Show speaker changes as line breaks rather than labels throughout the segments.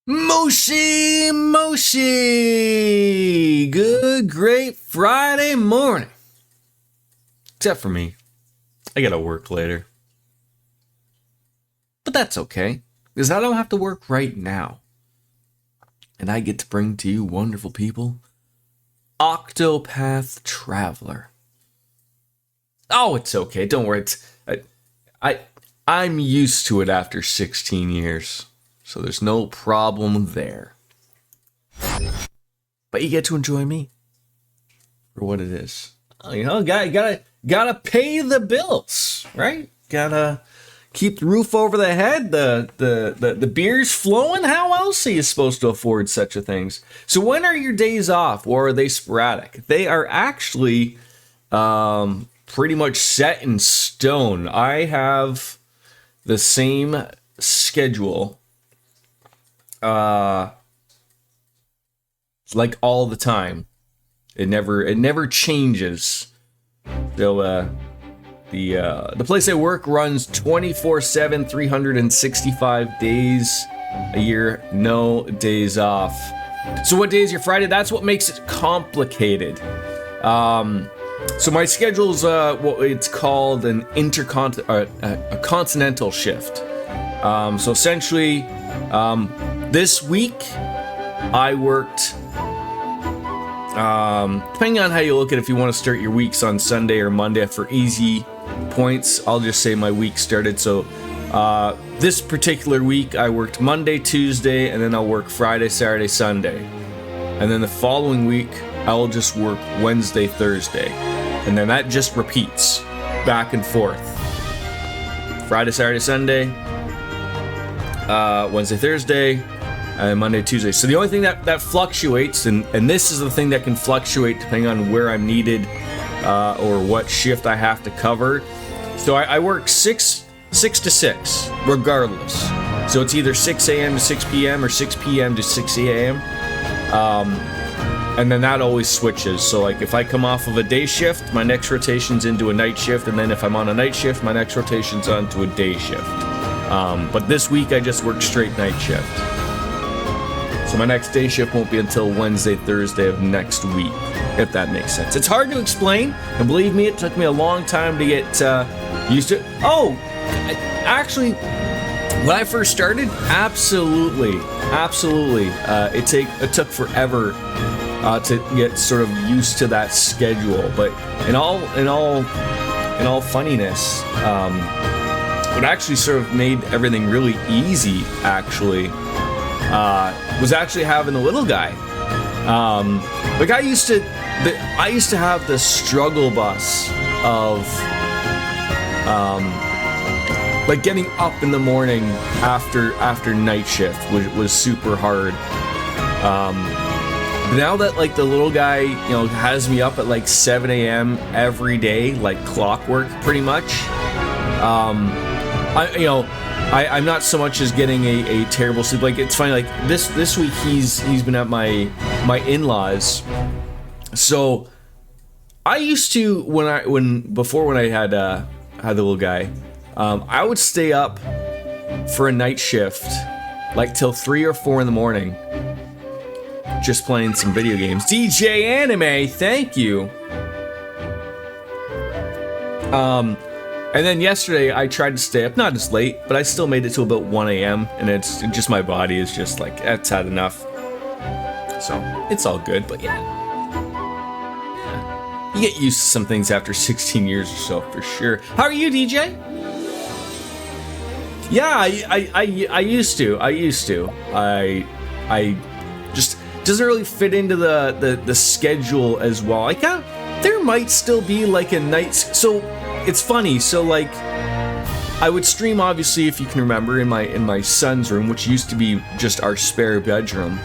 Moshi, Moshi! Good, great Friday morning. Except for me. I gotta work later. But that's okay, because I don't have to work right now. And I get to bring to you wonderful people, Octopath Traveler. Oh, it's okay, don't worry. I'm used to it after 16 years. So there's no problem there. But you get to enjoy me for what it is. You know, gotta pay the bills, right? Gotta keep the roof over the head, the beer's flowing. How else are you supposed to afford such a things? So when are your days off, or are they sporadic? They are actually pretty much set in stone. I have the same schedule like all the time. It never changes. So the place I work runs 24/7, 365 days a year, no days off. So what day is your Friday? That's what makes it complicated. So my schedule's what it's called an a continental shift. So essentially, this week I worked, depending on how you look at it, if you want to start your weeks on Sunday or Monday for easy points, I'll just say my week started. So this particular week I worked Monday, Tuesday, and then I'll work Friday, Saturday, Sunday. And then the following week I'll just work Wednesday, Thursday. And then that just repeats back and forth. Friday, Saturday, Sunday, Wednesday, Thursday, and Monday, Tuesday. So the only thing that fluctuates, and this is the thing that can fluctuate depending on where I'm needed or what shift I have to cover. So I work 6 to 6, regardless. So it's either 6 a.m. to 6 p.m. or 6 p.m. to 6 a.m. And then that always switches. So like if I come off of a day shift, my next rotation's into a night shift, and then if I'm on a night shift, my next rotation's onto a day shift. But this week I just worked straight night shift. So my next day shift won't be until Wednesday, Thursday of next week, if that makes sense. It's hard to explain, and believe me, it took me a long time to get used to it. Oh, actually, when I first started, absolutely. It took forever to get sort of used to that schedule. But in all funniness, what actually sort of made everything really easy, actually, was actually having the little guy. Like I used to have the struggle bus of like getting up in the morning after night shift was super hard. Now that like the little guy, has me up at like 7 a.m. every day, like clockwork, pretty much. I'm not so much as getting a terrible sleep. Like it's funny. Like this week he's been at my in-laws. So I used to when I had the little guy, I would stay up for a night shift like till 3 or 4 in the morning, just playing some video games. DJ Anime, thank you. And then yesterday I tried to stay up, not as late, but I still made it to about 1 a.m. and it's just my body is just like, that's had enough. So it's all good, but yeah. You get used to some things after 16 years or so, for sure. How are you, DJ? Yeah, I used to. I just doesn't really fit into the schedule as well. There might still be like a night. So it's funny. So like, I would stream, obviously, if you can remember, in my son's room, which used to be just our spare bedroom.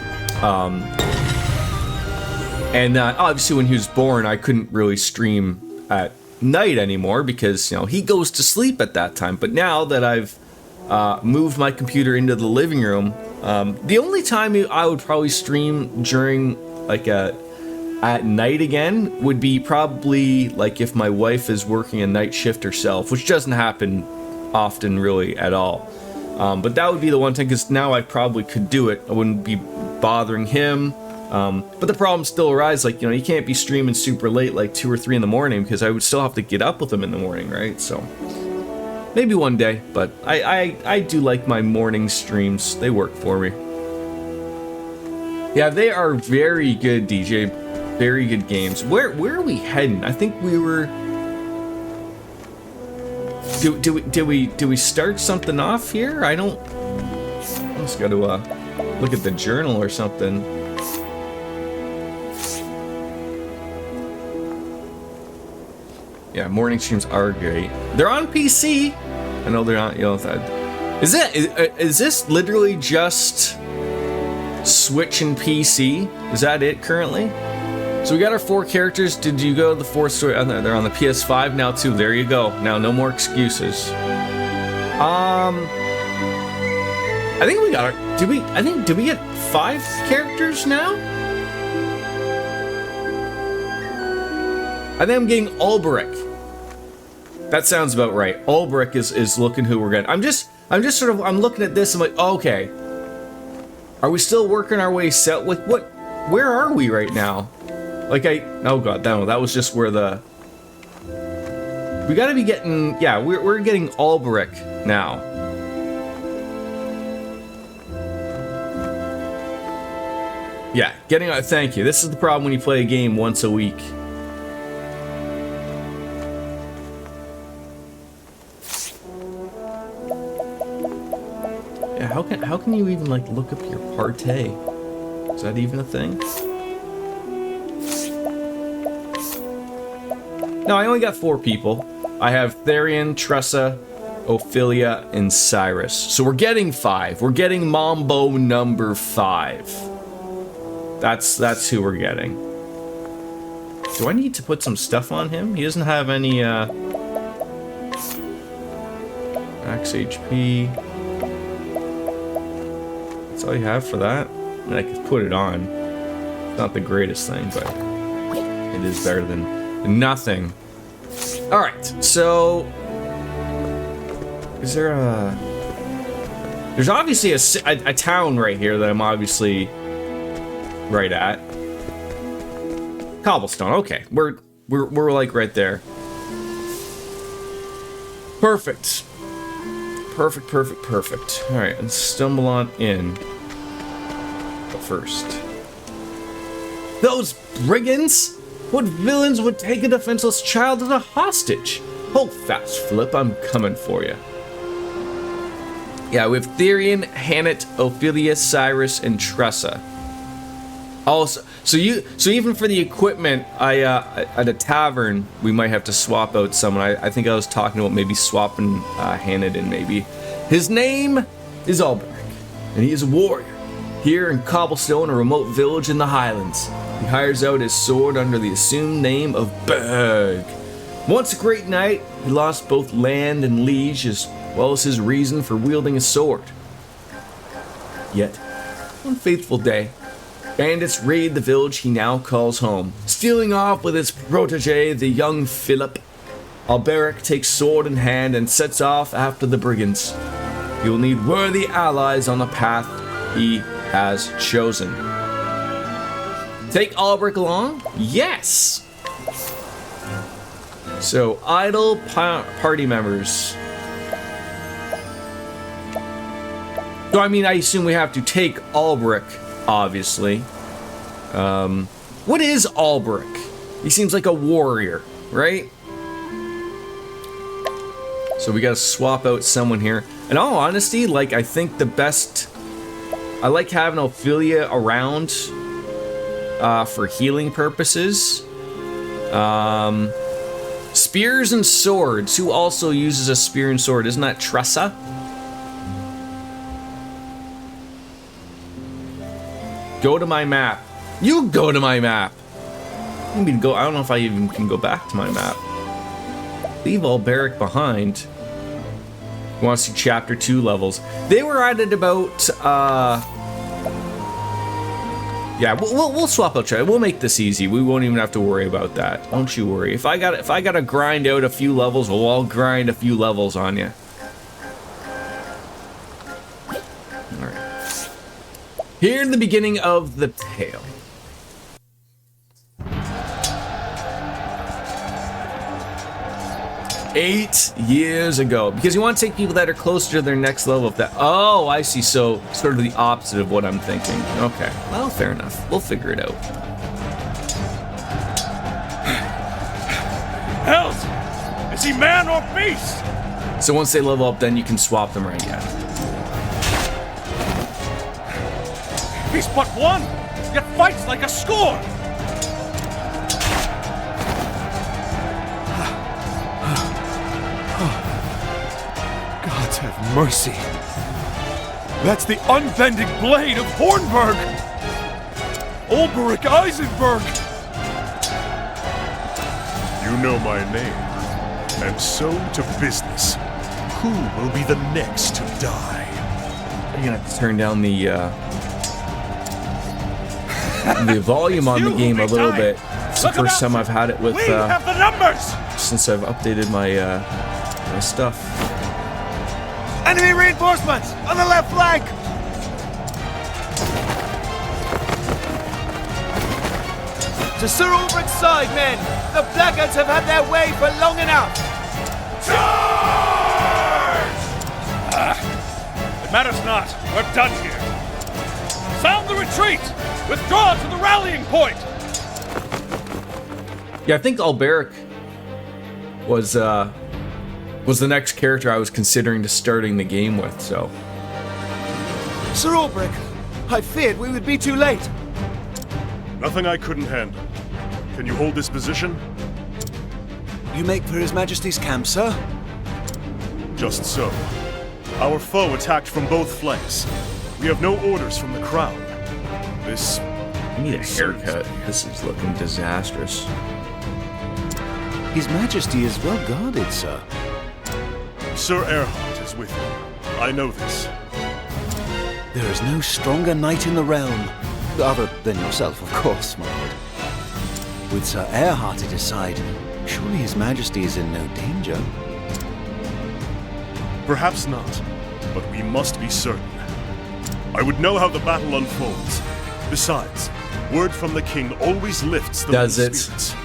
And obviously, when he was born, I couldn't really stream at night anymore because he goes to sleep at that time. But now that I've moved my computer into the living room, the only time I would probably stream during like at night again would be probably like if my wife is working a night shift herself, which doesn't happen often really at all. But that would be the one thing, because now I probably could do it. I wouldn't be bothering him. But the problem still arises, like, you know, you can't be streaming super late, like 2 or 3 in the morning, because I would still have to get up with him in the morning, right? So maybe one day, but I do like my morning streams. They work for me. Yeah, they are very good, DJ. Very good games. Where are we heading? I think we were... Do we start something off here? I don't... I just got to look at the journal or something. Yeah, morning streams are great. They're on PC. I know they're not. You know, is this literally just Switch and PC? Is that it currently? So we got our 4 characters. Did you go to the 4th story? Oh, they're on the PS5 now too. There you go. Now no more excuses. I think we got our. Did we get 5 characters now? I think I'm getting Alberic. That sounds about right. Alberic is looking who we're getting. I'm just sort of, I'm looking at this. I'm like, okay, are we still working our way set with what? Where are we right now? Like oh god, no, that was just where the. We got to be getting, yeah, we're getting Alberic now. Yeah, getting. Thank you. This is the problem when you play a game once a week. How can you even like look up your partay? Is that even a thing? No, I only got 4 people. I have Therian, Tressa, Ophelia, and Cyrus. So we're getting 5. We're getting Mambo number 5. That's who we're getting. Do I need to put some stuff on him? He doesn't have any max HP. That's all you have for that? I mean, I could put it on. It's not the greatest thing, but it is better than nothing. Alright, so... Is there a... There's obviously a town right here that I'm obviously right at. Cobblestone, okay. We're like right there. Perfect. Perfect. Alright, let's stumble on in. But first. Those brigands! What villains would take a defenseless child as a hostage? Hold fast, Philip, I'm coming for you. Yeah, we have Therian, Hannet, Ophelia, Cyrus, and Tressa. Also, so even for the equipment, at a tavern, we might have to swap out someone. I think I was talking about maybe swapping Hannet in, maybe. His name is Alberic, and he is a warrior. Here in Cobblestone, a remote village in the Highlands. He hires out his sword under the assumed name of Berg. Once a great knight, he lost both land and liege as well as his reason for wielding a sword. Yet, one fateful day, bandits raid the village he now calls home. Stealing off with his protege, the young Philip, Alberic takes sword in hand and sets off after the brigands. He will need worthy allies on the path he has chosen. Take Alberic along? Yes! So, idle party members. So, I mean, I assume we have to take Alberic, obviously. What is Alberic? He seems like a warrior, right? So we gotta swap out someone here. In all honesty, like, I think the best... I like having Ophelia around for healing purposes. Spears and swords. Who also uses a spear and sword? Isn't that Tressa? Go to my map. You go to my map. I mean, go. I don't know if I even can go back to my map. Leave Alberic behind. You want to see chapter 2 levels? They were at it about. Yeah, we'll swap out. We'll make this easy. We won't even have to worry about that. Don't you worry. If I gotta grind out a few levels, well, I'll grind a few levels on you. Here in the beginning of the tale. Eight years ago, because you want to take people that are closer to their next level of that. Oh, I see. So sort of the opposite of what I'm thinking. Okay, well, fair enough. We'll figure it out.
Hells! Is he man or beast?
So once they level up, then you can swap them, right? Yeah.
He's but one, yet fights like a score. Gods have mercy. That's the unbending blade of Hornburg. Ulberich Eisenberg. You know my name. And so to business. Who will be the next to die?
You're gonna have to turn down the volume on the game a little bit. It's the first time I've had it with.
We have the numbers.
Since I've updated my my stuff.
Enemy reinforcements on the left flank. To Sir Ulbricht's side, men. The Blackguards have had their way for long enough. Charge! It matters not. We're done here. Sound the retreat. Withdraw to the rallying point.
Yeah, I think Alberic was the next character I was considering to starting the game with. So,
Sir Ulbricht, I feared we would be too late. Nothing I couldn't handle. Can you hold this position?
You make for His Majesty's camp, sir?
Just so. Our foe attacked from both flanks. We have no orders from the crown. This...
I need a haircut. This is looking disastrous.
His Majesty is well guarded, sir.
Sir Erhard is with me. I know this.
There is no stronger knight in the realm. Other than yourself, of course, my lord. With Sir Erhard at his side, surely His Majesty is in no danger.
Perhaps not, but we must be certain. I would know how the battle unfolds. Besides, word from the king always lifts the men's spirits.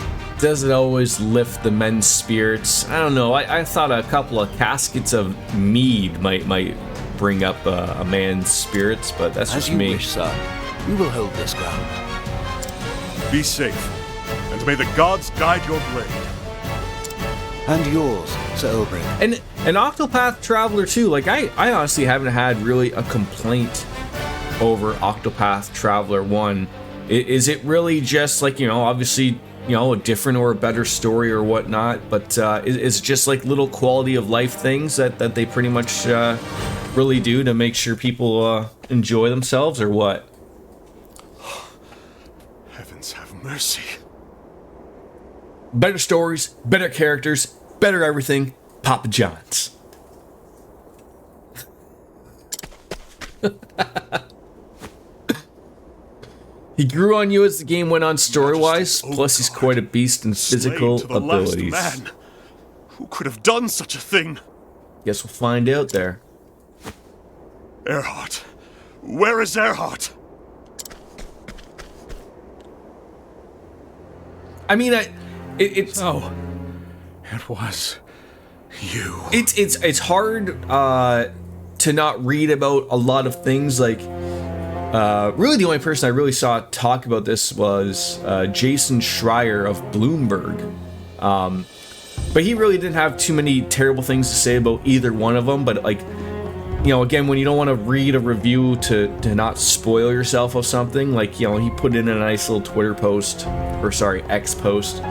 Does it always lift the men's spirits? I don't know. I thought a couple of caskets of mead might bring up a man's spirits, but that's just me.
As you wish, sir. We will hold this ground.
Be safe, and may the gods guide your blade.
And yours, Sir Ulbricht.
And an Octopath Traveler too. Like I honestly haven't had really a complaint over Octopath Traveler 1. Is it really just like, you know, obviously, you know, a different or a better story or whatnot, but is it just like little quality of life things that they pretty much really do to make sure people enjoy themselves, or what?
Heavens have mercy.
Better stories, better characters, better everything. Papa John's. He grew on you as the game went on story-wise, plus he's quite a beast in physical abilities.
Last man. Who could have done such a thing?
Guess we'll find out there.
Erhard. Where is Erhard?
I mean, it's
Oh, it was you.
It's hard to not read about a lot of things. Like, really, the only person I really saw talk about this was Jason Schreier of Bloomberg. But he really didn't have too many terrible things to say about either one of them. But like, you know, again, when you don't want to read a review to not spoil yourself of something, like, you know, he put in a nice little Twitter post, or sorry, X post.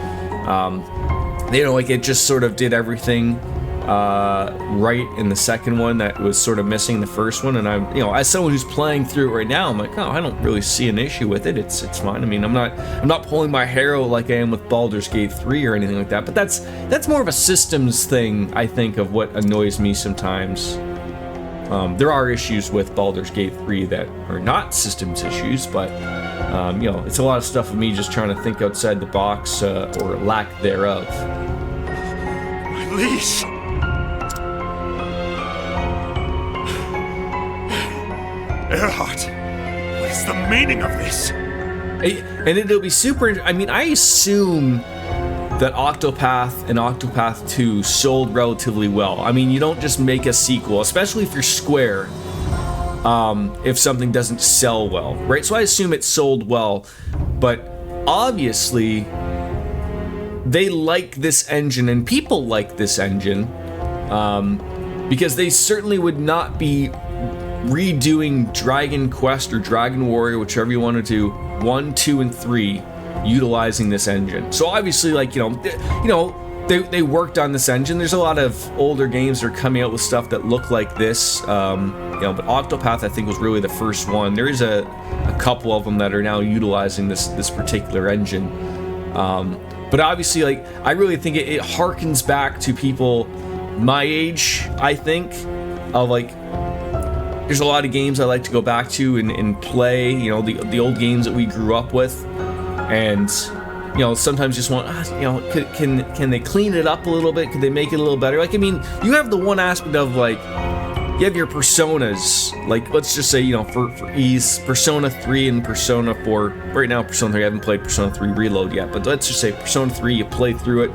You know, like, it just sort of did everything right in the second one that was sort of missing the first one. And I'm, you know, as someone who's playing through it right now, I'm like, oh, I don't really see an issue with it. It's fine. I mean, I'm not pulling my hair out like I am with Baldur's Gate 3 or anything like that. But that's more of a systems thing, I think, of what annoys me sometimes. There are issues with Baldur's Gate 3 that are not systems issues, but you know, it's a lot of stuff of me just trying to think outside the box, or lack thereof.
My liege! Erhard, what is the meaning of this?
And it'll be super. I mean, I assume that Octopath and Octopath 2 sold relatively well. I mean, you don't just make a sequel, especially if you're Square, if something doesn't sell well, right? So I assume it sold well, but obviously they like this engine and people like this engine, because they certainly would not be redoing Dragon Quest or Dragon Warrior, whichever you want to do, 1, 2, and 3, utilizing this engine. So obviously, like, they worked on this engine. There's a lot of older games that are coming out with stuff that look like this, but Octopath, I think, was really the first one. There is a couple of them that are now utilizing this particular engine. But obviously, like, I really think it harkens back to people my age, I think, of like, there's a lot of games I like to go back to and play, the old games that we grew up with, and sometimes just want, can they clean it up a little bit? Could they make it a little better? Like, I mean, you have the one aspect of, like, you have your personas, like, let's just say, for ease, Persona 3 and Persona 4. Right now, Persona 3, I haven't played Persona 3 Reload yet, but let's just say Persona 3, you play through it,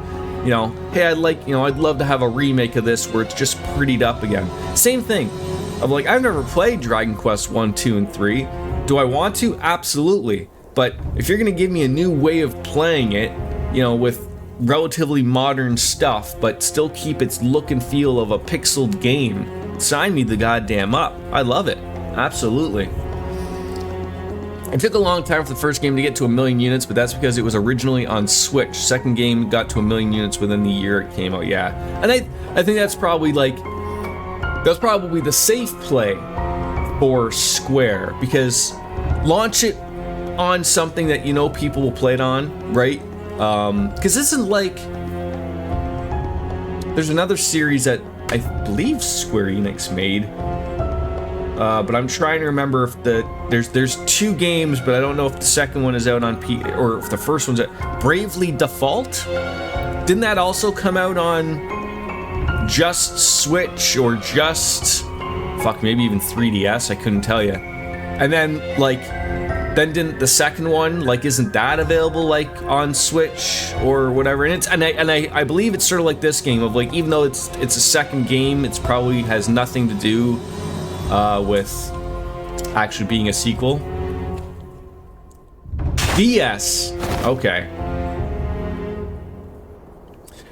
hey, I'd love to have a remake of this where it's just prettied up again. Same thing. Of like, I've never played Dragon Quest 1, 2, and 3. Do I want to? Absolutely. But if you're going to give me a new way of playing it, with relatively modern stuff, but still keep its look and feel of a pixeled game, sign me the goddamn up. I love it. Absolutely. It took a long time for the first game to get to 1 million units, but that's because it was originally on Switch. Second game got to 1 million units within the year it came out, yeah. And I think that's probably the safe play for Square, because launch it on something that people will play it on, right? Because this isn't like, there's another series that I believe Square Enix made, but I'm trying to remember if there's 2 games, but I don't know if the second one is out on or if the first one's out. Bravely Default? Didn't that also come out on just Switch or just maybe even 3DS? I couldn't tell you. And then then didn't the second one, isn't that available on Switch or whatever? And I believe it's sort of like this game of, like, even though it's a second game, it's probably has nothing to do with actually being a sequel. DS. Okay.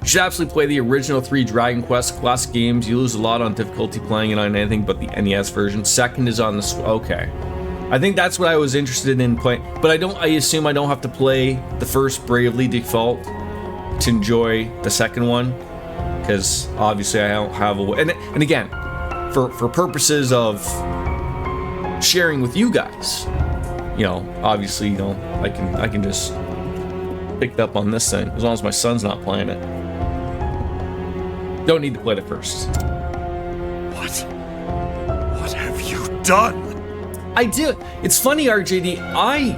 You should absolutely play the original 3 Dragon Quest classic games. You lose a lot on difficulty playing it on anything but the NES version. Second is on the okay. I think that's what I was interested in playing, but I assume I don't have to play the first Bravely Default to enjoy the second one, because obviously I don't have a way. And again, for purposes of sharing with you guys, obviously, I can just pick it up on this thing as long as my son's not playing it. Don't need to play it first.
What have you done?
I do. It's funny, RJD. I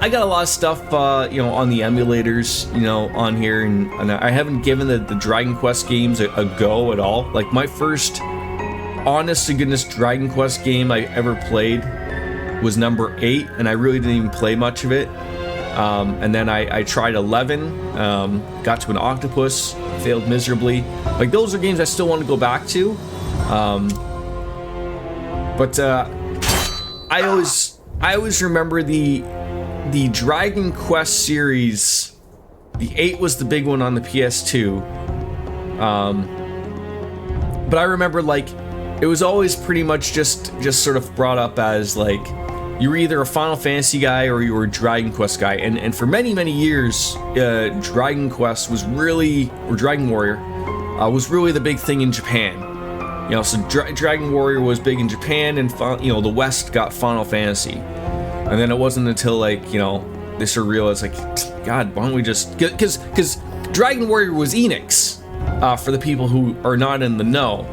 got a lot of stuff, on the emulators, on here, and I haven't given the Dragon Quest games a go at all. Like, my first honest to goodness Dragon Quest game I ever played was number 8, and I really didn't even play much of it. And then I tried 11, got to an octopus, failed miserably. Like, those are games I still want to go back to. But I always remember the Dragon Quest series. The 8 was the big one on the PS2. But I remember, like, it was always pretty much just sort of brought up as, like, you were either a Final Fantasy guy or you were a Dragon Quest guy. And for many, many years, Dragon Quest was really, or Dragon Warrior, was really the big thing in Japan. So Dragon Warrior was big in Japan, and the West got Final Fantasy. And then it wasn't until, like, they sort of realized, like, God, why don't we just... Because Dragon Warrior was Enix, for the people who are not in the know.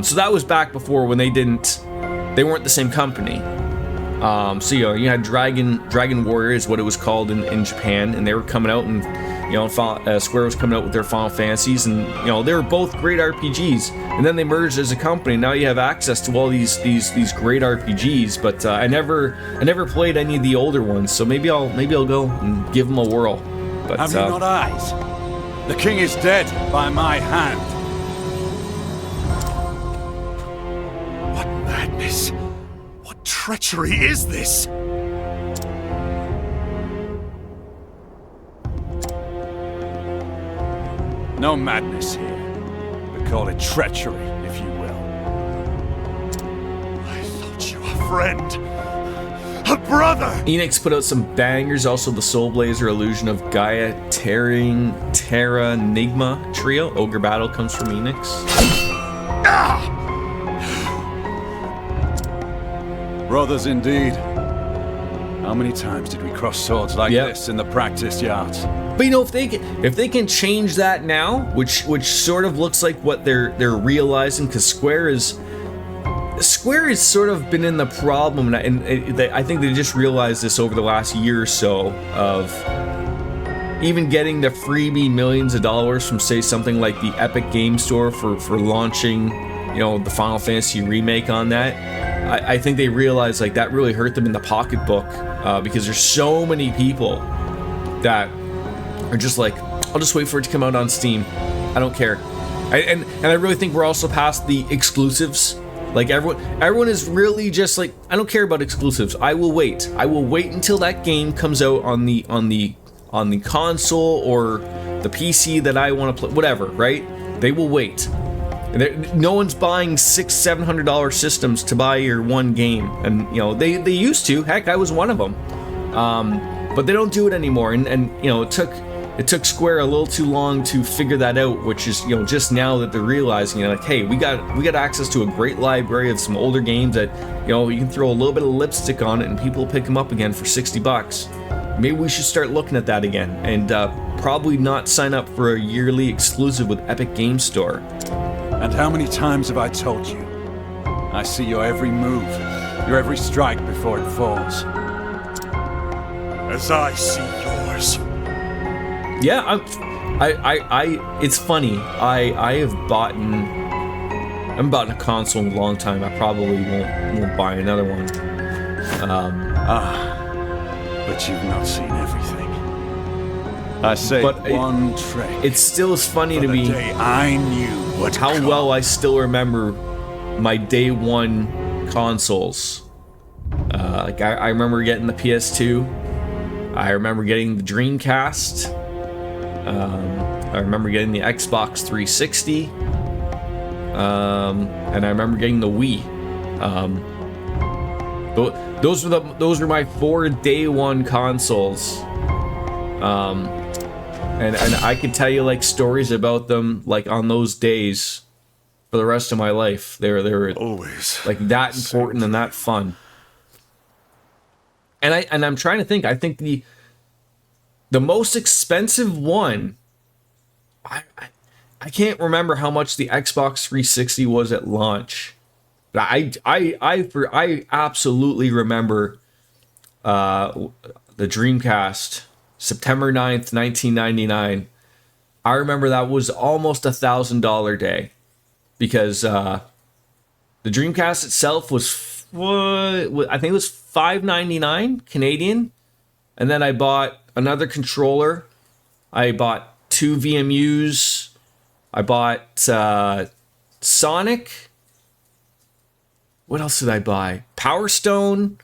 So that was back before when they weren't the same company. So you had Dragon Warrior is what it was called in Japan, and they were coming out, and Square was coming out with their Final Fantasies, and they were both great RPGs. And then they merged as a company. Now you have access to all these great RPGs, but I never played any of the older ones. So maybe I'll go and give them a whirl. But
Have you not eyes? The king is dead by my hand.
What madness? What treachery is this?
No madness here. We call it treachery, if you will.
I thought you a friend. A brother!
Enix put out some bangers, also the Soul Blazer Illusion of Gaia, Terra Nigma Trio. Ogre Battle comes from Enix.
Ah!
Brothers indeed. How many times did we cross swords like this in the practice yards?
But if they can change that now, which sort of looks like what they're realizing, because Square has sort of been in the problem, and I think they just realized this over the last year or so, of even getting the freebie millions of dollars from, say, something like the Epic Game Store for launching, the Final Fantasy remake on that. I think they realized like that really hurt them in the pocketbook, because there's so many people that are just like, I'll just wait for it to come out on Steam. I don't care. And I really think we're also past the exclusives. Like everyone is really just like, I don't care about exclusives. I will wait until that game comes out on the console or the PC that I want to play, whatever, right? They will wait. And no one's buying $600-700 systems to buy your one game, and they used to. Heck, I was one of them. But they don't do it anymore, and it took Square a little too long to figure that out, which is just now that they're realizing, like, hey, we got access to a great library of some older games that you can throw a little bit of lipstick on it and people will pick them up again for $60. Maybe we should start looking at that again, and probably not sign up for a yearly exclusive with Epic Game Store.
And how many times have I told you? I see your every move, your every strike before it falls.
As I see yours.
Yeah, it's funny. I haven't bought a console in a long time. I probably won't buy another one.
But you've not seen everything. I say one trick.
It still is funny to me.
Day I knew what
how well I still remember my day one consoles. Like I remember getting the PS2. I remember getting the Dreamcast. I remember getting the Xbox 360. And I remember getting the Wii. Those were my 4 day one consoles. And I could tell you like stories about them like on those days for the rest of my life. They were
always
like that important and that fun. And I'm trying to think. I think the most expensive one, I can't remember how much the Xbox 360 was at launch. But I absolutely remember the Dreamcast, September 9th, 1999. I remember that was almost $1,000 day, because the Dreamcast itself was I think it was $599 Canadian, and then I bought another controller. I bought 2 VMUs. I bought Sonic. What else did I buy? Power Stone.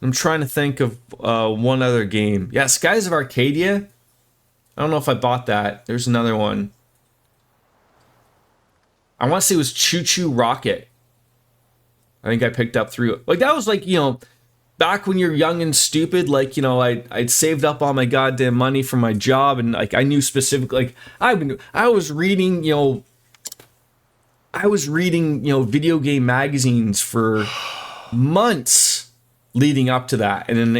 I'm trying to think of one other game. Yeah, Skies of Arcadia. I don't know if I bought that. There's another one. I want to say it was Choo Choo Rocket. I think I picked up through. Like, that was like, back when you're young and stupid. Like, I'd saved up all my goddamn money from my job, and like I knew specifically. Like, I was reading, video game magazines for months leading up to that, and then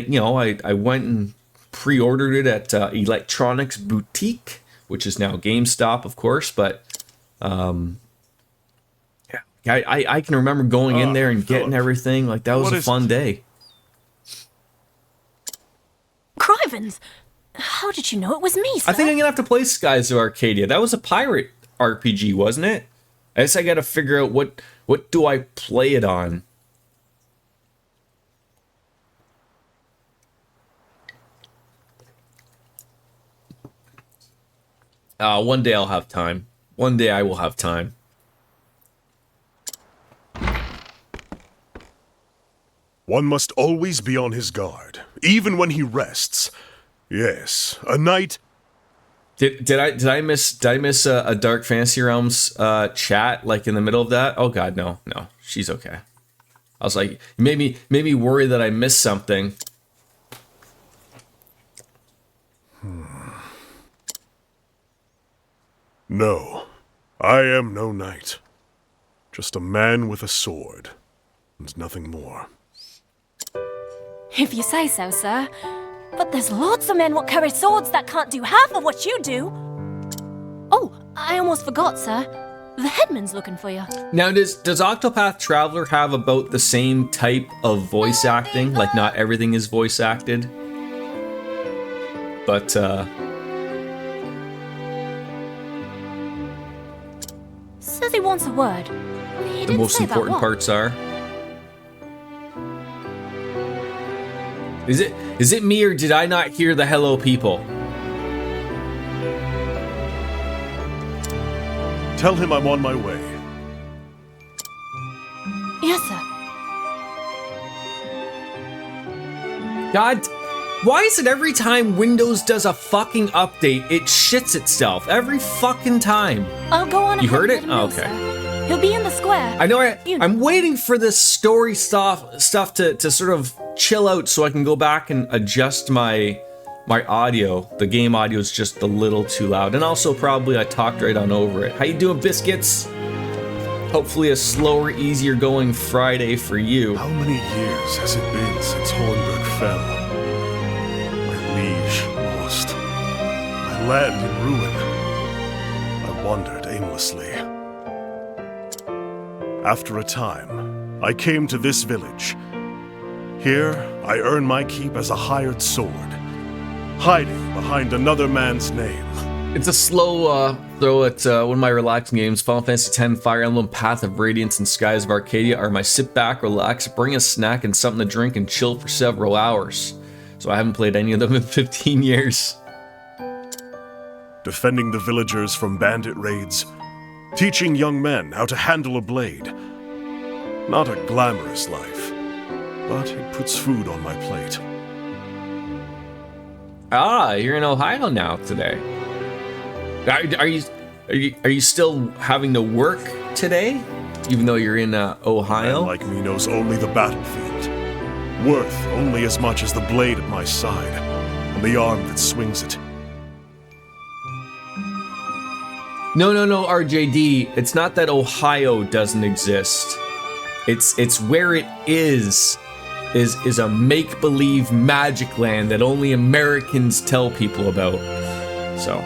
I went and pre-ordered it at Electronics Boutique, which is now GameStop, of course. But yeah, I can remember going in there and getting
Philip,
everything. Like, that was
what
a
is
fun
it?
day.
Crivens! How did you know it was me, sir?
I think I'm gonna have to play Skies of Arcadia. That was a pirate RPG, wasn't it? I guess I gotta figure out what do I play it on. One day I'll have time. One day I will have time.
One must always be on his guard, even when he rests. Yes, a knight.
Did I miss a Dark Fantasy Realms chat like in the middle of that? Oh God, no, she's okay. I was like, made me worry that I missed something.
No, I am no knight. Just a man with a sword, and nothing more.
If you say so, sir. But there's lots of men what carry swords that can't do half of what you do. Oh, I almost forgot, sir. The headman's looking for you.
Now, does Octopath Traveler have about the same type of voice acting? Like, not everything is voice acted? But,
Says he wants a word. He
the
didn't
most
say about
important
what.
parts are... Is it me, or did I not hear the hello people?
Tell him I'm on my way.
Yes, sir.
God, why is it every time Windows does a fucking update, it shits itself? Every fucking time.
I'll go on.
You
ahead
heard
and
it?
let him know,
Oh, okay.
Sir. He'll be in the square.
I know.
You-
I'm waiting for this story stuff to sort of chill out so I can go back and adjust my audio. The game audio is just a little too loud, and also probably I talked right on over it. How you doing, biscuits? Hopefully a slower, easier going Friday for you.
How many years has it been since Hornburg fell? My liege lost. My land in ruin. I wandered aimlessly. After a time, I came to this village. Here, I earn my keep as a hired sword, hiding behind another man's name.
It's a slow throw at one of my relaxing games. Final Fantasy X, Fire Emblem, Path of Radiance, and Skies of Arcadia are my sit back, relax, bring a snack and something to drink, and chill for several hours. So I haven't played any of them in 15 years.
Defending the villagers from bandit raids, teaching young men how to handle a blade. Not a glamorous life, but it puts food on my plate.
Ah, you're in Ohio now today. Are you still having to work today, even though you're in
A
Ohio?
man like me knows only the battlefield, worth only as much as the blade at my side and the arm that swings it.
No, RJD. It's not that Ohio doesn't exist. It's where it is a make-believe magic land that only Americans tell people about. So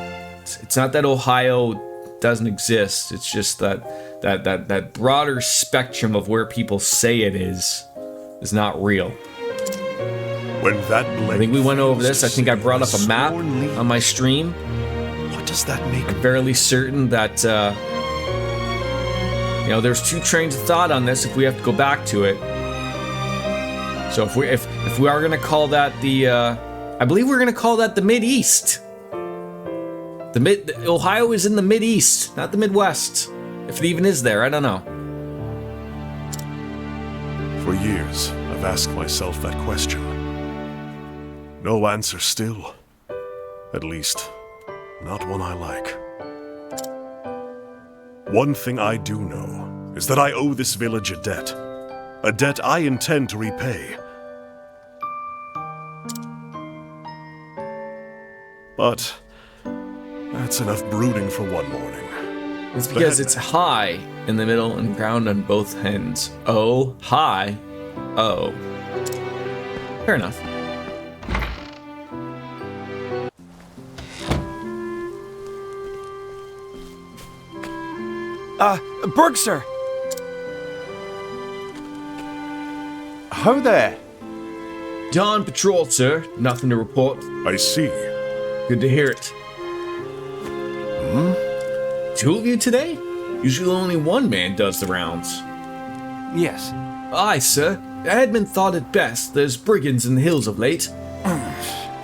it's not that Ohio doesn't exist. It's just that broader spectrum of where people say it is not real.
When that blade
I think we went over
fails
this.
to
I think I
save
brought
my
up a map
sworn liege,
on my stream.
What does that make
I'm fairly certain that there's two trains of thought on this if we have to go back to it. So if we are gonna call that I believe we're gonna call that the Mid-East. Ohio is in the Mid-East, not the Midwest. If it even is there, I don't know.
For years, I've asked myself that question. No answer still. At least, not one I like. One thing I do know is that I owe this village a debt I intend to repay. But that's enough brooding for one morning.
It's because it's high in the middle and ground on both ends. Oh, high. Oh. Fair enough.
Berg, sir!
Ho there.
Dawn patrol, sir. Nothing to report.
I see.
Good to hear it. Two of you today? Usually only one man does the rounds.
Yes.
Aye, sir. The headman thought it best. There's brigands in the hills of late.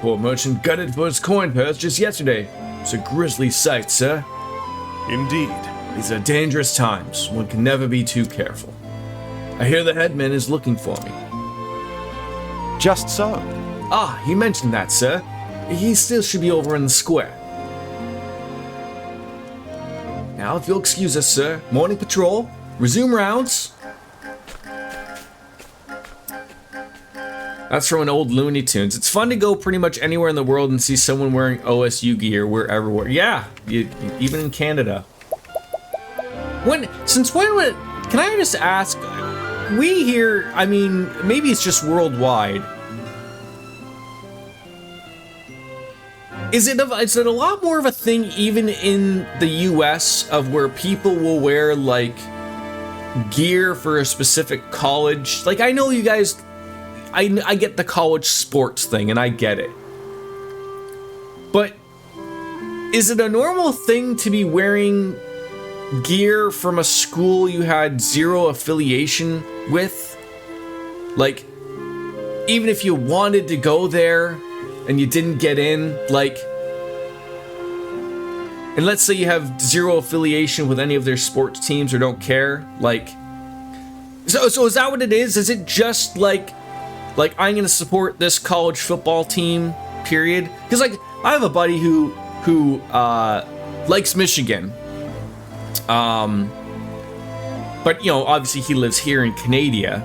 Poor merchant gutted for his coin purse just yesterday. It's a grisly sight, sir.
Indeed.
These are dangerous times. One can never be too careful. I hear the headman is looking for me.
Just so.
Ah, he mentioned that, sir. He still should be over in the square. Now, if you'll excuse us, sir. Morning patrol. Resume rounds. That's from an old Looney Tunes. It's fun to go pretty much anywhere in the world and see someone wearing OSU gear wherever. Yeah, even in Canada. Since when would... Can I just ask... We here, I mean, maybe it's just worldwide. Is it a lot more of a thing even in the US of where people will wear like gear for a specific college? Like, I know you guys, I get the college sports thing and I get it. But is it a normal thing to be wearing gear from a school you had zero affiliation with? Like, even if you wanted to go there and you didn't get in, like, and let's say you have zero affiliation with any of their sports teams or don't care, like, so is that what it is? Is it just like I'm gonna support this college football team, period? Because like I have a buddy who likes Michigan, but you know, obviously he lives here in Canada.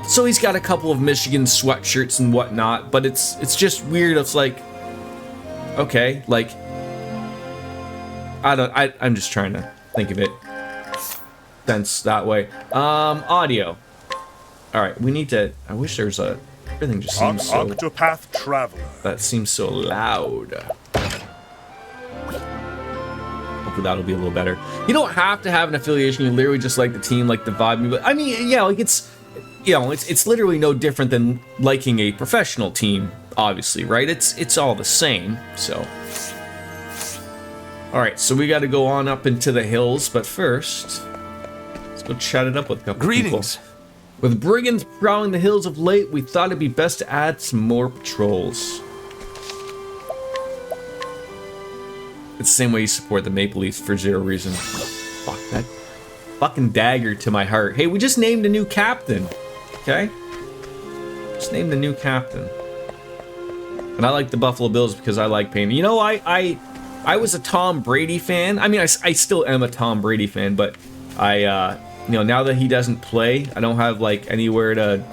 So he's got a couple of Michigan sweatshirts and whatnot, but it's just weird. It's like, okay, like, I'm just trying to think of it sense that way. Audio. All right, we need to, I wish there's everything just seems so,
Octopath Traveler.
that seems so loud. Hopefully that'll be a little better. You don't have to have an affiliation. You literally just like the team, like the vibe. But I mean, yeah, like it's, you know, it's literally no different than liking a professional team, obviously, right? It's all the same, so. All right, so we got to go on up into the hills, but first, let's go chat it up with a couple
Greetings.
people. With brigands prowling the hills of late, we thought it'd be best to add some more patrols. It's the same way you support the Maple Leafs for zero reason. Fuck, that fucking dagger to my heart. Hey, we just named a new captain. Okay? Just named a new captain. And I like the Buffalo Bills because I like Payne. You know, I was a Tom Brady fan. I mean, I still am a Tom Brady fan, but you know, now that he doesn't play, I don't have like anywhere to,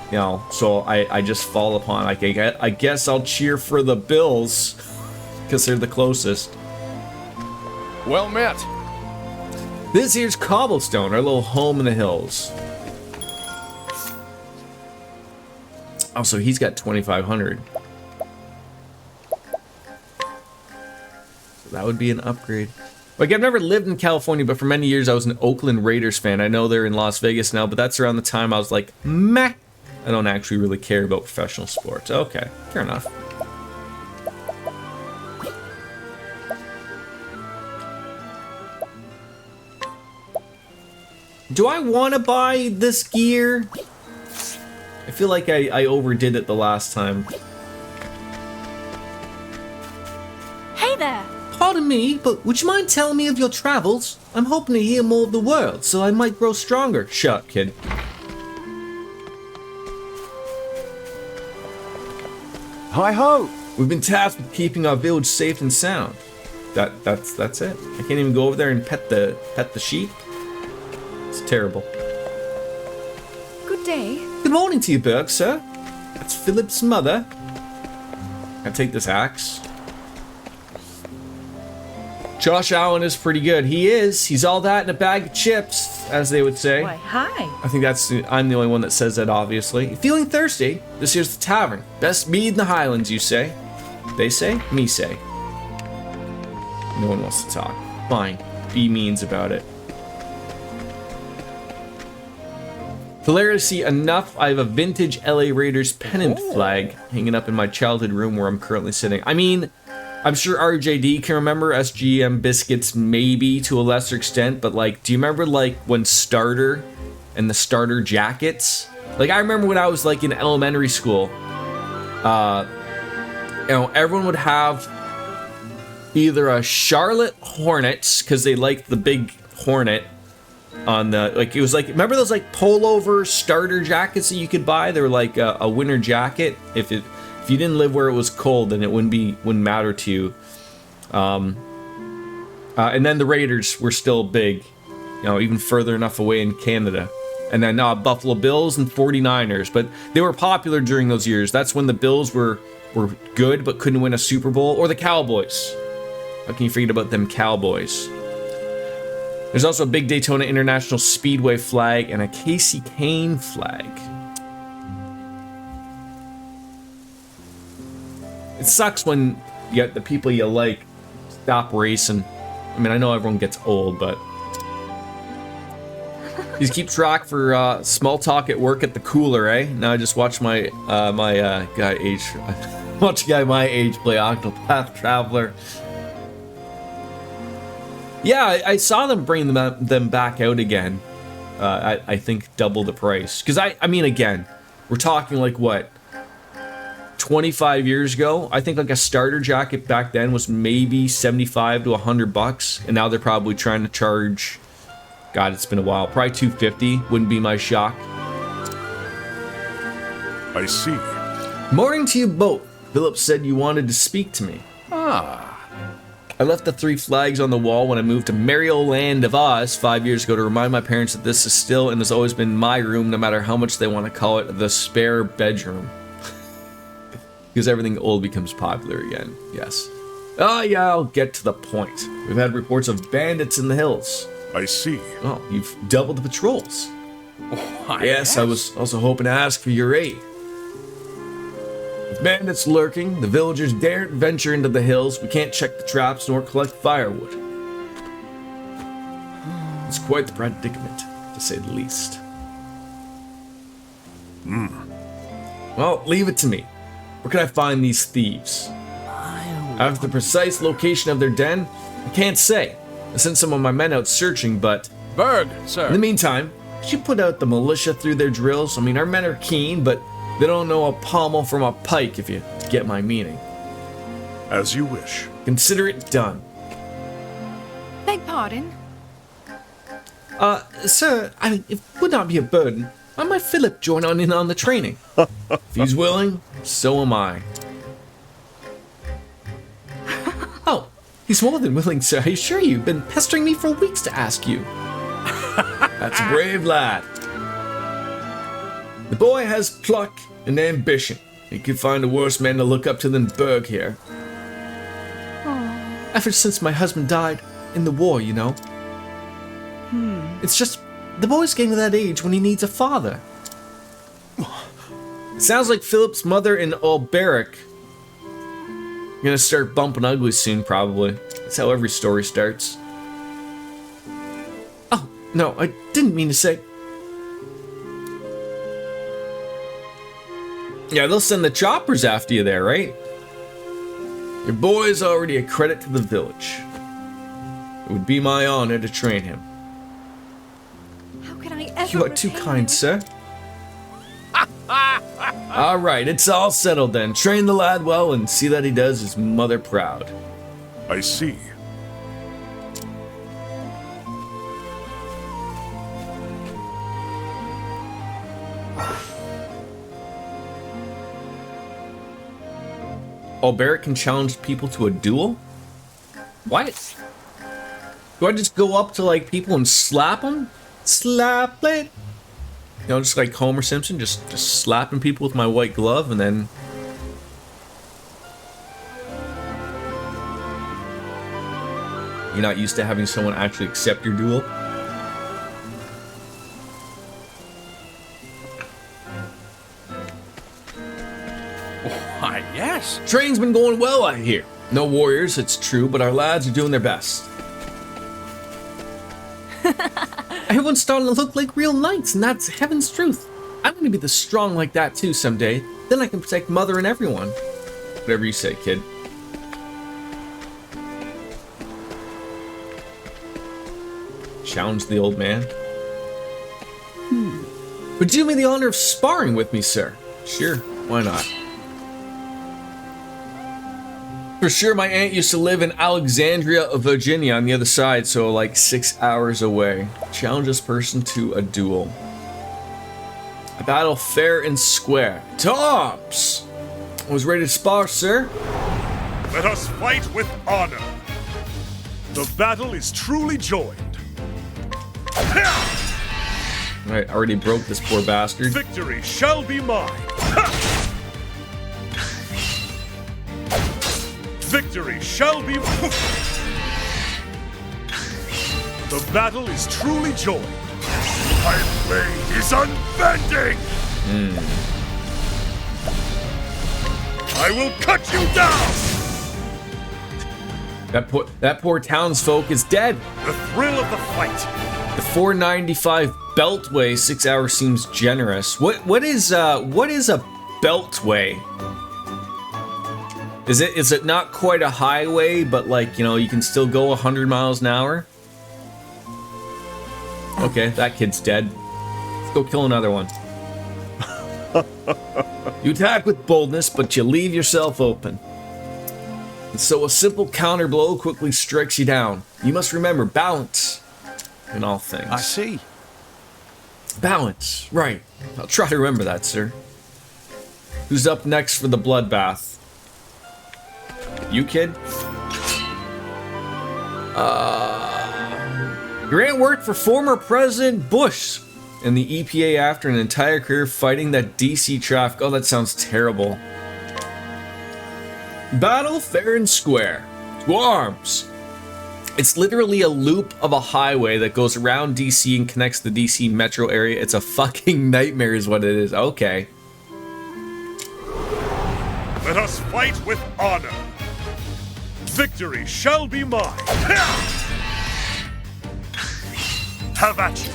you know, so I just fall upon, like, I guess I'll cheer for the Bills because they're the closest.
Well met.
This here's Cobblestone, our little home in the hills. Oh, so he's got 2,500. So that would be an upgrade. Like, I've never lived in California, but for many years I was an Oakland Raiders fan. I know they're in Las Vegas now, but that's around the time I was like, meh. I don't actually really care about professional sports. Okay, fair enough. Do I want to buy this gear? I feel like I overdid it the last time.
Hey there!
Pardon me, but would you mind telling me of your travels? I'm hoping to hear more of the world, so I might grow stronger. Shut up, kid.
Hi-ho!
We've been tasked with keeping our village safe and sound. That's it. I can't even go over there and pet the sheep. It's terrible.
Good day.
Good morning to you, Burke, sir. That's Philip's mother. I take this axe. Josh Allen is pretty good. He is. He's all that in a bag of chips, as they would say.
Why, hi.
I think I'm the only one that says that, obviously. Feeling thirsty? This here's the tavern. Best mead in the Highlands, you say. They say? Me say. No one wants to talk. Fine. Be means about it. Hilariously enough, I have a vintage LA Raiders pennant flag hanging up in my childhood room where I'm currently sitting. I mean, I'm sure RJD can remember SGM biscuits maybe to a lesser extent, but like, do you remember like when Starter and the Starter jackets? Like, I remember when I was like in elementary school, everyone would have either a Charlotte Hornets, because they liked the big Hornet on the, like, it was like, remember those like pullover starter jackets that you could buy? They were like a winter jacket. If you didn't live where it was cold, then it wouldn't matter to you. And then the Raiders were still big, even further enough away in Canada. And then Buffalo Bills and 49ers, but they were popular during those years. That's when the Bills were good but couldn't win a Super Bowl, or the Cowboys. How can you forget about them Cowboys? There's also a big Daytona International Speedway flag and a Casey Kane flag. It sucks when you get the people you like stop racing. I mean, I know everyone gets old, but you just keep track for small talk at work at the cooler, eh? Now I just watch my guy my age play Octopath Traveler. Yeah, I saw them bring them back out again. I think double the price. Because I mean, again, we're talking like what, 25 years ago? I think like a starter jacket back then was maybe 75 to $100, and now they're probably trying to charge, God, it's been a while, probably 250. Wouldn't be my shock.
I see.
Morning to you both. Philip said you wanted to speak to me. I left the 3 flags on the wall when I moved to Merry Old Land of Oz 5 years ago to remind my parents that this is still and has always been my room, no matter how much they want to call it the spare bedroom. Because everything old becomes popular again, yes. Oh yeah, I'll get to the point. We've had reports of bandits in the hills.
I see.
Oh, you've doubled the patrols. Yes, I was also hoping to ask for your aid. With bandits lurking, the villagers daren't venture into the hills. We can't check the traps nor collect firewood. It's quite the predicament, to say the least. Well, leave it to me. Where can I find these thieves? As for the precise location of their den, I can't say. I sent some of my men out searching, but...
Berg, sir.
In the meantime, could you put out the militia through their drills? I mean, our men are keen, but they don't know a pommel from a pike, if you get my meaning.
As you wish.
Consider it done.
Beg pardon?
Sir, I mean, it would not be a burden. Why might Philip join in on the training? If he's willing, so am I. Oh, he's more than willing, sir. I assure you, been pestering me for weeks to ask you. That's a brave lad. The boy has pluck and ambition. He could find a worse man to look up to than Berg here. Ever since my husband died in the war, you know. It's just, the boy's getting to that age when he needs a father. It sounds like Philip's mother and Alberic are gonna start bumping ugly soon, probably. That's how every story starts. Oh, no, I didn't mean to say... Yeah, they'll send the choppers after you there, right? Your boy's already a credit to the village. It would be my honor to train him.
How can I ever
You are too
repay
kind,
you?
sir. Alright, it's all settled then. Train the lad well and see that he does his mother proud.
I see.
Alberic can challenge people to a duel? What? Do I just go up to like people and slap them? Slap it? You know, just like Homer Simpson, just slapping people with my white glove and then... You're not used to having someone actually accept your duel?
Why, yes.
Training's been going well, I hear. No warriors, it's true, but our lads are doing their best. I Everyone's starting to look like real knights, and that's heaven's truth. I'm gonna be the strong like that too someday. Then I can protect Mother and everyone. Whatever you say, kid. Challenge the old man. Would you do me the honor of sparring with me, sir? Sure, why not? For sure, my aunt used to live in Alexandria, Virginia, on the other side, so like 6 hours away. Challenge this person to a duel. A battle fair and square. To arms! I was ready to spar, sir.
Let us fight with honor. The battle is truly joined.
Alright, I already broke this poor bastard.
Victory shall be mine. Victory shall be mine. The battle is truly joined. My blade is unbending. I will cut you down.
That poor townsfolk is dead.
The thrill of the fight.
The 495 beltway, 6 hours seems generous. What is a beltway? Is it not quite a highway, but like, you know, you can still go 100 miles an hour? Okay, that kid's dead. Let's go kill another one. You attack with boldness, but you leave yourself open. And so a simple counter blow quickly strikes you down. You must remember balance in all things.
I see.
Balance, right. I'll try to remember that, sir. Who's up next for the bloodbath? You, kid? Grant worked for former President Bush and the EPA after an entire career fighting that DC traffic. Oh, that sounds terrible. Battle fair and square. To arms. It's literally a loop of a highway that goes around DC and connects the DC metro area. It's a fucking nightmare is what it is. Okay.
Let us fight with honor. Victory shall be mine. Have at you.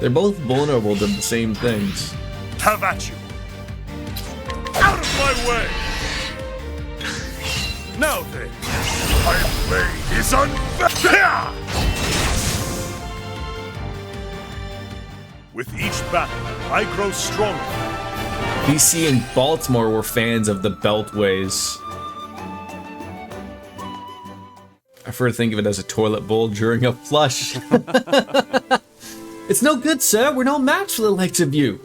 They're both vulnerable to the same things.
Have at you. Out of my way. Now then, my blade is unbending. With each battle, I grow stronger.
DC and Baltimore were fans of the beltways. I prefer to think of it as a toilet bowl during a flush. It's no good, sir. We're no match for the likes of you.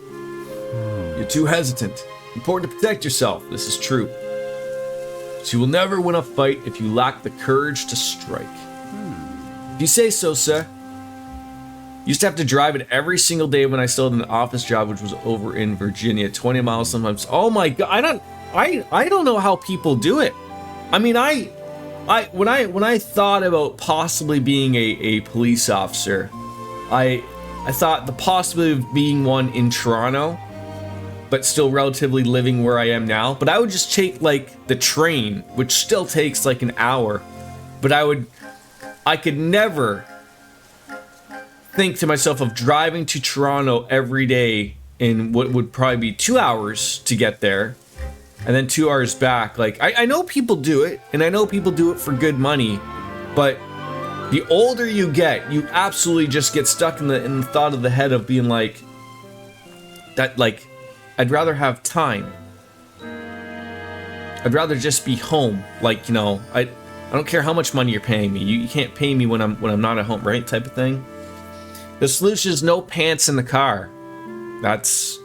You're too hesitant. Important to protect yourself. This is true. But you will never win a fight if you lack the courage to strike. If you say so, sir. Used to have to drive it every single day when I still had an office job, which was over in Virginia, 20 miles sometimes. Oh my god, I don't know how people do it. I mean, when I thought about possibly being a police officer, I thought the possibility of being one in Toronto, but still relatively living where I am now. But I would just take like the train, which still takes like an hour. But I could never think to myself of driving to Toronto every day in what would probably be 2 hours to get there, and then 2 hours back. Like, I know people do it, and I know people do it for good money, but the older you get, you absolutely just get stuck in the thought of the head of being like, that, like, I'd rather have time. I'd rather just be home. Like, you know, I don't care how much money you're paying me. You can't pay me when I'm not at home, right? Type of thing. The solution is no pants in the car. That's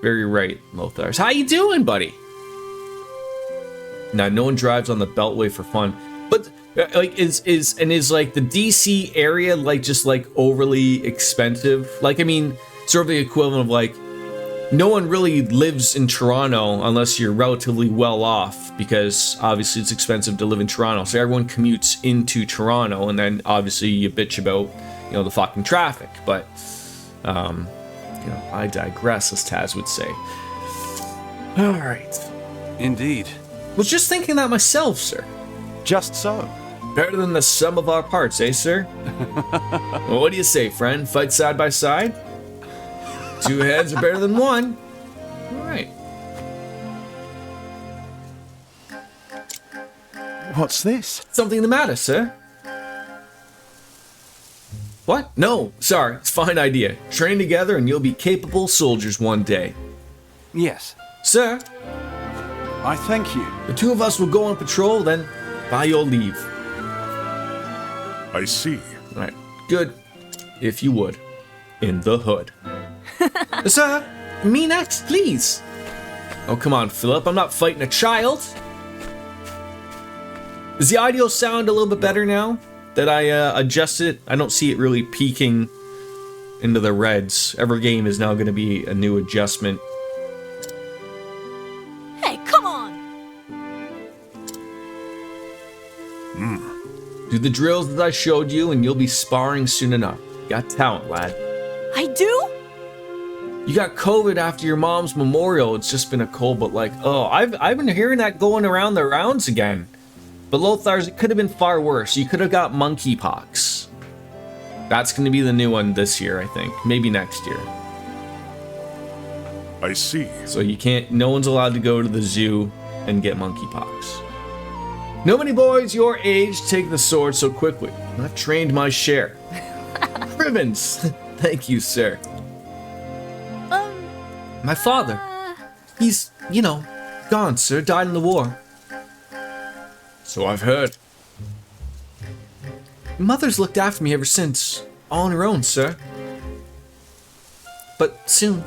very right, Lothar. How you doing, buddy? Now, no one drives on the Beltway for fun, but like is like the DC area like just like overly expensive? Like, I mean, sort of the equivalent of like, no one really lives in Toronto unless you're relatively well off, because obviously it's expensive to live in Toronto. So everyone commutes into Toronto, and then obviously you bitch about, you know, the fucking traffic. But you know, I digress, as Taz would say. All right.
Indeed.
Was just thinking that myself, sir.
Just so.
Better than the sum of our parts, eh, sir? Well, what do you say, friend? Fight side by side? 2 heads are better than 1. All right.
What's this?
Something the matter, sir? What? No, sorry. It's a fine idea. Train together and you'll be capable soldiers one day.
Yes.
Sir,
I thank you.
the 2 of us will go on patrol, then by your leave.
I see.
All right, good. If you would. In the hood. Sir, me next, please. Oh, come on, Philip. I'm not fighting a child. Does the audio sound a little bit better now that I adjusted it? I don't see it really peaking into the reds. Every game is now going to be a new adjustment.
Hey, come on!
Do the drills that I showed you and you'll be sparring soon enough. You got talent, lad.
I do?
You got COVID after your mom's memorial. It's just been a cold, but like, oh, I've been hearing that going around the rounds again. But Lothar's, it could have been far worse. You could have got monkeypox. That's going to be the new one this year, I think. Maybe next year.
I see.
So you can't, no one's allowed to go to the zoo and get monkeypox. No many boys your age take the sword so quickly. I've trained my share. Ribbons. Thank you, sir. My father. He's, you know, gone, sir. Died in the war. So I've heard. Mother's looked after me ever since. All on her own, sir. But soon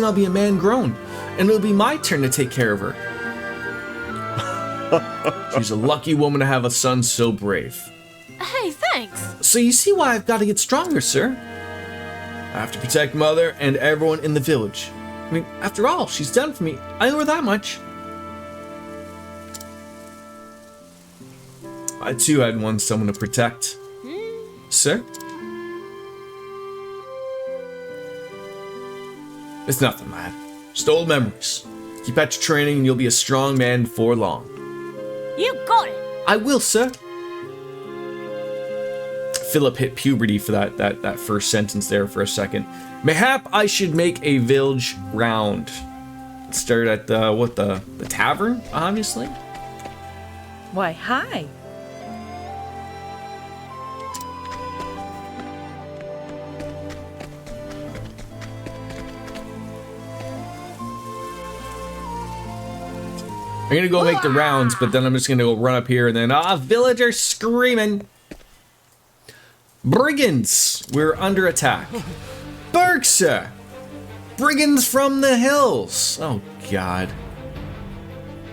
I'll be a man grown, and it'll be my turn to take care of her. She's a lucky woman to have a son so brave.
Hey, thanks.
So you see why I've got to get stronger, sir. I have to protect Mother and everyone in the village. I mean, after all she's done for me, I owe her that much. I too had once someone to protect. Sir? It's nothing, lad. Just old memories. Keep at your training and you'll be a strong man before long.
You got it.
I will, sir. Philip hit puberty for that first sentence there for a second. Mayhap I should make a village round. Start at the tavern, obviously.
Why, hi.
I'm gonna go make the rounds, but then I'm just gonna go run up here and then villager screaming. Brigands, we're under attack. Berksa! Brigands from the hills! Oh god.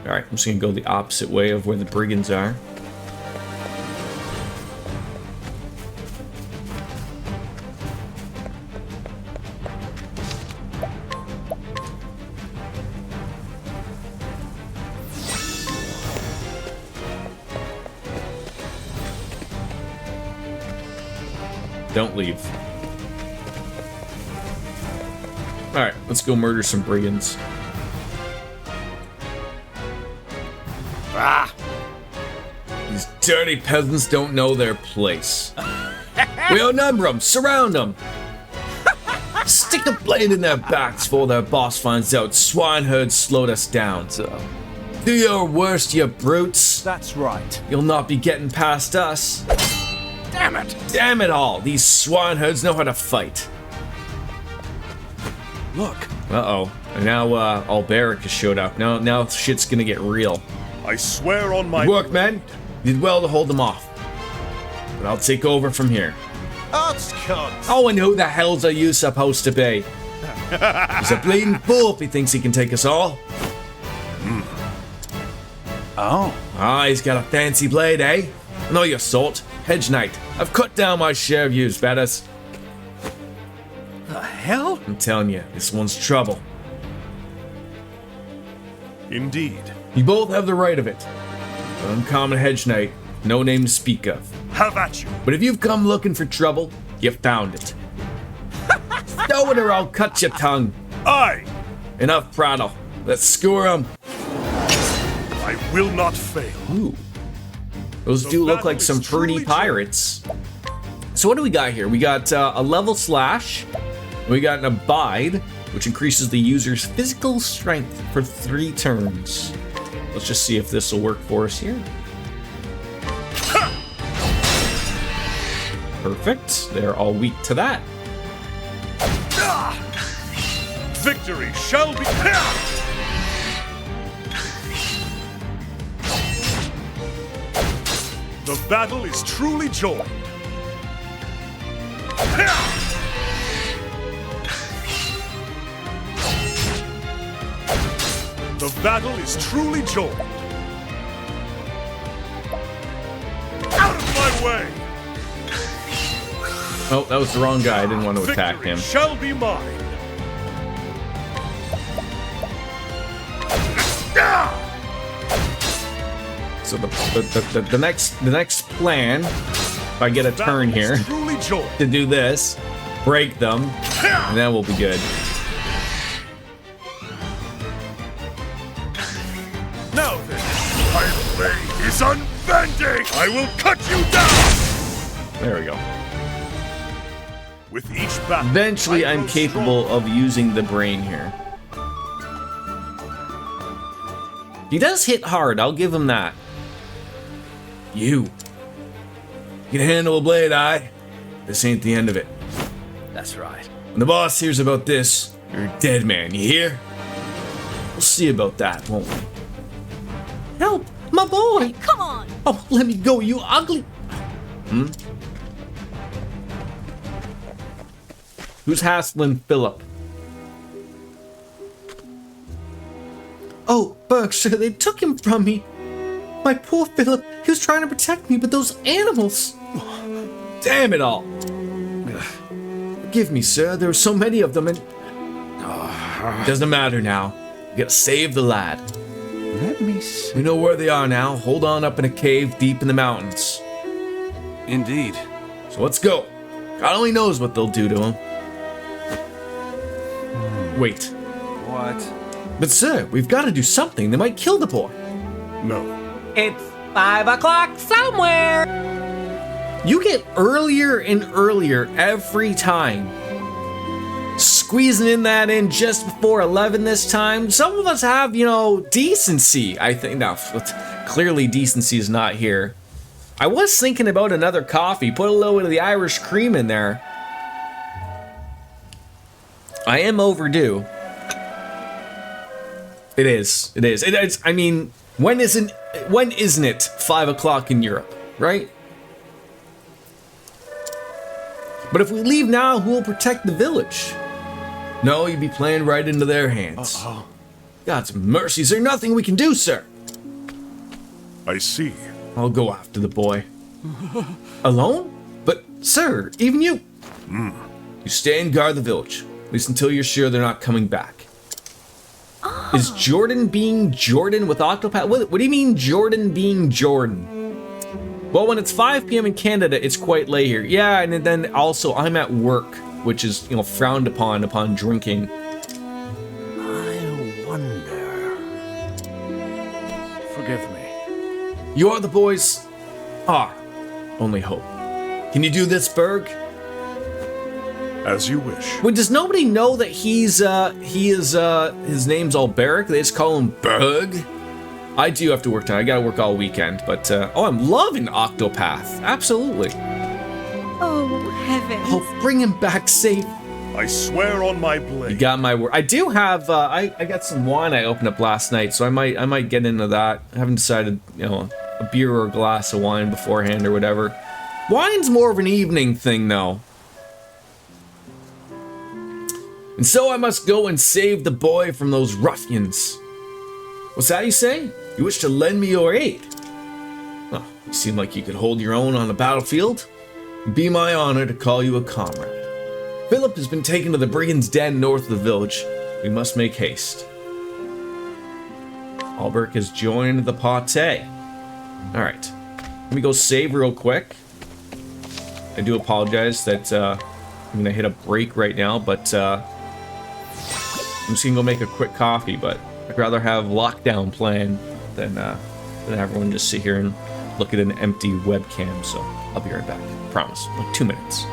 Alright, I'm just gonna go the opposite way of where the brigands are. Don't leave. Alright, let's go murder some brigands. Ah! These dirty peasants don't know their place. We outnumber them, surround them! Stick a blade in their backs before their boss finds out swineherd slowed us down. Do your worst, you brutes!
That's right.
You'll not be getting past us.
Damn it!
Damn it all! These swineherds know how to fight.
Look.
Uh-oh. And now, Alberic has showed up. Now shit's gonna get real.
I swear on my...
Good work, men. You did well to hold them off. But I'll take over from here. Oh, and who the hell's are you supposed to be? He's a bleeding fool if he thinks he can take us all.
Oh.
Ah, he's got a fancy blade, eh? No, you salt. Hedge Knight, I've cut down my share of yous, Bettis.
The hell?
I'm telling you, this one's trouble.
Indeed.
You both have the right of it. Uncommon Hedge Knight, no name to speak of.
Have at you.
But if you've come looking for trouble, you found it. Stow it or I'll cut your tongue.
Aye.
Enough prattle. Let's score 'em.
I will not fail.
Ooh. Those
The
do look
battle
like some
is
pretty
truly
pirates. So what do we got here? We got a level slash. We got an abide, which increases the user's physical strength for 3 turns. Let's just see if this will work for us here. Perfect. They're all weak to that.
Victory shall be. The battle is truly joined. The battle is truly joined. Out of my way!
Oh, that was the wrong guy. I didn't want to attack
Victory
him.
shall be mine.
So the next plan, if I get a turn
Battle is
here,
truly joined.
to do this, break them, and then we'll be good.
Now then, my blade is unbending! I will cut you down!
There we go.
With each battle,
Eventually,
I
I'm
grow
capable of using the brain here. He does hit hard, I'll give him that. You can handle a blade, aye? This ain't the end of it.
That's right.
When the boss hears about this, you're a dead man, you hear? We'll see about that, won't we? Help! My boy!
Come on!
Oh, let me go, you ugly... Who's hassling Philip? Oh, Berkshire, they took him from me. My poor Philip, he was trying to protect me, but those animals... Damn it all. Forgive me, sir, there were so many of them and... Doesn't matter now. You gotta save the lad.
Let me see.
We know where they are now. Hold on up in a cave deep in the mountains.
Indeed.
So let's go. God only knows what they'll do to him. Wait.
What?
But sir, we've got to do something. They might kill the boy.
No.
It's 5 o'clock somewhere.
You get earlier and earlier every time. Squeezing that in just before 11 this time. Some of us have, decency. I think, now, clearly decency is not here. I was thinking about another coffee. Put a little bit of the Irish cream in there. I am overdue. It is. It's, I mean, when isn't it 5 o'clock in Europe, right? But if we leave now, who will protect the village? No, you'd be playing right into their hands. God's mercy, is there nothing we can do, sir?
I see.
I'll go after the boy. Alone? But, sir, even you... You stay and guard the village. At least until you're sure they're not coming back. Is Jordan being Jordan with Octopath? What do you mean Jordan being Jordan? Well, when it's 5 p.m. in Canada, it's quite late here. Yeah, and then also I'm at work, which is, frowned upon drinking.
I wonder.
Forgive me.
You are the boys? Only hope. Can you do this, Berg?
As you wish.
Wait, does nobody know that his name's all Beric? They just call him Berg? I do have to work tonight. I gotta work all weekend, but, I'm loving Octopath. Absolutely.
Oh, heavens.
Oh, bring him back safe.
I swear on my
You
blade.
got my word. I do have, I got some wine I opened up last night, so I might get into that. I haven't decided, a beer or a glass of wine beforehand or whatever. Wine's more of an evening thing, though. And so I must go and save the boy from those ruffians. What's that you say? You wish to lend me your aid? Oh, you seem like you could hold your own on the battlefield. It'd be my honor to call you a comrade. Philip has been taken to the brigand's den north of the village. We must make haste. Albert has joined the party. Alright. Let me go save real quick. I do apologize that I'm gonna hit a break right now, but I'm just gonna go make a quick coffee, but I'd rather have lockdown plan than everyone just sit here and look at an empty webcam, so I'll be right back. Promise. Like 2 minutes.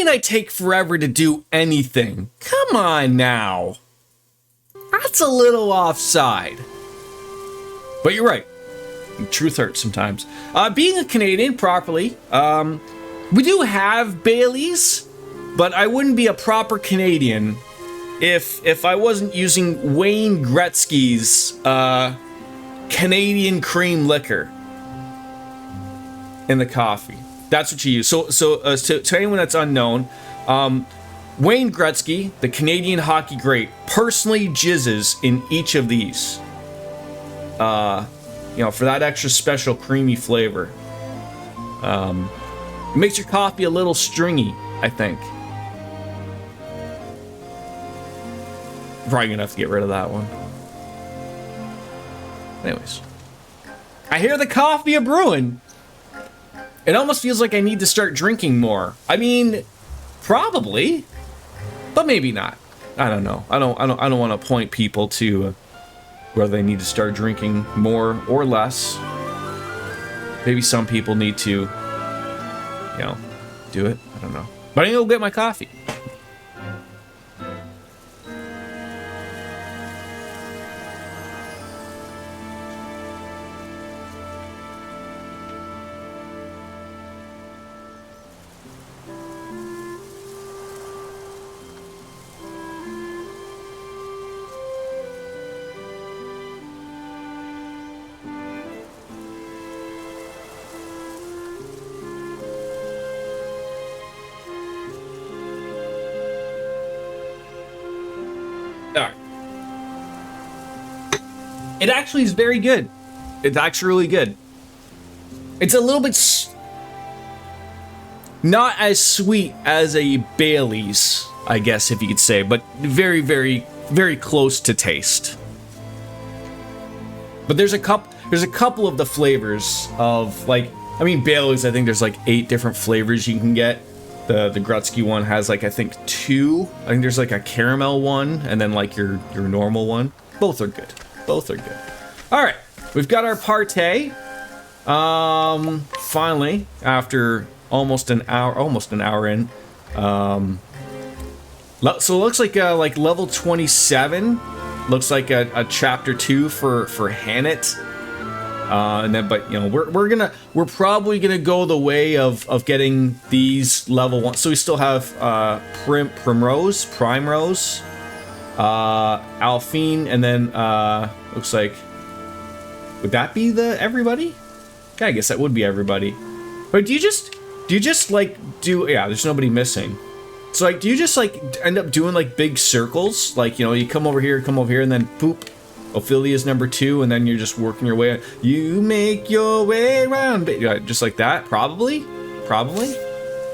I take forever to do anything. Come on now. That's a little offside. But you're right. Truth hurts sometimes. Being a Canadian properly, we do have Baileys, but I wouldn't be a proper Canadian if I wasn't using Wayne Gretzky's Canadian cream liquor in the coffee. That's what you use. So to anyone that's unknown, Wayne Gretzky, the Canadian hockey great, personally jizzes in each of these. For that extra special creamy flavor. It makes your coffee a little stringy, I think. Probably gonna have to get rid of that one. Anyways. I hear the coffee a brewing. It almost feels like I need to start drinking more. I mean, probably, but maybe not. I don't know. I don't want to point people to whether they need to start drinking more or less. Maybe some people need to, do it. I don't know. But I'm gonna go get my coffee. It actually is very good. It's actually really good. It's a little bit not as sweet as a Bailey's, I guess if you could say, but very, very, very close to taste. But there's a couple of the flavors of Bailey's. I think there's 8 different flavors you can get. The Gretzky one has I think 2. I think there's a caramel one and then your normal one. Both are good. Both are good. All right, we've got our partay. Finally, after almost an hour in. So it looks like level 27. Looks like a chapter 2 for Hannett. And then, but you know, we're probably gonna go the way of getting these level 1. So we still have Primrose, Alphine, and then looks like, would that be the everybody? Yeah, I guess that would be everybody. But do you just like yeah, there's nobody missing. So like, do you just like end up doing like big circles? Like, you know, you come over here, and then poop. Ophelia's number 2, and then you're just working your way. You make your way around, just like that. Probably.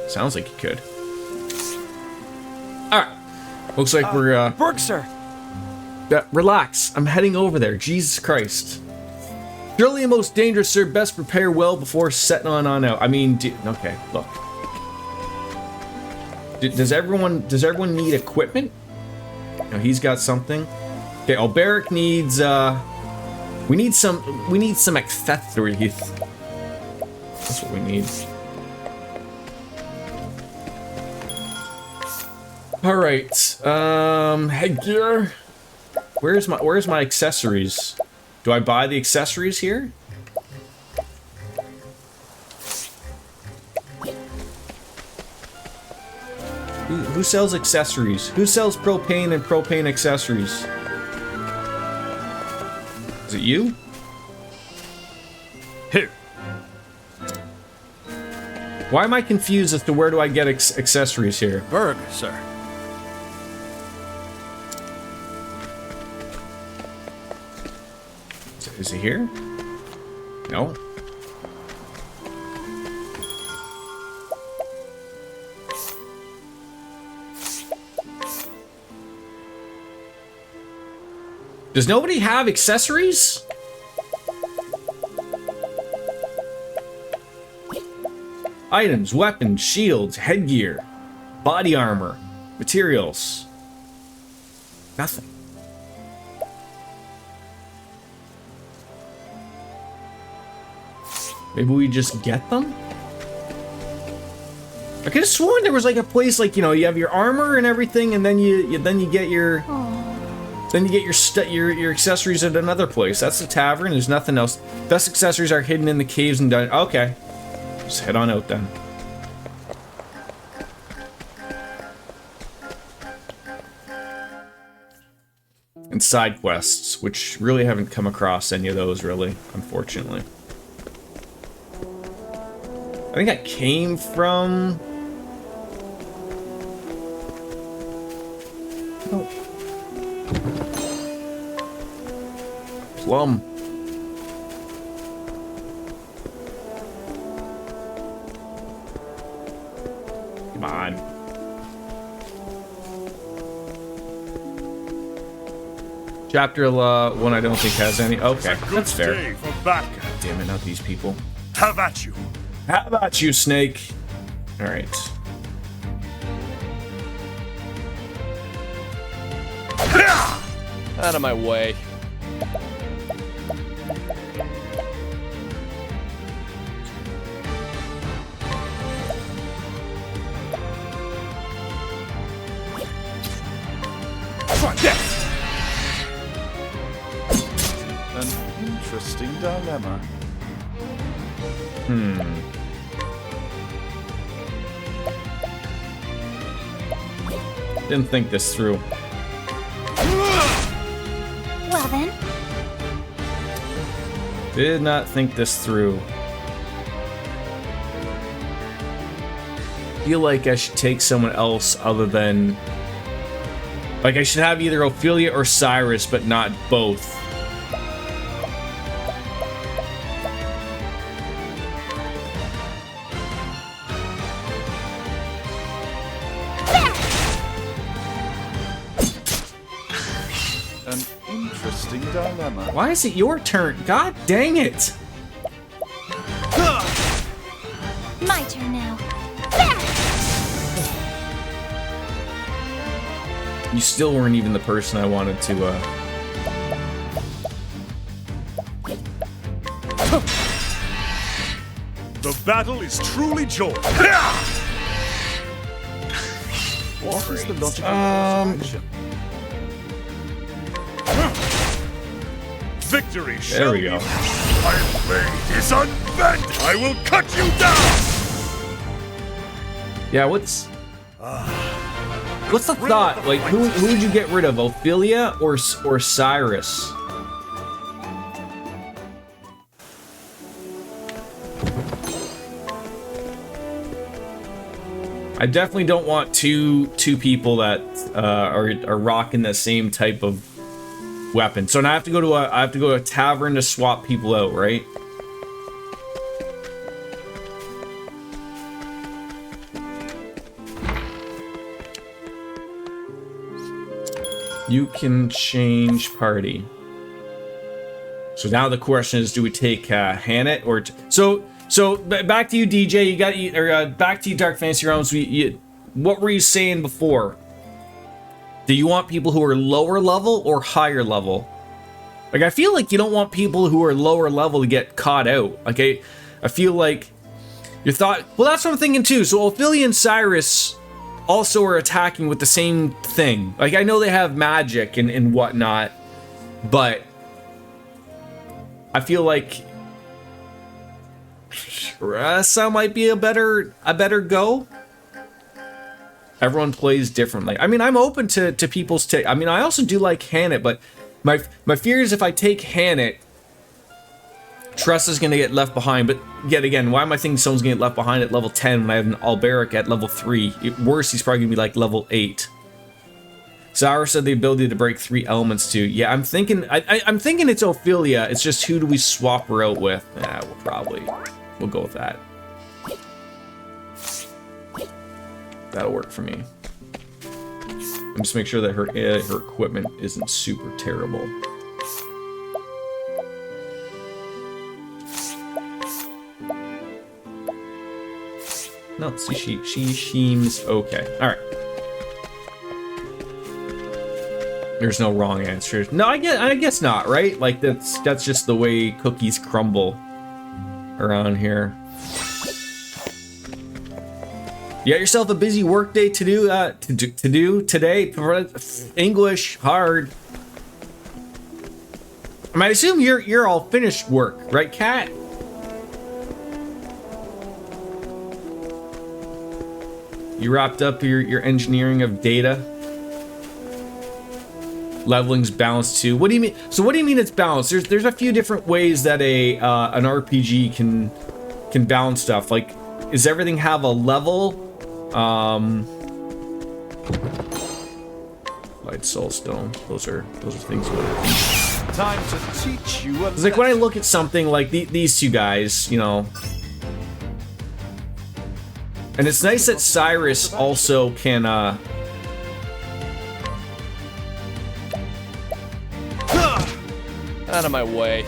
Sounds like you could. All right. Looks like we're.
Berg, sir.
Relax. I'm heading over there. Jesus Christ. Surely the most dangerous, sir. Best prepare well before setting on out. I mean, okay. Look. Does everyone need equipment? No, he's got something. Okay, Alberic needs we need some accessories. That's what we need. Alright. Headgear. Where's my accessories? Do I buy the accessories here? Who sells accessories? Who sells propane and propane accessories? Is it you?
Here.
Why am I confused as to where do I get accessories here?
Berg, sir.
Is it here? No. Does nobody have accessories? Items, weapons, shields, headgear, body armor, materials. Nothing. Maybe we just get them? I could have sworn there was like a place like, you know, you have your armor and everything, and then you get your your accessories at another place. That's the tavern. There's nothing else. Best accessories are hidden in the caves and dungeons. Okay, just head on out then. And side quests, which really haven't come across any of those really, unfortunately. I think I came from. Oh. Plum. Come on. Chapter 1 I don't think has any. Okay, that's fair.
Day for back.
God damn it, not these people.
Have at you.
How about you, Snake? Alright.
Out of my way.
An interesting dilemma.
Didn't think this through.
Well then.
Did not think this through. Feel like I should take someone else other than... Like I should have either Ophelia or Cyrus, but not both.
An interesting dilemma.
Why is it your turn? God dang it!
My turn now.
You still weren't even the person I wanted to,
The battle is truly joy.
What is the logical reaction?
Victory
There
shall
we go.
be. My blade is unbent. I will cut you down.
Yeah, what's the thought? Like, who would you get rid of, Ophelia or Cyrus? I definitely don't want two people that are rocking the same type of weapon. So now I have to go to a tavern to swap people out, right? You can change party. So now the question is, do we take Hannett or so back to you, DJ. Back to you, Dark Fantasy Realms. What were you saying before? Do you want people who are lower level or higher level? Like, I feel like you don't want people who are lower level to get caught out. Like, I feel like your thought. Well, that's what I'm thinking too. So Ophelia and Cyrus also are attacking with the same thing. Like, I know they have magic and whatnot, but I feel like Ressa might be a better go. Everyone plays differently. I mean, I'm open to people's take. I mean, I also do like Hannett, but my fear is if I take Hannett, Tressa's gonna get left behind. But yet again, why am I thinking someone's gonna get left behind at level 10 when I have an Alberic at level 3? Worse, he's probably gonna be like level 8. Cyrus said the ability to break 3 elements too. Yeah, I'm thinking it's Ophelia. It's just, who do we swap her out with? Yeah, we'll go with that. That'll work for me. And just make sure that her equipment isn't super terrible. No, see, she seems okay. All right. There's no wrong answers. No, I guess not, right? Like, that's just the way cookies crumble around here. You got yourself a busy work day to do today. English hard. I mean, I assume you're all finished work, right, Kat? You wrapped up your engineering of data. Leveling's balanced too. What do you mean? So what do you mean it's balanced? There's a few different ways that an RPG can balance stuff. Like, does everything have a level? Light Soulstone. Those are things.
Time to teach you a
It's like when I look at something like these two guys, you know. And it's nice that Cyrus also can
Out of my way.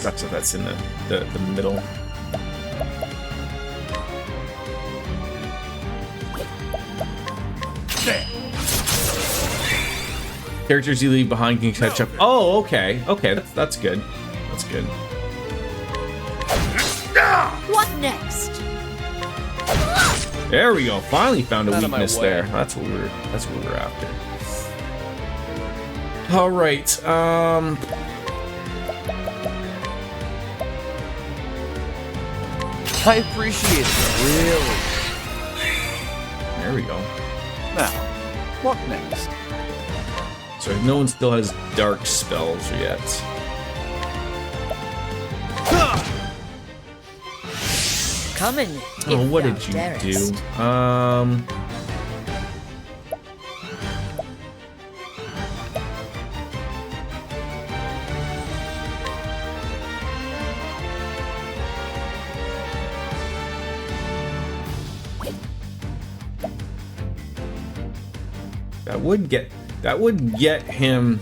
sucks if that's in the middle. Characters you leave behind can catch up. Oh, okay. Okay, that's good. That's good.
What next?
There we go. Finally found a
Out of my
weakness
way.
there. That's what we're after. All right.
I appreciate it, really.
There we go.
Now, what next?
So no one still has dark spells yet.
Come in.
Oh,
if
what
thou
did you
darest.
do? That would get him.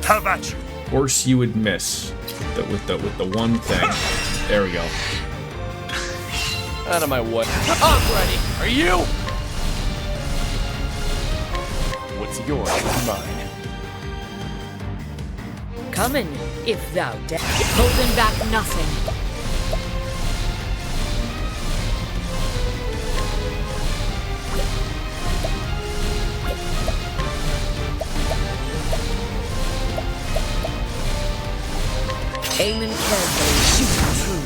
Have at you.
Of course, you would miss with the one thing. There we go.
Out of my way. I'm ready. Are you? What's yours is mine.
Coming, if thou dare. Holding back nothing. Aiming carefully, shooting true.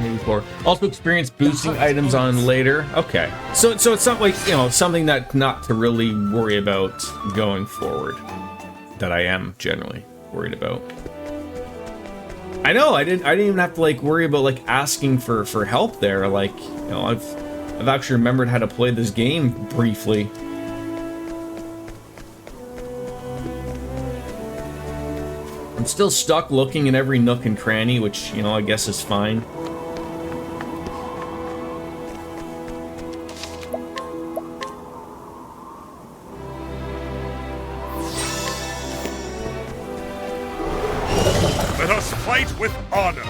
Maybe 4. Also experience boosting items on later. Okay. So it's not like, you know, something that not to really worry about going forward. That I am generally worried about. I know, I didn't even have to like worry about like asking for help there. Like, you know, I've actually remembered how to play this game briefly. I'm still stuck looking in every nook and cranny, which, you know, I guess is fine.
Let us fight with honor.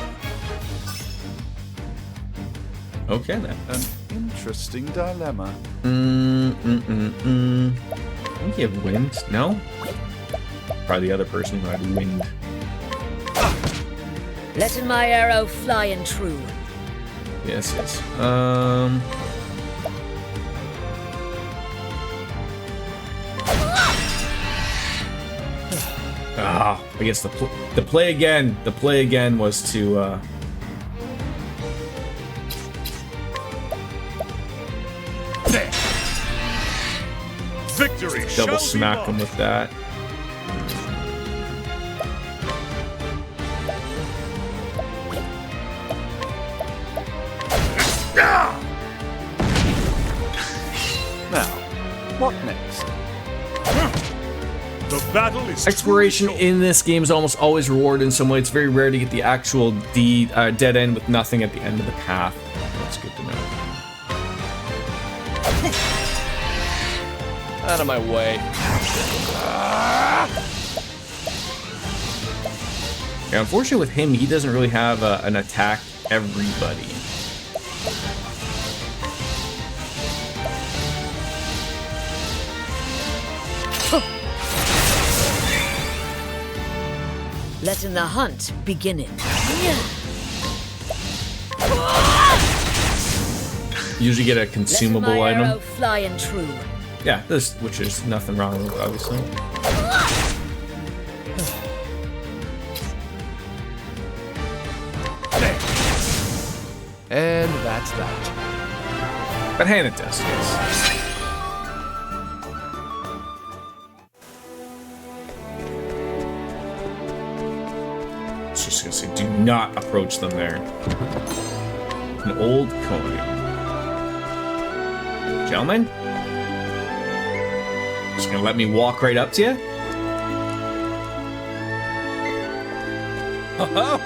Okay then.
An interesting dilemma.
I think you have wind. No? Probably the other person who had wind.
Letting my arrow fly and true.
Yes, yes. I guess the play again. The play again was to
There. Victory.
double smack him with that.
Now, what next?
The battle is
Exploration in this game is almost always rewarded in some way. It's very rare to get the actual dead end with nothing at the end of the path. That's good to know.
Out of my way.
Yeah, unfortunately with him, he doesn't really have an attack everybody.
Letting the hunt begin it.
Usually get a consumable
Letting my
item.
arrow fly and true.
Yeah, this, which is nothing wrong with, obviously.
And that's that.
But hand it does, yes. It's just gonna say, do not approach them there. An old coin. Gentlemen? Just gonna let me walk right up to you? Oh,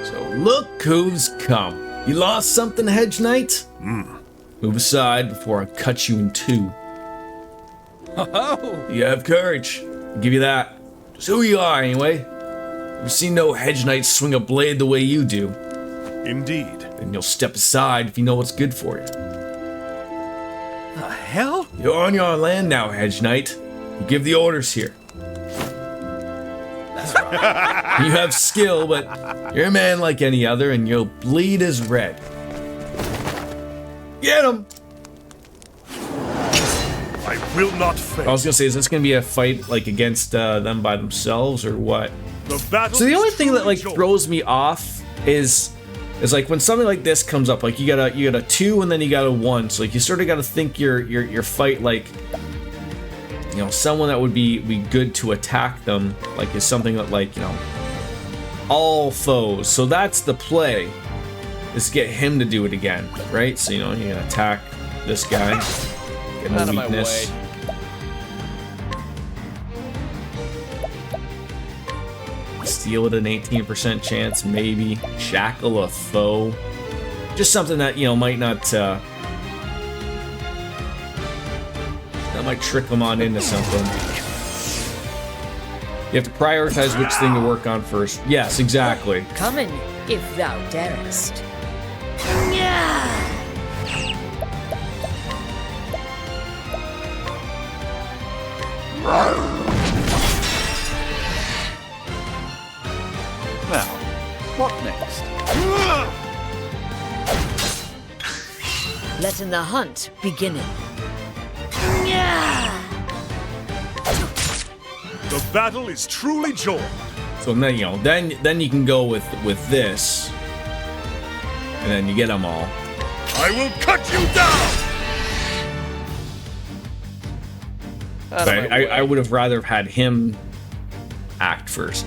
so look who's come. You lost something, Hedge Knight? Move aside before I cut you in two. Oh, you have courage. I'll give you that. Just who you are, anyway. I've seen no Hedge Knight swing a blade the way you do.
Indeed.
Then you'll step aside if you know what's good for you.
The hell?
You're on your land now, Hedge Knight. You give the orders here. That's right. You have skill, but you're a man like any other, and you'll bleed as red. Get him!
I will not fail.
I was gonna say, is this gonna be a fight like against them by themselves or what?
The battle
So the
is
only thing that like
truly
throws me off is like when something like this comes up, like you got a 2 and then you got a 1. So like you sort of got to think your fight like, you know, someone that would be good to attack them, like is something that like, you know, all foes. So that's the play, is get him to do it again, right? So you know you can attack this guy, get
Out
no
of my
weakness.
way.
Steal at an 18% chance, maybe. Shackle a foe. Just something that, you know, might not, that might trick them on into something. You have to prioritize which thing to work on first. Yes, exactly.
Coming, if thou darest. Letting the hunt begin.
The battle is truly joined.
So then, you know, then you can go with this, and then you get them all.
I will cut you down!
Out of my way.
I would have rather had him act first.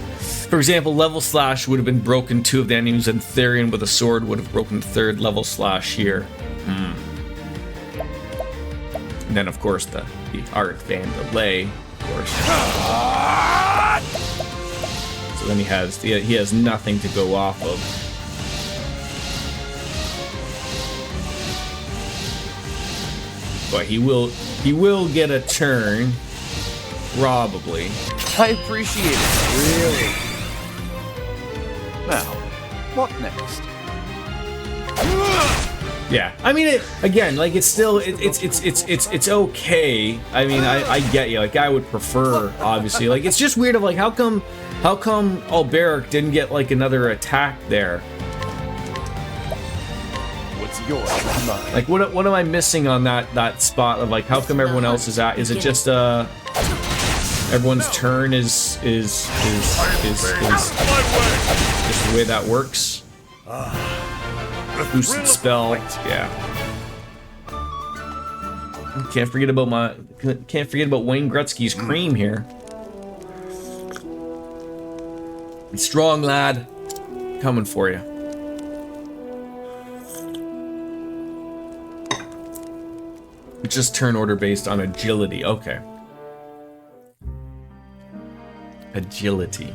For example, level slash would have been broken 2 of the enemies, and Therian with a sword would have broken 3rd level slash here. And then, of course, the art Vandalay, of course. So then he has nothing to go off of. But he will get a turn, probably.
I appreciate it. Really.
Now, what next?
Yeah, I mean, it's still it's okay. I mean, I get you. Like, I would prefer, obviously. Like, it's just weird of like, how come Alberic didn't get like another attack there?
What's yours is mine.
Like, what am I missing on that spot of like, how come everyone else is at? Is it just everyone's turn is just the way that works? Boosted spell, yeah. Can't forget about Wayne Gretzky's cream here. Strong lad, coming for you. It's just turn order based on agility. Okay. Agility.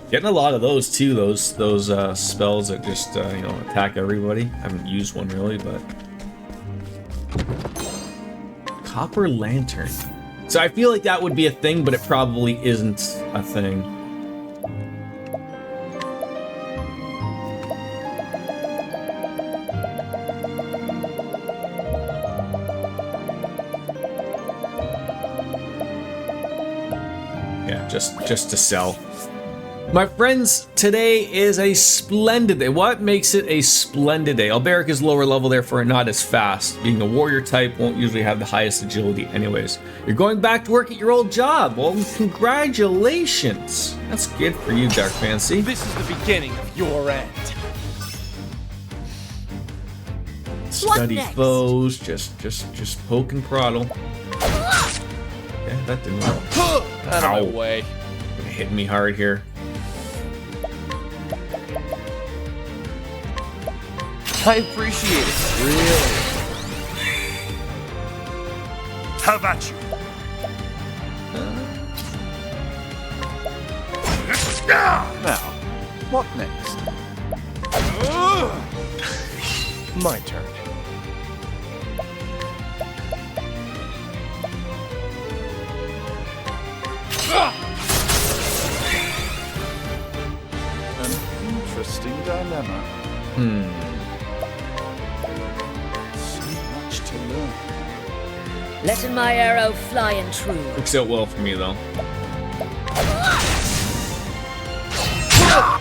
Getting a lot of those too. Those spells that just you know, attack everybody. I haven't used one really, but Copper Lantern. So I feel like that would be a thing, but it probably isn't a thing. Yeah, just to sell. My friends, today is a splendid day. What makes it a splendid day? Alberic is lower level, therefore not as fast. Being a warrior type won't usually have the highest agility anyways. You're going back to work at your old job. Well, congratulations. That's good for you, Dark Fantasy.
This is the beginning of your end.
Study foes, just poke and prod. Yeah, that didn't work.
Out of my way.
Hitting me hard here.
I appreciate it. Really.
Have at you.
Now, what next?
My turn.
An interesting dilemma. So much to learn.
Letting my arrow fly and true.
Works out well for me though.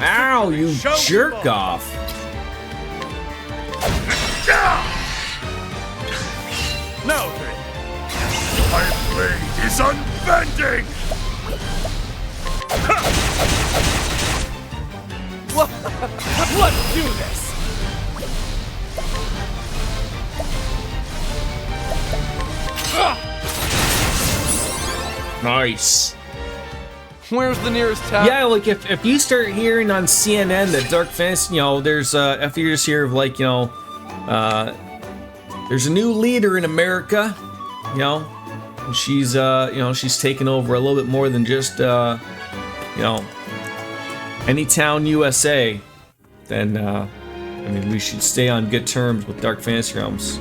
Ow, you jerk off.
Now then, my blade is unbending!
Let's do this.
Nice.
Where's the nearest town?
Yeah, like if you start hearing on CNN that Dark Fantasy, you know, there's if you just hear of like, you know, there's a new leader in America, you know, and she's you know, she's taken over a little bit more than just you know, any town USA, then I mean, we should stay on good terms with Dark Fantasy Realms.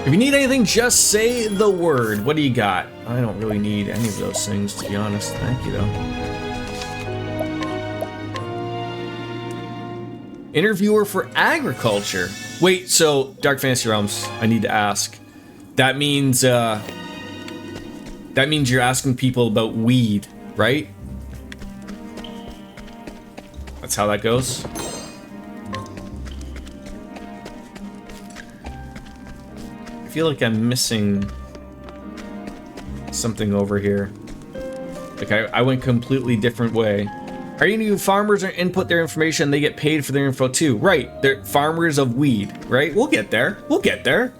If you need anything, just say the word. What do you got? I don't really need any of those things, to be honest. Thank you, though. Interviewer for agriculture. Wait, so Dark Fantasy Realms, I need to ask. That means you're asking people about weed, right? That's how that goes. I feel like I'm missing something over here. Like I went completely different way. Are you new farmers or input their information? They get paid for their info too. Right, they're farmers of weed, right? We'll get there. We'll get there.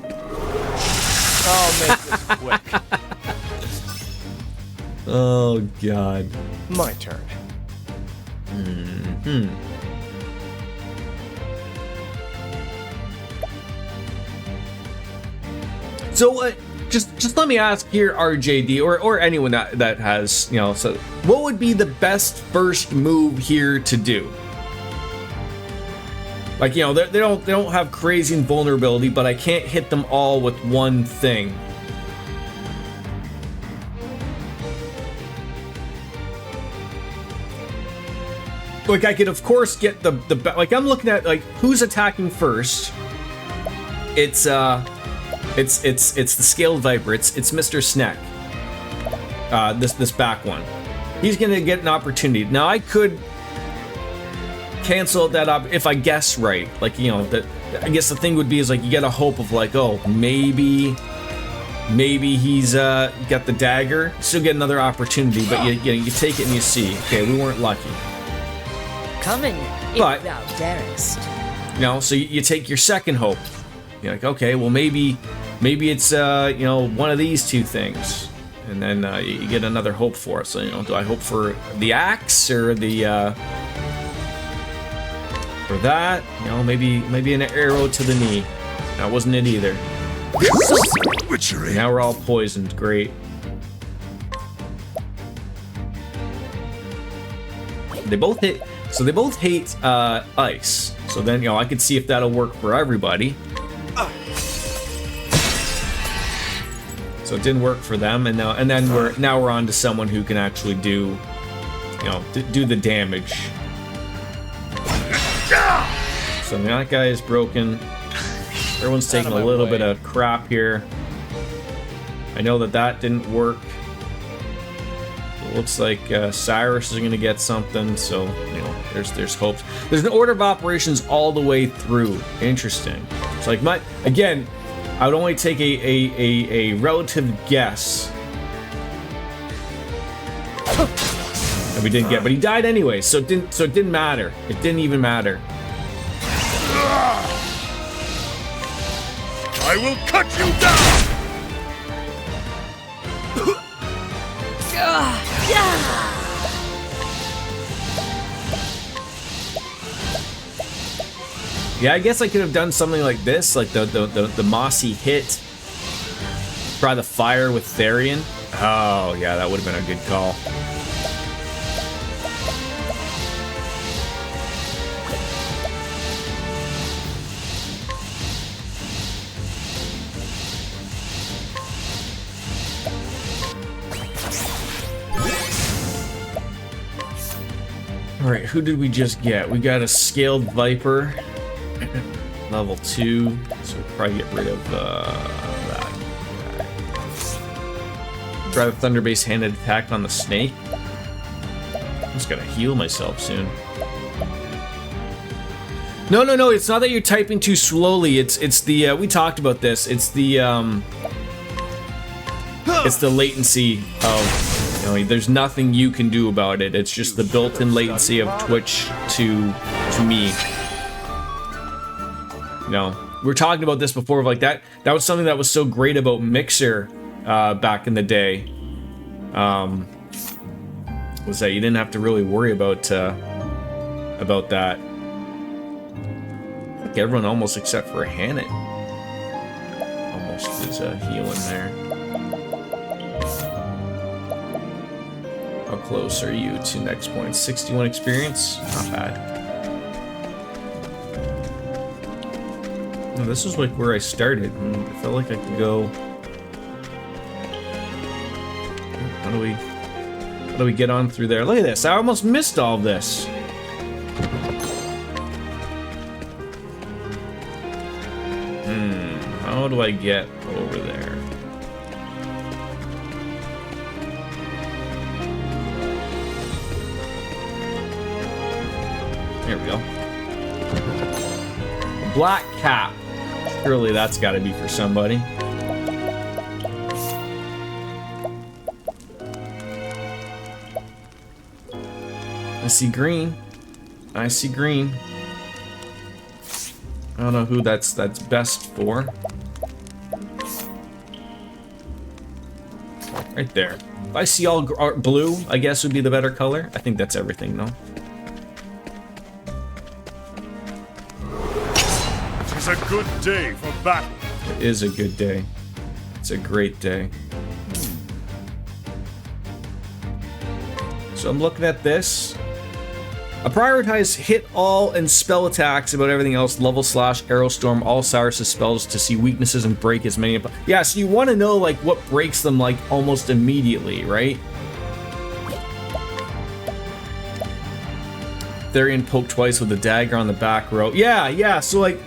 I'll make this quick.
Oh God.
My turn.
So just let me ask here, RJD, or anyone that has, you know, so what would be the best first move here to do? Like, you know, they don't have crazy invulnerability, but I can't hit them all with one thing. Like, I could of course get the like, I'm looking at like who's attacking first. It's the Scaled Viper. It's Mr. Sneck. This back one. He's gonna get an opportunity. Now I could cancel that up if I guess right. Like, you know, that I guess the thing would be is like you get a hope of like, oh, maybe he's got the dagger. Still get another opportunity, but you take it and you see. Okay, we weren't lucky.
Coming,
But-
if thou darest.
You know, so you take your second hope. You're like, okay, well maybe it's you know, one of these two things, and then you get another hope for it. So, you know, do I hope for the axe or the or that? You know, maybe an arrow to the knee. That wasn't it either.
Witchery.
Now we're all poisoned. Great. They both hit. So they both hate ice. So then, you know, I could see if that'll work for everybody. So it didn't work for them, and then we're on to someone who can actually do, you know, do the damage. So that guy is broken. Everyone's taking a little bit of crap here. I know that didn't work. It looks like Cyrus is going to get something, so, you know, there's hopes. There's an order of operations all the way through. Interesting. It's like again, I would only take a relative guess. And we didn't get, but he died anyway, so it didn't matter. It didn't even matter.
I will cut you down!
Yeah, I guess I could have done something like this, like the mossy hit. Try the fire with Therian. Oh, yeah, that would have been a good call. Alright, who did we just get? We got a Scaled Viper. Level 2. So we'll probably get rid of that. Try the Thunder-based handed attack on the snake. I'm just gonna heal myself soon. No, it's not that you're typing too slowly. It's the we talked about this. It's the latency of, you know, there's nothing you can do about it. It's just the built-in latency of Twitch to me. You know, we were talking about this before, like that was something that was so great about Mixer back in the day. Was that you didn't have to really worry about that. Like everyone almost except for Hannah almost is healing there. How close are you to next point? 61 experience? Not bad. This is like where I started, and I felt like I could go. How do we get on through there? Look at this! I almost missed all of this. How do I get over there? There we go. Black cap. Surely that's got to be for somebody. I see green. I see green. I don't know who that's best for. Right there. If I see all blue, I guess would be the better color. I think that's everything, though.
It's a good day for battle.
It is a good day. It's a great day. So I'm looking at this. I prioritize hit all and spell attacks about everything else. Level slash arrow storm all Cyrus's spells to see weaknesses and break as many. Yeah, so you want to know like what breaks them like almost immediately, right? Therian poked twice with the dagger on the back row. Yeah. So like,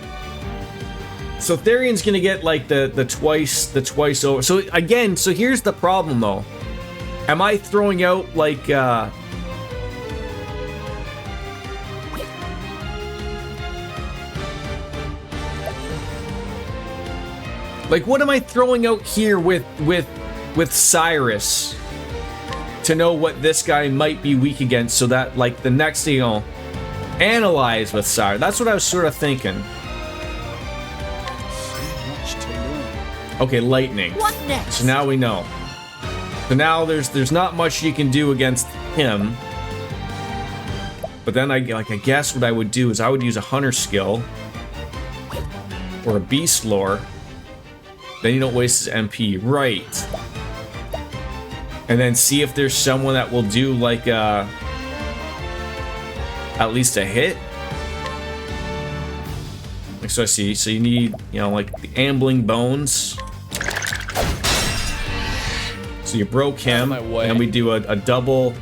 so Therian's gonna get like the twice over. So again, so here's the problem though. Am I throwing out like like, what am I throwing out here with Cyrus to know what this guy might be weak against, so that like the next thing I'll analyze with Cyrus. That's what I was sort of thinking. Okay, lightning.
What next?
So now we know. So now there's not much you can do against him. But then I guess what I would do is I would use a hunter skill or a beast lore. Then you don't waste his MP. Right. And then see if there's someone that will do like at least a hit. Like, so I see. So you need, you know, like the ambling bones. So you broke him, and we do a double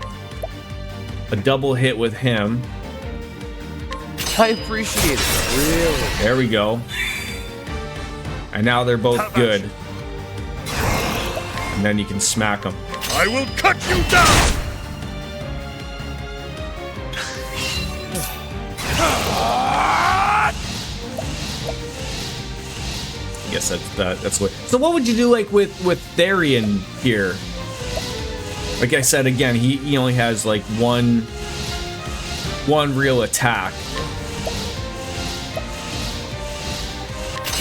hit with him.
I appreciate it, really.
There we go. And now they're both good. And then you can smack them.
I will cut you down!
I guess that's what. So what would you do like with Therian here? Like I said again, he only has like one real attack.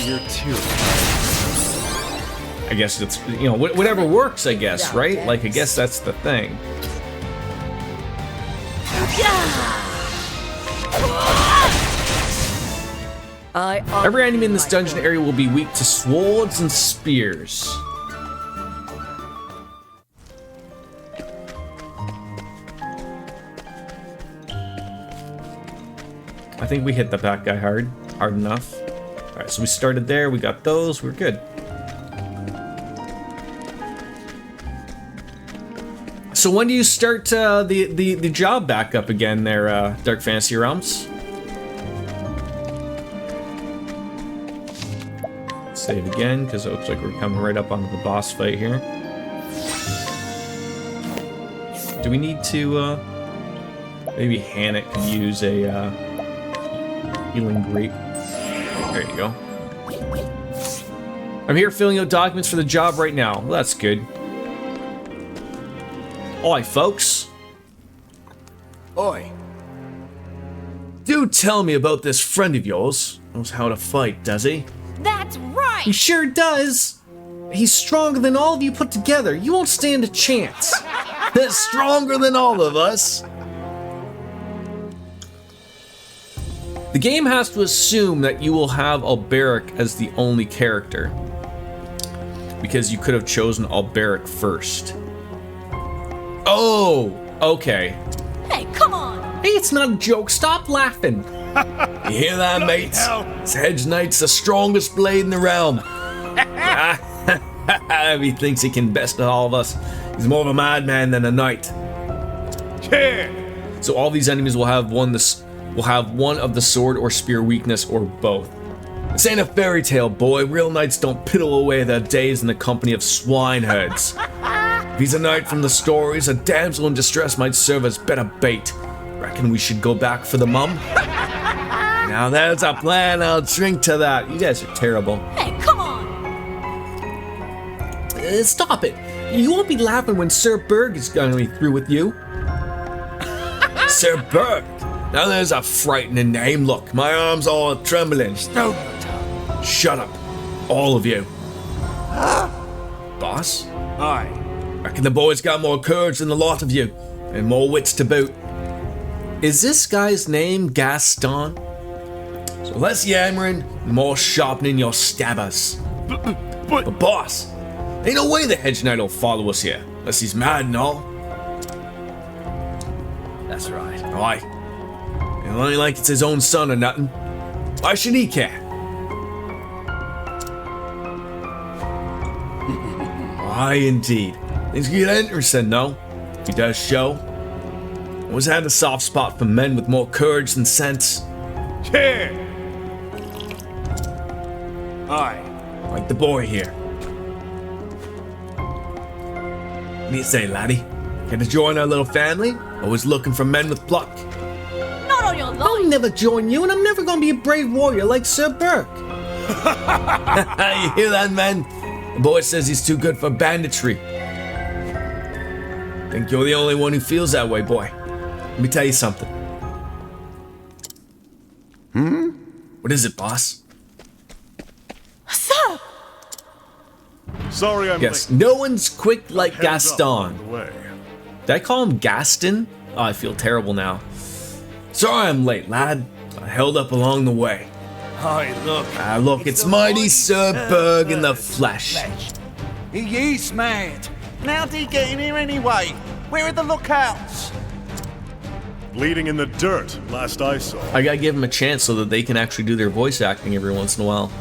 You're too.
I guess it's, you know, whatever works, I guess, right? Like I guess that's the thing. Every enemy in this dungeon area will be weak to swords and spears. I think we hit the back guy hard enough. All right, so we started there. We got those. We're good. So when do you start the job back up again there, Dark Fantasy Realms? Save again, because it looks like we're coming right up onto the boss fight here. Do we need to, maybe Hannah can use a, healing grape. There you go. I'm here filling out documents for the job right now. Well, that's good. Oi, folks.
Oi.
Do tell me about this friend of yours. Knows how to fight, does he?
That's right!
He sure does. He's stronger than all of you put together. You won't stand a chance. That's stronger than all of us. The game has to assume that you will have Alberic as the only character, because you could have chosen Alberic first. Oh, okay.
Hey, come on!
Hey, it's not a joke. Stop laughing. You hear that, mates? This Hedge Knight's the strongest blade in the realm. If he thinks he can best of all of us, he's more of a madman than a knight. So all these enemies will have one of the sword or spear weakness, or both. This ain't a fairy tale, boy. Real knights don't piddle away their days in the company of swineherds. If he's a knight from the stories, a damsel in distress might serve as better bait. Reckon we should go back for the mum? Now there's a plan. I'll drink to that. You guys are terrible.
Hey, come on!
Stop it. You won't be laughing when Sir Berg is going to be through with you. Sir Berg. Now there's a frightening name. Look, my arms all trembling. Shut up, all of you. Boss?
Aye.
Reckon the boy's got more courage than the lot of you, and more wits to boot. Is this guy's name Gaston? So less yammering, and more sharpening your stabbers. But boss, ain't no way the Hedge Knight will follow us here, unless he's mad and all. That's right. Aye. It ain't like it's his own son or nothing. Why should he care? Aye, indeed. Things get interesting, though. If he does show. Always had a soft spot for men with more courage than sense.
Yeah. Aye.
Like the boy here. What do you say, laddie? Care to join our little family? Always looking for men with pluck.
Not on your life!
I'll never join you, and I'm never gonna be a brave warrior like Sir Burke. You hear that, man? The boy says he's too good for banditry. Think you're the only one who feels that way, boy. Let me tell you something. What is it, boss?
Sir!
Sorry I'm
Yes,
late.
no one's quick like
Heads up on
Gaston.
the way.
Did I call him Gaston? Oh, I feel terrible now. Sorry I'm late, lad. I held up along the way.
Aye, look.
Look, it's mighty Sir Berg in the flesh.
He is mad. How'd he get in here anyway? Where are the lookouts?
Bleeding in the dirt, last I saw.
I gotta give them a chance so that they can actually do their voice acting every once in a while.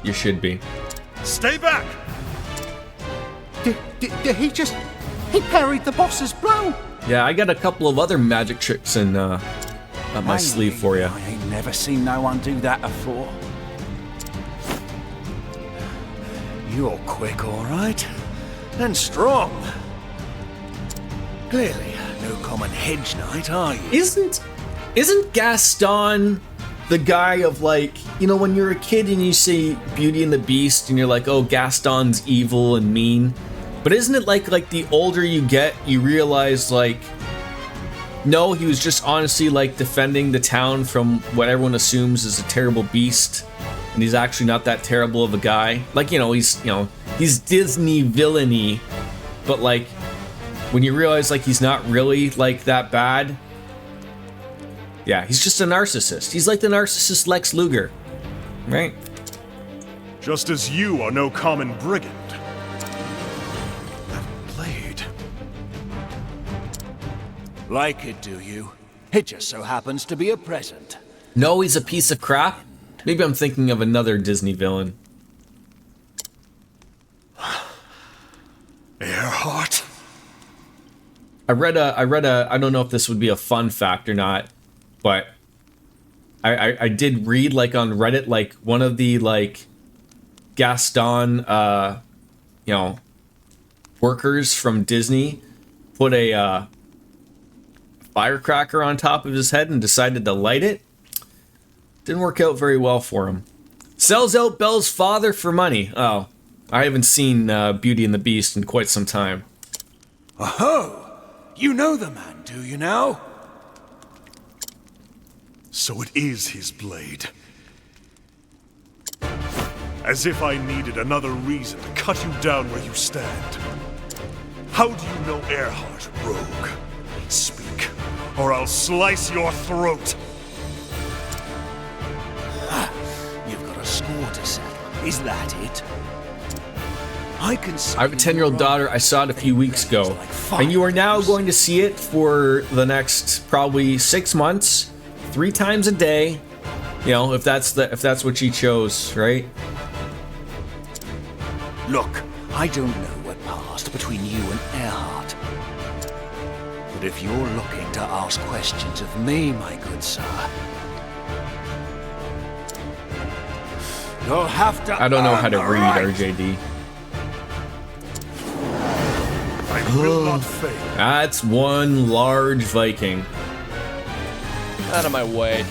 You should be.
Stay back!
Did he just... He parried the boss's blow?
Yeah, I got a couple of other magic tricks in up my sleeve for you.
I ain't never seen no one do that before. You're quick, all right. And strong. Clearly, no common hedge knight, are you?
Isn't Gaston the guy of, like, you know, when you're a kid and you see Beauty and the Beast and you're like, oh, Gaston's evil and mean? But isn't it like the older you get, you realize, like, no, he was just honestly, like, defending the town from what everyone assumes is a terrible beast, and he's actually not that terrible of a guy. Like, he's Disney villainy, but, like, when you realize, like, he's not really, like, that bad. Yeah, he's just a narcissist. He's like the narcissist Lex Luger, right?
Just as you are no common brigand. That blade.
Like it, do you? It just so happens to be a present.
No, he's a piece of crap. Maybe I'm thinking of another Disney villain.
Earhart?
I read a, I don't know if this would be a fun fact or not, but I did read, like, on Reddit, like, one of the, like, Gaston, workers from Disney put a, firecracker on top of his head and decided to light it. Didn't work out very well for him. Sells out Belle's father for money. Oh, I haven't seen Beauty and the Beast in quite some time.
Oh, you know the man, do you now?
So it is his blade. As if I needed another reason to cut you down where you stand. How do you know Earhart, rogue? Speak, or I'll slice your throat.
You've got a score to settle. Is that it? I can see
I have a 10-year-old daughter. I saw it a few weeks ago.
Like fire.
And you are now going to see it for the next probably 6 months, 3 times a day. You know, if that's what she chose, right?
Look, I don't know what passed between you and Earhart. But if you're looking to ask questions of me, my good sir, you'll have to.
I don't know how to
earn the
read
right.
RJD.
I will not fail.
That's one large Viking.
Out of my way.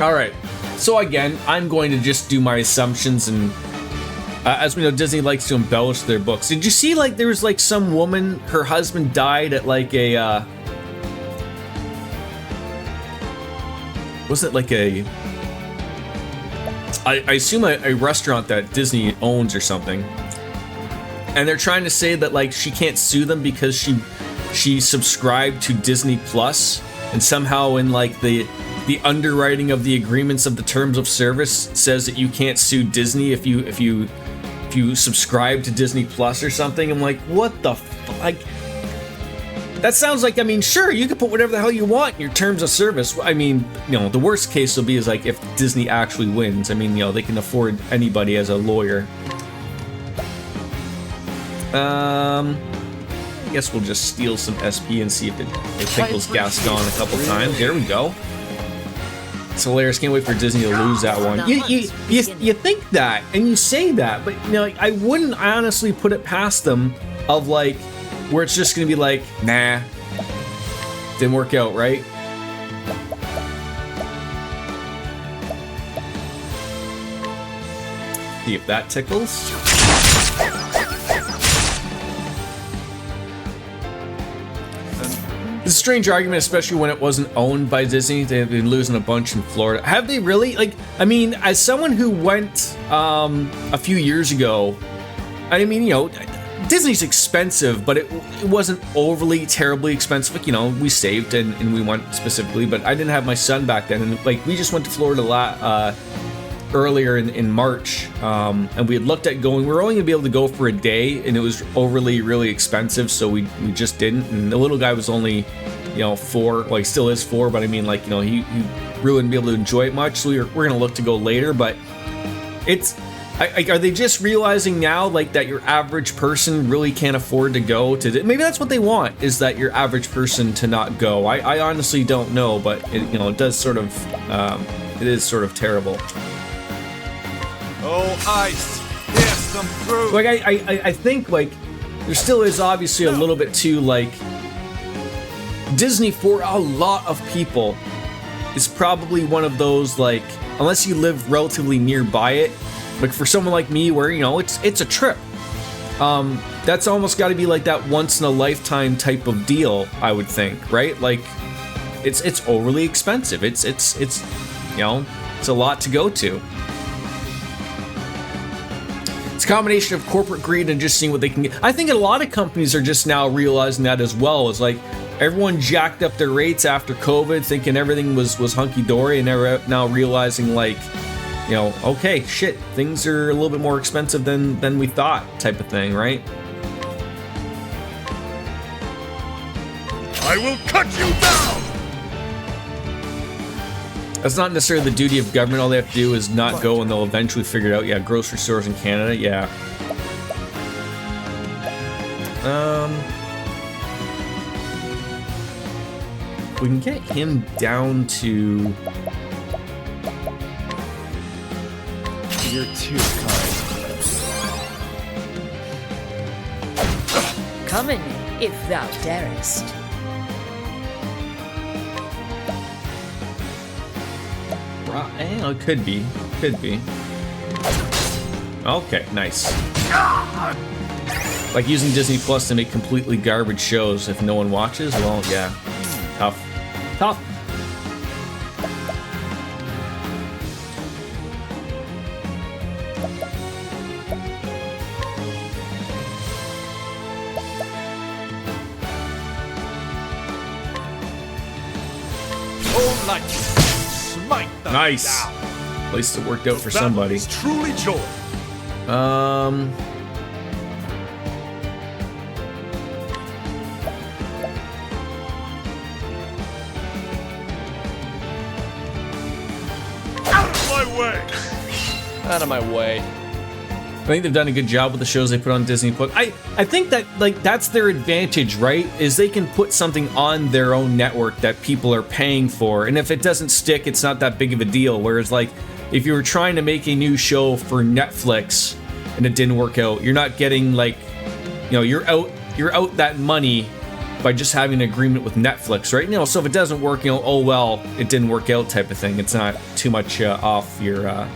All right. So again, I'm going to just do my assumptions, and as we know, Disney likes to embellish their books. Did you see, like, there was like some woman, her husband died at like a was it like a I assume a restaurant that Disney owns or something, and they're trying to say that like she can't sue them because she subscribed to Disney Plus, and somehow in like the underwriting of the agreements of the terms of service says that you can't sue Disney if you subscribe to Disney Plus or something. I'm like, what the like? That sounds like, I mean, sure, you can put whatever the hell you want in your terms of service. I mean, you know, the worst case will be is like if Disney actually wins. I mean, you know, they can afford anybody as a lawyer. I guess we'll just steal some SP and see if it tickles Gaston a couple times. There we go. It's hilarious. Can't wait for Disney to lose that one. You think that, and you say that, but you know, like, I wouldn't honestly put it past them of like where it's just gonna be like, nah, didn't work out, right? See if that tickles. It's a strange argument, especially when it wasn't owned by Disney. They've been losing a bunch in Florida. Have they really? Like, I mean, as someone who went a few years ago, I mean, you know, Disney's expensive, but it wasn't overly terribly expensive. Like, you know, we saved and we went specifically, but I didn't have my son back then. And like, we just went to Florida earlier in March, and we had looked at going. We were only gonna be able to go for a day, and it was overly really expensive, so we just didn't. And the little guy was only, you know, 4. Well, he still is 4, but I mean, like, you know, he really wouldn't be able to enjoy it much. So we're gonna look to go later, but it's. Are they just realizing now, like, that your average person really can't afford to go to? Maybe that's what they want, is that your average person to not go. I honestly don't know, but it, you know, it does sort of. It is sort of terrible.
Oh, ice! Yes, come through!
Like, I think, like, there still is obviously a little bit too, like, Disney for a lot of people is probably one of those, like, unless you live relatively nearby it, like for someone like me where, you know, it's a trip. That's almost got to be like that once in a lifetime type of deal, I would think, right? Like, it's overly expensive. It's you know, it's a lot to go to. It's a combination of corporate greed and just seeing what they can get. I think a lot of companies are just now realizing that as well. It's like everyone jacked up their rates after COVID, thinking everything was hunky-dory, and they're now realizing, like, you know, okay, shit, things are a little bit more expensive than we thought, type of thing, right?
I will cut you down!
That's not necessarily the duty of government. All they have to do is not go, and they'll eventually figure it out. Yeah, grocery stores in Canada, yeah. We can get him down to...
You're too kind.
Come in, if thou darest.
It could be. Could be. Okay, nice. Like using Disney Plus to make completely garbage shows if no one watches? Well, yeah. Tough. Tough.
Oh, light! Smite them
Nice.
down.
At least it worked out for
That
somebody.
is truly joy. Out of my way!
Out of my way.
I think they've done a good job with the shows they put on Disney Plus. I think that like that's their advantage, right? Is they can put something on their own network that people are paying for, and if it doesn't stick, it's not that big of a deal. Whereas like if you were trying to make a new show for Netflix and it didn't work out, you're not getting like, you know, you're out that money by just having an agreement with Netflix, right? You know, so if it doesn't work, you know, oh well, it didn't work out type of thing. It's not too much off your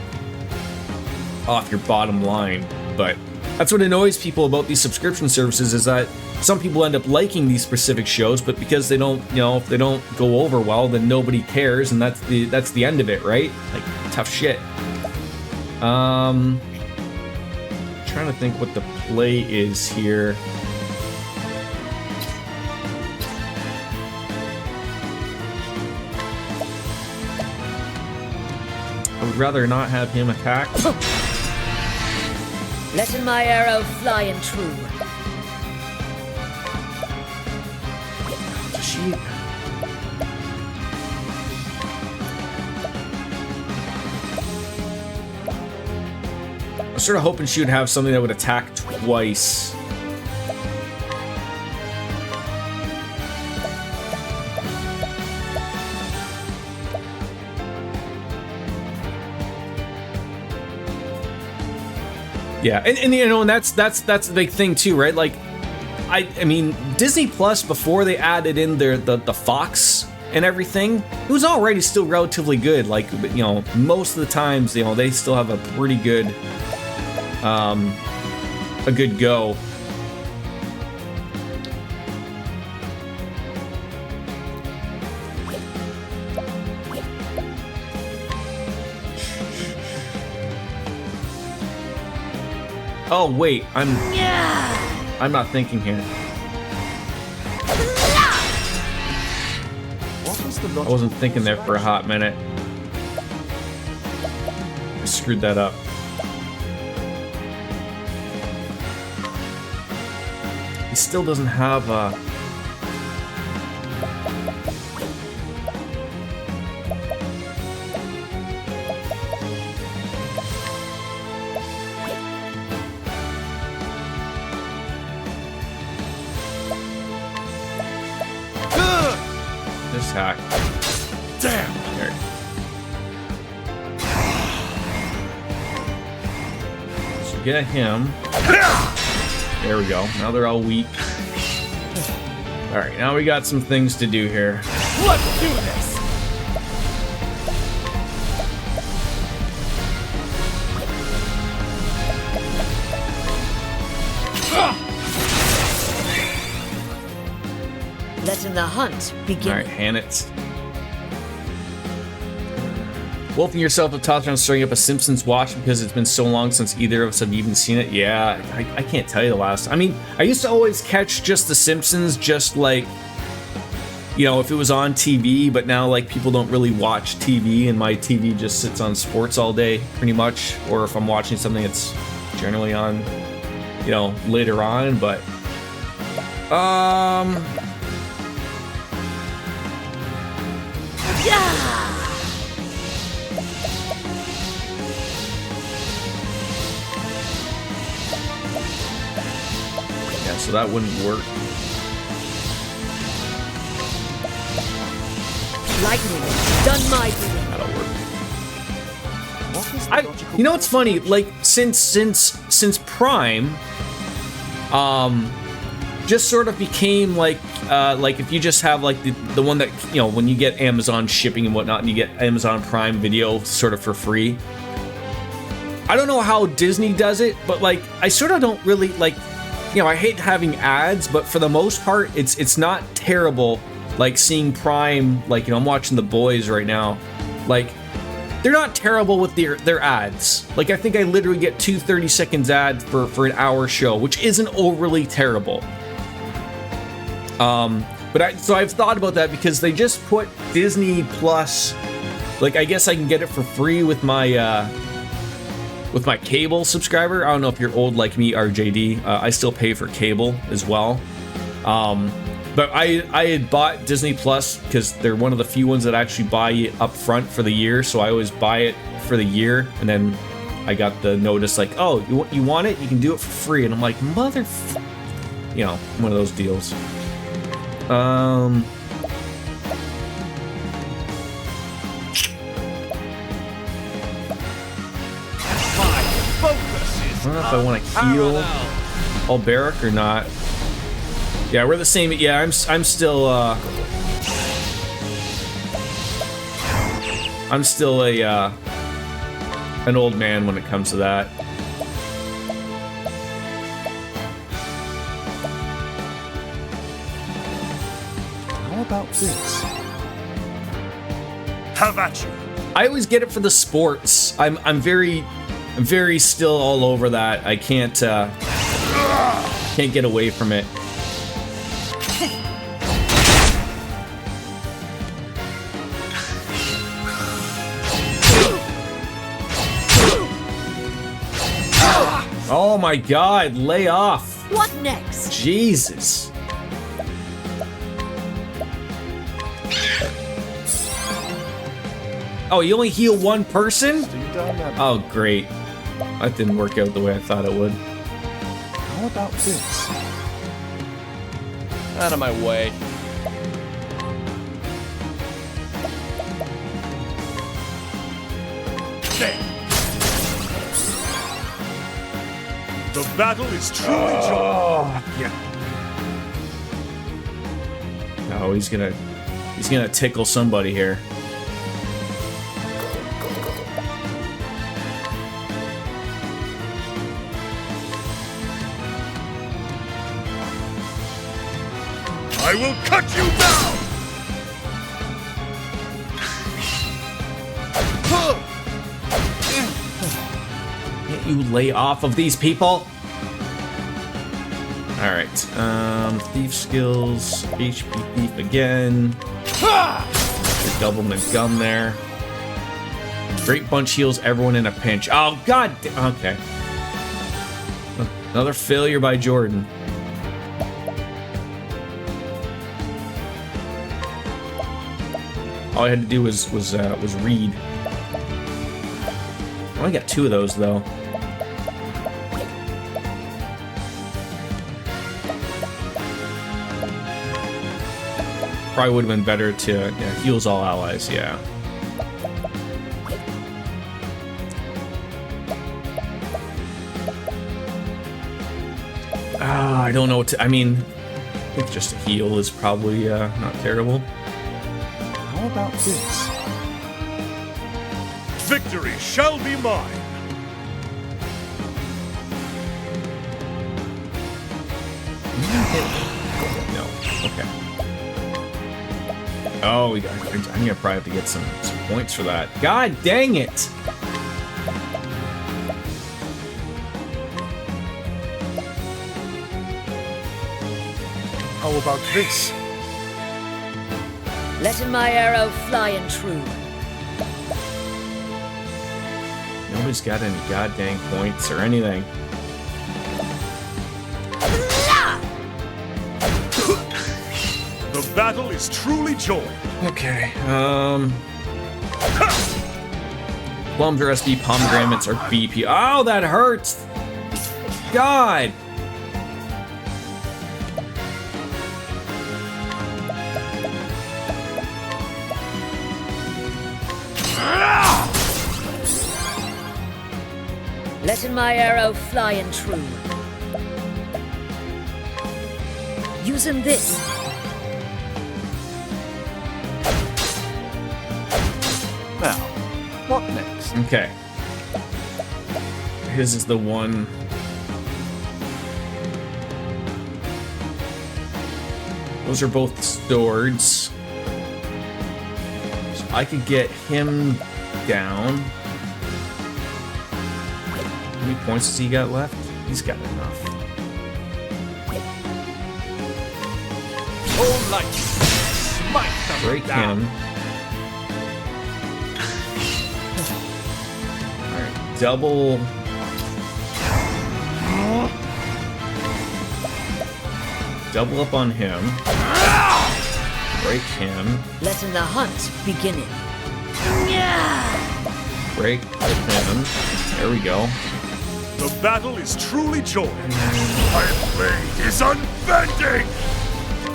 bottom line. But that's what annoys people about these subscription services, is that some people end up liking these specific shows, but because they don't, you know, if they don't go over well, then nobody cares, and that's the end of it, right? Like, tough shit. Trying to think what the play is here. I would rather not have him attack.
Letting my arrow fly and true.
She... I was sort of hoping she would have something that would attack twice. Yeah, and you know, and that's the big thing too, right? Like, I mean, Disney Plus, before they added in the Fox and everything, it was already still relatively good. Like, you know, most of the times, you know, they still have a pretty good, a good go. Oh wait, I'm not thinking here. I wasn't thinking there for a hot minute. I screwed that up. He still doesn't have a... This hack.
Damn!
Here. So get him. There we go. Now they're all weak. Alright, now we got some things to do here.
Let's do this!
Letting the hunt begin.
Alright, Hannett. Wolfing yourself with thoughts on starting up a Simpsons watch because it's been so long since either of us have even seen it. Yeah, I can't tell you the last. I mean, I used to always catch just the Simpsons, just like, you know, if it was on TV, but now like people don't really watch TV, and my TV just sits on sports all day pretty much, or if I'm watching something, it's generally on, you know, later on. But yeah, so that wouldn't work.
Lightning, done my bidding.
That'll work. You know what's funny? Like since Prime, just sort of became like if you just have like the one that, you know, when you get Amazon shipping and whatnot, and you get Amazon Prime Video sort of for free. I don't know how Disney does it, but like I sort of don't really like, you know, I hate having ads, but for the most part, it's not terrible. Like seeing Prime, like, you know, I'm watching The Boys right now. Like, they're not terrible with their ads. Like, I think I literally get 2 30-second ads for an hour show, which isn't overly terrible. So I've thought about that because they just put Disney Plus Like, I guess I can get it for free with my cable subscriber. I don't know if you're old like me, RJD. I still pay for cable as well. But I had bought Disney Plus because they're one of the few ones that actually buy you up front for the year. So I always buy it for the year, and then I got the notice like, oh, you want it? You can do it for free. And I'm like, you know, one of those deals. I don't know if I want to heal Alberic or not. Yeah, we're the same. Yeah, I'm still an old man when it comes to that.
How about this?
Have at you.
I always get it for the sports. I'm very still all over that. I can't get away from it. Oh my god, lay off.
What next?
Jesus. Oh, you only heal one person? Oh, great. That didn't work out the way I thought it would.
How about this?
Out of my way.
The battle is truly joined.
Oh, yeah. No, he's gonna tickle somebody here.
I will cut you down!
Can't you lay off of these people? Alright, thief skills, HP thief again. You're doubling the gun there. Great bunch heals everyone in a pinch. Oh, god okay. Another failure by Jordan. All I had to do was read. I only got 2 of those though. Probably would have been better to heals all allies. Yeah. I don't know what to. I mean, I think just a heal is probably not terrible.
How about this?
Victory shall be mine.
No. Okay. Oh, I'm gonna probably have to get some points for that. God dang it!
How about this?
Letting my arrow fly and true.
Nobody's got any goddamn points or anything.
The battle is truly joined.
Okay, plums are SB, pomegranates are BP. Oh, that hurts! God!
Letting my arrow fly and true. Using this.
Now, what next?
Okay. His is the one. Those are both swords. So I could get him down. How many points does he got left? He's got enough.
All light, smite them
Break
down.
him. double. Double up on him. Break him.
Letting the hunt begin.
Break him. There we go.
The battle is truly joined. My blade is unbending.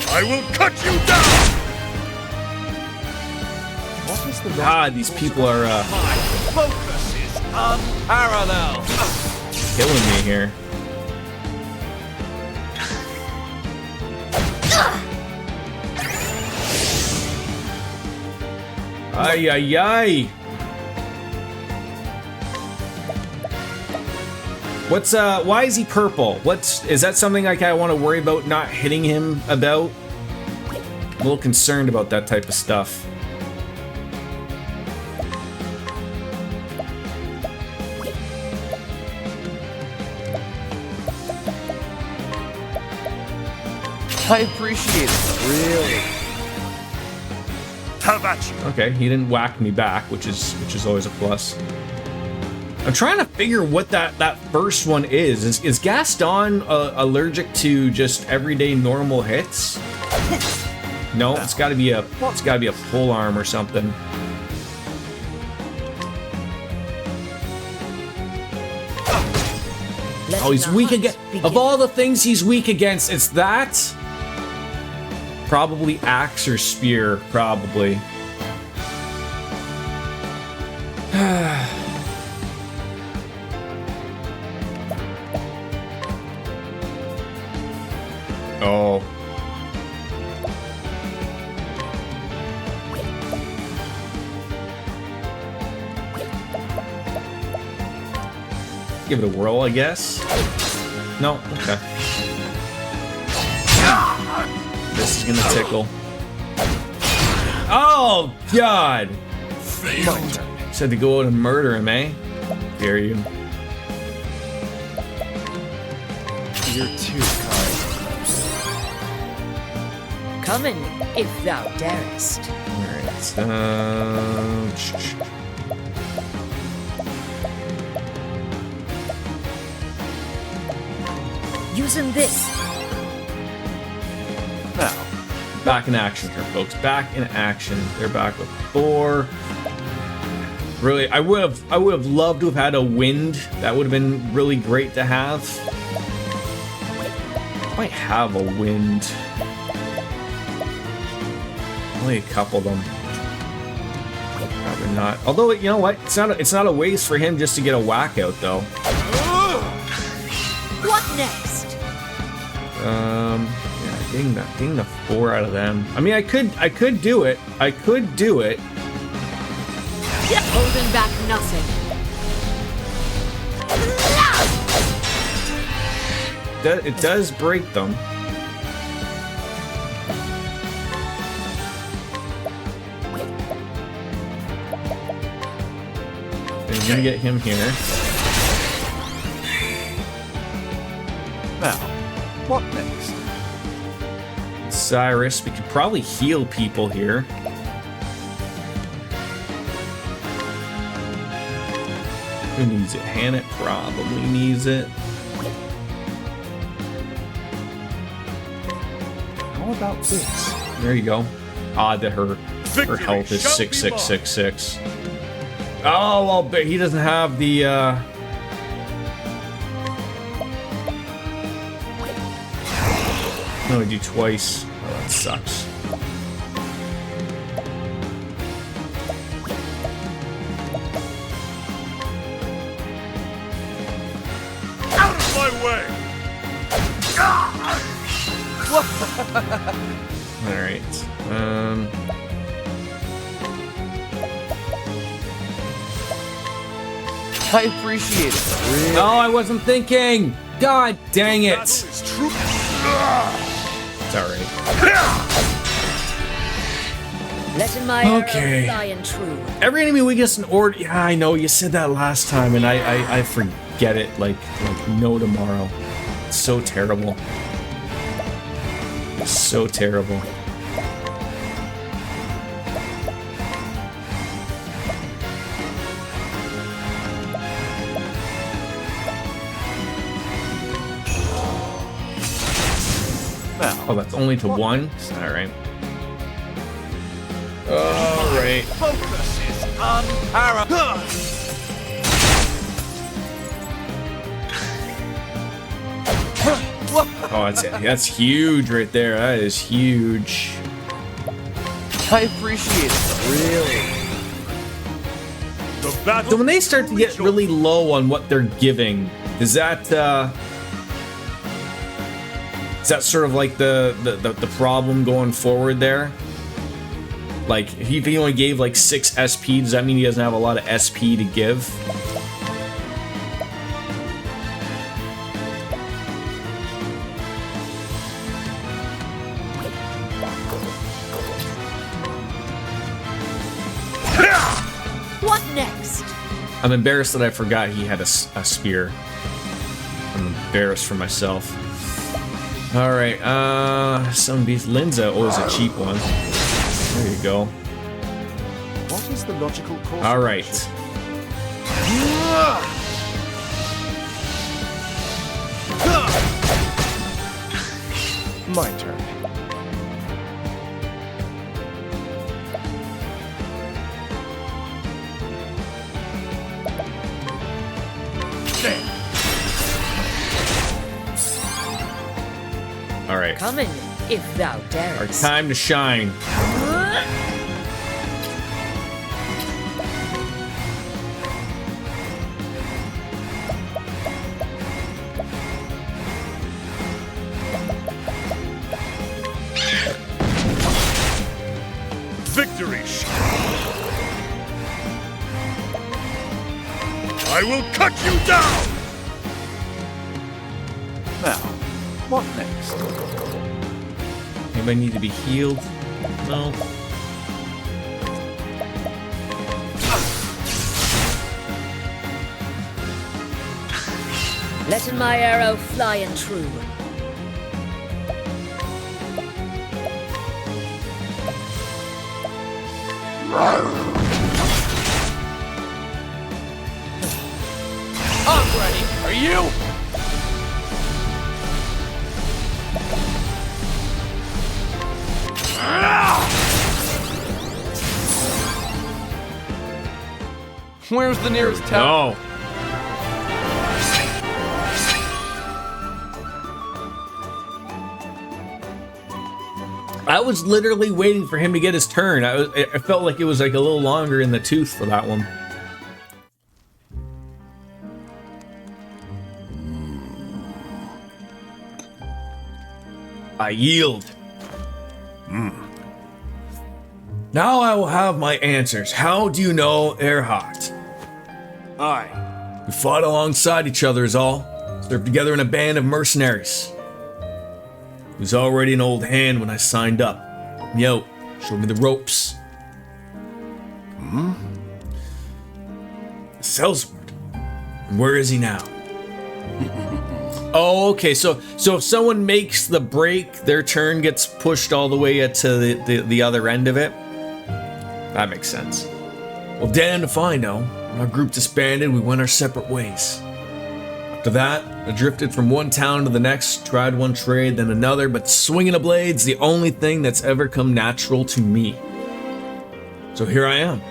I will cut you down.
What is the
God, these people are
My focus is unparalleled.
killing me here. Ay, ay, ay. What's why is he purple? Is that something like I want to worry about not hitting him about? I'm a little concerned about that type of stuff.
I appreciate it, really.
Have at you.
Okay, he didn't whack me back, which is always a plus. I'm trying to figure what that first one is. Is Gaston allergic to just everyday normal hits? No, it's got to be a pole arm or something. Oh, he's weak against. Of all the things he's weak against, it's that. Probably axe or spear, probably. Oh. Give it a whirl, I guess. No, okay. This is gonna tickle. Oh, God! Said to go out and murder him, eh? Dare you.
You're too kind.
Coming, if thou darest.
Alright,
Using this.
Now,
back in action here, folks. Back in action. They're back with Thor. Really, I would have loved to have had a wind. That would have been really great to have. I might have a wind. Only a couple of them. Probably not. Although, you know what? It's not a waste for him just to get a whack out, though.
What next?
Yeah, getting the 4 out of them. I mean, I could do it. I could do it.
Holding back nothing.
It does break them. And you're gonna get him here.
now, what next?
Cyrus, we could probably heal people here. Who needs it? Hannah probably needs it.
How about this?
There you go. Odd that her health is 6666. Oh, I'll bet he doesn't have the no, I do twice. Oh, that sucks.
Out of my way!
All right.
I appreciate it. Really?
No, I wasn't thinking. God dang it.
Battle is true.
It's all right.
Letting my
Okay.
arrow fly and true.
Every enemy weakness in order. Yeah, I know you said that last time, and I forget it like no tomorrow. It's so terrible. So terrible. Oh, that's only to one? Alright. Alright.
Focus is unparalleled.
Oh, that's huge right there. That is huge.
I appreciate it. Really.
The battle.
So when they start to get really low on what they're giving, is that sort of like the problem going forward there? Like, if he only gave like 6 SP, does that mean he doesn't have a lot of SP to give?
What next?
I'm embarrassed that I forgot he had a spear. I'm embarrassed for myself. Alright, some of these Linza always a cheap one. There you go.
What is the logical course?
Alright.
My turn.
Alright.
Come in, if thou
Our
darest.
time to shine.
Victory! I will cut you down!
Now, what next?
Anybody need to be healed? No.
Letting my arrow fly and true.
I'm ready. Are you?
Where's the nearest town?
No. I was literally waiting for him to get his turn. I felt like it was like a little longer in the tooth for that one. I yield. Now I will have my answers. How do you know Erhard?
Aye.
We fought alongside each other is all. Served together in a band of mercenaries. He was already an old hand when I signed up. Yo, showed me the ropes. Sellsword. And where is he now? Oh, okay. So if someone makes the break, their turn gets pushed all the way to the other end of it. That makes sense. Well, damned if I know. When our group disbanded, we went our separate ways. After that, I drifted from one town to the next, tried one trade, then another, but swinging a blade's the only thing that's ever come natural to me. So here I am.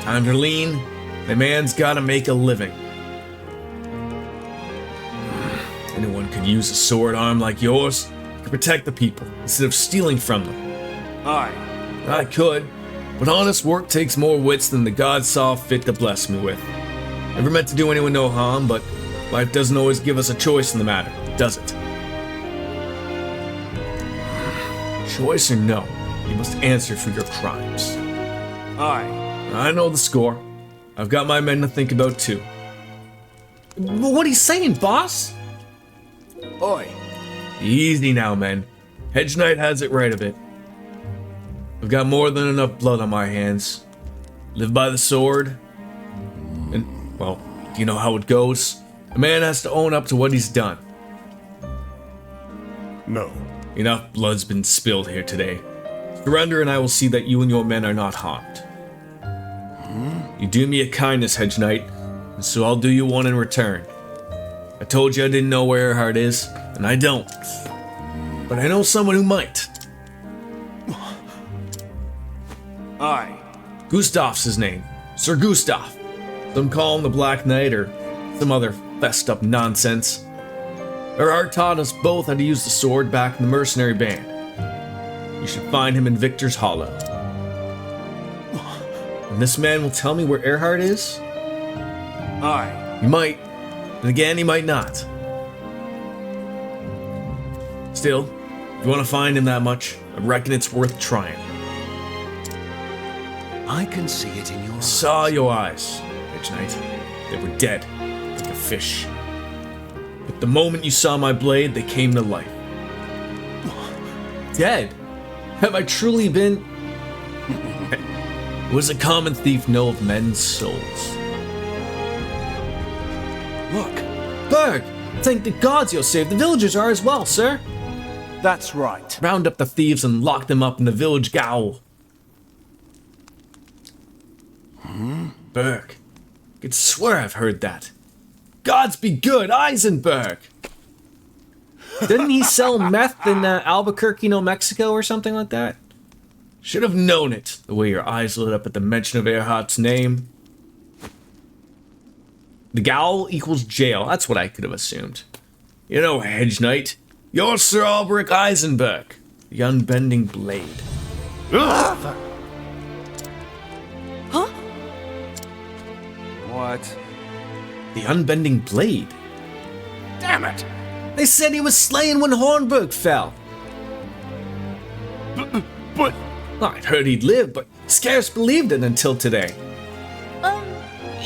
Time to lean. The man's gotta make a living. Anyone could use a sword arm like yours to protect the people instead of stealing from them.
Aye.
I could, but honest work takes more wits than the gods saw fit to bless me with. Never meant to do anyone no harm, but life doesn't always give us a choice in the matter, does it? Choice or no, you must answer for your crimes.
Aye.
I know the score. I've got my men to think about too. But what are you saying, boss?
Oi.
Easy now, men. Hedge Knight has it right of it. I've got more than enough blood on my hands. Live by the sword. And, well, you know how it goes. A man has to own up to what he's done.
No.
Enough blood's been spilled here today. Surrender and I will see that you and your men are not harmed. You do me a kindness, Hedge Knight, and so I'll do you one in return. I told you I didn't know where Erhard is, and I don't. but I know someone who might.
Aye.
Gustav's his name. Sir Gustav. Some call him the Black Knight or some other fessed up nonsense. Erhard taught us both how to use the sword back in the mercenary band. You should find him in Victor's Hollow. And this man will tell me where Erhard is?
Aye.
He might, and again he might not. Still, if you want to find him that much, I reckon it's worth trying.
I can see it in your eyes.
Saw your eyes, Edge Knight. They were dead, like a fish. But the moment you saw my blade, they came to life. Dead? Have I truly been? Was a common thief know of men's souls?
Look,
Berg! Thank the gods you'll save. The villagers are as well, sir.
That's right.
Round up the thieves and lock them up in the village gaol. Berg. I could swear I've heard that. Gods be good, Eisenberg! Didn't he sell meth in Albuquerque, New Mexico or something like that? Should have known it, the way your eyes lit up at the mention of Erhard's name. The gaol equals jail, that's what I could have assumed. You know, Hedge Knight, you're Sir Albrecht Eisenberg, the unbending blade.
Huh?
What?
The unbending blade?
Damn it!
They said he was slain when Hornburg fell.
But
I'd heard he'd lived, but scarce believed it until today.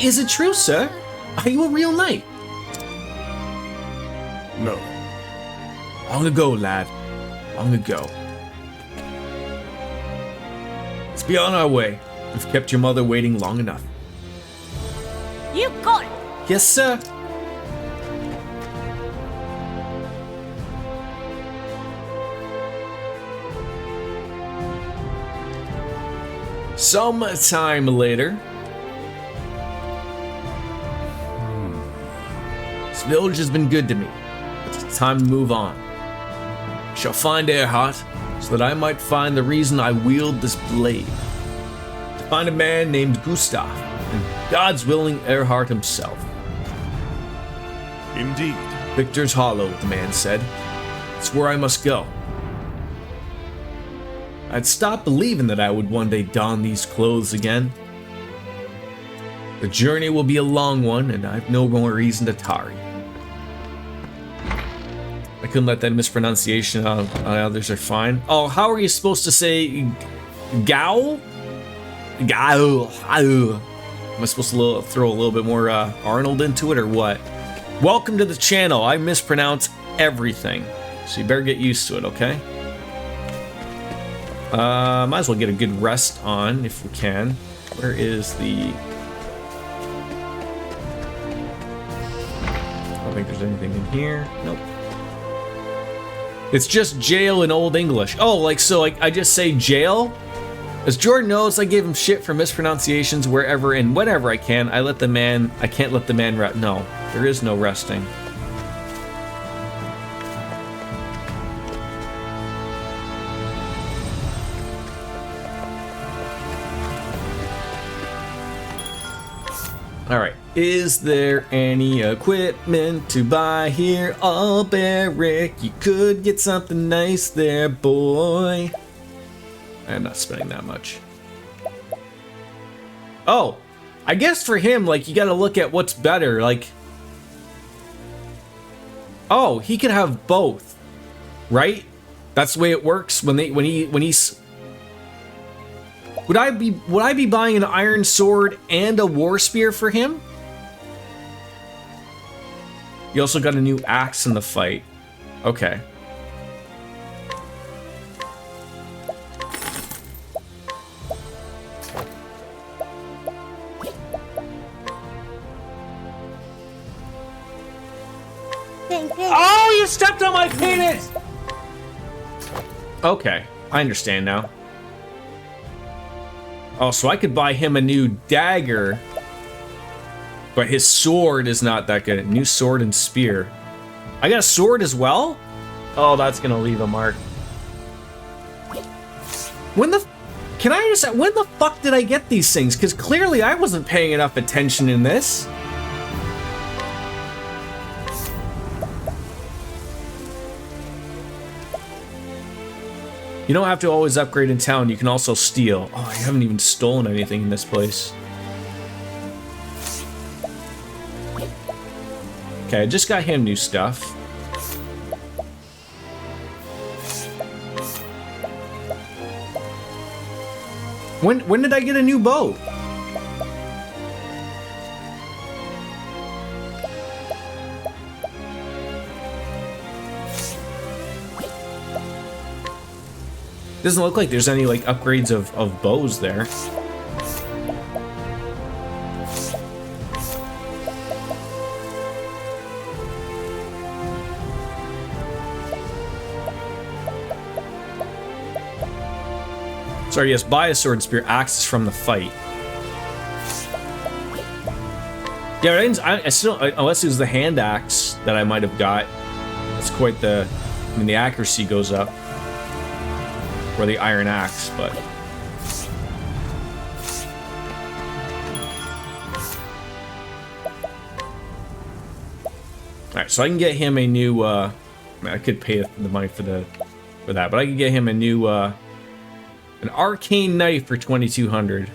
Is it true, sir? Are you a real knight?
No.
Long ago, lad. Long ago. Let's be on our way. We've kept your mother waiting long enough.
You got it!
Yes, sir. Some time later. This village has been good to me. It's time to move on. I shall find Erhard, so that I might find the reason I wield this blade. To find a man named Gustav, and God's willing, Erhard himself.
Indeed.
Victor's Hollow, the man said. It's where I must go. I'd stopped believing that I would one day don these clothes again. The journey will be a long one, and I've no more reason to tarry. I couldn't let that mispronunciation on others are fine. Oh, how are you supposed to say Gow? Gow. Am I supposed to throw a little bit more Arnold into it or what? Welcome to the channel. I mispronounce everything, so you better get used to it, okay? Might as well get a good rest on if we can. Where is the... I don't think there's anything in here. Nope. It's just jail in Old English. Oh, like, so like I just say jail? As Jordan knows, I gave him shit for mispronunciations wherever and whenever I can. I can't let the man rest. No, there is no resting. All right. Is there any equipment to buy here? Oh, Barrick, you could get something nice there, boy. I'm not spending that much. Oh, I guess for him, like, you gotta look at what's better, like... Oh, he could have both, right? That's the way it works when he's... Would I be buying an iron sword and a war spear for him? You also got a new axe in the fight. Okay.
Oh, you stepped on my penis!
Okay, I understand now. Oh, so I could buy him a new dagger, but his sword is not that good. New sword and spear. I got a sword as well? Oh, that's gonna leave a mark. When the fuck did I get these things? Because clearly I wasn't paying enough attention in this. You don't have to always upgrade in town. You can also steal. Oh, I haven't even stolen anything in this place. Okay, I just got him new stuff. When did I get a new bow? Doesn't look like there's any like upgrades of bows there. Sorry, yes, buy a sword spear, axes from the fight. Yeah, I still, unless it was the hand axe that I might have got. That's quite the, I mean, the accuracy goes up. Or the iron axe, but. Alright, so I can get him a new, I could pay the money for that, but I can get him a new, an arcane knife for 2,200.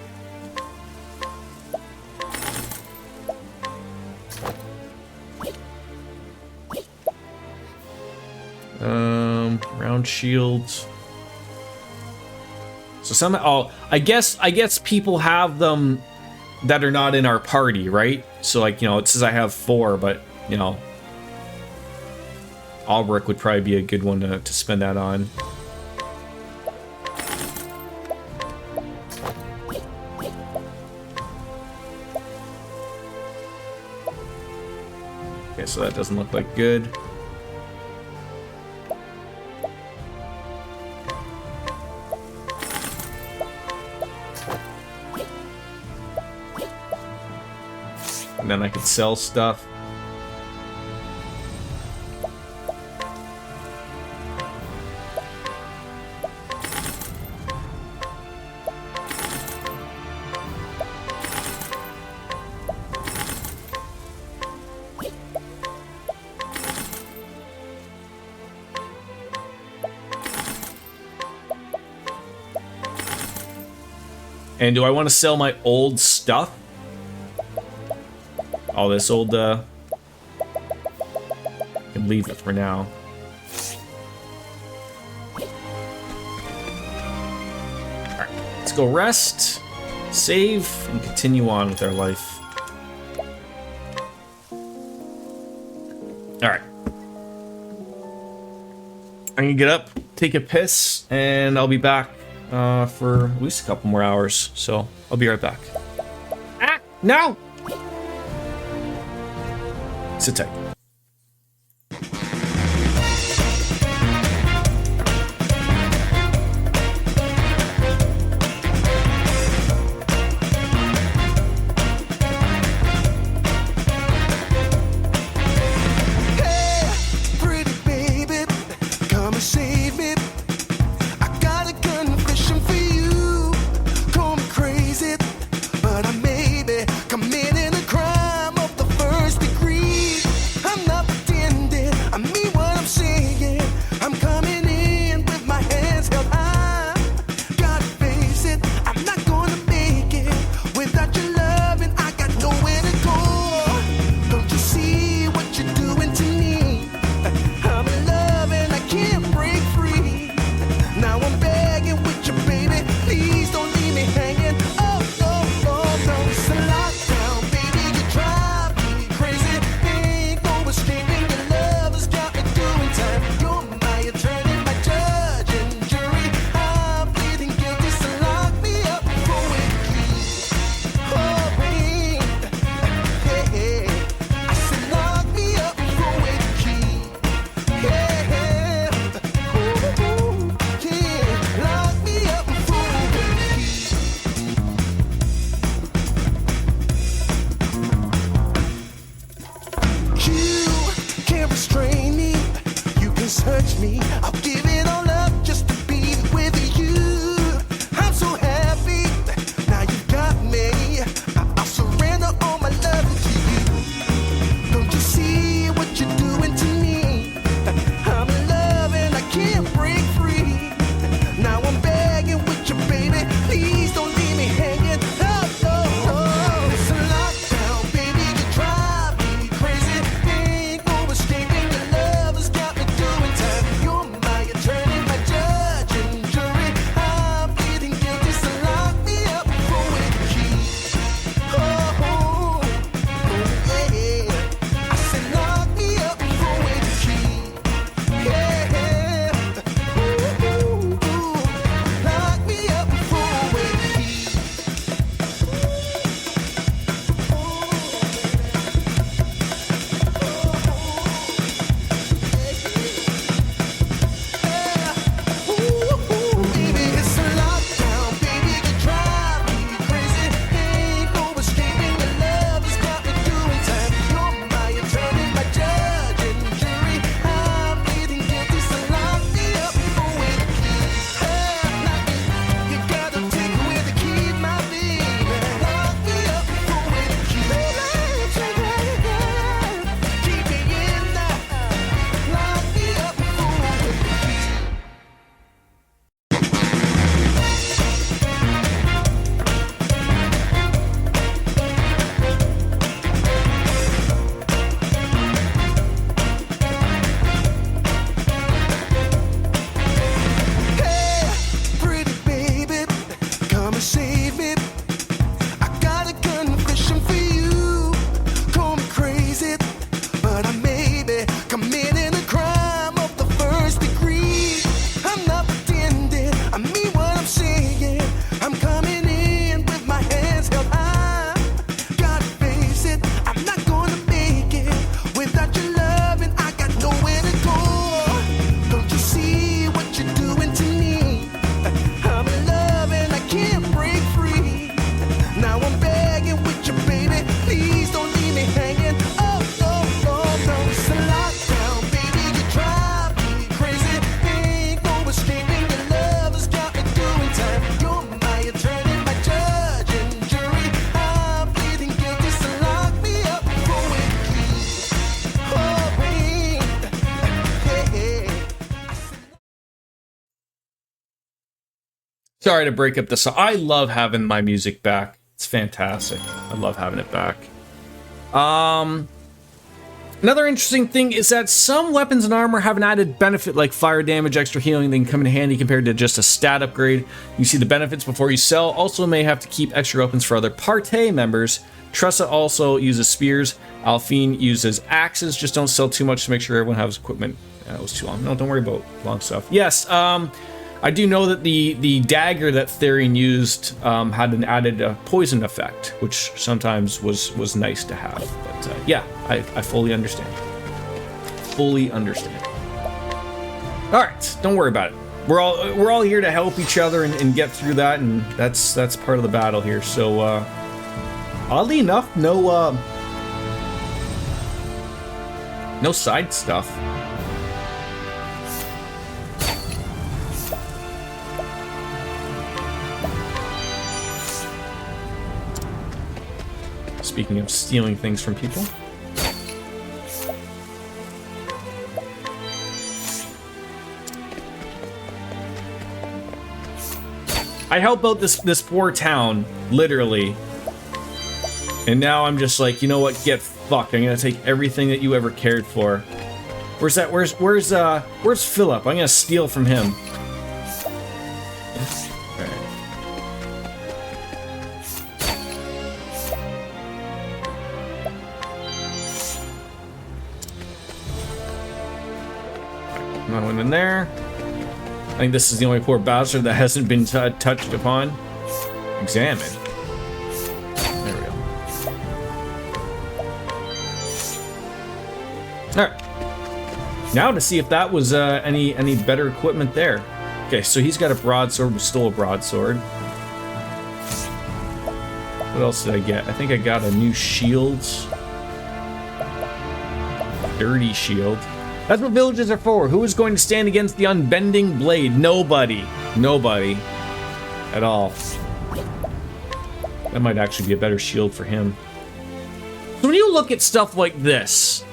Round shields. So somehow, I guess people have them that are not in our party, right? So like, you know, it says I have 4, but you know, Albrecht would probably be a good one to spend that on. Okay, so that doesn't look like good. And then I could sell stuff. And do I want to sell my old stuff? All this old, I can leave it for now. Alright, let's go rest, save, and continue on with our life. Alright. I'm gonna get up, take a piss, and I'll be back for at least a couple more hours, so I'll be right back. Ah, no! Sit tight.
Committing a crime of the first degree. I'm not pretending. restrain me. You can this hurts me. I'll give it all up just to be with you. I'm so happy now you got me. I'll surrender all my love to you. Don't you see what you're doing to me? I'm in love and I can't break free. Now I'm begging with you, baby. Please don't leave me hanging. Oh, oh, oh. It's a lockdown, baby. You drive me crazy. Ain't no escaping. Your love has got me doing time. You're my attorney, my judge and jury. I'm pleading guilty, so lock me up for with the key. Oh, oh, oh, yeah. I said lock me up for with the key. Yeah. Ooh, ooh, ooh. Lock me up for with the key. Ooh, baby, it's a lockdown, baby. You drive me crazy. Ain't no escaping. Your love has got me doing time. You're my attorney, my judge and jury. I'm pleading guilty, so lock me up for with the key. You gotta take away the key, my baby. Lock me up for with the key. Keep me in there. Lock me up for with the key. Hey, pretty baby, come and save me. I got a confession for you. Call me crazy, but I may be committing a crime of the first degree. I'm not pretending, I mean what I'm saying. I'm coming in with my hands held high. Gotta face it, I'm not gonna make it without your love, and I got nowhere to go. Don't you see what you're doing to me? I'm in love and I can't break free. Now I'm begging with you, baby. Please don't leave me hanging. Oh, oh, oh, no. It's a lockdown, baby. You drive me crazy. Ain't no escaping. Your love has got me doing time. You're my attorney, my judge and jury. I'm pleading guilty, so lock me up for with the key. Oh, wait. Hey, hey.
Sorry to break up the song. I love having my music back. It's fantastic. I love having it back. Another interesting thing is that some weapons and armor have an added benefit like fire damage, extra healing that can come in handy compared to just a stat upgrade. You see the benefits before you sell. Also may have to keep extra weapons for other party members. Tressa also uses spears. Alphine uses axes. Just don't sell too much to make sure everyone has equipment. That was too long. No, don't worry about long stuff. Yes, I do know that the dagger that Therian used had an added poison effect, which sometimes was nice to have. But yeah, I fully understand. Fully understand. All right, don't worry about it. We're all here to help each other and get through that, and that's part of the battle here. So oddly enough, no side stuff. Speaking of stealing things from people. I help out this poor town, literally. And now I'm just like, you know what? Get fucked. I'm gonna take everything that you ever cared for. Where's Philip? I'm gonna steal from him. Another one in there. I think this is the only poor bastard that hasn't been touched upon. Examine. There we go. Alright. Now to see if that was any better equipment there. Okay, so he's got a broadsword. We stole a broadsword. What else did I get? I think I got a new shield. Dirty shield. That's what villages are for. Who is going to stand against the unbending blade? Nobody. Nobody. At all. That might actually be a better shield for him. So when you look at stuff like this,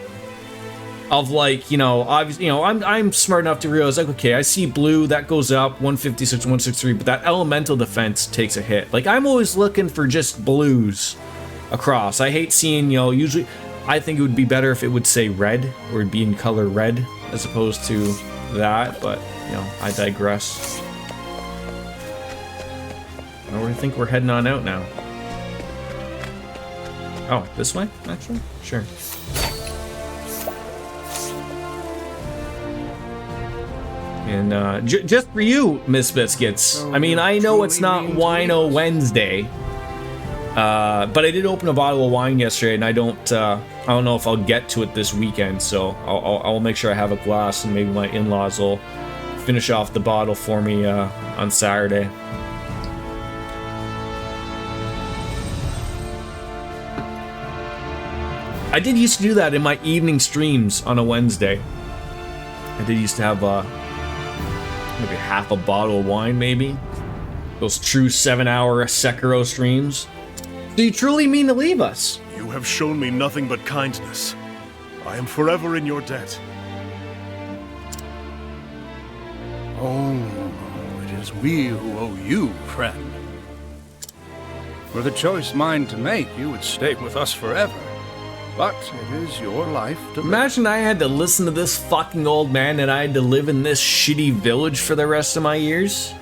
of like, you know, obviously, you know, I'm smart enough to realize, like, okay, I see blue, that goes up, 156, 163, but that elemental defense takes a hit. Like, I'm always looking for just blues across. I hate seeing, you know, usually, I think it would be better if it would say red, or it'd be in color red, as opposed to that, but, you know, I digress. I think we're heading on out now. Oh, this way, actually? Sure. And just for you, Miss Biscuits. I mean, I know it's not Wino Wednesday, but I did open a bottle of wine yesterday, and I don't know if I'll get to it this weekend. So I'll make sure I have a glass, and maybe my in-laws will finish off the bottle for me on Saturday. I did used to do that in my evening streams on a Wednesday. I did used to have maybe half a bottle of wine, maybe. Those true 7-hour Sekiro streams. Do you truly mean to leave us?
You have shown me nothing but kindness. I am forever in your debt.
Oh, it is we who owe you, friend. Were the choice mine to make, you would stay with us forever. But it is your life to live.
Imagine I had to listen to this fucking old man and I had to live in this shitty village for the rest of my years.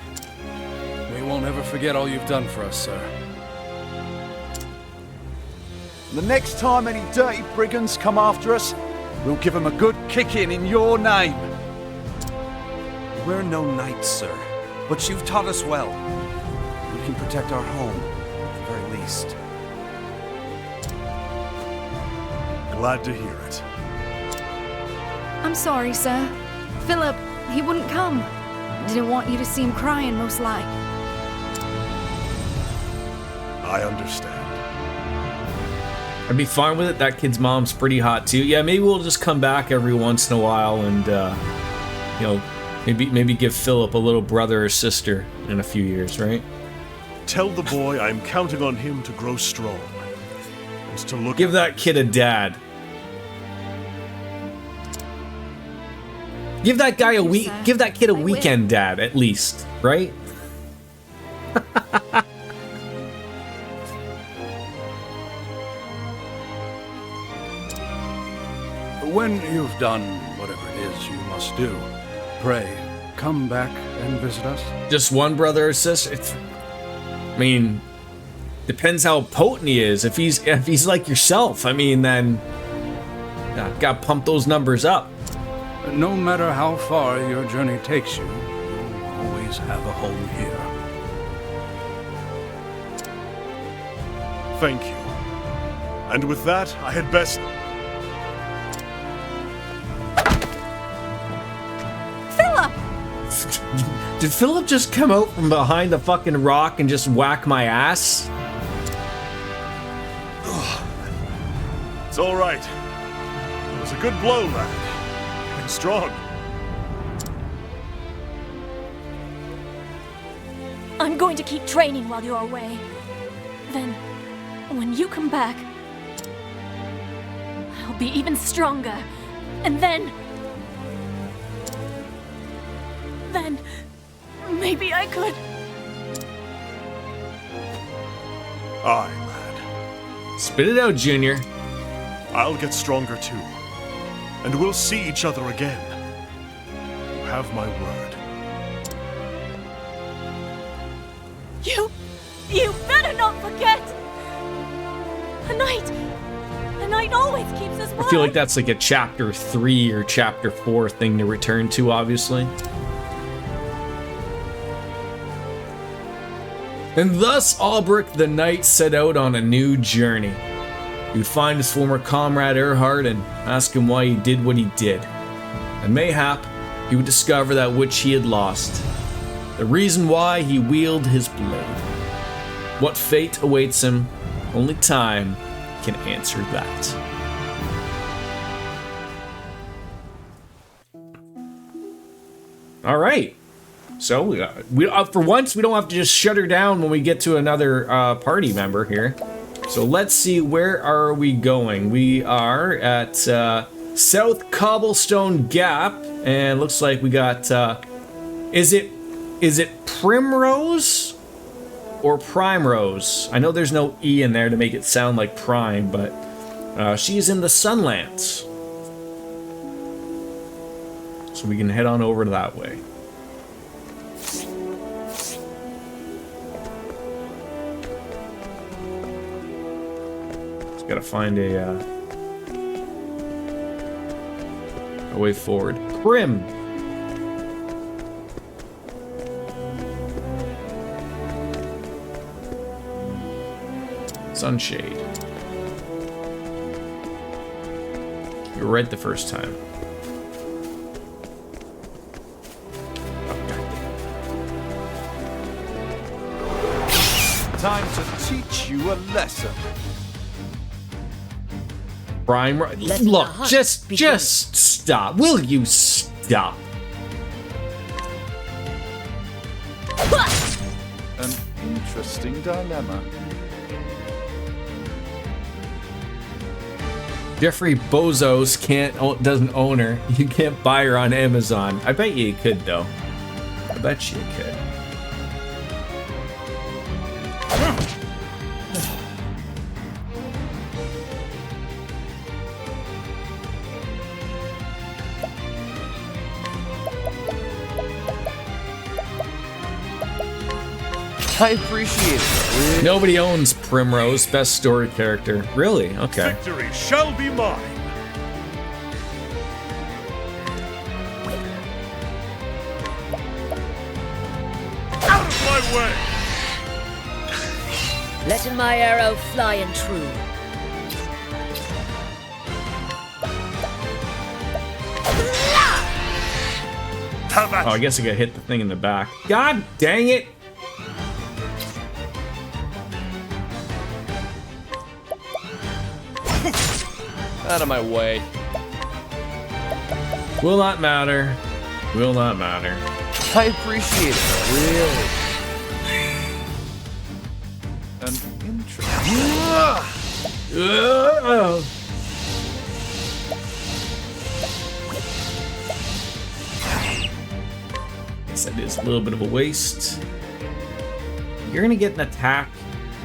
We won't ever forget all you've done for us, sir.
The next time any dirty brigands come after us, we'll give them a good kicking in your name.
We're no knights, sir, but you've taught us well. We can protect our home, at the very least.
Glad to hear it.
I'm sorry, sir. Philip, he wouldn't come. Didn't want you to see him crying, most like.
I understand.
I'd be fine with it. That kid's mom's pretty hot too. Yeah, maybe we'll just come back every once in a while and, you know, maybe give Philip a little brother or sister in a few years, right?
Tell the boy I'm counting on him to grow strong. And to look.
Give that kid a dad. Give that guy a week. Give that kid a weekend dad at least, right?
When you've done whatever it is you must do, pray, come back and visit us.
Just one brother or sister? I mean, depends how potent he is. If he's like yourself, I mean, then gotta pump those numbers up.
No matter how far your journey takes you, you'll always have a home here.
Thank you. And with that, I had best...
Did Philip just come out from behind the fucking rock and just whack my ass?
It's all right. It was a good blow, lad. And strong.
I'm going to keep training while you're away. Then, when you come back, I'll be even stronger. And then maybe I could.
Aye, lad.
Spit it out, Junior.
I'll get stronger too. And we'll see each other again. You have my word.
You better not forget! A knight always keeps his word.
I feel like that's like a chapter 3 or chapter 4 thing to return to, obviously. And thus Albrecht the Knight set out on a new journey. He would find his former comrade Erhard and ask him why he did what he did. And mayhap he would discover that which he had lost. The reason why he wielded his blade. What fate awaits him, only time can answer that. All right. So we for once we don't have to just shut her down when we get to another party member here. So let's see, where are we going? We are at South Cobblestone Gap, and looks like we got is it Primrose or Primrose? I know there's no E in there to make it sound like Prime, but she's in the Sunlands. So we can head on over to that way. Just gotta find a way forward. Prim. Sunshade. You were right the first time.
Time to teach you a lesson.
Prime. Look, just stop. Will you stop?
An interesting dilemma.
Jeffrey Bezos doesn't own her. You can't buy her on Amazon. I bet you could though. I bet you could.
I appreciate it.
Nobody owns Primrose, best story character. Really? Okay.
Victory shall be mine. Out of my way!
Letting my arrow fly and true.
Oh, I guess I got hit the thing in the back. God dang it!
Out of my way.
Will not matter. Will not matter.
I appreciate it. Really. An interesting.
Guess that is a little bit of a waste. You're gonna get an attack.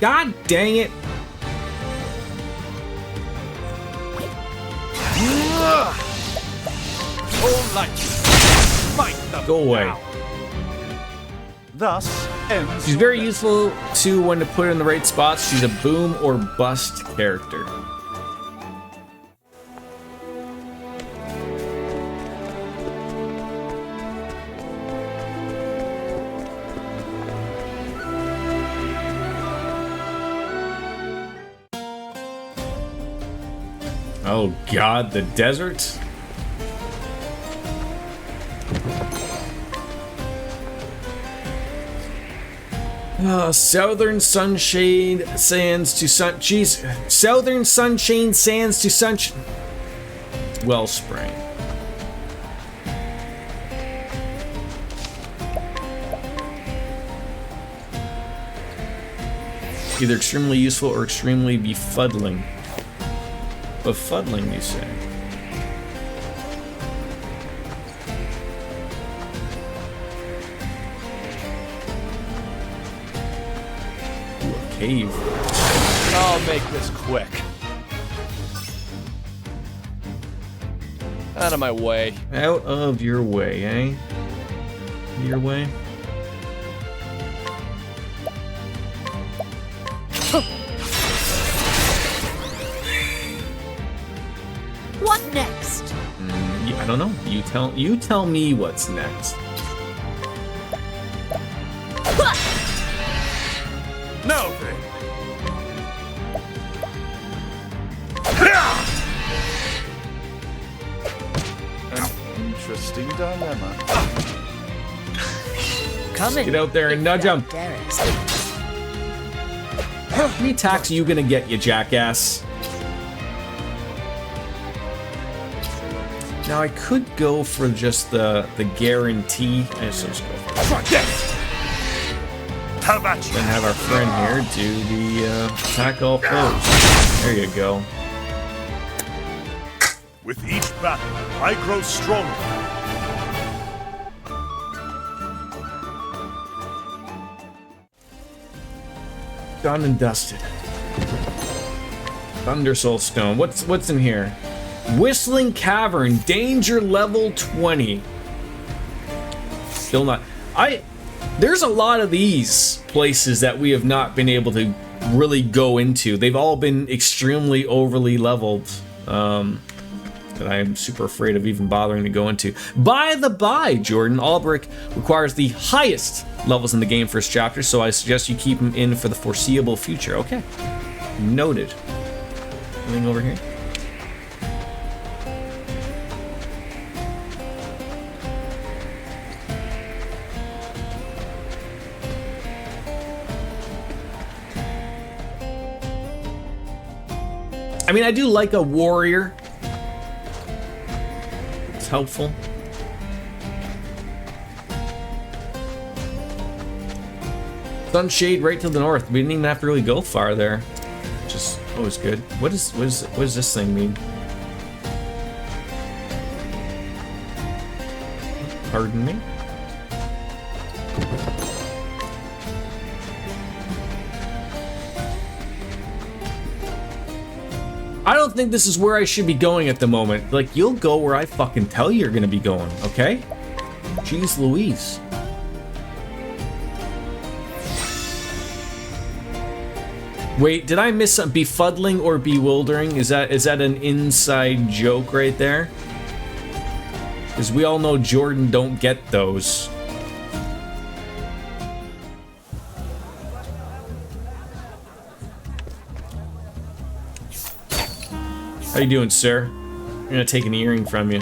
God dang it! Go away.
Thus ends.
She's very useful too when to put her in the right spots. She's a boom or bust character. Oh God, the desert? Southern Sunshade Sands to Sun... Jeez. Southern Sunshade Sands to Sunshine... Wellspring. Either extremely useful or extremely befuddling. Befuddling, you say? Ooh, a cave.
I'll make this quick. Out of my way.
Out of your way, eh? Your way?
What next?
I don't know. You tell me what's next.
Now then.
An interesting dilemma.
Come in.
Get out there and nudge him. How many attacks are you gonna get, you jackass? Now I could go for just the guarantee. Let's just go for it.
How about you?
Then have our friend here do the attack all foes. There you go.
With each battle, I grow stronger.
Done and dusted. Thunder Soul Stone. What's in here? Whistling Cavern, danger level 20. Still not. There's a lot of these places that we have not been able to really go into. They've all been extremely overly leveled. That I am super afraid of even bothering to go into. By the by, Jordan, Albrecht requires the highest levels in the game for his chapter, so I suggest you keep him in for the foreseeable future. Okay. Noted. Anything over here? I mean, I do like a warrior. It's helpful. Sunshade right to the north. We didn't even have to really go far there. Which is always good. What does this thing mean? Pardon me? I don't think this is where I should be going at the moment. Like, you'll go where I fucking tell you you're gonna be going, okay? Jeez Louise. Wait, did I miss some befuddling or bewildering? Is that an inside joke right there? Because we all know Jordan don't get those. How you doing, sir? I'm gonna take an earring from you.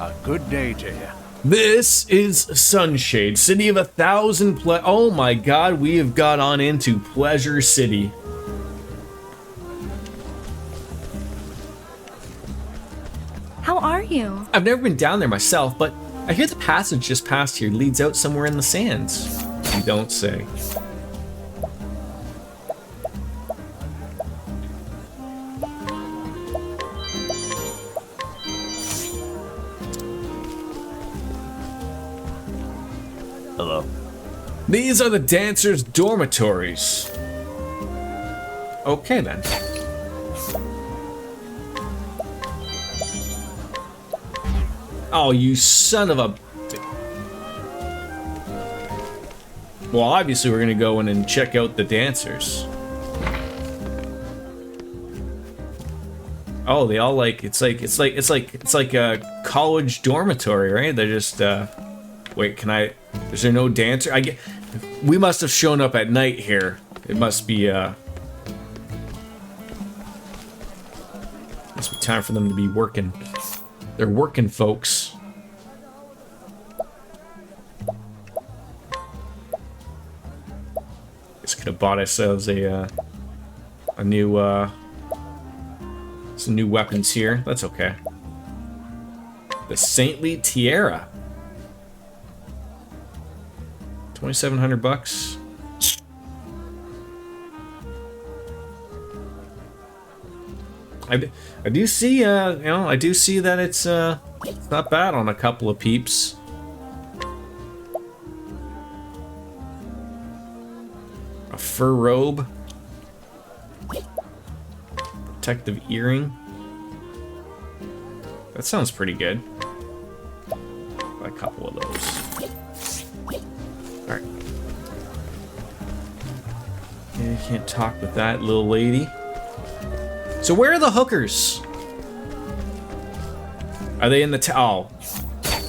A good day to you.
This is Sunshade, city of 1,000 oh my god, we have got on into Pleasure City.
How are you?
I've never been down there myself, but I hear the passage just past here leads out somewhere in the sands. You don't say.
Hello.
These are the dancers' dormitories. Okay then. Oh, you son of a... Well, obviously we're gonna go in and check out the dancers. Oh, they all like it's like a college dormitory, right? They're just wait, can I? Is there no dancer? We must have shown up at night here. It must be time for them to be working. They're working, folks. Just could have bought ourselves a new some new weapons here. That's okay. The Saintly Tiara. 2,700 bucks. I do see, you know, I do see that it's not bad on a couple of peeps. A fur robe. Protective earring. That sounds pretty good. A couple of those. Alright. Yeah, you can't talk with that little lady. So where are the hookers? Are they in the oh.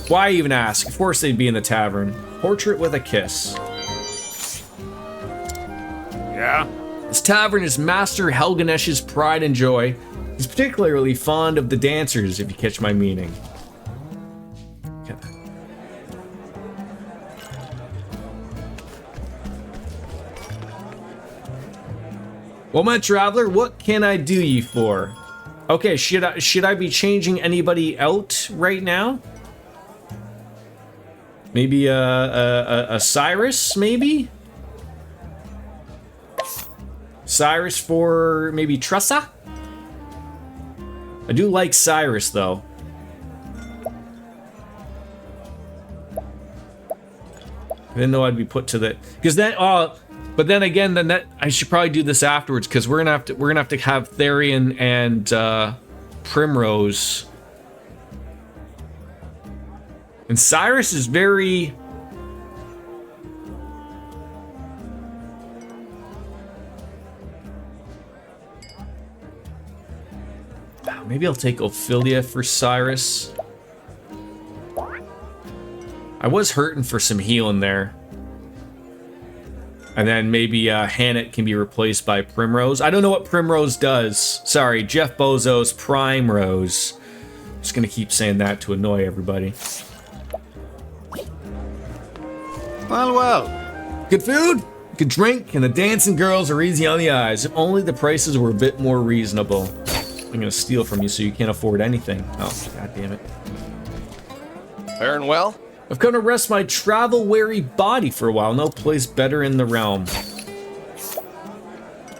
Why even ask? Of course they'd be in the tavern. Portrait with a kiss.
Yeah?
This tavern is Master Helganesh's pride and joy. He's particularly fond of the dancers, if you catch my meaning. Okay. Well, my traveler, what can I do ye for? Okay, should I be changing anybody out right now? Maybe a Cyrus, maybe? Cyrus for maybe Tressa? I do like Cyrus though. I didn't know I'd be put to the, because then but then again, I should probably do this afterwards because we're gonna have to have Therian and Primrose. And Cyrus is very maybe I'll take Ophelia for Cyrus. I was hurting for some healing there. And then maybe Hannet can be replaced by Primrose. I don't know what Primrose does. Sorry, Jeff Bezos, Primrose. Just gonna keep saying that to annoy everybody.
Well, well.
Good food, good drink, and the dancing girls are easy on the eyes. If only the prices were a bit more reasonable. I'm gonna steal from you so you can't afford anything. Oh, god damn it.
Faring well?
I've come to rest my travel-weary body for a while. No place better in the realm.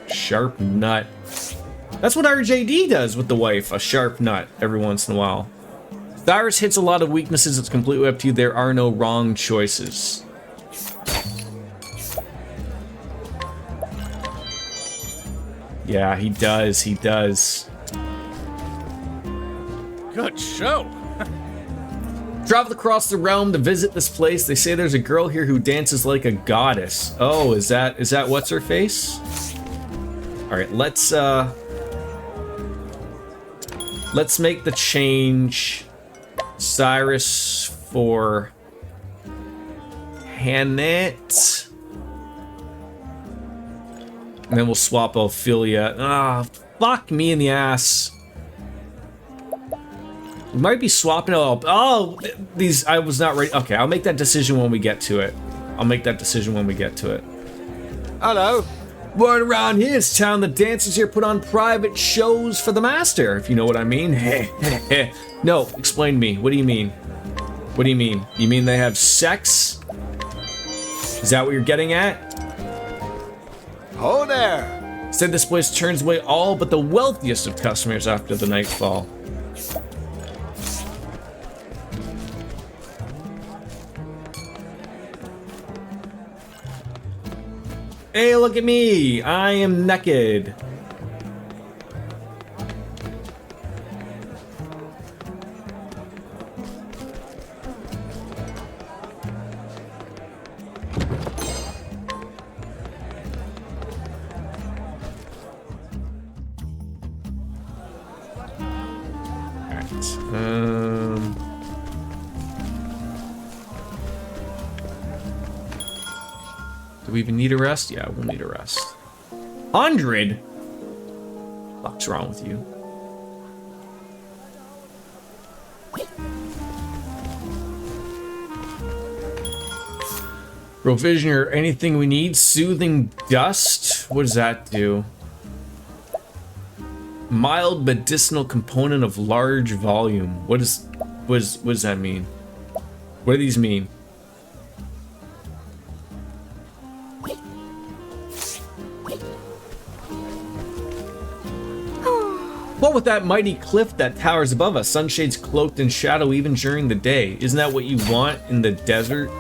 Sharp nut. That's what RJD does with the wife, a sharp nut every once in a while. Cyrus hits a lot of weaknesses. It's completely up to you. There are no wrong choices. Yeah, he does. He does.
Good show.
Traveled across the realm to visit this place. They say there's a girl here who dances like a goddess. Oh, is that what's her face? All right, let's make the change. Cyrus for Hannet. And then we'll swap Ophelia. Ah, fuck me in the ass. We might be swapping out. Oh, these, I was not ready. Okay, I'll make that decision when we get to it.
Hello.
Word around his town, the dancers here put on private shows for the master, if you know what I mean. No, explain to me. What do you mean? What do you mean? You mean they have sex? Is that what you're getting at?
Ho there.
Said this place turns away all but the wealthiest of customers after the nightfall. Hey, look at me! I am naked. Do we even need a rest? Yeah, we'll need a rest. 100? What's wrong with you? Provision or anything we need. Soothing dust. What does that do? Mild medicinal component of large volume. What does that mean? What do these mean? What with that mighty cliff that towers above us? Sunshades cloaked in shadow even during the day. Isn't that what you want in the desert?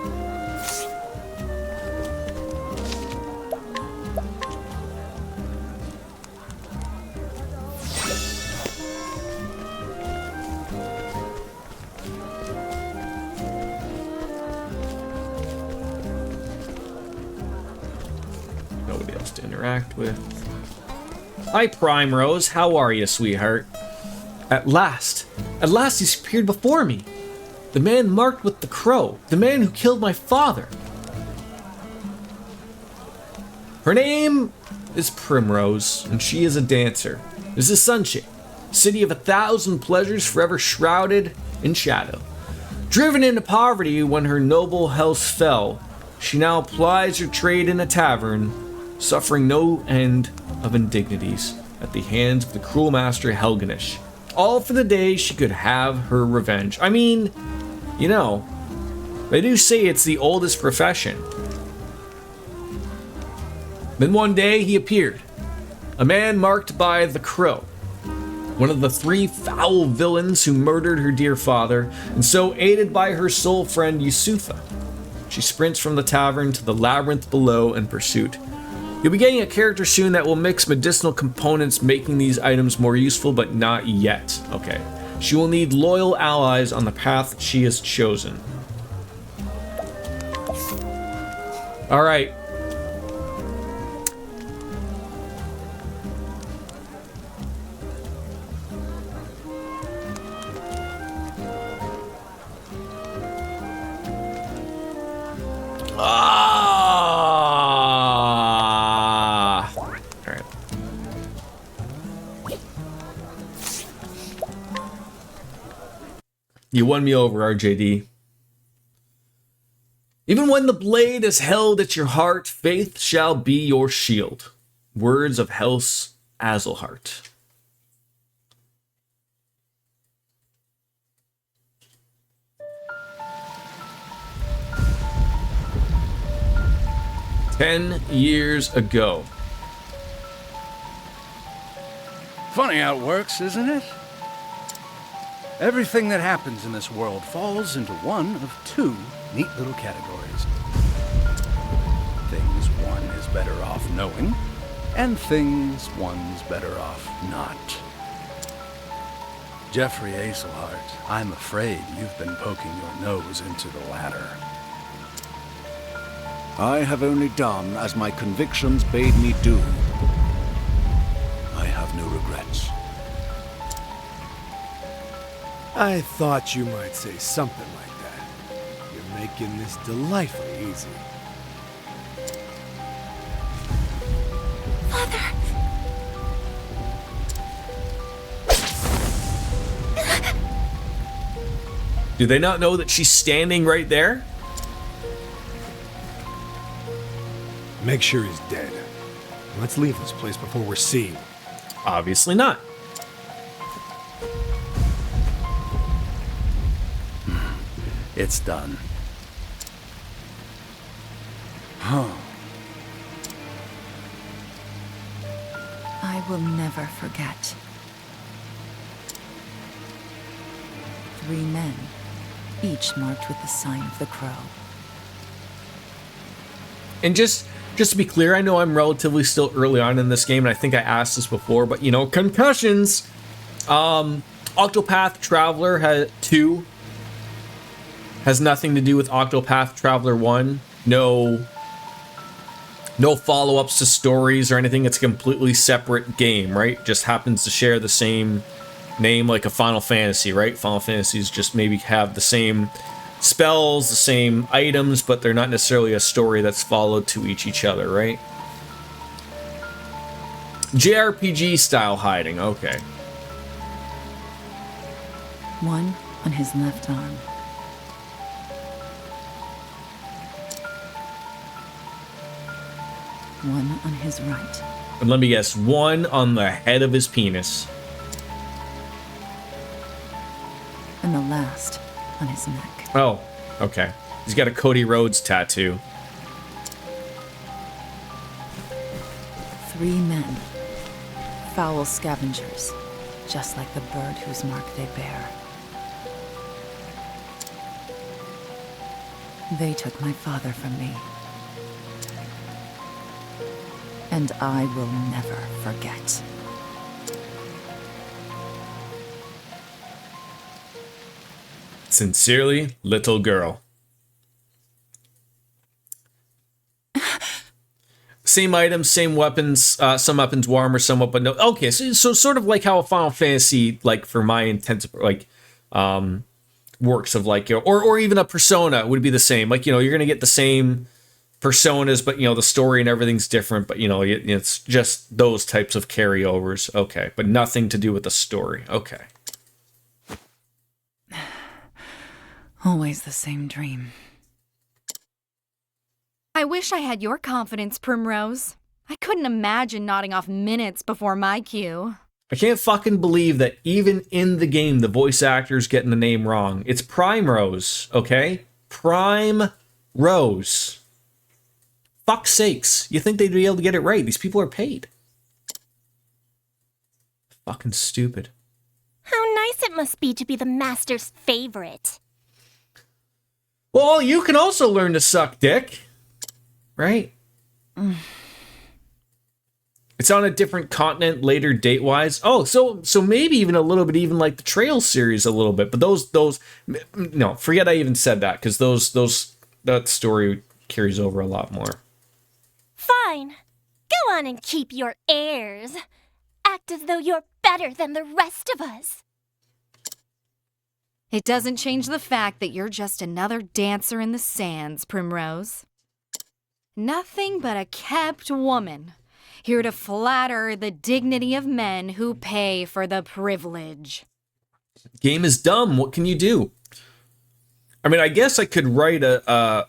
Nobody else to interact with. Hi, Primrose. How are you, sweetheart? At last he's appeared before me. The man marked with the crow. The man who killed my father. Her name is Primrose, and she is a dancer. This is Sunshade, city of 1,000 pleasures forever shrouded in shadow. Driven into poverty when her noble house fell, she now plies her trade in a tavern, suffering no end of indignities. at the hands of the cruel master Helganish. All for the day she could have her revenge. I mean, you know, they do say it's the oldest profession. Then one day he appeared, a man marked by the Crow, one of the 3 foul villains who murdered her dear father, and so aided by her soul friend Yusufa, she sprints from the tavern to the labyrinth below in pursuit. You'll be getting a character soon that will mix medicinal components, making these items more useful, but not yet. Okay. She will need loyal allies on the path she has chosen. Alright. Alright. You won me over, RJD. Even when the blade is held at your heart, faith shall be your shield. Words of Helse Azelhart. "10 years ago."
Funny how it works, isn't it? Everything that happens in this world falls into one of 2 neat little categories. Things one is better off knowing, and things one's better off not. Jeffrey Azelhart, I'm afraid you've been poking your nose into the latter.
I have only done as my convictions bade me do. I have no regrets.
I thought you might say something like that. You're making this delightfully easy.
Father!
Do they not know that she's standing right there?
Make sure he's dead. Let's leave this place before we're seen.
Obviously not.
It's done. Huh.
I will never forget. 3 men, each marked with the sign of the Crow.
And just to be clear, I know I'm relatively still early on in this game, and I think I asked this before, but you know, concussions. Octopath Traveler 2 has nothing to do with Octopath Traveler 1. No follow-ups to stories or anything. It's a completely separate game, right? Just happens to share the same name like a Final Fantasy, right? Final Fantasies just maybe have the same spells, the same items, but they're not necessarily a story that's followed to each other, right? JRPG style hiding, okay.
One on his left arm. One on his right.
And let me guess, one on the head of his penis.
And the last on his neck.
Oh, okay. He's got a Cody Rhodes tattoo.
3 men. Foul scavengers. Just like the bird whose mark they bear. They took my father from me. And I will never forget.
Sincerely, little girl. Same items, same weapons, some weapons warmer, some weapons no. Okay, so sort of like how a Final Fantasy, like for my intents, like works of like, or even a Persona would be the same. Like, you know, you're gonna get the same personas, but you know the story and everything's different. But you know, it's just those types of carryovers. Okay, but nothing to do with the story. Okay.
Always the same dream.
I wish I had your confidence, Primrose.
I couldn't imagine nodding off minutes before my cue.
I can't fucking believe that even in the game, the voice actor's getting the name wrong. It's Primrose, okay? Primrose. Fuck's sakes. You think they'd be able to get it right? These people are paid. Fucking stupid.
How nice it must be to be the master's favorite.
Well, you can also learn to suck dick. Right? It's on a different continent later date-wise. Oh, so maybe even a little bit, even like the Trail series a little bit. But those no, forget I even said that, because that story carries over a lot more.
Fine. Go on and keep your airs. Act as though you're better than the rest of us.
It doesn't change the fact that you're just another dancer in the sands, Primrose. Nothing but a kept woman, here to flatter the dignity of men who pay for the privilege.
Game is dumb. What can you do? I mean, I guess I could write a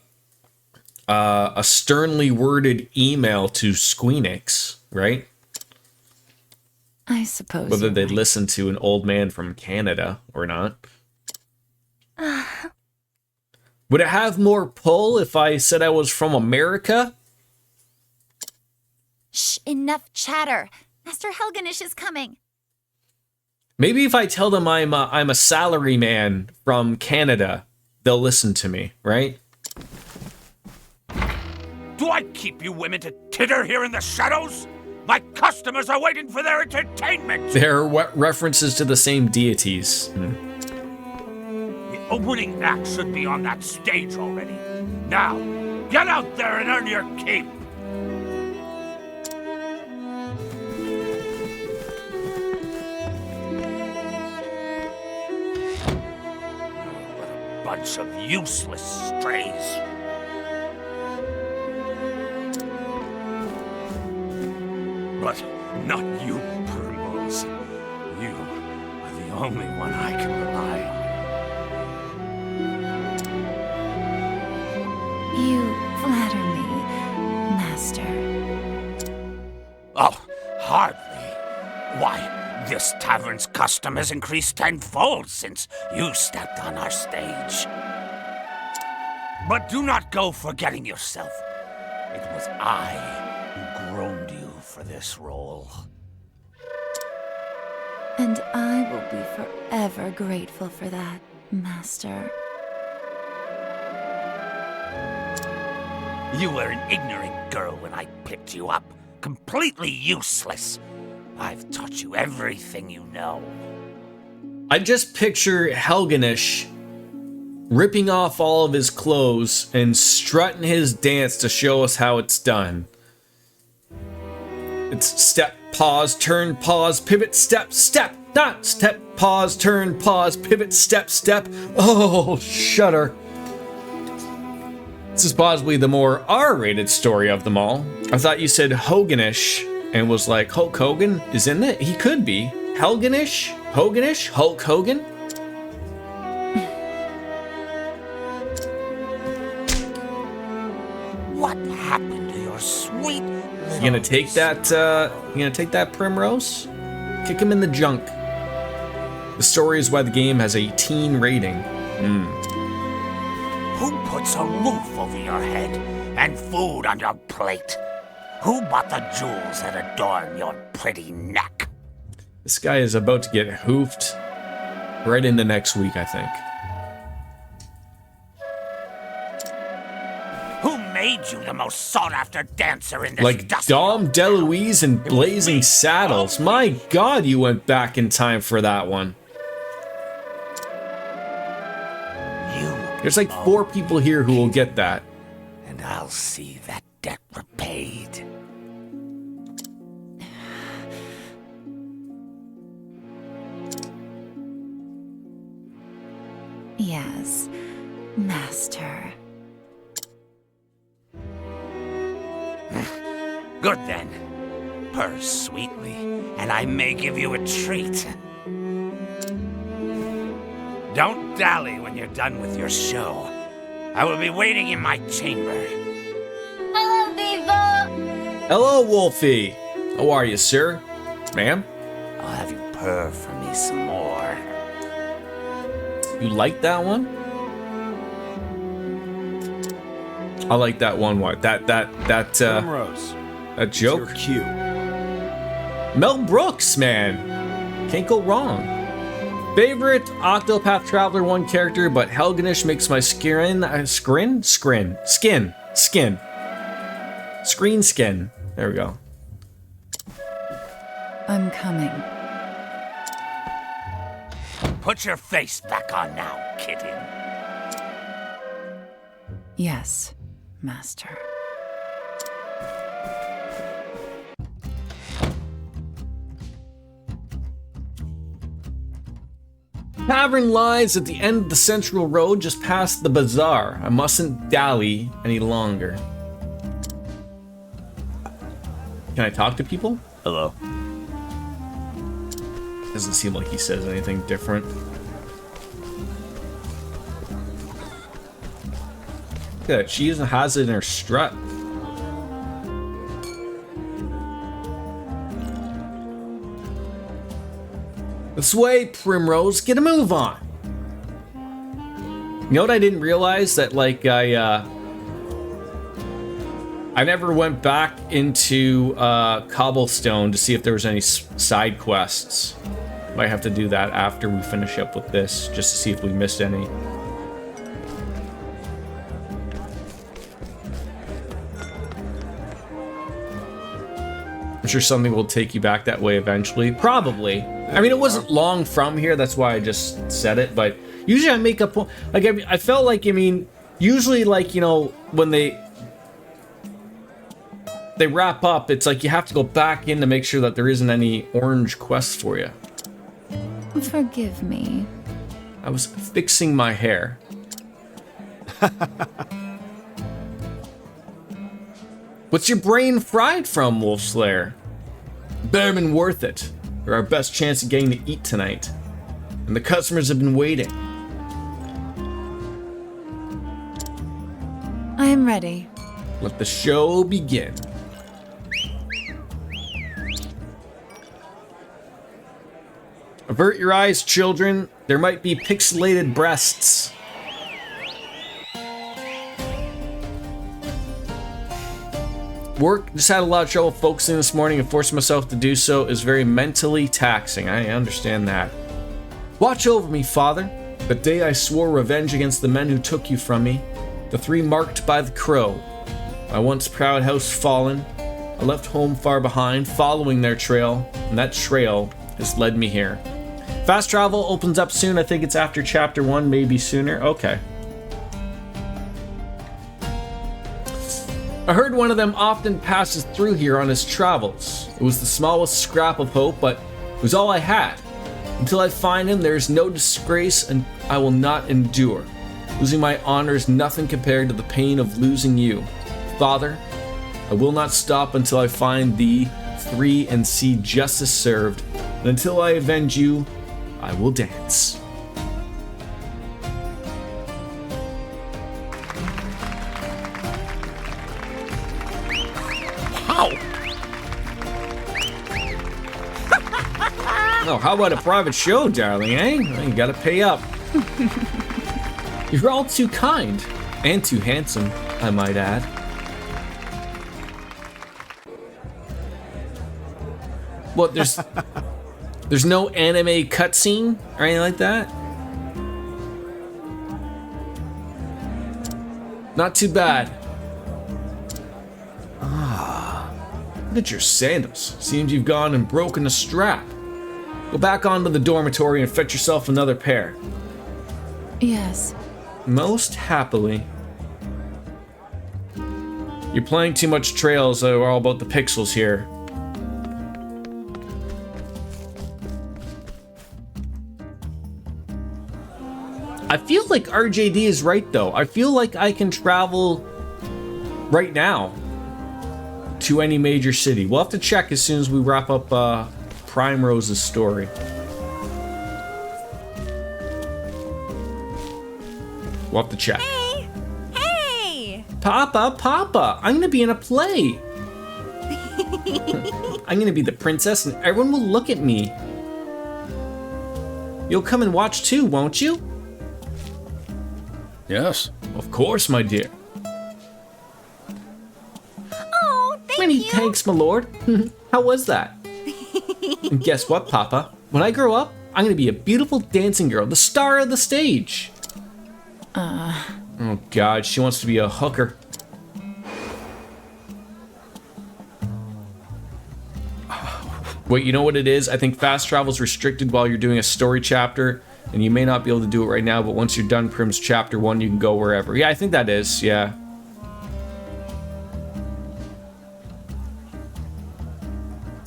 sternly worded email to Squeenix, right?
I suppose.
Whether they'd listen to an old man from Canada or not. Would it have more pull if I said I was from America?
Shh, enough chatter. Master Helganish is coming.
Maybe if I tell them I'm a salary man from Canada, they'll listen to me, right?
Do I keep you women to titter here in the shadows? My customers are waiting for their entertainment.
They're references to the same deities.
The opening act should be on that stage already. Now, get out there and earn your keep. What a bunch of useless strays. But not you, Primrose. You are the only one I can rely on.
You flatter me, Master.
Oh, hardly. Why, this tavern's custom has increased tenfold since you stepped on our stage. But do not go forgetting yourself. It was I who groomed you for this role.
And I will be forever grateful for that, Master.
You were an ignorant girl when I picked you up. Completely useless. I've taught you everything you know.
I just picture Helganish ripping off all of his clothes and strutting his dance to show us how it's done. It's step, pause, turn, pause, pivot, step, step, not step, pause, turn, pause, pivot, step, step. Oh, shudder. This is possibly the more R-rated story of them all. I thought you said Hoganish and was like, Hulk Hogan is in it? He could be. Helganish? Hoganish? Hulk Hogan?
What happened to your sweet...
You gonna take that, Primrose? Kick him in the junk. The story is why the game has a teen rating.
Who puts a roof over your head and food on your plate? Who bought the jewels that adorn your pretty neck?
This guy is about to get hoofed right in the next week, I think.
Who made you the most sought-after dancer in this
Like
dusty
Dom
old
DeLuise and Blazing Saddles. My God, you went back in time for that one. There's like 4 people here who will get that.
And I'll see that debt repaid.
Yes, Master.
Good then. Purr sweetly, and I may give you a treat. Don't dally when you're done with your show. I will be waiting in my chamber.
I love Viva!
Hello, Wolfie. How are you, sir? Ma'am?
I'll have you purr for me some more.
You like that one? I like that one. What? That
Primrose.
a joke?
It's your cue.
Mel Brooks, man. Can't go wrong. Favorite Octopath Traveler 1 character, but Helganish makes my skin. Screen skin. There we go.
I'm coming.
Put your face back on now, kitten.
Yes, Master.
Tavern lies at the end of the central road just past the bazaar. I mustn't dally any longer. Can I talk to people?
Hello.
Doesn't seem like he says anything different. Look at that. She even has it in her strut. This way, Primrose. Get a move on. You know what I didn't realize? That, like, I never went back into Cobblestone to see if there was any side quests. Might have to do that after we finish up with this, just to see if we missed any. I'm sure something will take you back that way eventually. Probably. I mean, it wasn't long from here, that's why I just said it, but usually I make up... Like, I felt like, I mean, usually, like, you know, when they wrap up, it's like you have to go back in to make sure that there isn't any orange quests for you.
Forgive me.
I was fixing my hair. What's your brain fried from, Wolfslayer? Better been worth it. They're our best chance of getting to eat tonight. And the customers have been waiting.
I am ready.
Let the show begin. Avert your eyes, children. There might be pixelated breasts. Work just had a lot of trouble focusing this morning, and forcing myself to do so is very mentally taxing. I understand that. Watch over me, Father. The day I swore revenge against the men who took you from me, the 3 marked by the crow. My once proud house fallen. I left home far behind, following their trail, and that trail has led me here. Fast travel opens up soon. I think it's after chapter 1, maybe sooner. Okay. I heard one of them often passes through here on his travels. It was the smallest scrap of hope, but it was all I had. Until I find him, there is no disgrace and I will not endure. Losing my honor is nothing compared to the pain of losing you. Father, I will not stop until I find thee free and see justice served. And until I avenge you, I will dance. Oh, how about a private show, darling, eh? Well, you gotta pay up. You're all too kind. And too handsome, I might add. What, there's no anime cutscene or anything like that? Not too bad. Ah, look at your sandals. Seems you've gone and broken a strap. Go back onto the dormitory and fetch yourself another pair.
Yes.
Most happily. You're playing too much Trails, so we're all about the pixels here. I feel like RJD is right, though. I feel like I can travel right now to any major city. We'll have to check as soon as we wrap up Primrose's story. We'll have to check.
Hey! Hey!
Papa, I'm gonna be in a play. I'm gonna be the princess and everyone will look at me. You'll come and watch too, won't you?
Yes.
Of course, my dear.
Oh, thank
Many
you.
thanks, my lord. How was that? And guess what, Papa? When I grow up, I'm gonna be a beautiful dancing girl, the star of the stage. Oh God, she wants to be a hooker. Wait, you know what it is? I think fast travel is restricted while you're doing a story chapter, and you may not be able to do it right now, but once you're done Prim's chapter 1, you can go wherever. Yeah, I think that is, yeah.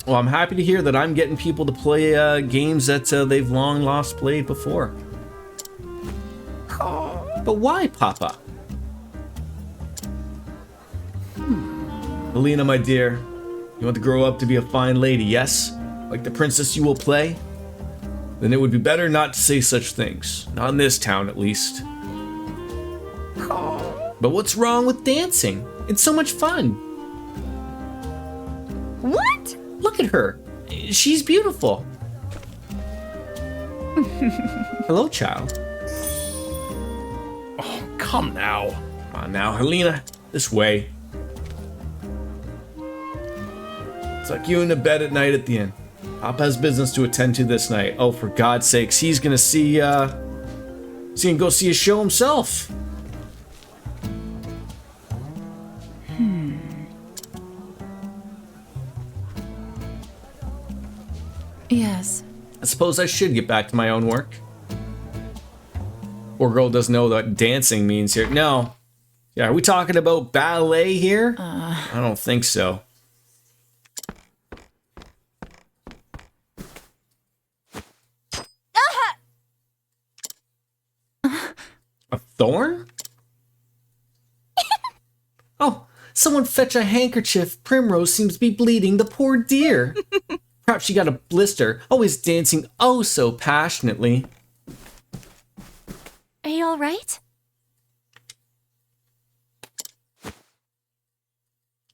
Well, I'm happy to hear that I'm getting people to play games that they've long lost played before. But why, Papa? Alina, my dear, you want to grow up to be a fine lady, yes? Like the princess you will play? Then it would be better not to say such things. Not in this town, at least. But what's wrong with dancing? It's so much fun.
What?
Look at her. She's beautiful. Hello, child.
Oh, come now.
Come on now, Helena. This way. It's like you in the bed at night at the inn. Papa has business to attend to this night. Oh, for God's sakes, he's gonna see and go see a show himself.
Yes.
I suppose I should get back to my own work. Poor girl doesn't know what dancing means here. No. Yeah, are we talking about ballet here? I don't think so. A thorn? Oh, someone fetch a handkerchief. Primrose seems to be bleeding. The poor dear. Perhaps she got a blister. Always dancing oh so passionately.
Are you all right?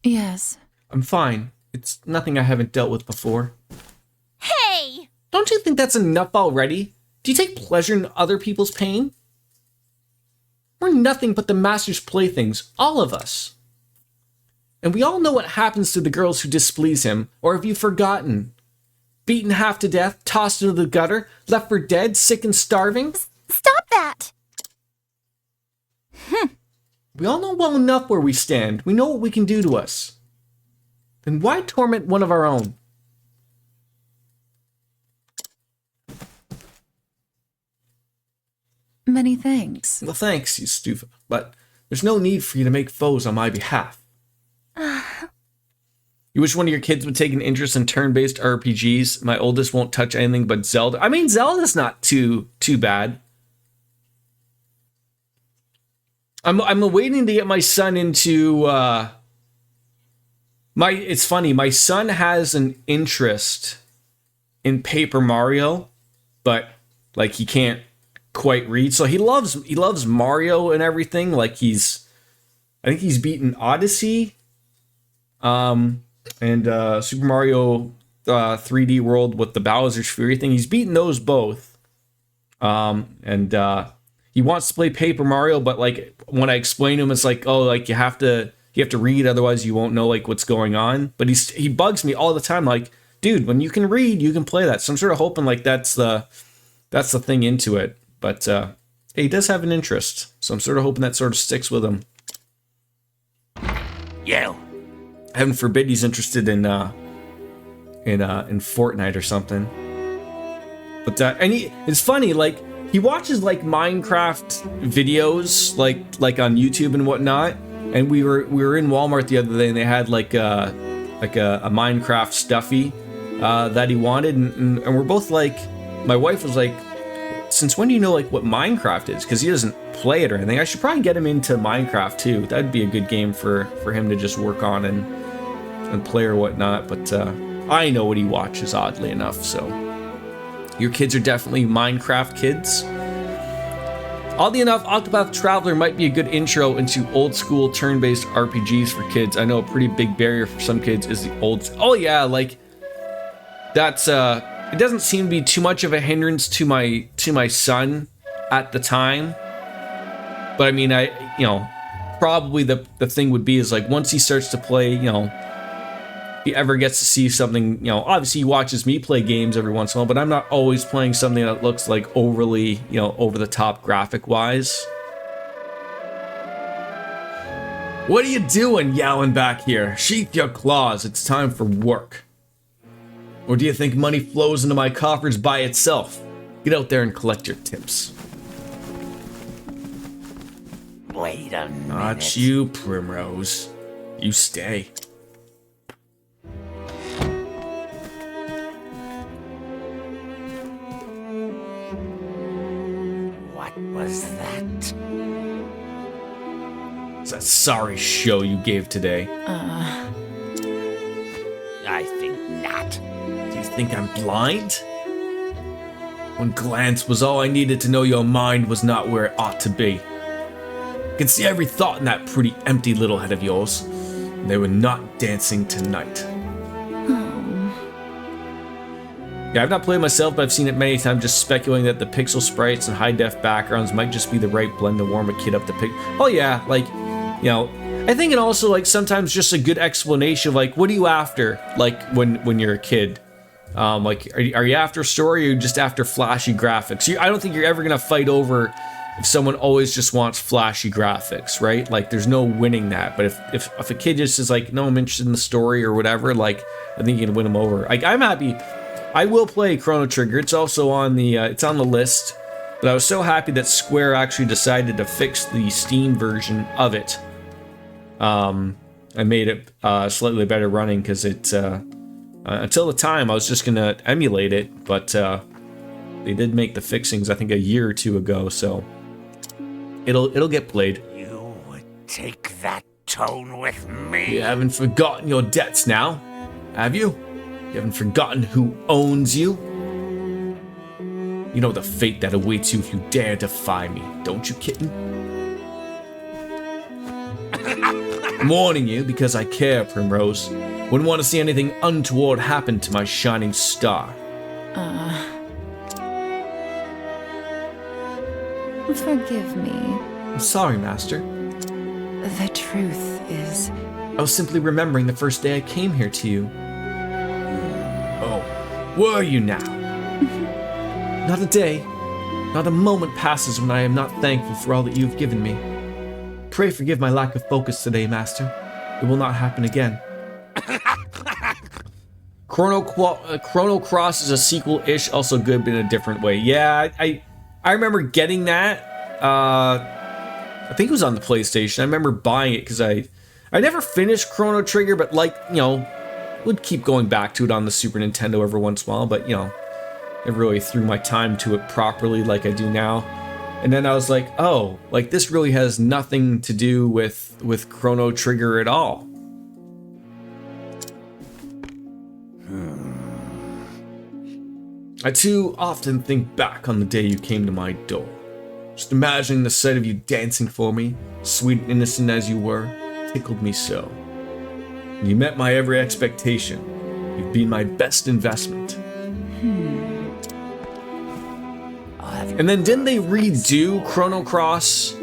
Yes.
I'm fine. It's nothing I haven't dealt with before.
Hey!
Don't you think that's enough already? Do you take pleasure in other people's pain? We're nothing but the master's playthings, all of us. And we all know what happens to the girls who displease him, or have you forgotten? Beaten half to death, tossed into the gutter, left for dead, sick and starving?
Stop that!
We all know well enough where we stand. We know what we can do to us. Then why torment one of our own?
Many thanks.
Well, thanks, you stupid, but there's no need for you to make foes on my behalf. You wish one of your kids would take an interest in turn-based RPGs. My oldest won't touch anything but Zelda. I mean, Zelda's not too bad. I'm waiting to get my son into it's funny, my son has an interest in Paper Mario, but like he can't quite read. So he loves Mario and everything. Like I think he's beaten Odyssey and Super Mario 3D World with the Bowser's Fury thing. He's beaten those both. He wants to play Paper Mario, but like when I explain to him, it's like, oh, like you have to read, otherwise you won't know like what's going on. But he bugs me all the time, like, dude, when you can read, you can play that. So I'm sort of hoping like that's the thing into it. But he does have an interest, so I'm sort of hoping that sort of sticks with him.
You.
Heaven forbid he's interested in Fortnite or something. But it's funny, like he watches like Minecraft videos, like on YouTube and whatnot. And we were in Walmart the other day, and they had like a Minecraft stuffy that he wanted, and we're both like, my wife was like, since when do you know like what Minecraft is? Because he doesn't play it or anything. I should probably get him into Minecraft too. That'd be a good game for him to just work on and play or whatnot. But I know what he watches, oddly enough. So your kids are definitely Minecraft kids. Oddly enough, Octopath Traveler might be a good intro into old school turn-based RPGs for kids. I know a pretty big barrier for some kids is the old... Oh yeah, like, that's, it doesn't seem to be too much of a hindrance to my son at the time. But I mean, probably the thing would be is like, once he starts to play, he ever gets to see something, obviously he watches me play games every once in a while, but I'm not always playing something that looks like overly, over the top graphic wise. What are you doing yowling back here? Sheath your claws, it's time for work. Or do you think money flows into my coffers by itself? Get out there and collect your tips.
Wait a minute.
Not you, Primrose. You stay.
What was that?
It's that sorry show you gave today.
I think not.
Do you think I'm blind? One glance was all I needed to know your mind was not where it ought to be. I can see every thought in that pretty empty little head of yours. And they were not dancing tonight. Yeah, I've not played myself, but I've seen it many times, just speculating that the pixel sprites and high-def backgrounds might just be the right blend to warm a kid up to pick. Oh yeah, like, I think it also, like, sometimes just a good explanation of, like, what are you after, like, when you're a kid? Like, are you after story or are you just after flashy graphics? I don't think you're ever gonna fight over if someone always just wants flashy graphics, right? Like, there's no winning that. But if a kid just is like, no, I'm interested in the story or whatever, like, I think you can win them over. Like, I'm happy. I will play Chrono Trigger. It's also on the list. But I was so happy that Square actually decided to fix the Steam version of it. I made it slightly better running because it until the time I was just gonna emulate it, but they did make the fixings I think a year or two ago, so it'll get played.
You would take that tone with me?
You haven't forgotten your debts now, have you? You haven't forgotten who owns you? You know the fate that awaits you if you dare defy me, don't you, kitten? I'm warning you because I care, Primrose. Wouldn't want to see anything untoward happen to my shining star.
Forgive me.
I'm sorry, Master.
The truth is...
I was simply remembering the first day I came here to you. Oh, were you now? Not a day, not a moment passes when I am not thankful for all that you have given me. Pray forgive my lack of focus today, Master. It will not happen again. Chrono Cross is a sequel-ish, also good, but in a different way. Yeah, I remember getting that. I think it was on the PlayStation. I remember buying it because I never finished Chrono Trigger, but would keep going back to it on the Super Nintendo every once in a while, but never really threw my time to it properly like I do now. And then I was like, oh, like this really has nothing to do with Chrono Trigger at all. I too often think back on the day you came to my door. Just imagining the sight of you dancing for me, sweet and innocent as you were, tickled me so. And you met my every expectation. You've been my best investment. And then didn't they redo Chrono Cross,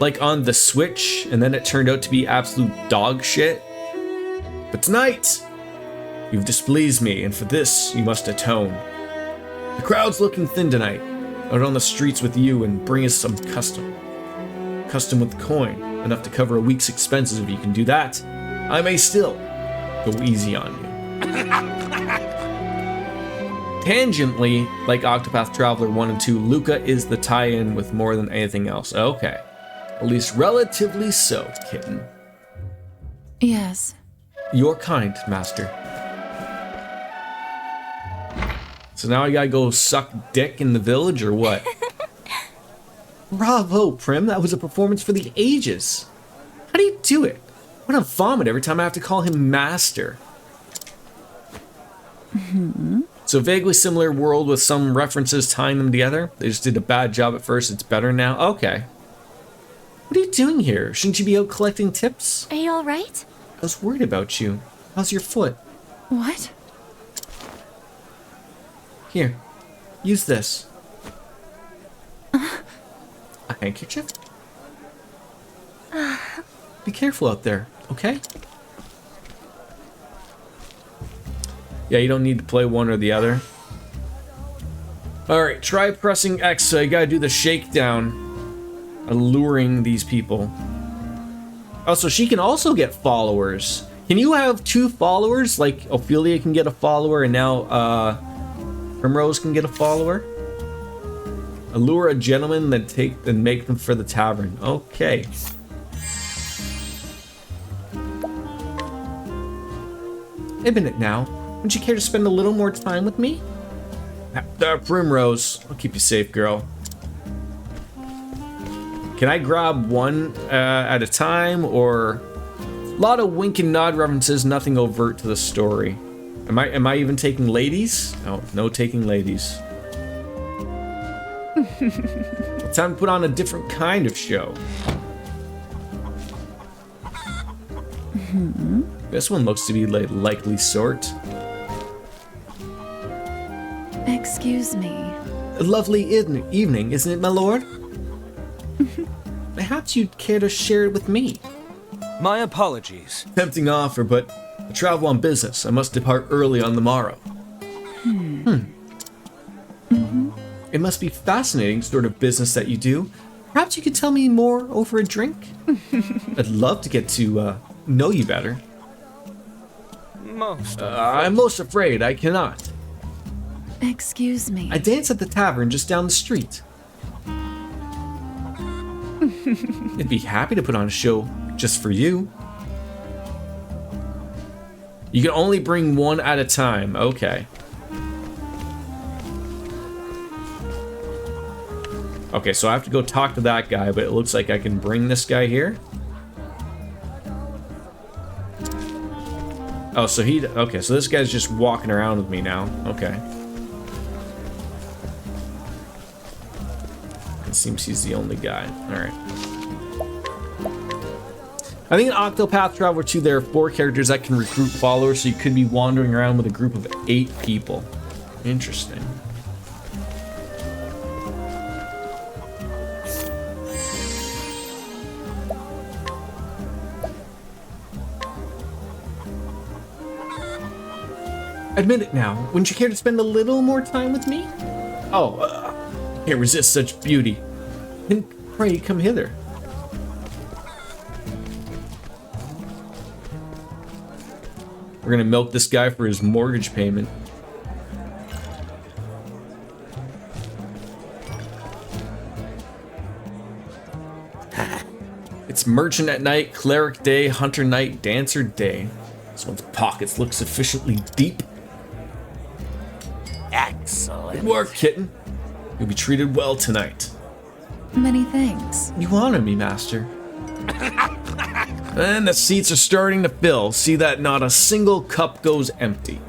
like on the Switch, and then it turned out to be absolute dog shit? But tonight, you've displeased me, and for this, you must atone. The crowd's looking thin tonight, out on the streets with you, and bring us some custom. Custom with coin, enough to cover a week's expenses. If you can do that, I may still go easy on you. Tangentially, like Octopath Traveler 1 and 2, Luca is the tie-in with more than anything else. Okay. At least relatively so, kitten.
Yes.
You're kind, Master. So now I gotta go suck dick in the village, or what? Bravo, Prim. That was a performance for the ages. How do you do it? I want to vomit every time I have to call him Master. So vaguely similar world with some references tying them together. They just did a bad job at first. It's better now. Okay. What are you doing here? Shouldn't you be out collecting tips?
Are you alright?
I was worried about you. How's your foot?
What?
Here. Use this. A handkerchief? Be careful out there, okay? Yeah, you don't need to play one or the other. Alright, try pressing X, so you gotta do the shakedown. Alluring these people. Oh, so she can also get followers. Can you have 2 followers? Like, Ophelia can get a follower, and now, Primrose can get a follower? Allure a gentleman, then make them for the tavern. Okay. A minute now. Wouldn't you care to spend a little more time with me? Primrose, I'll keep you safe, girl. Can I grab one at a time, or a lot of wink and nod references, nothing overt to the story? Am I even taking ladies? No, no taking ladies. It's time to put on a different kind of show. This one looks to be like likely sort.
Excuse me.
A lovely evening, isn't it, my lord? Perhaps you'd care to share it with me.
My apologies.
Tempting offer, but I travel on business. I must depart early on the morrow. It must be fascinating sort of business that you do. Perhaps you could tell me more over a drink? I'd love to get to know you better. I'm most afraid I cannot.
Excuse me.
I dance at the tavern just down the street. I'd be happy to put on a show just for you. You can only bring one at a time. Okay. Okay, so I have to go talk to that guy, but it looks like I can bring this guy here. Oh, so okay, so this guy's just walking around with me now. Okay. It seems he's the only guy. Alright. I think in Octopath Traveler 2 there are 4 characters that can recruit followers, so you could be wandering around with a group of 8 people. Interesting. Admit it now. Wouldn't you care to spend a little more time with me? Oh, can't resist such beauty. Then pray come hither. We're gonna milk this guy for his mortgage payment. It's merchant at night, cleric day, hunter night, dancer day. This one's pockets look sufficiently deep.
Excellent.
Good work, kitten. You'll be treated well tonight.
Many thanks.
You honor me, master. And the seats are starting to fill. See that not a single cup goes empty.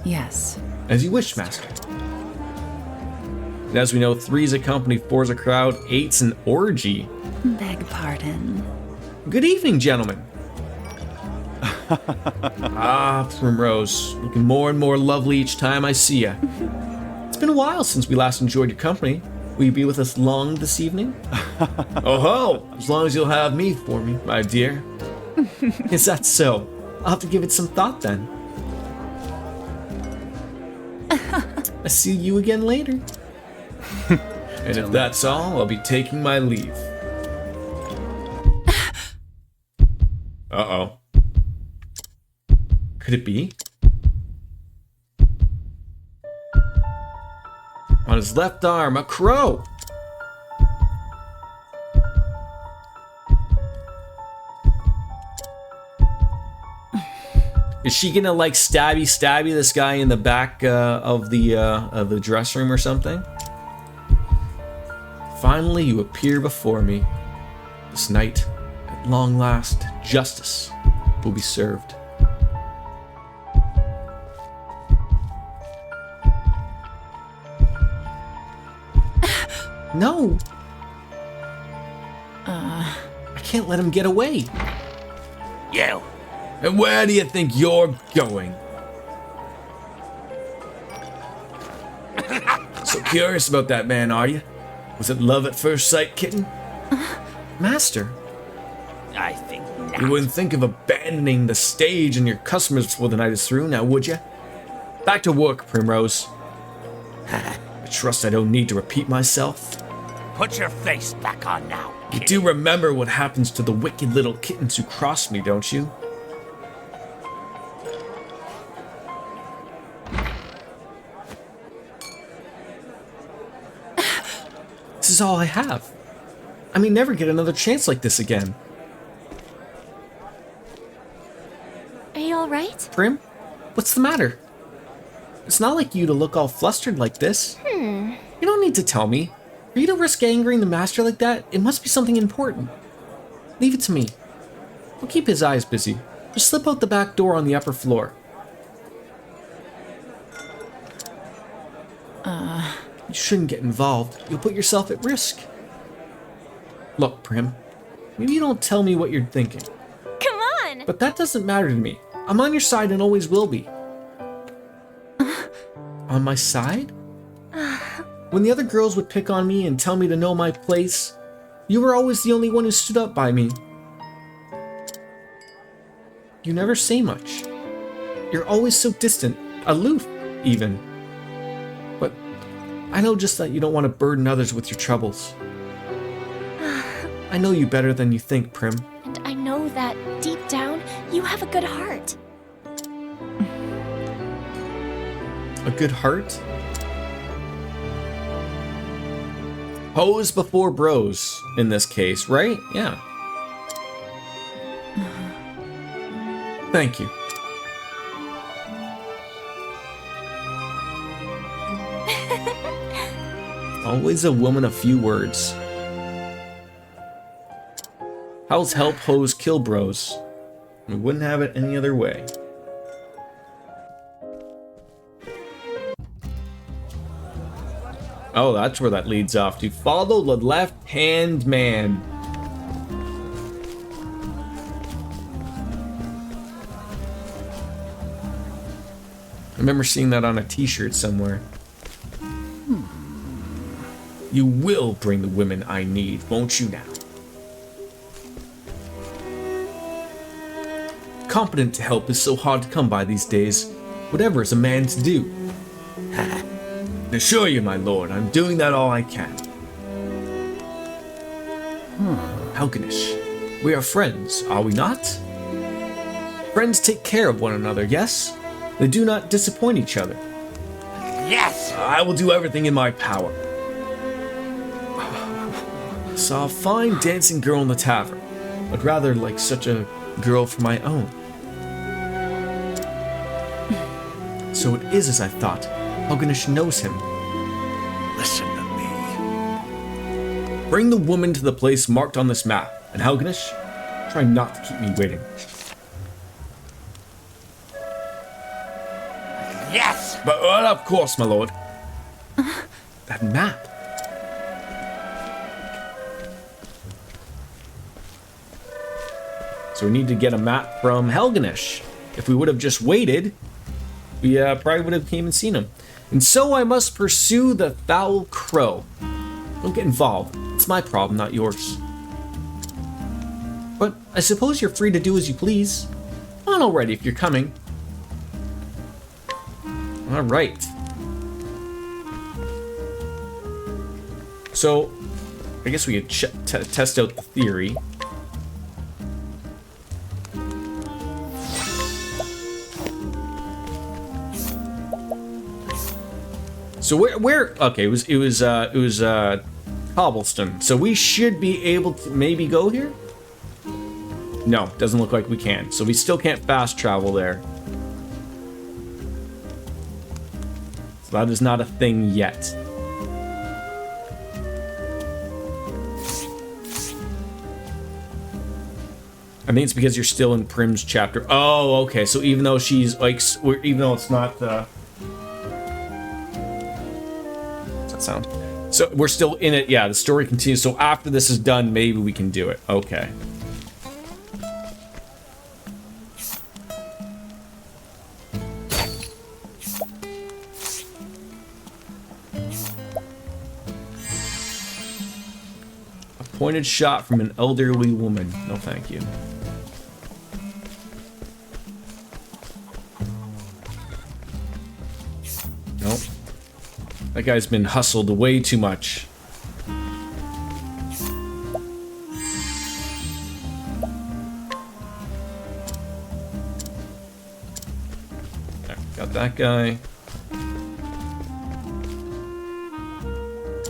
Yes.
As you wish, master. And as we know, 3's a company, 4's a crowd, 8's an orgy.
Beg pardon.
Good evening, gentlemen. Primrose, looking more and more lovely each time I see you. It's been a while since we last enjoyed your company. Will you be with us long this evening? Oh ho! As long as you'll have me for me, my dear. Is that so? I'll have to give it some thought then. I'll see you again later. And if that's all, I'll be taking my leave. Uh-oh. Could it be? On his left arm, a crow! Is she gonna like stabby this guy in the back of the dress room or something? Finally, you appear before me. This night, at long last, justice will be served. No. I can't let him get away.
You.
And where do you think you're going? So curious about that man, are you? Was it love at first sight, kitten? Master,
I think not.
you wouldn't think of abandoning the stage and your customers before the night is through, now would you? Back to work, Primrose. I trust I don't need to repeat myself.
Put your face back on now.
You do remember what happens to the wicked little kittens who cross me, don't you? This is all I have. I may never get another chance like this again.
Are you alright?
Prim, what's the matter? It's not like you to look all flustered like this. You don't need to tell me. For you to risk angering the master like that, it must be something important. Leave it to me. I'll keep his eyes busy. Just slip out the back door on the upper floor. You shouldn't get involved. You'll put yourself at risk. Look, Prim, maybe you don't tell me what you're thinking.
Come on!
But that doesn't matter to me. I'm on your side and always will be. On my side? When the other girls would pick on me and tell me to know my place, you were always the only one who stood up by me. You never say much. You're always so distant, aloof, even. But I know just that you don't want to burden others with your troubles. I know you better than you think, Prim.
And I know that, deep down, you have a good heart.
A good heart? Hoes before bros, in this case, right? Yeah. Thank you. Always a woman of few words. Hows help hoes kill bros. We wouldn't have it any other way. Oh, that's where that leads off to. Follow the left-hand man. I remember seeing that on a t-shirt somewhere. You will bring the women I need, won't you now? Competent to help is so hard to come by these days. Whatever is a man to do. I assure you, my lord, I'm doing that all I can. Halganish, we are friends, are we not? Friends take care of one another, yes? They do not disappoint each other.
Yes!
I will do everything in my power. Saw a fine dancing girl in the tavern. I'd rather like such a girl for my own. So it is as I thought. Halganish knows him.
Listen to me.
Bring the woman to the place marked on this map. And Halganish, try not to keep me waiting.
Yes!
But of course, my lord. That map. So we need to get a map from Halganish. If we would have just waited, we probably would have came and seen him. And so I must pursue the foul crow. Don't get involved. It's my problem, not yours. But I suppose you're free to do as you please. On already if you're coming. Alright. So, I guess we could test out the theory. So where okay, it was cobblestone. So we should be able to maybe go here? No, doesn't look like we can. So we still can't fast travel there. So that is not a thing yet. I think it's because you're still in Prim's chapter. Oh, okay. So even though she's like, even though it's not, what's that sound? So we're still in it. Yeah, the story continues. So after this is done, maybe we can do it. Okay. A pointed shot from an elderly woman. No, thank you. Nope. That guy's been hustled way too much. There, got that guy.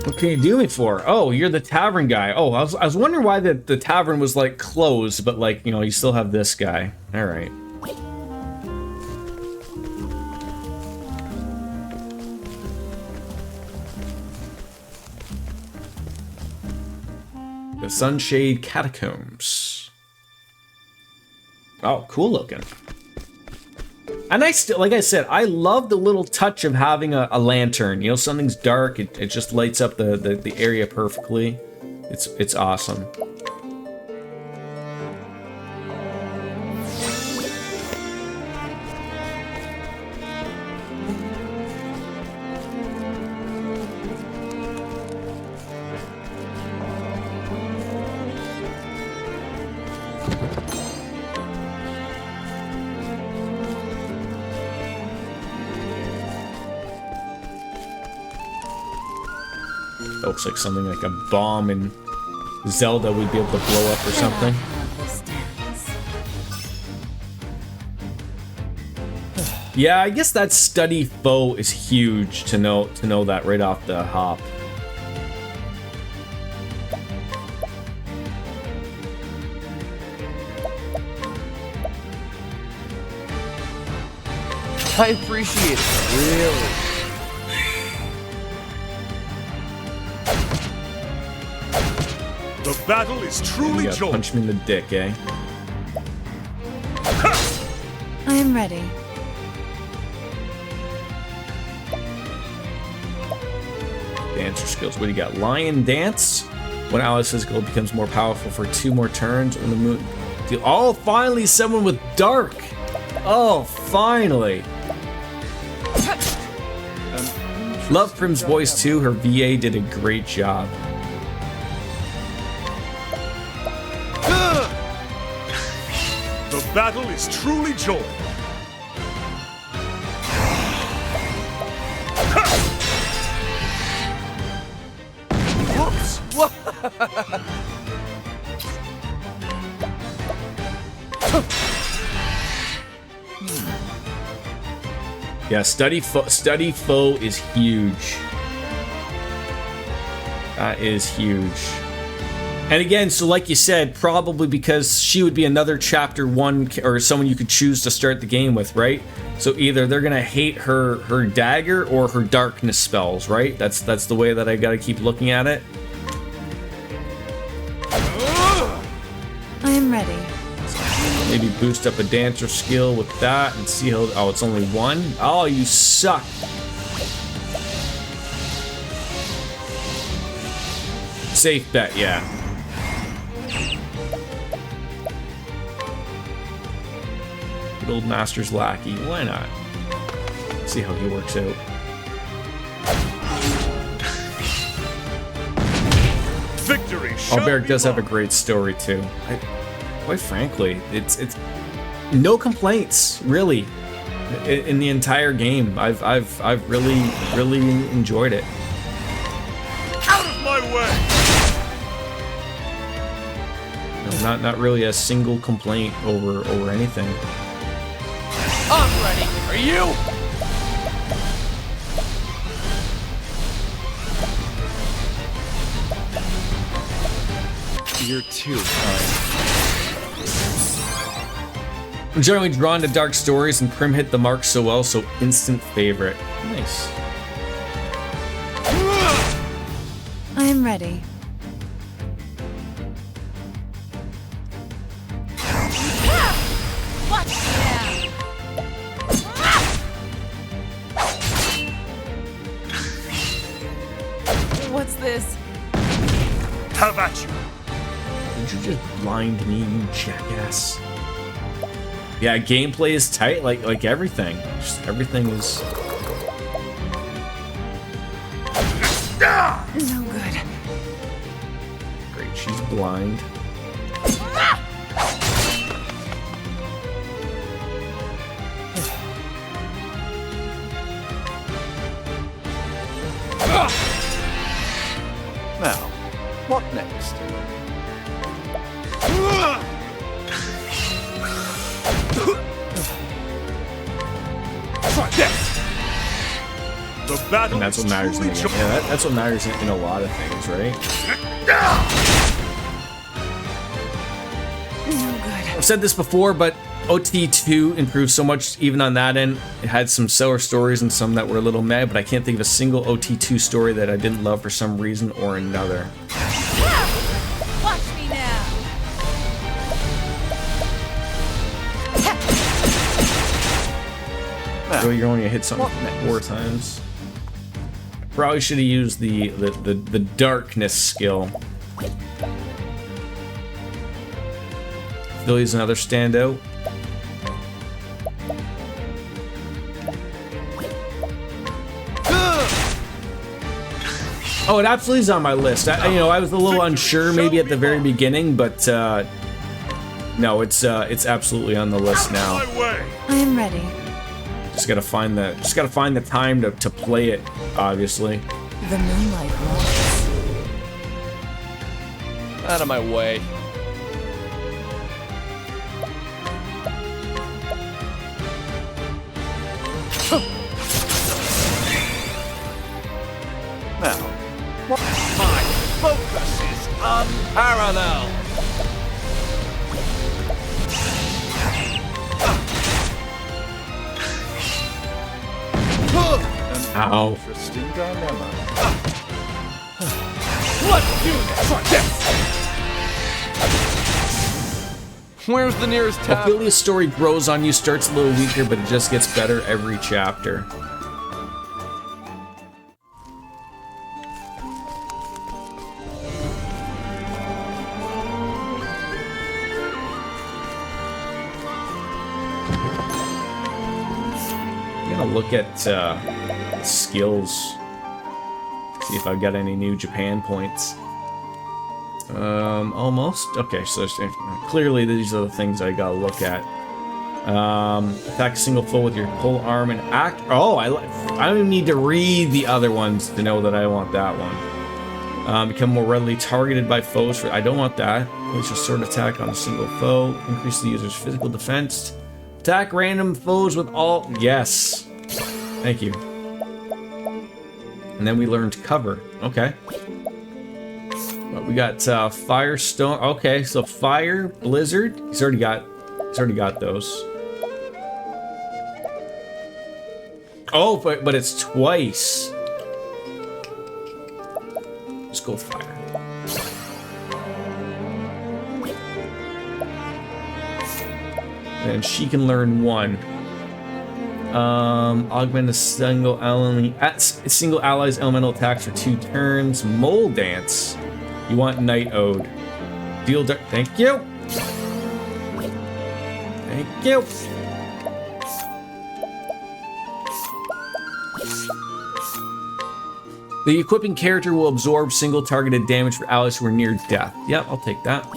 What can you do me for? Oh, you're the tavern guy. Oh, I was wondering why the tavern was like closed, but like, you know, you still have this guy. All right. The Sunshade Catacombs. Oh, cool looking. And I still, like I said, I love the little touch of having a lantern. You know, something's dark, it just lights up the area perfectly. It's awesome. Looks like something like a bomb in Zelda would be able to blow up or something. Yeah, I guess that study foe is huge to know that right off the hop.
I appreciate it, really.
The battle is truly joined.
Punch me in the dick, eh?
I am ready.
Dancer skills. What do you got? Lion dance. When Alice's physical becomes more powerful for 2 more turns. When the moon. Oh, finally, someone with dark. Oh, finally. Love Prim's voice too. Her VA did a great job.
The battle is truly joined.
Whoops! What?
Yeah, study foe is huge. That is huge. And again, so like you said, probably because she would be another chapter 1 or someone you could choose to start the game with, right? So either they're gonna hate her dagger or her darkness spells, right? That's the way that I gotta keep looking at it.
I am ready.
Maybe boost up a dancer skill with that and see how. Oh, it's only 1. Oh, you suck. Safe bet, yeah. Good old Master's Lackey. Why not? See how he works out.
Victory.
Oh, Barrick does have a great story too. Quite frankly, it's no complaints really in the entire game. I've really enjoyed it.
Out of my way.
No, not really a single complaint over anything.
I'm ready. Are you?
You're too kind.
I'm generally drawn to dark stories, and Prim hit the mark so well, so instant favorite. Nice.
I am ready.
What
What's this?
Have at you.
Did you just blind me, you jackass? Yeah, gameplay is tight, like everything. Just everything is.
No good.
Great, she's blind.
Now, what next?
Try this. The battle
And that's what matters in the game. Yeah, that's what matters in a lot of things, right?
No good.
I've said this before, but OT2 improved so much even on that end. It had some sour stories and some that were a little meh, but I can't think of a single OT2 story that I didn't love for some reason or another.
Watch me now.
So you're only gonna hit something 4 times. Probably should have used the darkness skill. Philly's another standout. Oh, it absolutely is on my list. I was a little unsure maybe at the very beginning, but no, it's absolutely on the list now.
I am ready.
Just gotta find the time to play it, obviously.
The moonlight walks.
Out of my way.
Now, what? My focus is unparalleled.
Ow.
Interesting dilemma.
Let's do this! Try this! Where's the nearest town?
Ophelia's story grows on you, starts a little weaker, but it just gets better every chapter. I'm gonna look at skills, see if I've got any new Japan points. Almost. Okay, so clearly these are the things I gotta look at. Attack a single foe with your pole arm and act. Oh, I don't even need to read the other ones to know that I want that one. Become more readily targeted by foes. I don't want that. Place a sword attack on a single foe. Increase the user's physical defense. Attack random foes with all. Yes. Thank you. And then we learned cover. Okay. But we got Firestone. Okay, so Fire, Blizzard. He's already got those. Oh, but it's twice. Let's go Fire. And she can learn one. Augment a single ally's elemental attacks for 2 turns. Mole Dance. You want Night Ode. Deal. Thank you. Thank you. The equipping character will absorb single targeted damage for allies who are near death. Yep, I'll take that.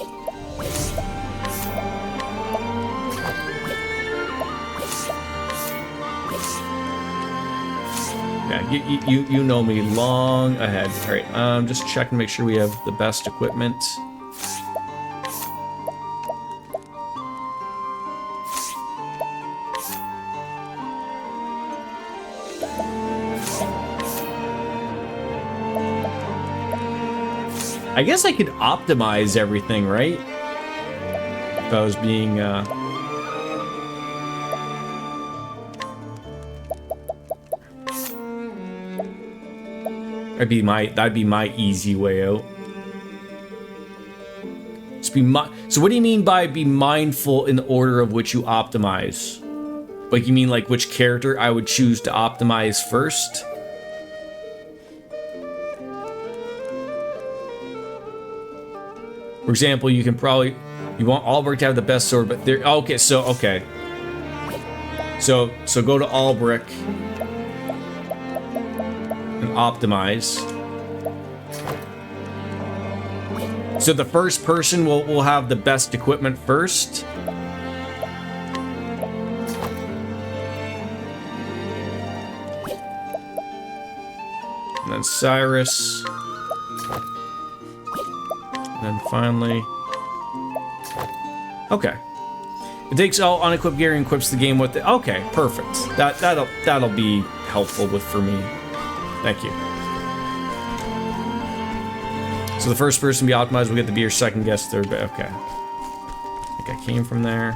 Yeah, you know me long ahead. All right, just check and make sure we have the best equipment. I guess I could optimize everything, right? If I was being, that'd be my easy way out. So what do you mean by be mindful in the order of which you optimize? Like, you mean like which character I would choose to optimize first? For example, you can probably... You want Albrecht to have the best sword, but there... Okay, so... Okay. So go to Albrecht. And optimize. So the first person will have the best equipment first. And then Cyrus. And then finally... Okay. It takes all unequipped gear and equips the game with it. Okay, perfect. That'll be helpful for me. Thank you. So the first person to be optimized will get to be your second guest, third, but okay. I think I came from there.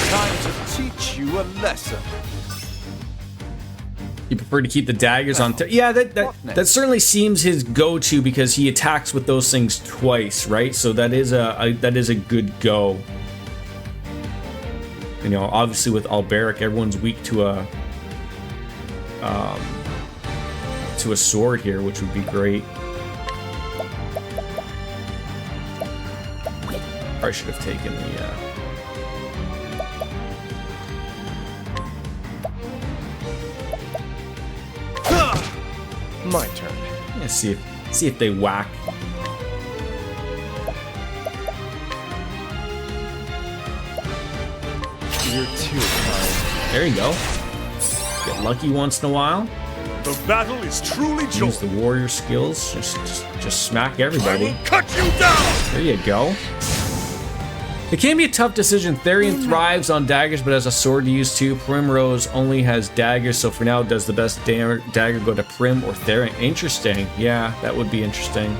Time to teach you a lesson.
You prefer to keep the daggers on? Yeah, that certainly seems his go-to because he attacks with those things twice, right? So that is a good go. You know, obviously with Alberic, everyone's weak to a sword here, which would be great. I should have taken the.
My turn.
Yeah, see if they whack.
You're too kind.
There you go. Get lucky once in a while.
The battle is truly joined.
Use the warrior skills. Just smack everybody.
I will cut you down.
There you go. It can be a tough decision. Therian thrives on daggers, but has a sword to use too. Primrose only has daggers, so for now, does the best dagger go to Prim or Therian? Interesting. Yeah, that would be interesting.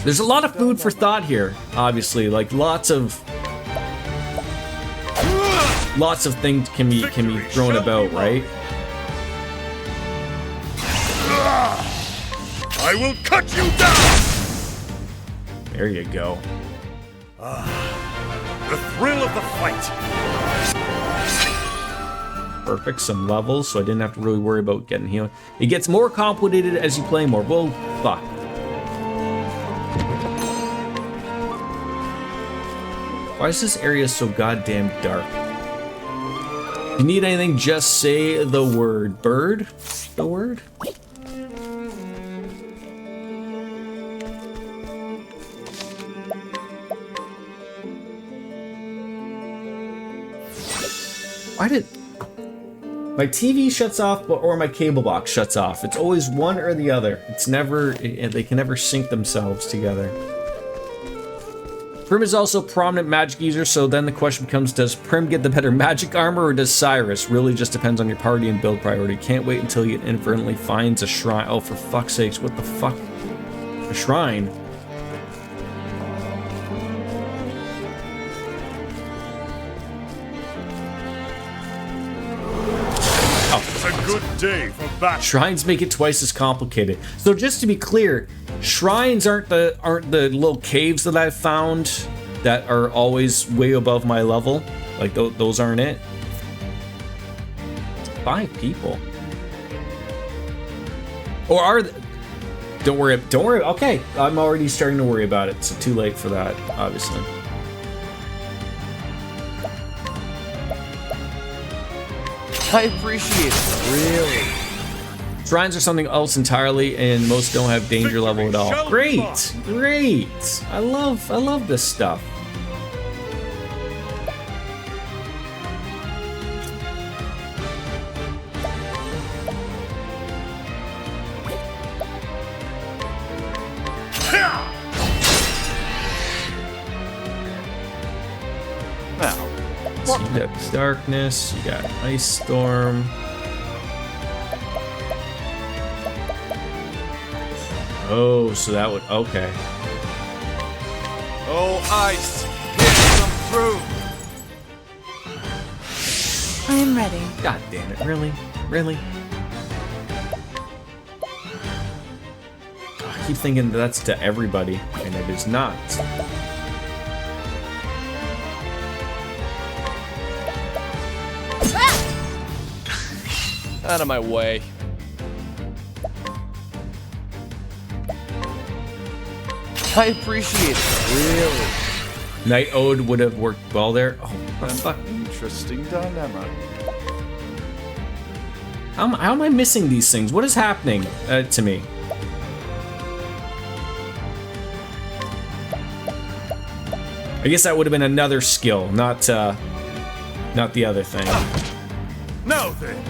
There's a lot of food for thought here, obviously. Like lots of things can be thrown about, right?
I will cut you down.
There you go.
The thrill of the fight.
Perfect, some levels, so I didn't have to really worry about getting healed. It gets more complicated as you play more. Well, fuck. Why is this area so goddamn dark? If you need anything, just say the word. Bird? The word? Why did... My TV shuts off or my cable box shuts off. It's always one or the other. It's never... They can never sync themselves together. Prim is also a prominent magic user, so then the question becomes, does Prim get the better magic armor or does Cyrus? Really just depends on your party and build priority. Can't wait until he inadvertently finds a shrine. Oh, for fuck's sakes, what the fuck? A shrine?
It's a good day for battle.
Shrines make it twice as complicated. So just to be clear, shrines aren't the little caves that I've found that are always way above my level. Like those aren't it. 5 people. Or are they? Don't worry. Okay, I'm already starting to worry about it. So too late for that, obviously.
I appreciate it, really.
Shrines are something else entirely, and most don't have danger level at all. Great, great. I love this stuff. So you got darkness, you got ice storm. Oh, so that would, okay.
Oh, ice, hit some through.
I am ready.
God damn it, really? Really? I keep thinking that's to everybody, and it is not.
Out of my way. I appreciate it, really.
Night Ode would have worked well there. Oh, what the fuck?
Interesting dilemma.
How am I missing these things? What is happening to me? I guess that would have been another skill, not the other thing.
Now then.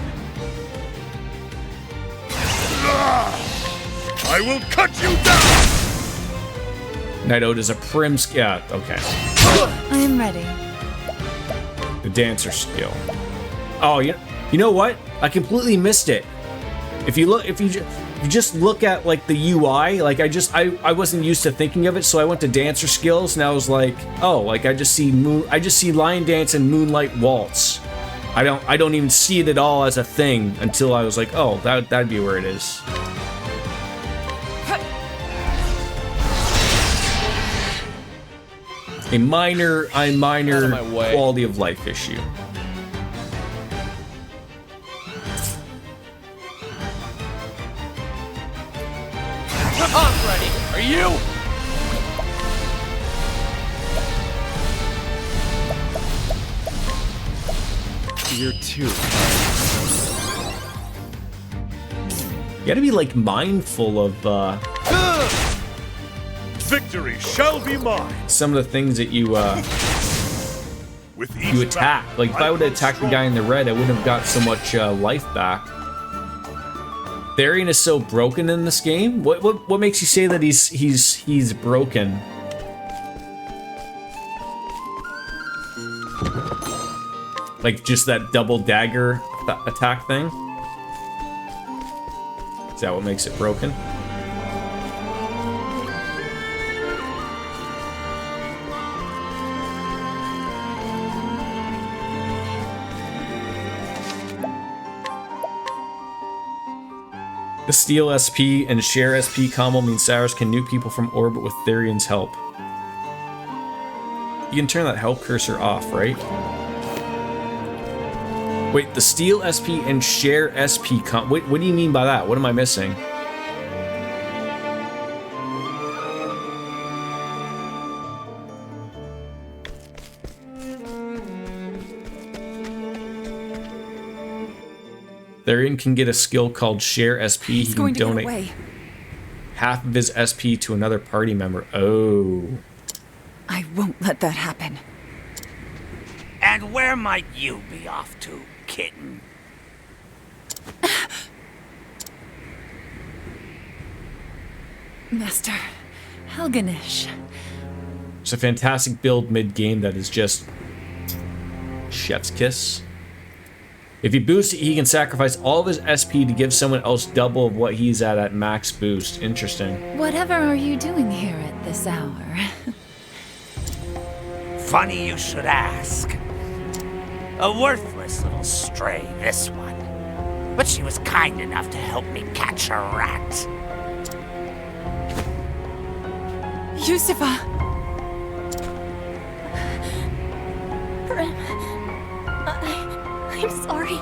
I will cut you down!
Night Ode is a prim yeah, okay.
I am ready.
The dancer skill. Oh, you know what? I completely missed it. If you just look at like the UI, like I wasn't used to thinking of it, so I went to dancer skills and I was like, oh, like I just see line dance and moonlight waltz. I don't even see it at all as a thing until I was like, oh, that'd be where it is. A minor quality of life issue.
I'm ready. Are you?
You're too.
You gotta be like mindful of
Victory shall be mine.
some of the things that you attack. Like if I would have attacked the guy in the red, I wouldn't have got so much life back. Therian is so broken in this game. What makes you say that he's broken? Like just that double dagger attack thing? Is that what makes it broken? The Steel SP and Share SP combo means Cyrus can nuke people from orbit with Therian's help. You can turn that help cursor off, right? Wait, the Steel SP and Share SP what do you mean by that? What am I missing? Therian can get a skill called Share SP. He can donate half of his SP to another party member. Oh.
I won't let that happen.
And where might you be off to, kitten?
Master Helganish.
It's a fantastic build mid-game that is just chef's kiss. If he boosts it, he can sacrifice all of his SP to give someone else double of what he's at max boost. Interesting.
Whatever are you doing here at this hour?
Funny you should ask. A worthless little stray, this one. But she was kind enough to help me catch a rat.
Yusufa!
Brim, I'm sorry.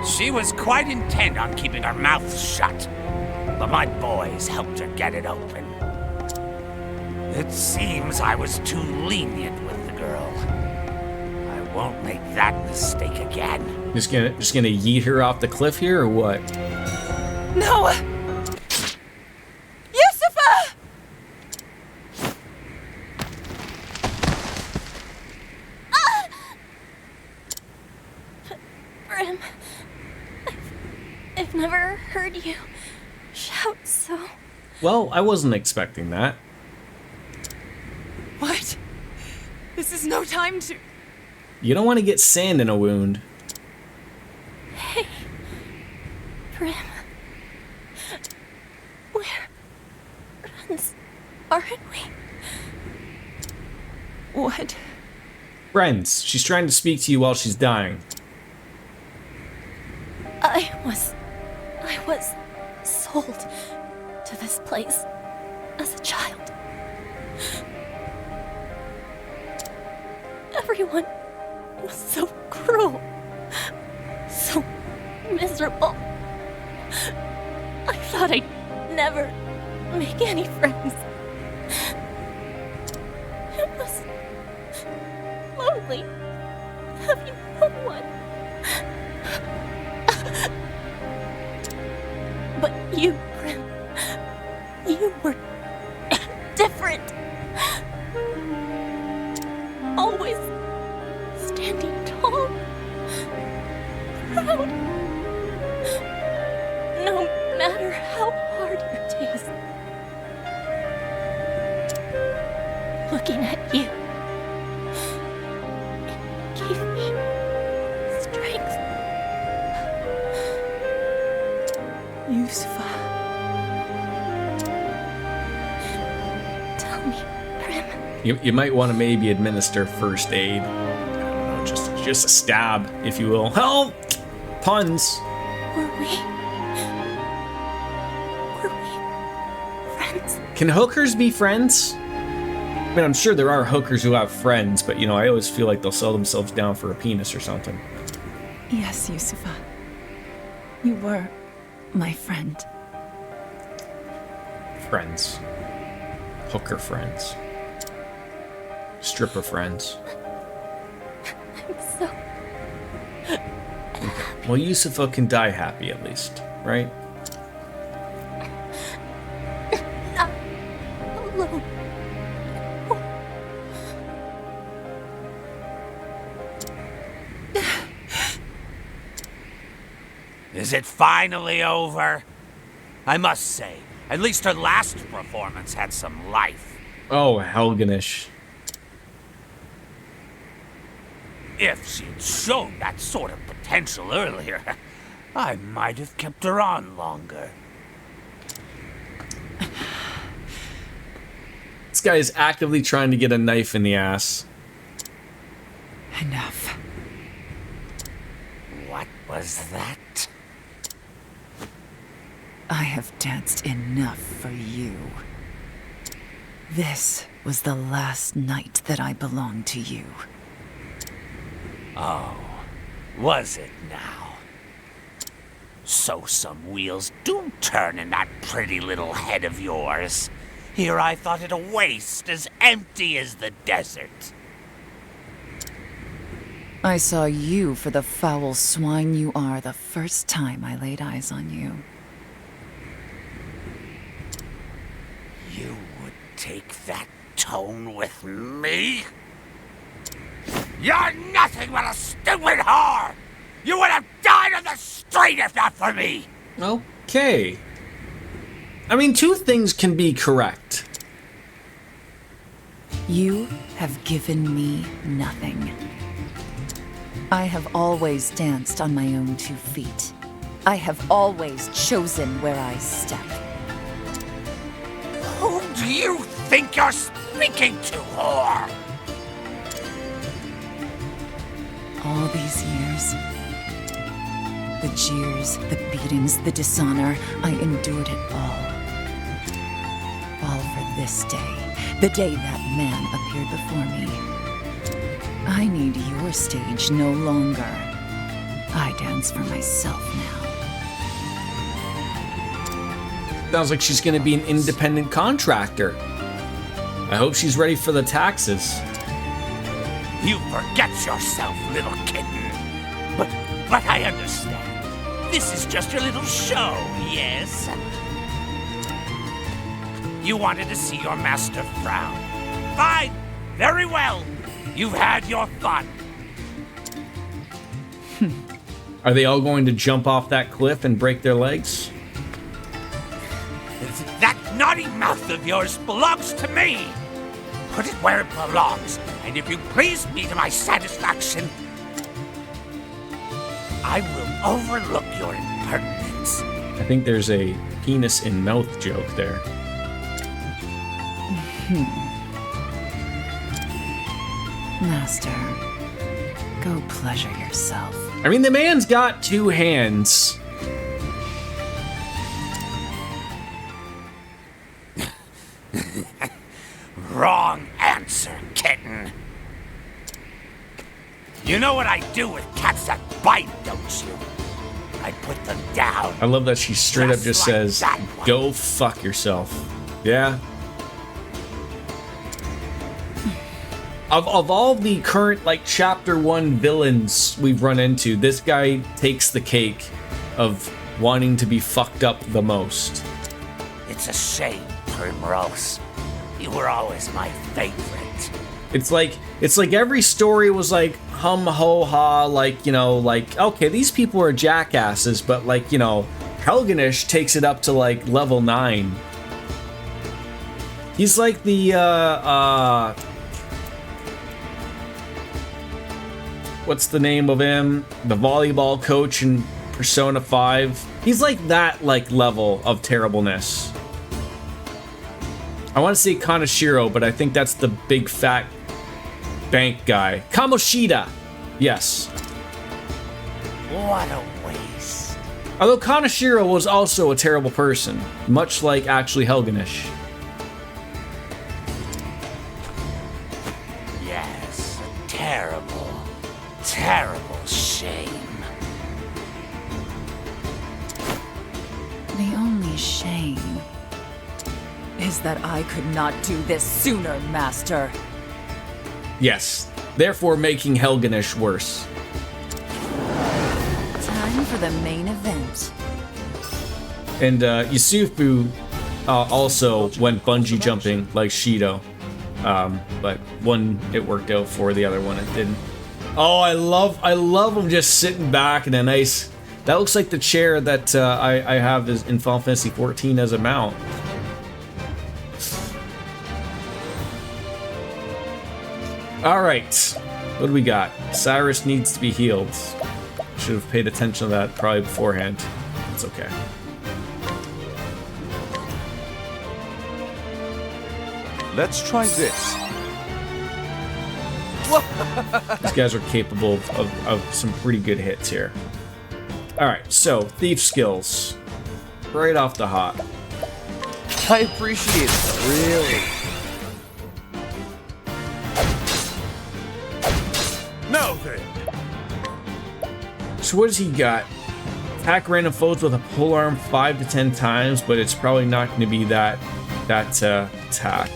She was quite intent on keeping her mouth shut, but my boys helped her get it open. It seems I was too lenient with the girl. I won't make that mistake again.
Just gonna yeet her off the cliff here, or what?
No! Yusufa!
Brim, I've never heard you shout so.
Well, I wasn't expecting that.
What? This is no time to...
You don't want to get sand in a wound.
Hey, Brim. We're friends, aren't we?
What?
Friends. She's trying to speak to you while she's dying.
I was sold to this place as a child. Everyone was so cruel, so miserable. I thought I'd never make any friends. It was lonely having no one. But you, Prim, you were different. Always standing tall, proud. No matter how hard your days. Looking at you, it gave me strength.
Yusufa.
Tell me, Prim.
You might want to maybe administer first aid. I don't know, just a stab, if you will. Help! Puns.
Were we friends?
Can hookers be friends? I mean, I'm sure there are hookers who have friends, but you know, I always feel like they'll sell themselves down for a penis or something.
Yes, Yusufa. You were my friend.
Friends. Hooker friends. Stripper friends.
I'm so
Well, Yusufa can die happy at least, right?
not alone.
Is it finally over? I must say, at least her last performance had some life.
Oh, Helganish.
If she'd shown that sort of potential earlier, I might have kept her on longer.
This guy is actively trying to get a knife in the ass.
Enough.
What was that?
I have danced enough for you. This was the last night that I belonged to you.
Oh, was it now? So some wheels do turn in that pretty little head of yours. Here I thought it a waste, as empty as the desert.
I saw you for the foul swine you are the first time I laid eyes on you.
You would take that tone with me? You're nothing but a stupid whore! You would have died on the street if not for me!
Okay. I mean, two things can be correct.
You have given me nothing. I have always danced on my own 2 feet. I have always chosen where I step.
Who do you think you're speaking to, whore?
All these years, the jeers, the beatings, the dishonor, I endured it all. All for this day, the day that man appeared before me. I need your stage no longer. I dance for myself now.
Sounds like she's gonna be an independent contractor. I hope she's ready for the taxes.
You forget yourself, little kitten. But I understand. This is just your little show, yes? You wanted to see your master frown. Fine, very well. You've had your fun.
Are they all going to jump off that cliff and break their legs?
That naughty mouth of yours belongs to me. Put it where it belongs, and if you please me to my satisfaction, I will overlook your impertinence.
I think there's a penis in mouth joke there.
Master, go pleasure yourself.
I mean, the man's got 2 hands.
Wrong answer, kitten. You know what I do with cats that bite, don't you? I'd put them down.
I love that she straight up just
like
says,
that one.
"Go fuck yourself." Yeah. Of all the current, like, Chapter 1 villains we've run into, this guy takes the cake of wanting to be fucked up the most.
It's a shame, Primrose. You were always my favorite.
It's like every story was like hum ho ha, like, you know, like, okay, these people are jackasses, but, like, you know, Helganish takes it up to like level 9. He's like the what's the name of him? The volleyball coach in Persona 5. He's like that, like, level of terribleness. I want to say Kaneshiro, but I think that's the big fat bank guy. Kamoshida! Yes.
What a waste.
Although Kaneshiro was also a terrible person, much like actually Helganish.
Yes, a terrible, terrible shame.
The only shame is that I could not do this sooner, Master.
Yes, therefore making Helganish worse.
Time for the main event.
And Yusufu also went bungee jumping like Shido. But one it worked out for, the other one it didn't. Oh, I love him just sitting back in a nice... That looks like the chair that I have in Final Fantasy XIV as a mount. Alright, what do we got? Cyrus needs to be healed. Should have paid attention to that probably beforehand. It's okay.
Let's try this.
These guys are capable of some pretty good hits here. Alright, so, thief skills. Right off the hop.
I appreciate it, really.
Now then.
So what does he got? Attack random foes with a polearm 5 to 10 times, but it's probably not going to be that attack.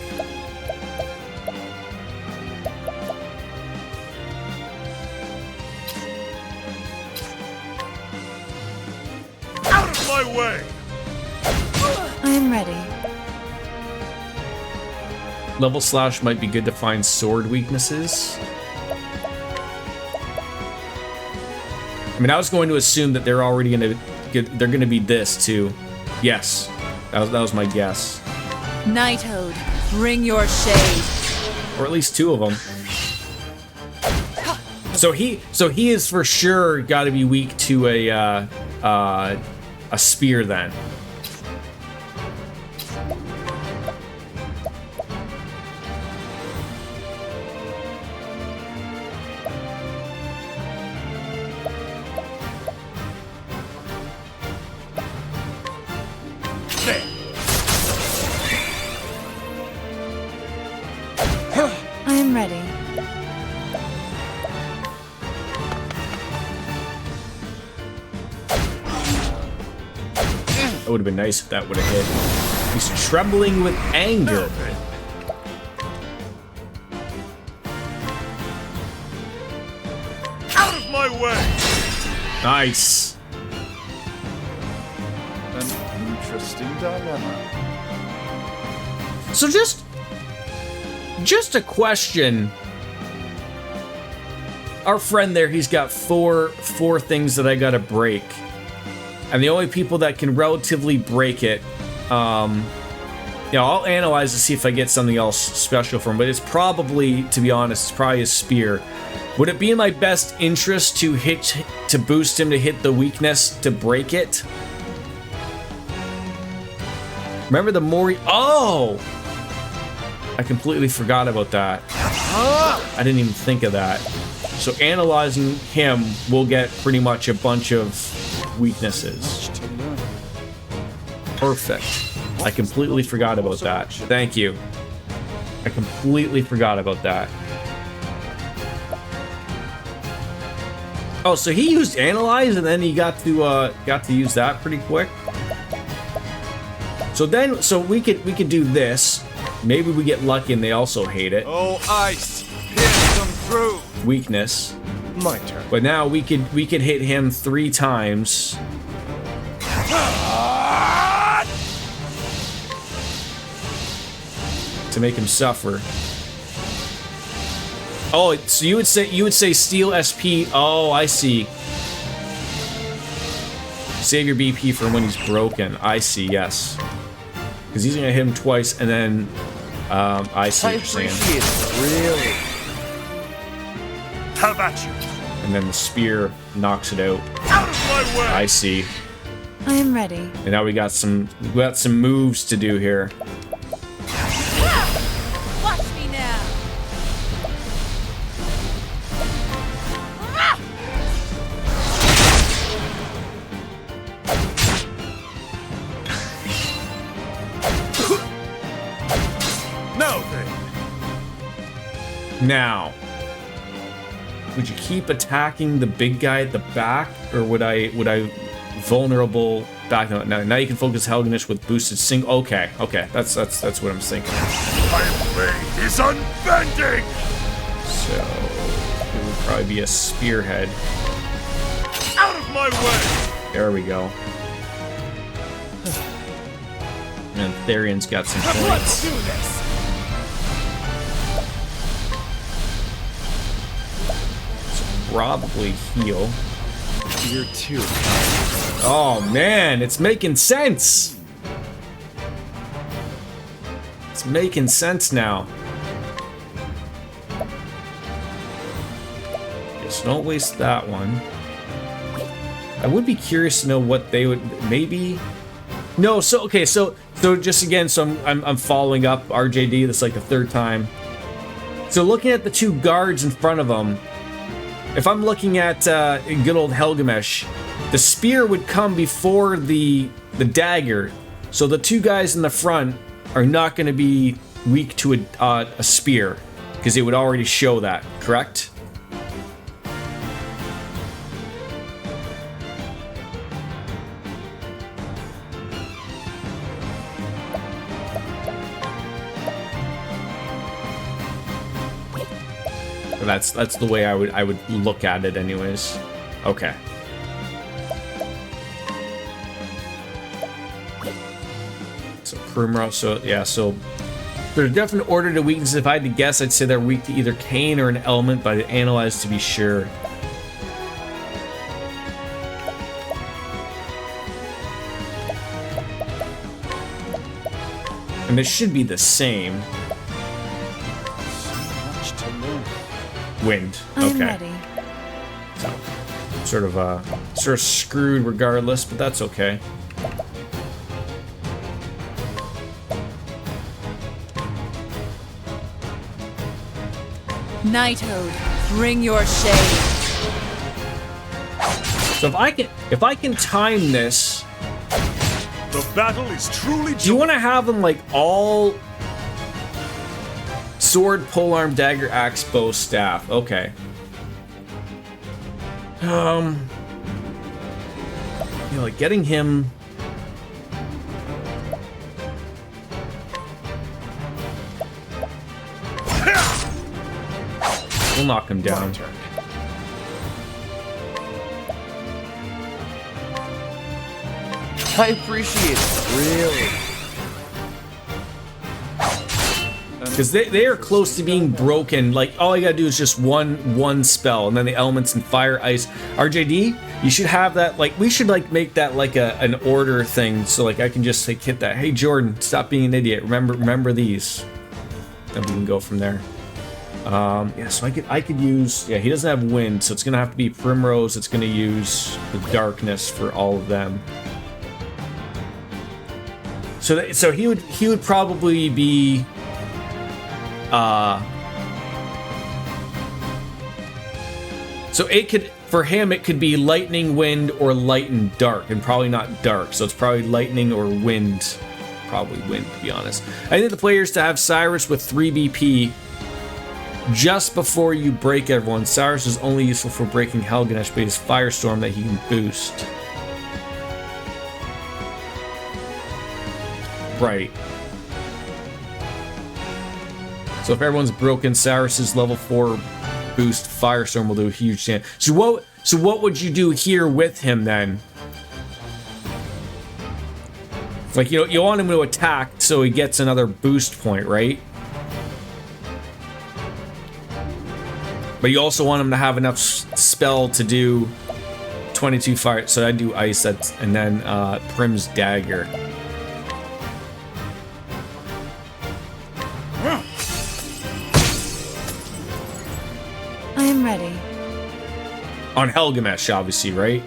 Out of my way!
I am ready.
Level slash might be good to find sword weaknesses. I mean, I was going to assume that they're already they're gonna be this too. Yes, that was my guess.
Nighthode, bring your shade.
Or at least 2 of them. So he is for sure got to be weak to a spear then.
I am ready.
It would have been nice if that would have hit. He's trembling with anger.
Out of my way!
Nice.
An interesting dilemma.
So just a question. Our friend there, he's got four things that I gotta break. And the only people that can relatively break it, I'll analyze to see if I get something else special from him, but it's probably, to be honest, it's probably his spear. Would it be in my best interest to boost him to hit the weakness to break it? Remember the Mori? Oh! I completely forgot about that. I didn't even think of that. So analyzing him, we'll get pretty much a bunch of weaknesses. Perfect. I completely forgot about that. Thank you. I completely forgot about that. Oh, so he used Analyze and then he got to use that pretty quick. So then, so we could do this. Maybe we get lucky and they also hate it.
Oh, ice! Pierce them through!
Weakness.
My turn.
But now we could hit him 3 times. To make him suffer. Oh, so you would say steal SP. Oh, I see. Save your BP for when he's broken. I see. Yes. Because he's gonna hit him twice, and then I see what you're saying.
Really? How about you?
And then the spear knocks it out.
Out of my way!
I see.
I am ready.
And now we got some moves to do here.
Watch me now.
No thing.
Now, would you keep attacking the big guy at the back, or would I vulnerable back? Now you can focus Helganish with boosted sing. Okay, that's what I'm thinking.
My blade is unbending.
So it would probably be a spearhead.
Out of my way.
There we go. And Therion's got some
Let's
points.
do this.
Probably heal.
You're too.
Oh man, it's making sense. It's making sense now. Just don't waste that one. I would be curious to know what they would maybe. No, so okay, so just again, so I'm following up RJD. That's like the 3rd time. So looking at the 2 guards in front of them. If I'm looking at good old Helgamesh, the spear would come before the dagger, so the 2 guys in the front are not going to be weak to a spear, because it would already show that, correct? That's the way I would look at it anyways. Okay. So Primrose, so yeah, so there's a definite order to weakness. If I had to guess, I'd say they're weak to either Cane or an element, but I'd analyze to be sure. And this should be the same. Wind.
I'm
Okay.
ready.
So, sort of screwed regardless, but that's okay.
Nighthode, bring your shade.
So if I can time this,
the battle is truly.
Do you want to have them like all sword, polearm, dagger, axe, bow, staff? Okay. You know, like getting him. We'll knock him down.
I appreciate it. Really.
Because they are close to being broken. Like, all I gotta do is just one spell, and then the elements and fire, ice. RJD, you should have that, like, we should, like, make that, like, an order thing, so, like, I can just, like, hit that. Hey, Jordan, stop being an idiot. Remember these. Then we can go from there. Yeah, so I could use, yeah, he doesn't have wind, so it's gonna have to be Primrose. It's gonna use the darkness for all of them. So he would probably be so it could, for him, it could be lightning, wind, or light and dark, and probably not dark. So it's probably lightning or wind. Probably wind, to be honest. I think the players to have Cyrus with 3 BP Just before you break everyone, Cyrus is only useful for breaking Helganesh, but his Firestorm that he can boost. Right. So if everyone's broken, Cyrus's level 4 boost Firestorm will do a huge damage. So what would you do here with him then? Like, you want him to attack so he gets another boost point, right? But you also want him to have enough spell to do 22 fire. So I do ice, and then Prim's dagger.
I am ready.
On Helgamesh, obviously, right?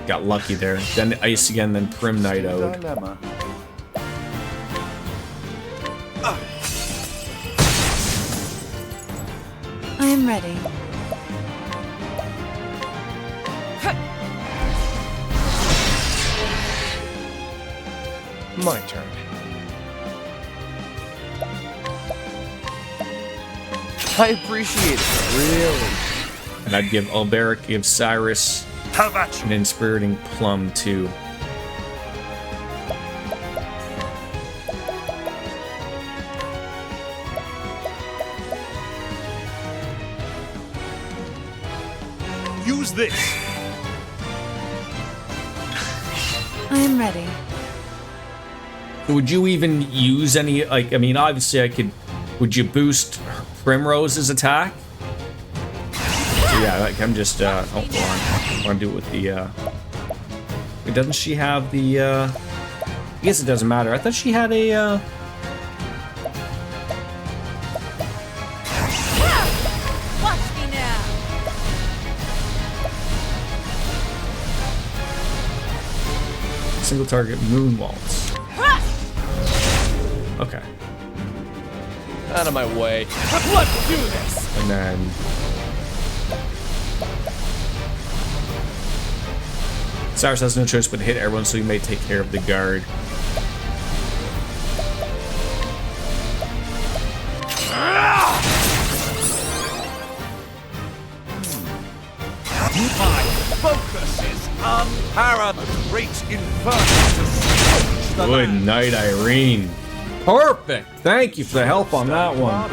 Got lucky there. Then ice again, then Prim Night Ode.
Dilemma.
I am ready.
My turn.
I appreciate it, really.
And I'd give Alberic, give Cyrus an Inspiriting Plum too.
Use this.
I am ready.
Would you even use any, like, I mean, obviously I could, would you boost Primrose's attack? So yeah, like, I'm just, oh, hold on. I want to do it with the, wait, doesn't she have the, I guess it doesn't matter. I thought she had a,
Watch me now.
single target moon waltz. Okay.
Out of my way. Let's do this!
And then Cyrus has no choice but to hit everyone, so he may take care of the guard.
My focus is unparalleled. Great inferno.
Good night, Irene. Perfect. Thank you for the help on that one.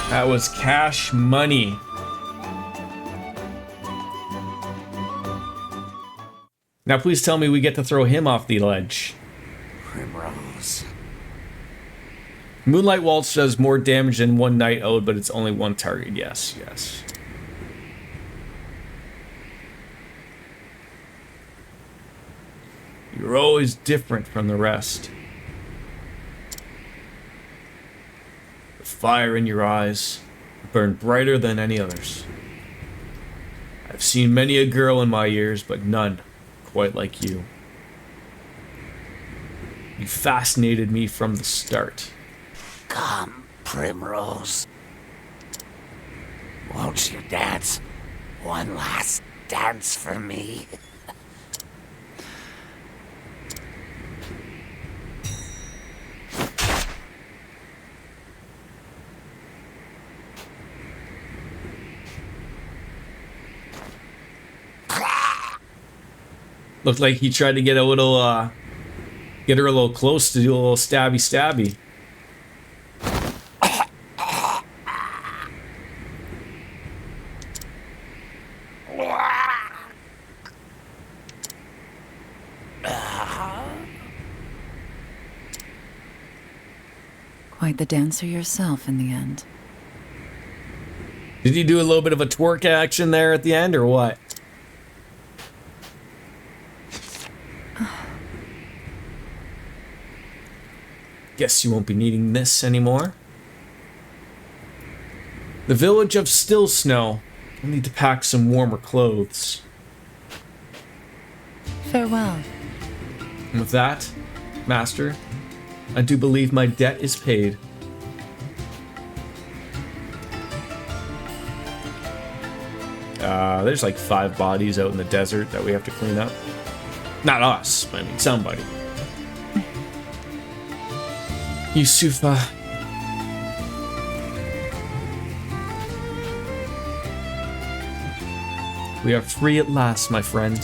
That was cash money. Now please tell me we get to throw him off the ledge.
Primrose.
Moonlight Waltz does more damage than one Night Ode, but it's only one target. Yes, yes. You're always different from the rest. The fire in your eyes burn brighter than any others. I've seen many a girl in my years, but none quite like you. You fascinated me from the start.
Come, Primrose. Won't you dance one last dance for me?
Looked like he tried to get a little, get her a little close to do a little stabby stabby.
Quite the dancer yourself in the end.
Did you do a little bit of a twerk action there at the end, or what? Guess you won't be needing this anymore. The village of Still Snow. I'll need to pack some warmer clothes.
Farewell.
And with that, Master, I do believe my debt is paid. There's like 5 bodies out in the desert that we have to clean up. Not us, but I mean somebody. Yusufa. We are free at last, my friend.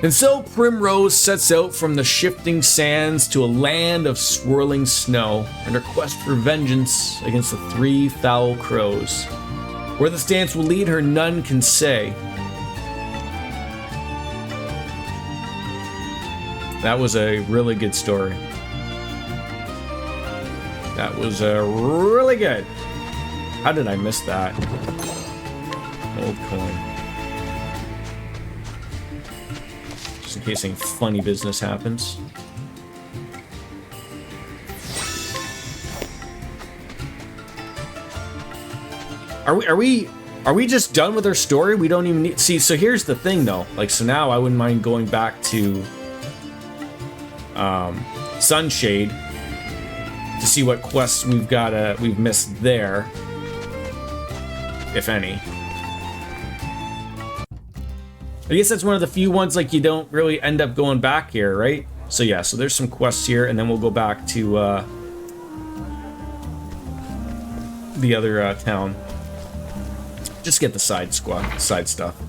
And so Primrose sets out from the shifting sands to a land of swirling snow and her quest for vengeance against the 3 foul crows. Where this dance will lead her, none can say. That was a really good story. That was really good. How did I miss that? Old coin. Just in case any funny business happens. Are we just done with our story? We don't even need... See, so here's the thing, though. Like, so now I wouldn't mind going back to Sunshade to see what quests we've missed there, if any. I guess that's one of the few ones, like, you don't really end up going back here, right? So yeah, so there's some quests here, and then we'll go back to the other town. Just get the side stuff.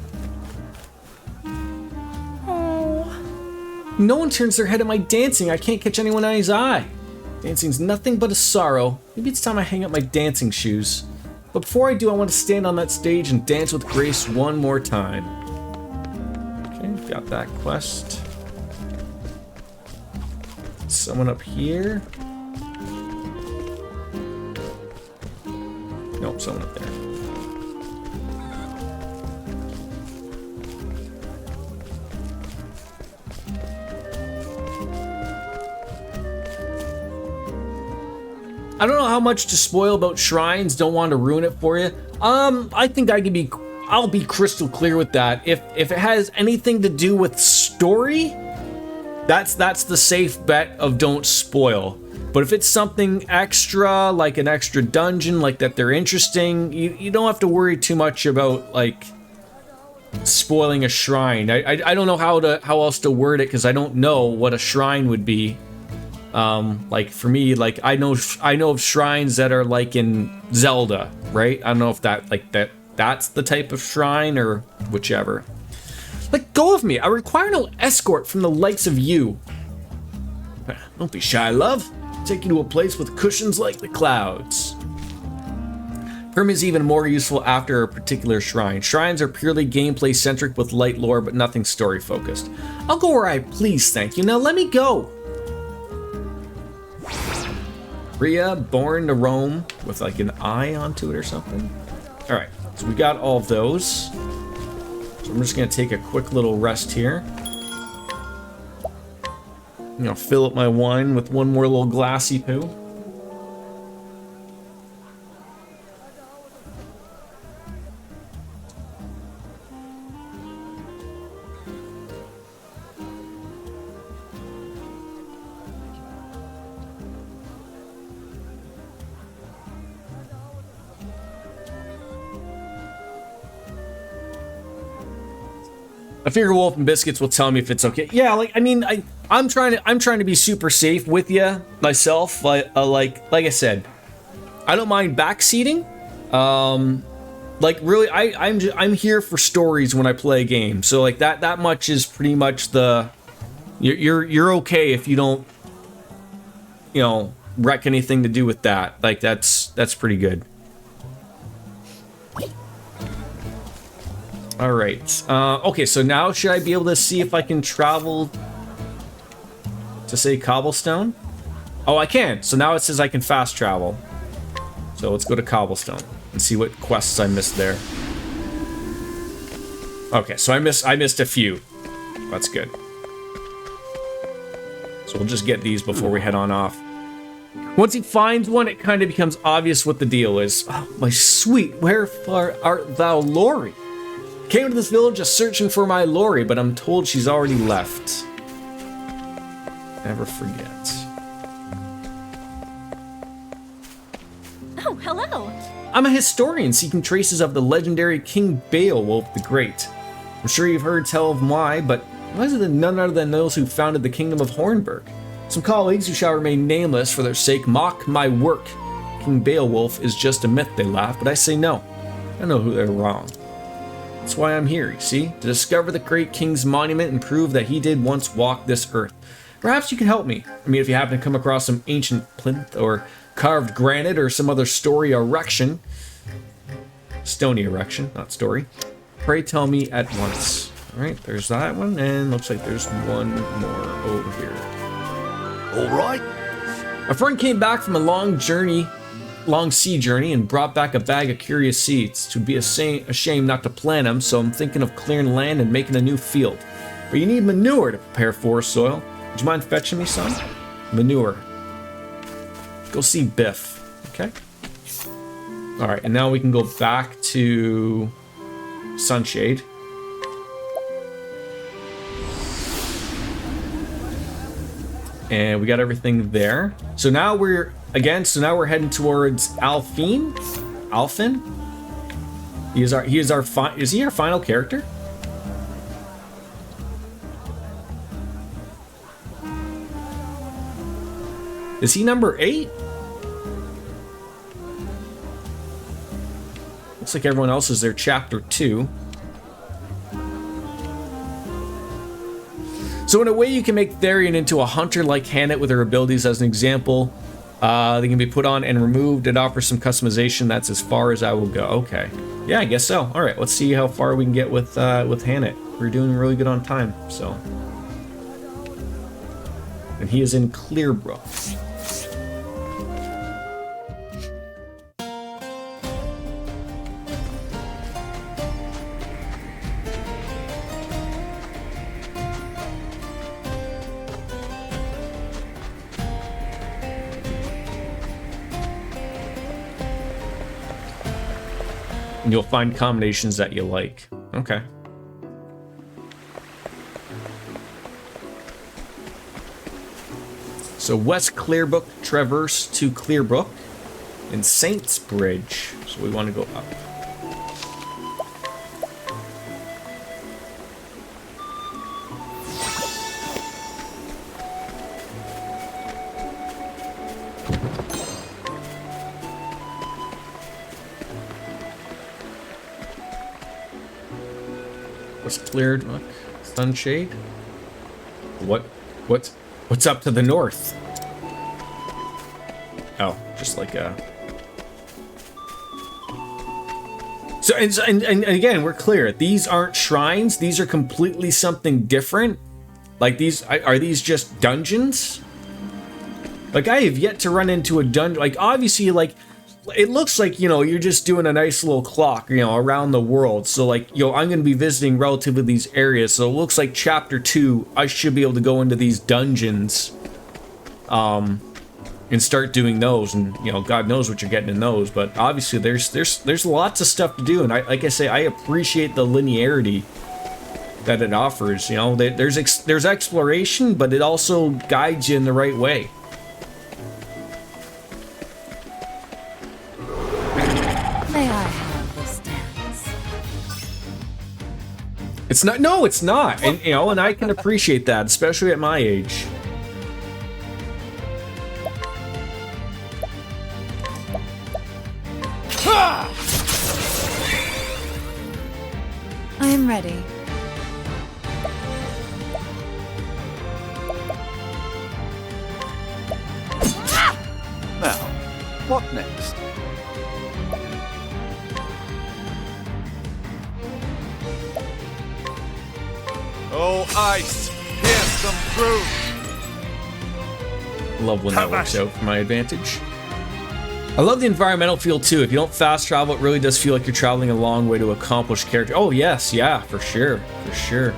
Oh. No one turns their head at my dancing. I can't catch anyone else's eye. Dancing's nothing but a sorrow. Maybe it's time I hang up my dancing shoes. But before I do, I want to stand on that stage and dance with Grace one more time. Okay, got that quest. Someone up here? Nope, someone up there. I don't know how much to spoil about shrines. Don't want to ruin it for you. I think I'll be crystal clear with that. If it has anything to do with story, that's the safe bet of don't spoil. But if it's something extra, like an extra dungeon, like that they're interesting, you don't have to worry too much about like spoiling a shrine. I don't know how else to word it because I don't know what a shrine would be. Like for me, like I know of shrines that are like in Zelda, right? I don't know if that's the type of shrine or whichever. Let go of me. I require no escort from the likes of you. Don't be shy, love. I'll take you to a place with cushions like the clouds. Prim is even more useful after a particular shrine. Shrines are purely gameplay centric with light lore, but nothing story focused. I'll go where I please, thank you. Now let me go. Rhea, born to roam, with like an eye onto it or something. All right, so we got all of those. So I'm just gonna take a quick little rest here. I'm gonna fill up my wine with one more little glassy poo. I figure Wolf and Biscuits will tell me if it's okay. Yeah, like I mean, I'm trying to be super safe with you myself. Like I said, I don't mind backseating. Like really, I'm here for stories when I play a game. So like that much is pretty much the you're okay if you don't wreck anything to do with that. Like that's pretty good. All right. Okay, so now should I be able to see if I can travel to, say, Cobblestone? Oh, I can. So now it says I can fast travel. So let's go to Cobblestone and see what quests I missed there. Okay, so I missed a few. That's good. So we'll just get these before we head on off. Once he finds one, it kind of becomes obvious what the deal is. Oh, my sweet, wherefore art thou, Lori? Came to this village just searching for my Lori, but I'm told she's already left. Never forget.
Oh, hello.
I'm a historian seeking traces of the legendary King Beowulf the Great. I'm sure you've heard tell of why, but why is it none other than those who founded the Kingdom of Hornburg? Some colleagues who shall remain nameless for their sake mock my work. King Beowulf is just a myth, they laugh, but I say no. I know who they're wrong. That's why I'm here, you see? To discover the great king's monument and prove that he did once walk this earth. Perhaps you can help me. I mean, if you happen to come across some ancient plinth or carved granite or some other story erection. Stony erection, not story. Pray tell me at once. Alright, there's that one, and looks like there's one more over here.
Alright.
A friend came back from a long sea journey, and brought back a bag of curious seeds. It would be a shame not to plant them, so I'm thinking of clearing land and making a new field. But you need manure to prepare forest soil. Would you mind fetching me some? Manure. Go see Biff. Okay. Alright, and now we can go back to Sunshade. And we got everything there. So now we're heading towards Alfin. Is he our final character? Is he number 8? Looks like everyone else is their chapter 2. So in a way, you can make Therian into a hunter like Hannah with her abilities. As an example, they can be put on and removed. It offers some customization. That's as far as I will go. Okay, yeah, I guess so. All right, let's see how far we can get with Hannah. We're doing really good on time. So, and he is in Clearbrook. And you'll find combinations that you like. Okay. So West Clearbrook, traverse to Clearbrook, and Saints Bridge. So we want to go up. Cleared Sunshade. What's up to the north? Oh, just like a. So and again, we're clear. These aren't shrines. These are completely something different. Like these are these just dungeons? Like I have yet to run into a dungeon. Like obviously, like. It looks like, you know, you're just doing a nice little clock, you know, around the world. So, like, you know, I'm going to be visiting relatively these areas. So, it looks like Chapter 2, I should be able to go into these dungeons and start doing those. And, you know, God knows what you're getting in those. But, obviously, there's lots of stuff to do. And, like I say, I appreciate the linearity that it offers. You know, there's exploration, but it also guides you in the right way. It's not. No, it's not. And you know, and I can appreciate that, especially at my age.
I am ready.
Now, what next?
Oh, ice, pierce them through.
Love when that works out for my advantage. I love the environmental feel too. If you don't fast travel, it really does feel like you're traveling a long way to accomplish character. Oh yes, yeah, for sure, for sure.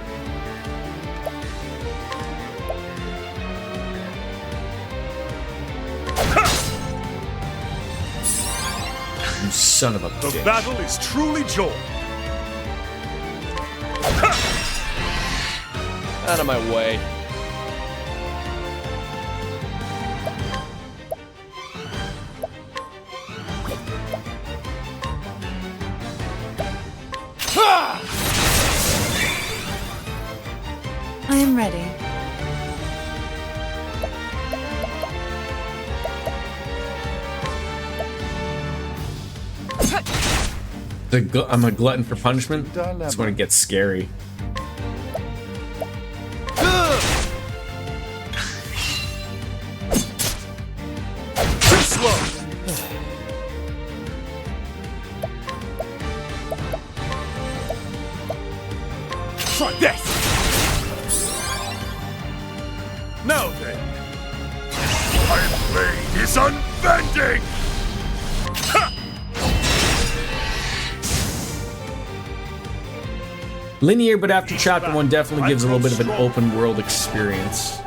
You son of a bitch.
The battle is truly joined.
Out of my way.
ready.
I'm a glutton for punishment. That's when it gets scary.
Too slow. Try this. Now then, my blade is unbending.
Linear, but after chapter 1 definitely gives a little bit of an open world experience.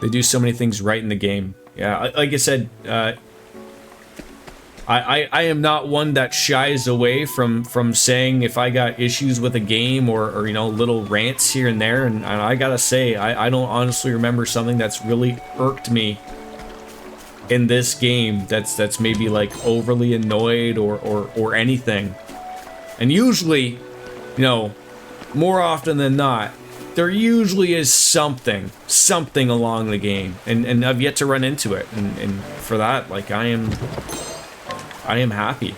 They do so many things right in the game. Yeah, like I said, I am not one that shies away from saying if I got issues with a game or you know, little rants here and there, and I gotta say, I don't honestly remember something that's really irked me in this game that's maybe like overly annoyed or anything. And usually, you know, more often than not, there usually is something along the game, and I've yet to run into it, and for that, like, I am happy.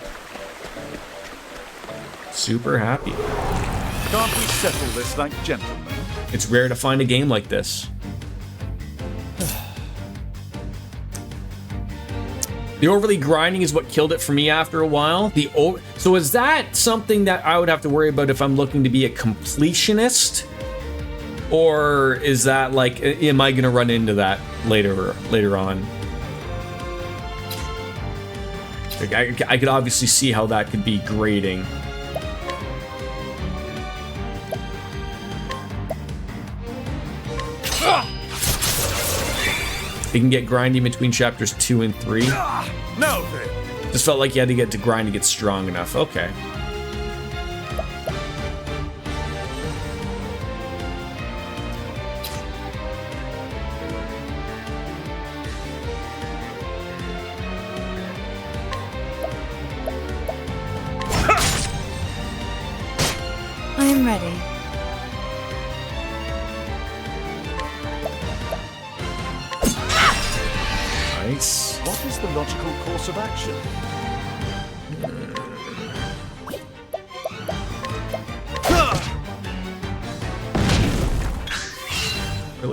Super happy.
Can't we settle this like gentlemen?
It's rare to find a game like this. The overly grinding is what killed it for me after a while. So is that something that I would have to worry about if I'm looking to be a completionist? Or is that like, am I gonna run into that later on? Like, I could obviously see how that could be grating. It can get grindy between chapters 2 and 3.
No, then.
Just felt like you had to get to grind to get strong enough. Okay.
I am ready.
Nice.
What is the logical course of action?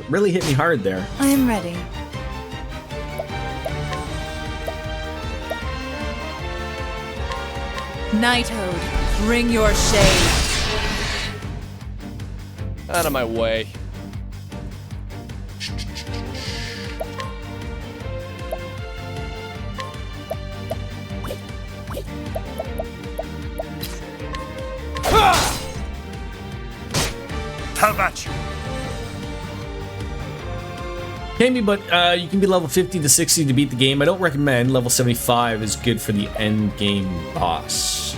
Really hit me hard there.
I am ready.
Knighthood, bring your shade.
Out of my way.
How about you?
Can be, but you can be level 50 to 60 to beat the game. I don't recommend. Level 75 is good for the end game boss.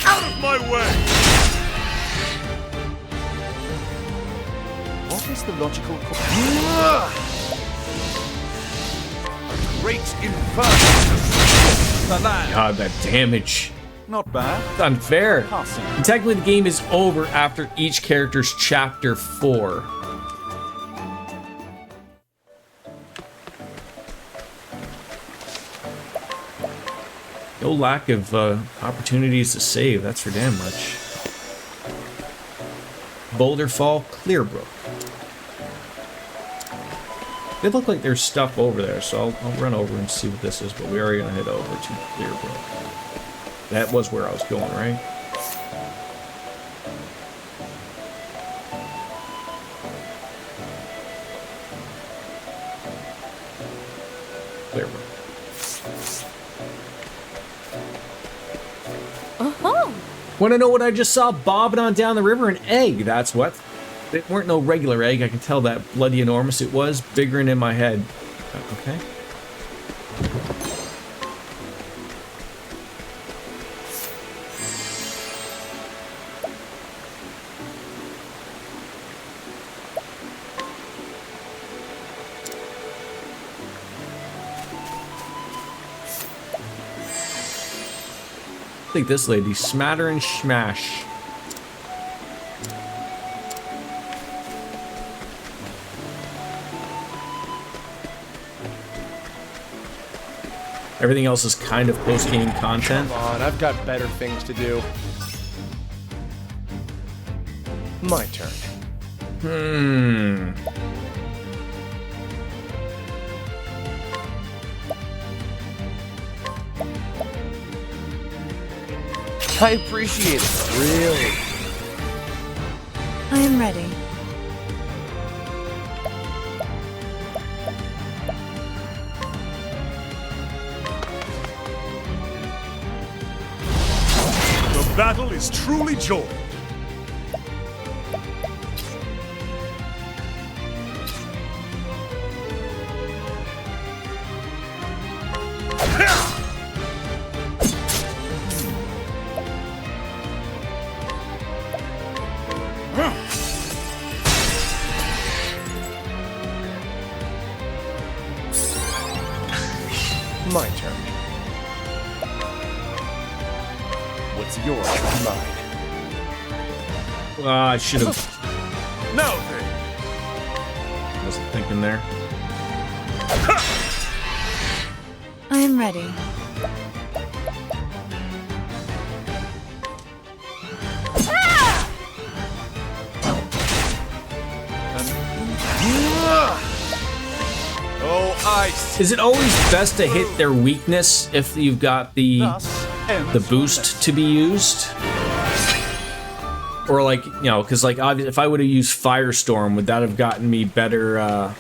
Out of my way! What is the logical great inferno.
God, that damage.
Not bad.
It's unfair.
Passing.
And technically, the game is over after each character's chapter 4. No lack of opportunities to save, that's for damn much. Boulder Fall, Clearbrook. They look like there's stuff over there, so I'll run over and see what this is, but we are going to head over to Clearbrook. That was where I was going, right? Clearbrook.
Oh-ho!
Want to know what I just saw bobbing on down the river? An egg, that's what. It weren't no regular egg, I can tell that bloody enormous it was, bigger than in my head. Okay. Like this lady, smatter and smash. Everything else is kind of post-game content.
Come on, I've got better things to do. My turn. I appreciate it, really.
I am ready.
The battle is truly joined.
My turn. What's yours is mine.
I should have.
Now
Wasn't thinking there.
I am ready.
Oh, ice.
Is it always best to hit their weakness if you've got the boost to be used? Or like, you know, because like obviously if I would have used Firestorm, would that have gotten me better,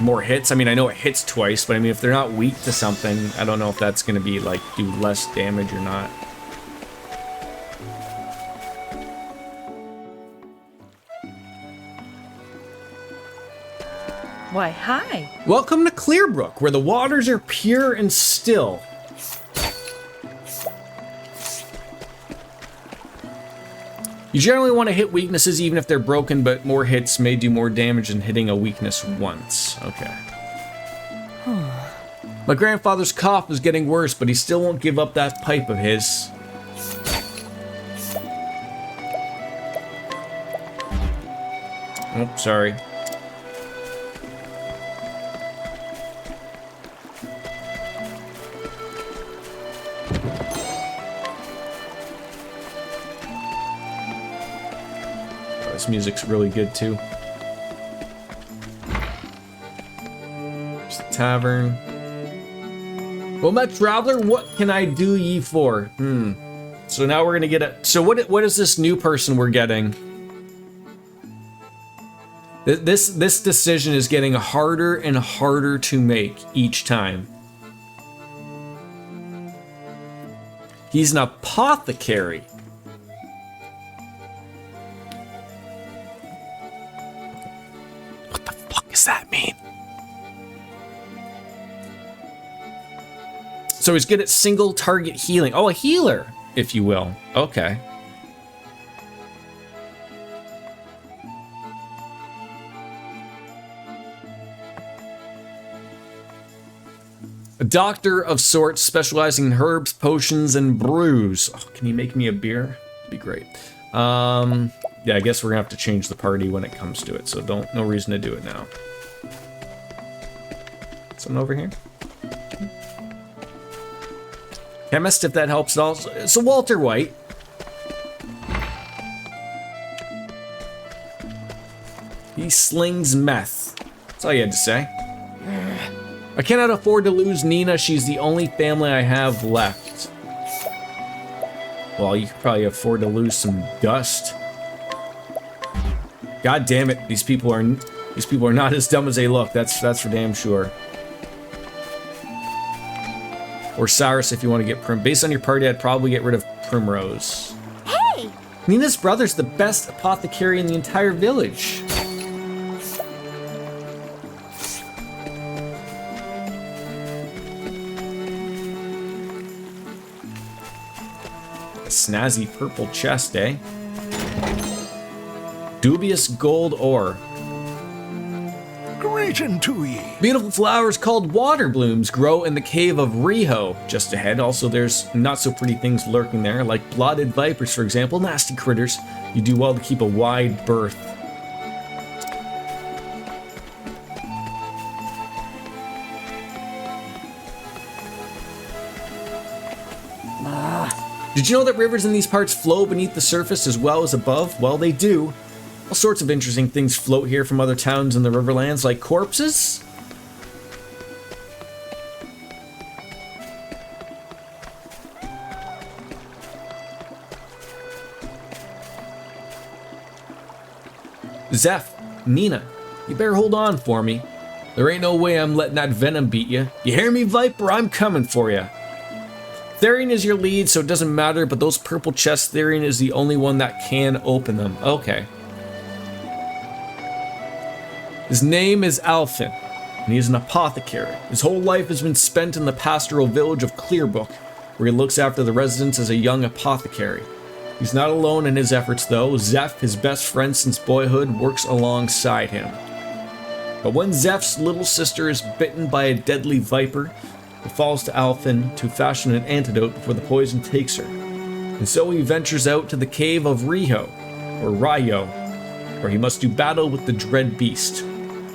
more hits? I mean, I know it hits twice, but I mean, if they're not weak to something, I don't know if that's going to be like do less damage or not.
Why, hi.
Welcome to Clearbrook, where the waters are pure and still. You generally want to hit weaknesses even if they're broken, but more hits may do more damage than hitting a weakness once. Okay. My grandfather's cough is getting worse, but he still won't give up that pipe of his. Oh, sorry. This music's really good too. There's the tavern. Well met, traveler, what can I do ye for? So now we're gonna get a. So what is this new person we're getting? This decision is getting harder and harder to make each time. He's an apothecary. What does that mean? So he's good at single target healing. Oh, a healer, if you will. Okay. A doctor of sorts, specializing in herbs, potions, and brews. Oh, can you make me a beer? That'd be great. Yeah, I guess we're gonna have to change the party when it comes to it, so no reason to do it now. Someone over here? Chemist, if that helps at all. So Walter White. He slings meth. That's all you had to say. I cannot afford to lose Nina. She's the only family I have left. Well, you could probably afford to lose some dust. God damn it! These people are not as dumb as they look. That's for damn sure. Or Cyrus, if you want to get Prim. Based on your party, I'd probably get rid of Primrose.
Hey!
Nina's brother's the best apothecary in the entire village. A snazzy purple chest, eh? Dubious gold ore.
Greetings.
greeting to ye.
Beautiful flowers called water blooms grow in the cave of Riho. Just ahead, also there's not so pretty things lurking there, like blotted vipers, for example, nasty critters. You do well to keep a wide berth. Did you know that rivers in these parts flow beneath the surface as well as above? Well, they do. All sorts of interesting things float here from other towns in the Riverlands, like corpses. Zeph, Nina, you better hold on for me. There ain't no way I'm letting that venom beat you. You hear me, Viper? I'm coming for you. Therian is your lead, so it doesn't matter, but those purple chests, Therian is the only one that can open them. Okay. His name is Alphen, and he is an apothecary. His whole life has been spent in the pastoral village of Clearbrook, where he looks after the residents as a young apothecary. He's not alone in his efforts, though. Zeph, his best friend since boyhood, works alongside him. But when Zeph's little sister is bitten by a deadly viper, it falls to Alphen to fashion an antidote before the poison takes her. And so he ventures out to the cave of Riho, or Ryo, where he must do battle with the dread beast.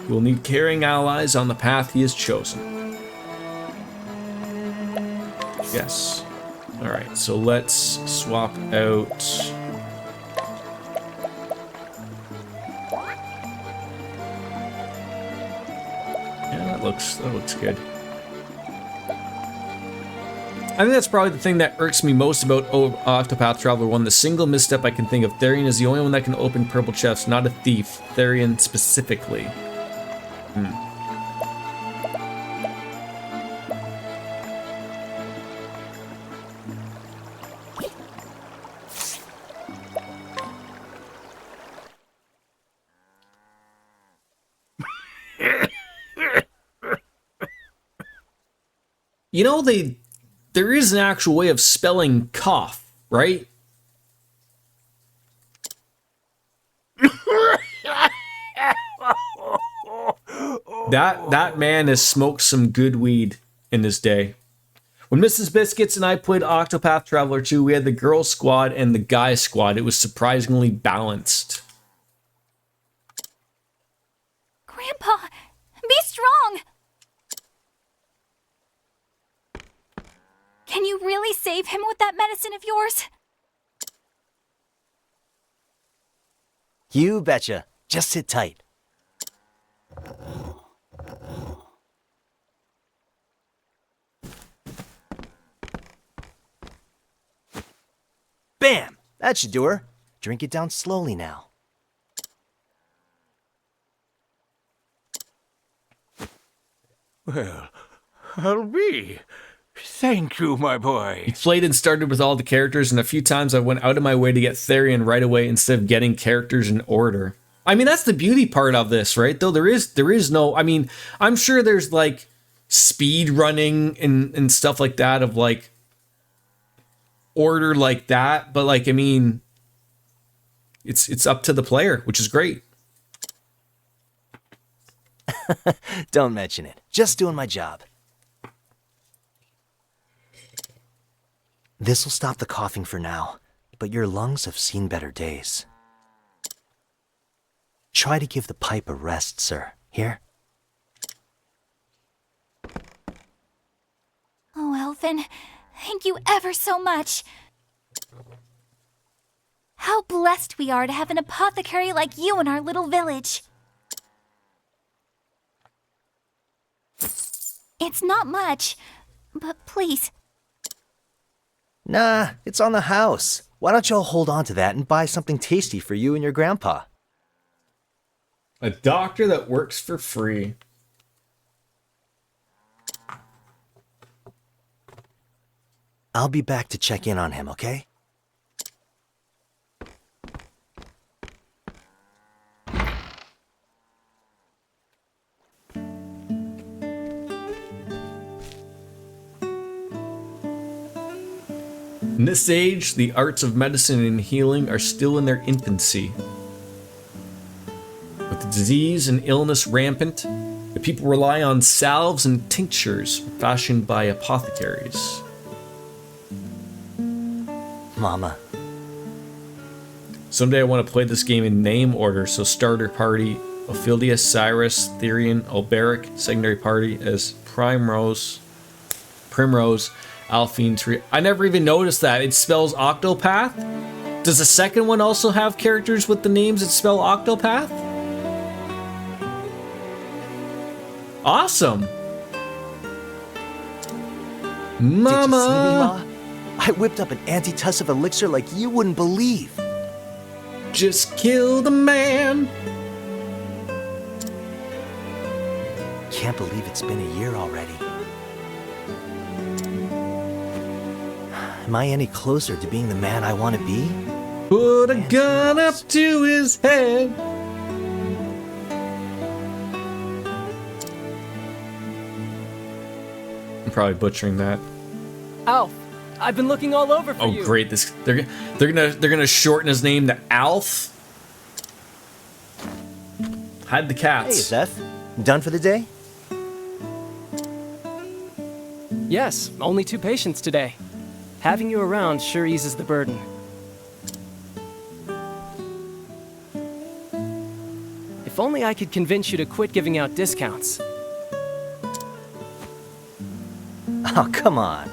He will need caring allies on the path he has chosen. Yes. Alright, so let's swap out... Yeah, that looks good. I think that's probably the thing that irks me most about Octopath Traveler 1. The single misstep I can think of. Therian is the only one that can open purple chests, not a thief. Therian specifically. You know, there is an actual way of spelling cough, right? That man has smoked some good weed in his day. When Mrs. Biscuits and I played Octopath Traveler 2, we had the girl squad and the guy squad. It was surprisingly balanced.
Grandpa, be strong! Can you really save him with that medicine of yours?
You betcha. Just sit tight. Bam! That should do her. Drink it down slowly now.
Well, I'll be. Thank you, my boy.
He played and started with all the characters, and a few times I went out of my way to get Therian right away instead of getting characters in order. I mean, that's the beauty part of this, right? Though there is no, I mean, I'm sure there's like speed running and stuff like that of like order like that, but like, I mean, it's up to the player, which is great.
Don't mention it. Just doing my job. This'll stop the coughing for now, but your lungs have seen better days. Try to give the pipe a rest, sir. Here?
Oh, Elfin, thank you ever so much. How blessed we are to have an apothecary like you in our little village. It's not much, but please.
Nah, it's on the house. Why don't y'all hold on to that and buy something tasty for you and your grandpa?
A doctor that works for free.
I'll be back to check in on him, okay?
In this age, the arts of medicine and healing are still in their infancy. With disease and illness rampant, The people rely on salves and tinctures fashioned by apothecaries.
Mama.
Someday I want to play this game in name order, so starter party, Ophelia, Cyrus, Therian, Alberic, secondary party as Primrose, Alphine, Tree. I never even noticed that. It spells Octopath? Does the second one also have characters with the names that spell Octopath? Awesome! Mama!
Did you see me, Ma? I whipped up an antitussive elixir like you wouldn't believe.
Just kill the man!
Can't believe it's been a year already. Am I any closer to being the man I want to be?
Put a gun up to his head. I'm probably butchering that.
Alf, I've been looking all over for you.
Oh great! They're gonna shorten his name to Alf. Hide the cats.
Hey, Zeph. Done for the day?
Yes, only 2 patients today. Having you around sure eases the burden. If only I could convince you to quit giving out discounts.
Oh, come on.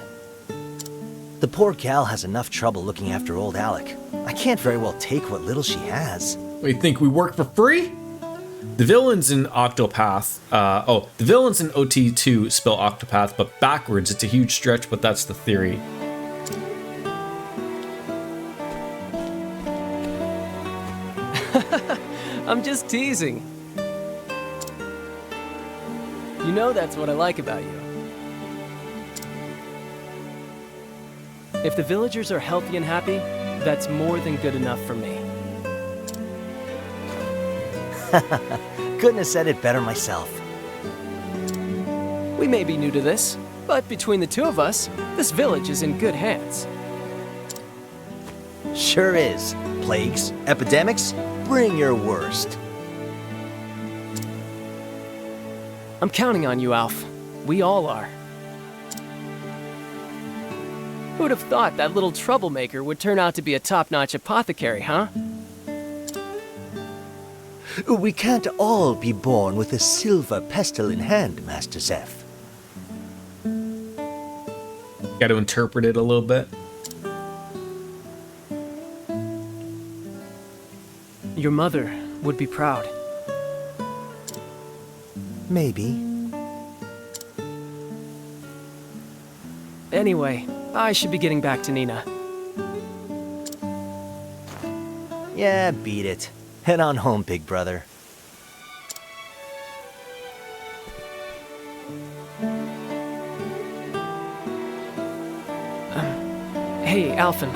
The poor gal has enough trouble looking after old Alec. I can't very well take what little she has.
You think we work for free? The villains in Octopath, the villains in OT2 spell Octopath, but backwards. It's a huge stretch, but that's the theory.
I'm just teasing. You know that's what I like about you. If the villagers are healthy and happy, that's more than good enough for me.
Couldn't have said it better myself.
We may be new to this, but between the two of us, this village is in good hands.
Sure is. Plagues, epidemics, bring your worst.
I'm counting on you, Alf. We all are. Who'd have thought that little troublemaker would turn out to be a top-notch apothecary, huh?
We can't all be born with a silver pestle in hand, Master Zeph.
Got to interpret it a little bit.
Your mother would be proud.
Maybe.
Anyway, I should be getting back to Nina.
Yeah, beat it. Head on home, big brother.
Hey, Alphen.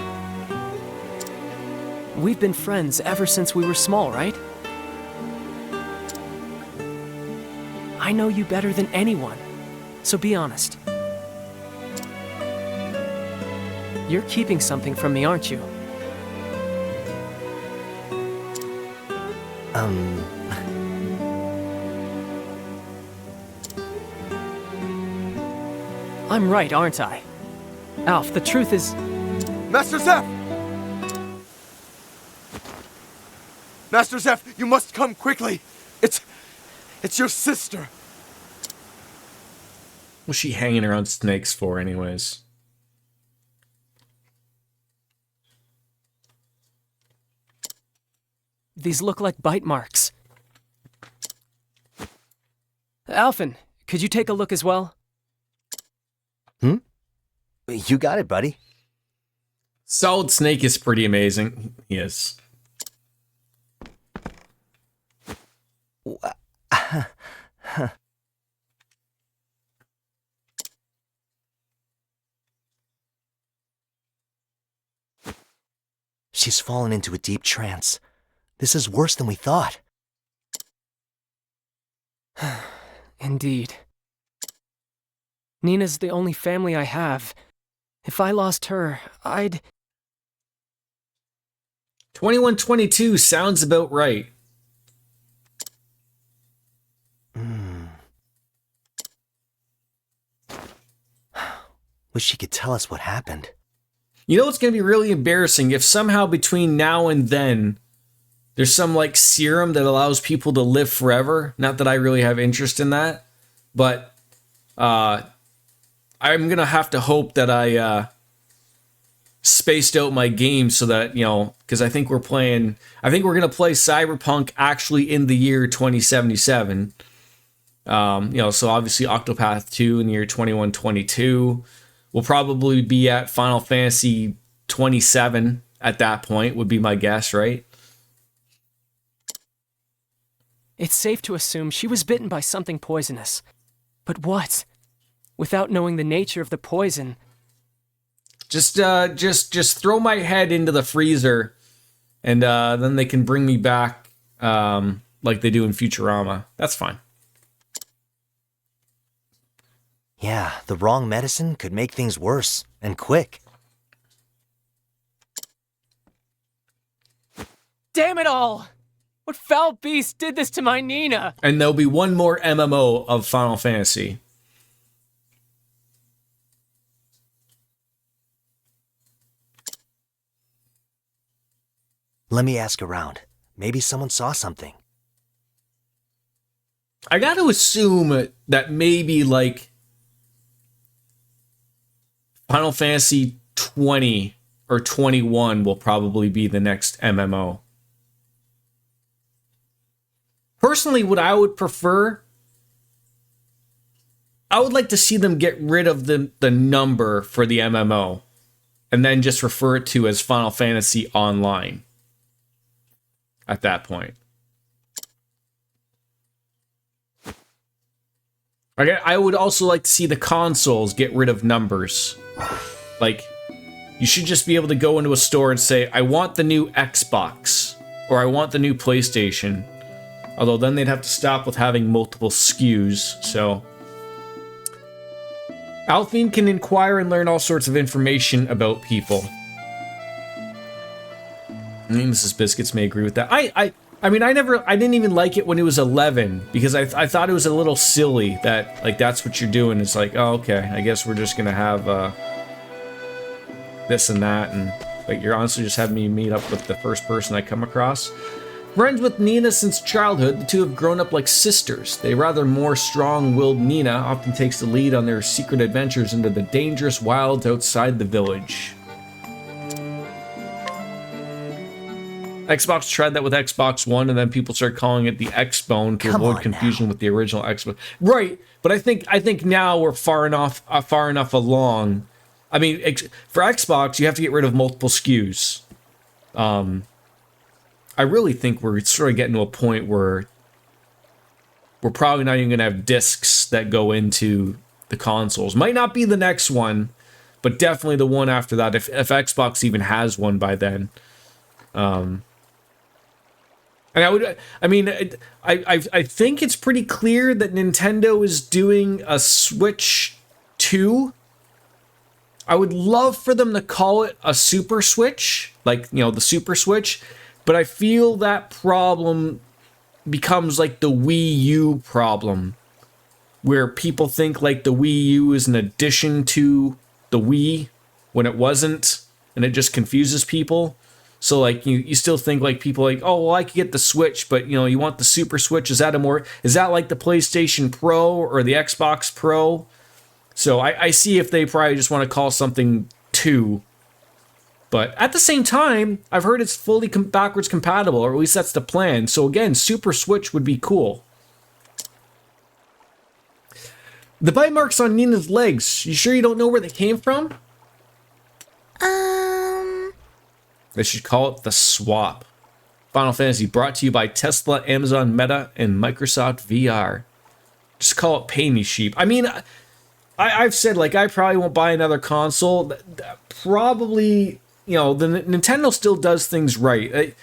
We've been friends ever since we were small, right? I know you better than anyone, so be honest. You're keeping something from me, aren't you? I'm right, aren't I? Alf, the truth is...
Master Zeph! Master Zeph, you must come quickly. It's your sister.
What's she hanging around snakes for, anyways?
These look like bite marks. Alphen, could you take a look as well?
You got it, buddy.
Solid Snake is pretty amazing. He is.
She's fallen into a deep trance. This is worse than we thought.
Indeed. Nina's the only family I have. If I lost her, I'd...
2122 sounds about right.
Wish she could tell us what happened.
You know what's going to be really embarrassing? If somehow between now and then there's some like serum that allows people to live forever. Not that I really have interest in that, but I'm going to have to hope that I spaced out my game so that, you know, because I think we're going to play Cyberpunk actually in the year 2077. You know, so obviously Octopath 2 in the year 2122. We'll probably be at Final Fantasy 27 at that point, would be my guess, right?
It's safe to assume she was bitten by something poisonous. But what? Without knowing the nature of the poison.
Just throw my head into the freezer, and then they can bring me back like they do in Futurama. That's fine.
Yeah, the wrong medicine could make things worse, and quick.
Damn it all! What foul beast did this to my Nina?
And there'll be one more MMO of Final Fantasy.
Let me ask around. Maybe someone saw something.
I got to assume that maybe like Final Fantasy 20 or 21 will probably be the next MMO. Personally, what I would prefer, I would like to see them get rid of the number for the MMO and then just refer it to as Final Fantasy Online at that point. I would also like to see the consoles get rid of numbers. Like, you should just be able to go into a store and say, I want the new Xbox, or I want the new PlayStation. Although then they'd have to stop with having multiple SKUs, so. Alphine can inquire and learn all sorts of information about people. I think Mrs. Biscuits may agree with that. I mean, I didn't even like it when it was 11, because I thought it was a little silly that, like, that's what you're doing. It's like, oh, okay, I guess we're just gonna have, this and that, and, like, you're honestly just having me meet up with the first person I come across. Friends with Nina since childhood, the two have grown up like sisters. The rather more strong-willed Nina often takes the lead on their secret adventures into the dangerous wilds outside the village. Xbox tried that with Xbox One, and then people started calling it the Xbone to avoid confusion with the original Xbox. Right, but I think now we're far enough along. I mean, for Xbox, you have to get rid of multiple SKUs. I really think we're sort of getting to a point where we're probably not even going to have discs that go into the consoles. Might not be the next one, but definitely the one after that, if Xbox even has one by then. And I think it's pretty clear that Nintendo is doing a Switch 2. I would love for them to call it a Super Switch, like, you know, the Super Switch, but I feel that problem becomes like the Wii U problem, where people think like the Wii U is an addition to the Wii when it wasn't, and it just confuses people. So like you still think like people like, oh well, I could get the Switch, but you know, you want the Super Switch? Is that like the PlayStation Pro or the Xbox Pro? So I see if they probably just want to call something 2. But at the same time, I've heard it's fully backwards compatible, or at least that's the plan. So again, Super Switch would be cool. The bite marks on Nina's legs, you sure you don't know where they came from? They should call it the swap. Final Fantasy brought to you by Tesla, Amazon Meta, and Microsoft VR. Just call it Pay Me Sheep. I mean, I've said, like, I probably won't buy another console. Probably, you know, the Nintendo still does things right.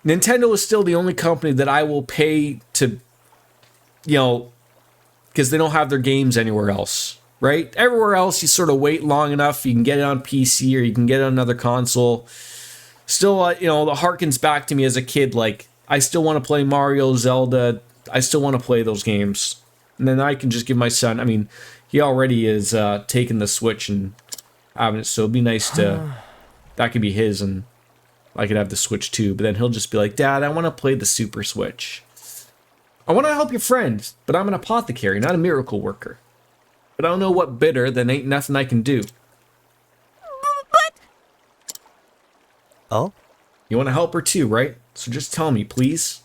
Nintendo is still the only company that I will pay to, you know, because they don't have their games anywhere else, right? Everywhere else, you sort of wait long enough, you can get it on PC or you can get it on another console. Still, you know, the harkens back to me as a kid, like, I still want to play Mario, Zelda. I still want to play those games. And then I can just give my son, I mean, he already is taking the Switch and having it, so it'd be nice to... that could be his, and I could have the Switch too, but then he'll just be like, Dad, I want to play the Super Switch. I want to help your friend, but I'm an apothecary, not a miracle worker. But I don't know what bitter, then ain't nothing I can do.
But...
Oh?
You want to help her too, right? So just tell me, please.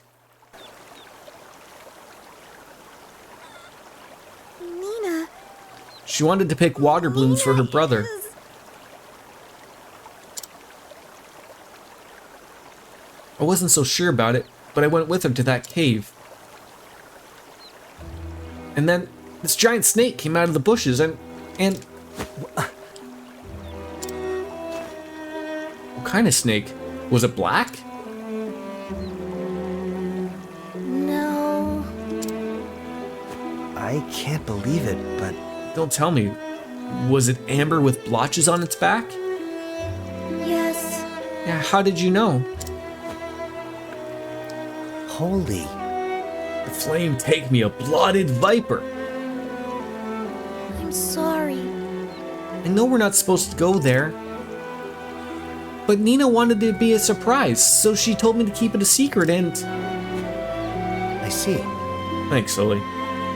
Nina...
She wanted to pick water blooms for her brother. I wasn't so sure about it, but I went with her to that cave. And then this giant snake came out of the bushes and... What kind of snake? Was it black?
No...
I can't believe it, but...
Don't tell me. Was it amber with blotches on its back?
Yes.
Yeah, how did you know?
Holy...
The flame take me, a blooded viper.
I'm sorry.
I know we're not supposed to go there. But Nina wanted it to be a surprise, so she told me to keep it a secret and...
I see.
Thanks, Lily.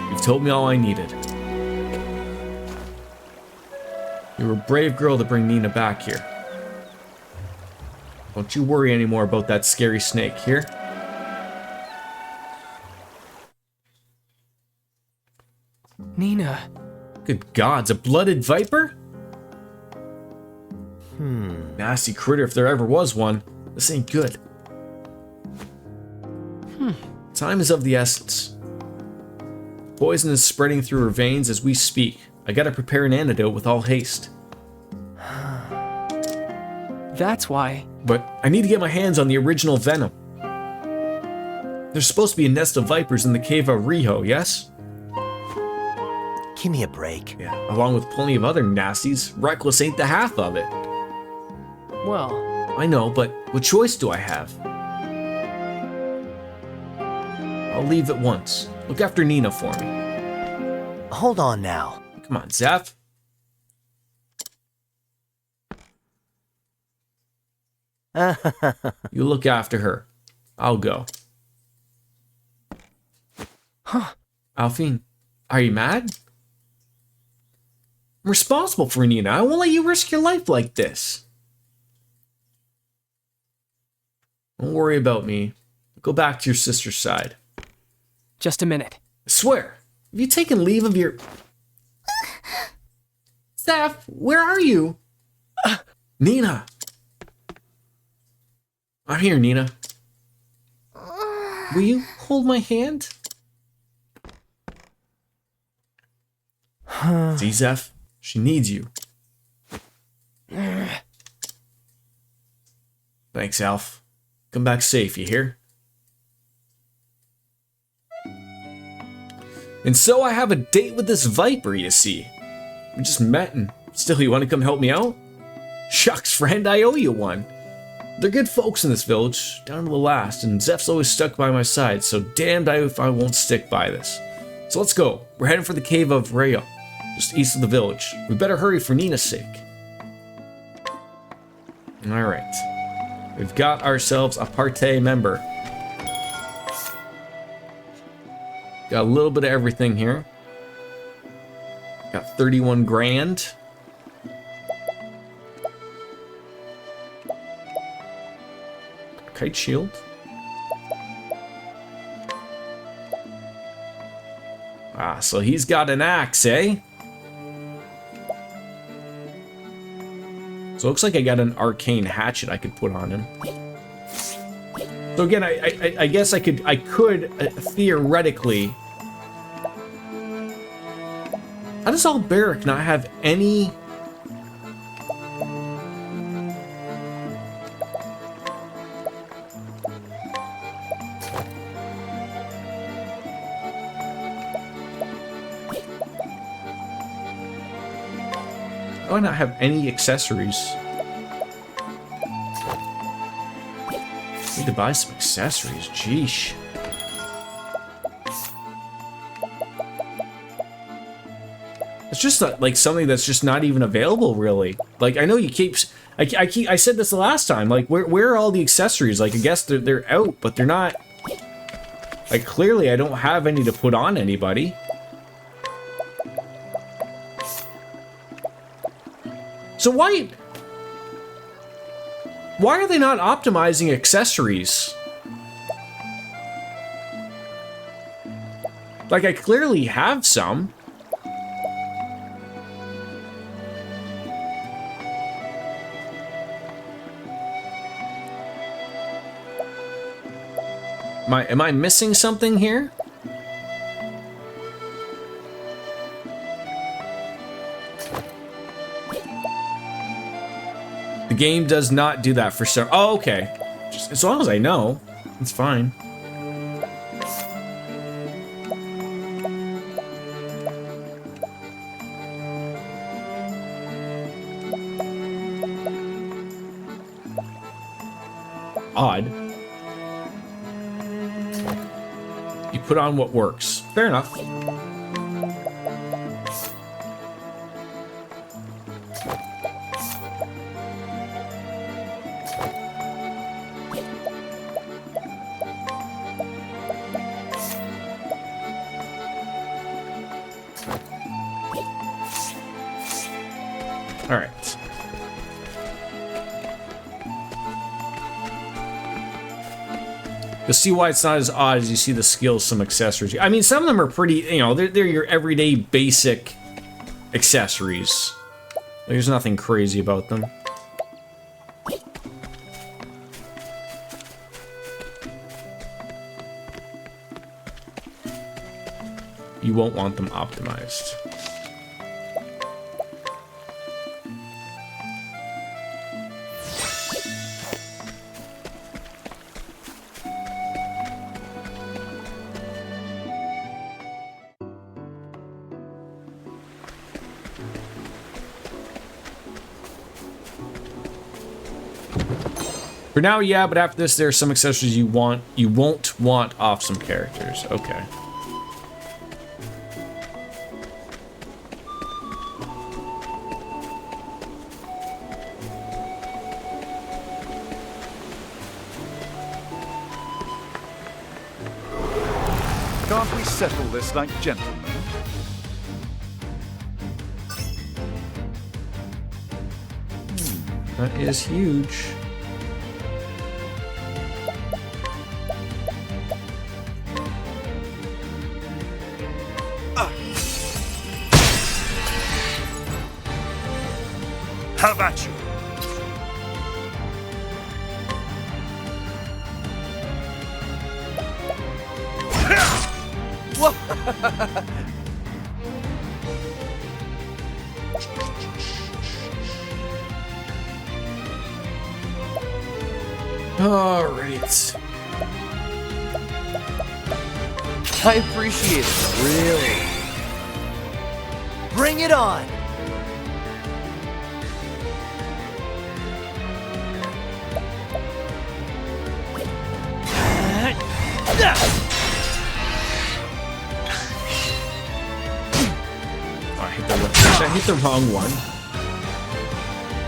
You've told me all I needed. You were a brave girl to bring Nina back here. Don't you worry anymore about that scary snake, here?
Nina.
Good gods, a blooded viper? Nasty critter if there ever was one. This ain't good. Time is of the essence. Poison is spreading through her veins as we speak. I gotta prepare an antidote with all haste.
That's why.
But I need to get my hands on the original venom. There's supposed to be a nest of vipers in the cave of Riho, yes?
Give me a break.
Yeah, along with plenty of other nasties. Reckless ain't the half of it.
Well...
I know, but what choice do I have? I'll leave at once. Look after Nina for me.
Hold on now.
Come on, Zeph. You look after her. I'll go.
Huh.
Alphine, are you mad? I'm responsible for Nina. I won't let you risk your life like this. Don't worry about me. Go back to your sister's side.
Just a minute.
I swear, have you taken leave of your... Zeph, where are you? Nina. I'm here, Nina. Will you hold my hand? See, Zeph? She needs you. Thanks, Alf. Come back safe, you hear? And so I have a date with this viper, you see. We just met and still you want to come help me out? Shucks, friend, I owe you one. They're good folks in this village, down to the last, and Zeph's always stuck by my side, so damned if I won't stick by this. So let's go. We're heading for the cave of Rhea, just east of the village. We better hurry for Nina's sake. Alright. We've got ourselves a party member. Got a little bit of everything here. Got 31 grand. Kite shield. Ah, so he's got an axe, eh? So it looks like I got an arcane hatchet I could put on him. So again, I guess I could theoretically. How does Alberic not have any? Do I not have any accessories? Need to buy some accessories, jeesh. It's just like something that's just not even available, really. Like, I know you keep... I said this the last time. Like, where are all the accessories? Like, I guess they're out, but they're not... Like, clearly I don't have any to put on anybody. So why are they not optimizing accessories? Like, I clearly have some. Am I missing something here? The game does not do that for some... Oh, okay. Just as long as I know, it's fine. Odd. You put on what works. Fair enough. All right. You'll see why it's not as odd as you see the skills, some accessories. I mean, some of them are pretty, you know, they're your everyday basic accessories. There's nothing crazy about them. You won't want them optimized. For now, yeah, but after this, there are some accessories you won't want off some characters. Okay.
Can't we settle this like gentlemen?
That is huge.
How about you?
All right.
I appreciate it, really. Bring it on!
I hit the wrong one.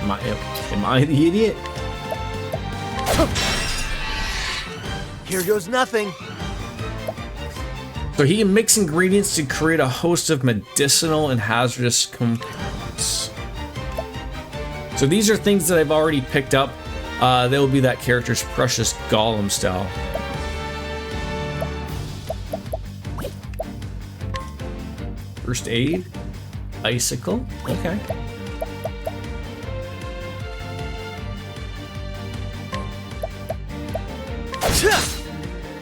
Am I the idiot?
Here goes nothing.
So he can mix ingredients to create a host of medicinal and hazardous compounds. So these are things that I've already picked up. They will be that character's precious golem style. First aid. Icicle. Okay.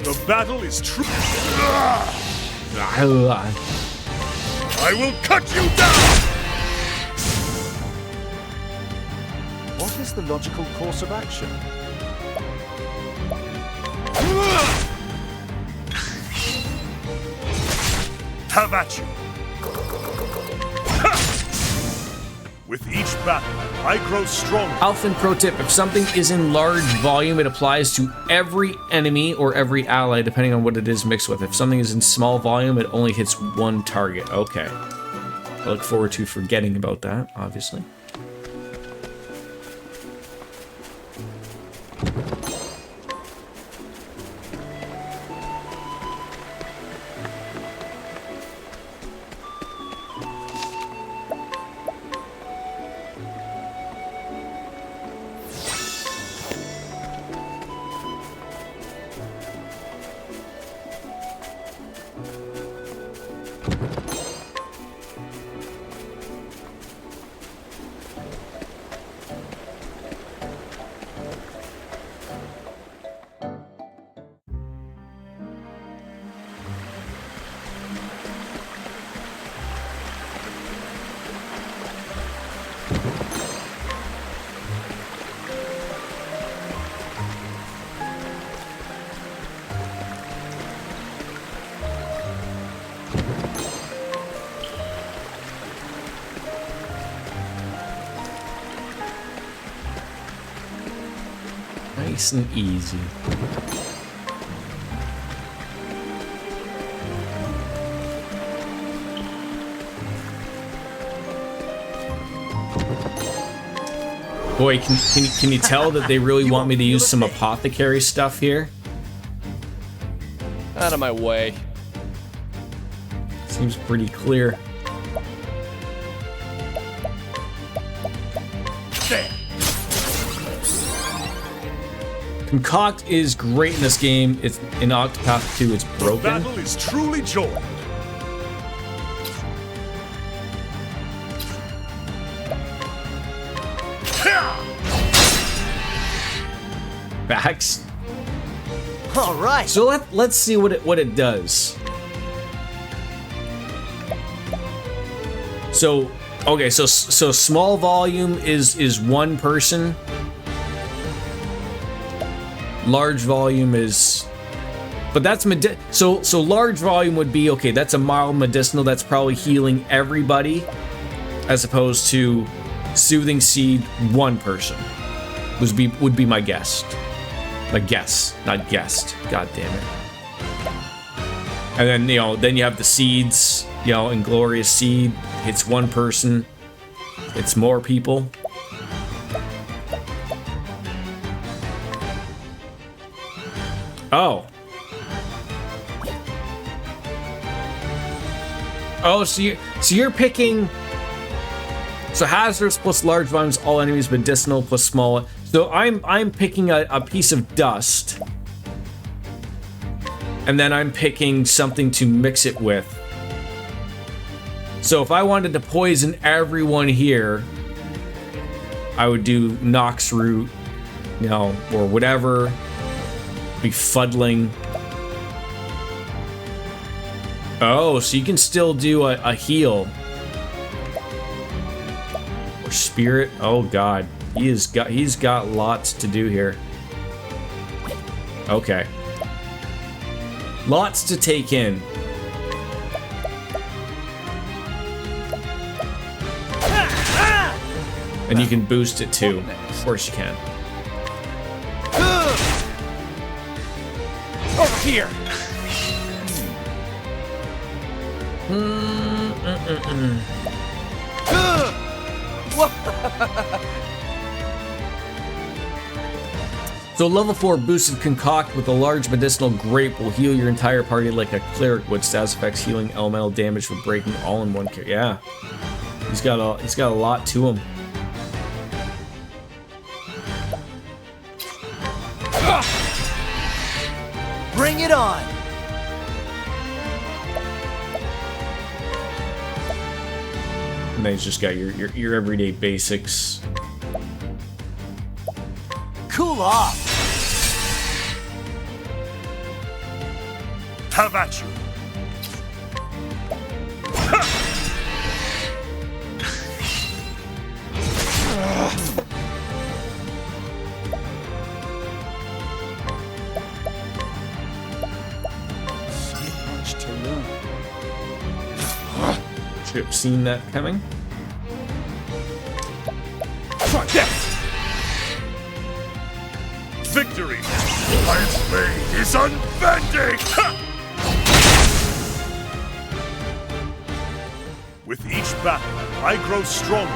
The battle is true. I will cut you down!
What is the logical course of action?
How about you? With each battle, I grow stronger.
Alpha pro tip, if something is in large volume, it applies to every enemy or every ally, depending on what it is mixed with. If something is in small volume, it only hits one target. Okay. I look forward to forgetting about that, obviously. Nice and easy. Boy, can you tell that they really want me to use some apothecary stuff here?
Out of my way.
Seems pretty clear. Concoct is great in this game. It's in Octopath 2. It's broken.
Battle is truly joined.
Backs.
All right.
So let's see what it does. So okay, so small volume is one person. Large volume is, but that's so large volume would be okay. That's a mild medicinal. That's probably healing everybody, as opposed to soothing seed one person would be my guess. My guess, not guessed. God damn it. And then then you have the seeds. Inglorious seed hits one person. It's more people. Oh. Oh, so you're picking. So hazardous plus large volumes, all enemies medicinal plus small. So I'm picking a piece of dust. And then I'm picking something to mix it with. So if I wanted to poison everyone here, I would do Nox root, or whatever. Befuddling. Oh, so you can still do a heal. Or spirit. Oh god. He's got lots to do here. Okay. Lots to take in. And you can boost it too. Of course you can.
Over here.
So level 4 boosted concoct with a large medicinal grape will heal your entire party like a cleric would. Status effects healing elemental damage for breaking all in one kill. Yeah, he's got a lot to him.
Bring it on.
And then he's just got your everyday basics.
Cool off.
Have at you.
Much to learn. Should have seen that coming.
Try this. Victory! Lion's blade is unbending! Ha! With each battle, I grow stronger.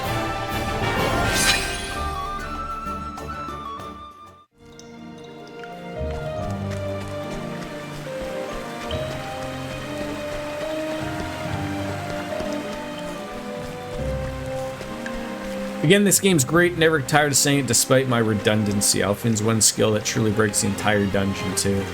Again, this game's great, never tired of saying it despite my redundancy. Alfine's one skill that truly breaks the entire dungeon, too.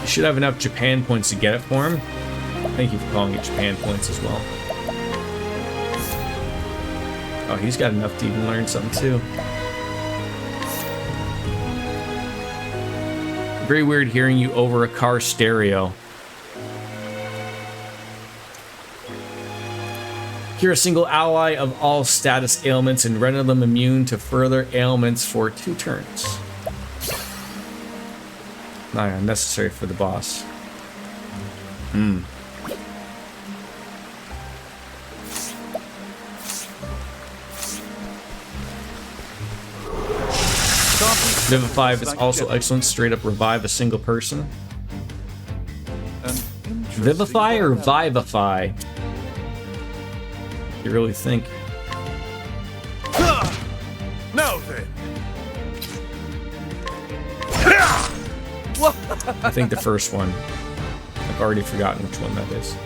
You should have enough Japan points to get it for him. Thank you for calling it Japan points as well. Oh, he's got enough to even learn something, too. Very weird hearing you over a car stereo. Cure a single ally of all status ailments and render them immune to further ailments for 2 turns. Not unnecessary for the boss. Vivify is also excellent. Straight up revive a single person. Vivify or vivify? You really think?
Now then.
I think the first one. I've already forgotten which one that is.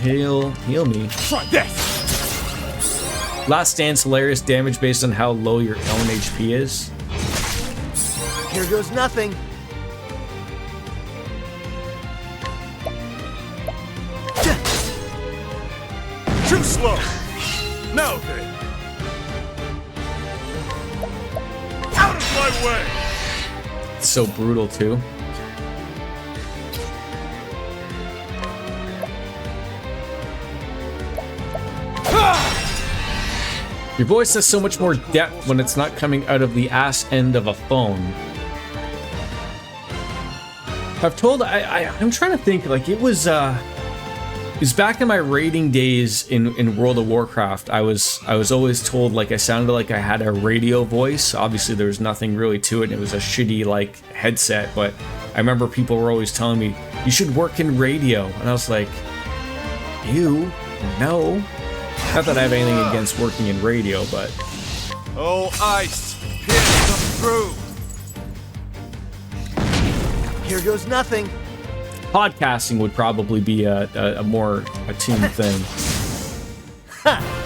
Heal me.
Try this.
Last Stand's hilarious damage based on how low your own HP is.
Here goes nothing.
Too slow. Now then. Out of my way.
It's so brutal too. Your voice has so much more depth when it's not coming out of the ass end of a phone. I'm trying to think, like it was back in my raiding days in World of Warcraft. I was always told like I sounded like I had a radio voice. Obviously there was nothing really to it. It was a shitty like headset, but I remember people were always telling me, you should work in radio. And I was like, ew, no. Not that I have anything against working in radio, but...
Oh, ice! Pierce them through!
Here goes nothing.
Podcasting would probably be a more attuned thing.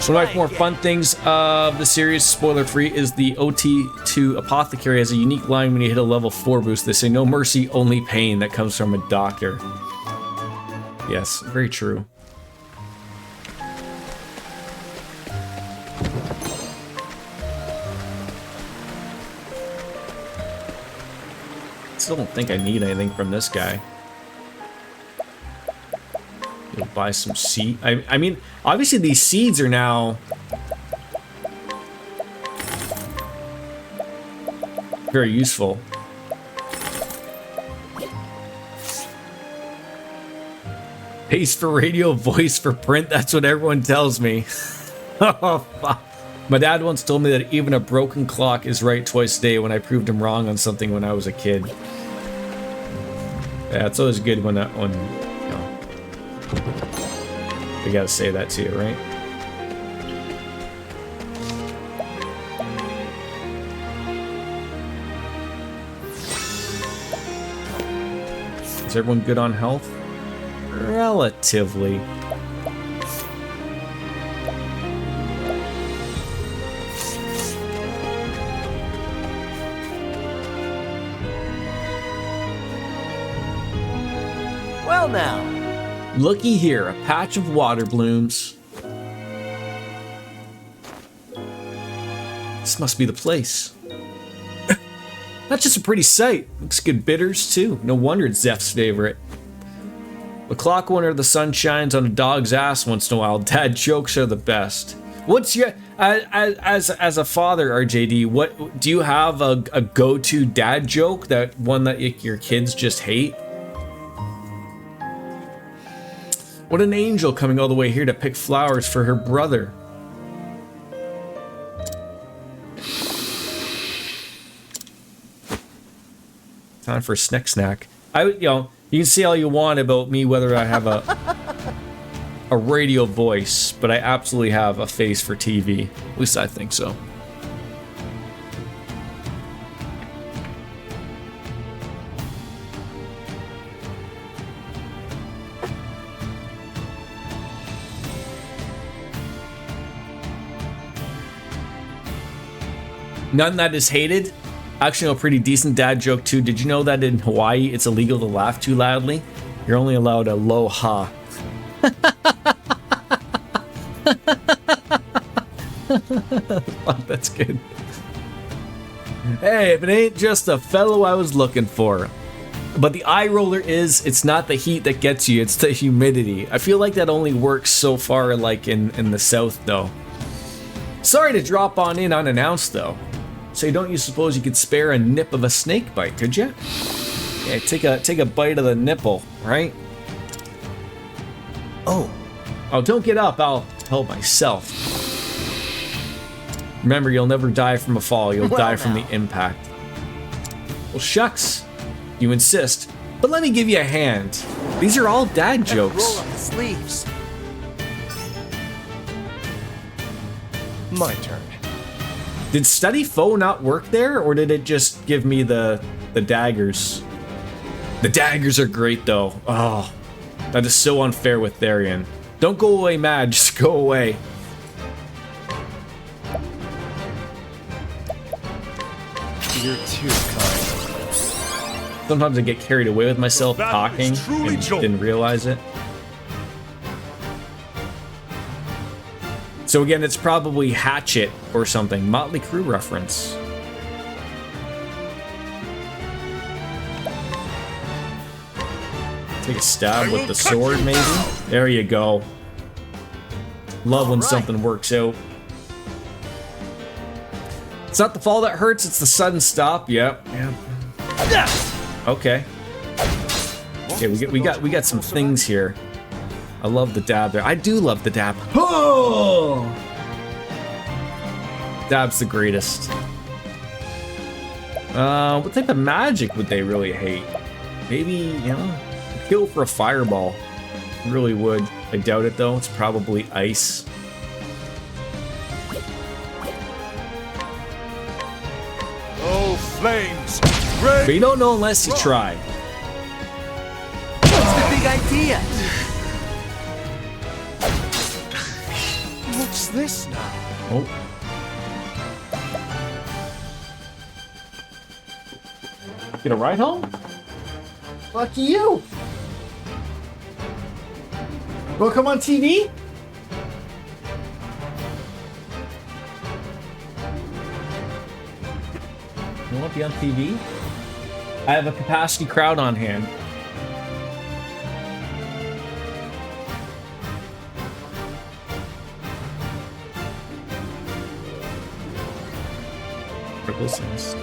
So one of the more fun things of the series, spoiler-free, is the OT2 Apothecary has a unique line when you hit a level 4 boost. They say, no mercy, only pain. That comes from a doctor. Yes, very true. Still don't think I need anything from this guy. You'll buy some seed. I mean, obviously these seeds are now very useful. Paste for radio, voice for print. That's what everyone tells me. Oh, fuck. My dad once told me that even a broken clock is right twice a day when I proved him wrong on something when I was a kid. Yeah, it's always good when you know, they gotta say that to you, right? Is everyone good on health? Relatively.
Well now.
Looky here, a patch of water blooms. This must be the place. Not just a pretty sight, looks good bitters too. No wonder it's Zeph's favorite. A clock wonder the sun shines on a dog's ass once in a while. Dad jokes are the best. What's your as a father, RJD? What do you have a go-to dad joke, that one that your kids just hate? What an angel coming all the way here to pick flowers for her brother. Time for a snack. You know, you can say all you want about me, whether I have a radio voice, but I absolutely have a face for TV. At least I think so. None that is hated. Actually, a pretty decent dad joke too. Did you know that in Hawaii it's illegal to laugh too loudly? You're only allowed a low ha. That's good. Hey, if it ain't just a fellow I was looking for. But the eye roller is, it's not the heat that gets you, it's the humidity. I feel like that only works so far, like in the south though. Sorry to drop on in unannounced though. Say, don't you suppose you could spare a nip of a snake bite, could you? Yeah, take a bite of the nipple, right? Oh, don't get up, I'll help myself. Remember, you'll never die from a fall, you'll die from the impact. Well, shucks, you insist, but let me give you a hand. These are all dad jokes.
Roll up the sleeves. My turn.
Did study foe not work there, or did it just give me the daggers? The daggers are great though. Oh, that is so unfair with Therian. Don't go away, Mad, just go away.
You're too kind.
Sometimes I get carried away with myself talking and didn't realize it. So again, it's probably Hatchet or something. Motley Crue reference. Take a stab with the sword, maybe? There you go. Love when something works out. It's not the fall that hurts, it's the sudden stop. Yep. Okay. Okay, we got some things here. I love the dab there. I do love the dab. Oh! Dab's the greatest. What type of magic would they really hate? Maybe, you know, kill for a fireball. Really would. I doubt it though. It's probably ice.
Oh, flames!
But you don't know unless you try.
What's the big idea? What's this now?
Oh. Get a ride home? Lucky you! Will it come on TV? You want to be on TV? I have a capacity crowd on hand. For those things.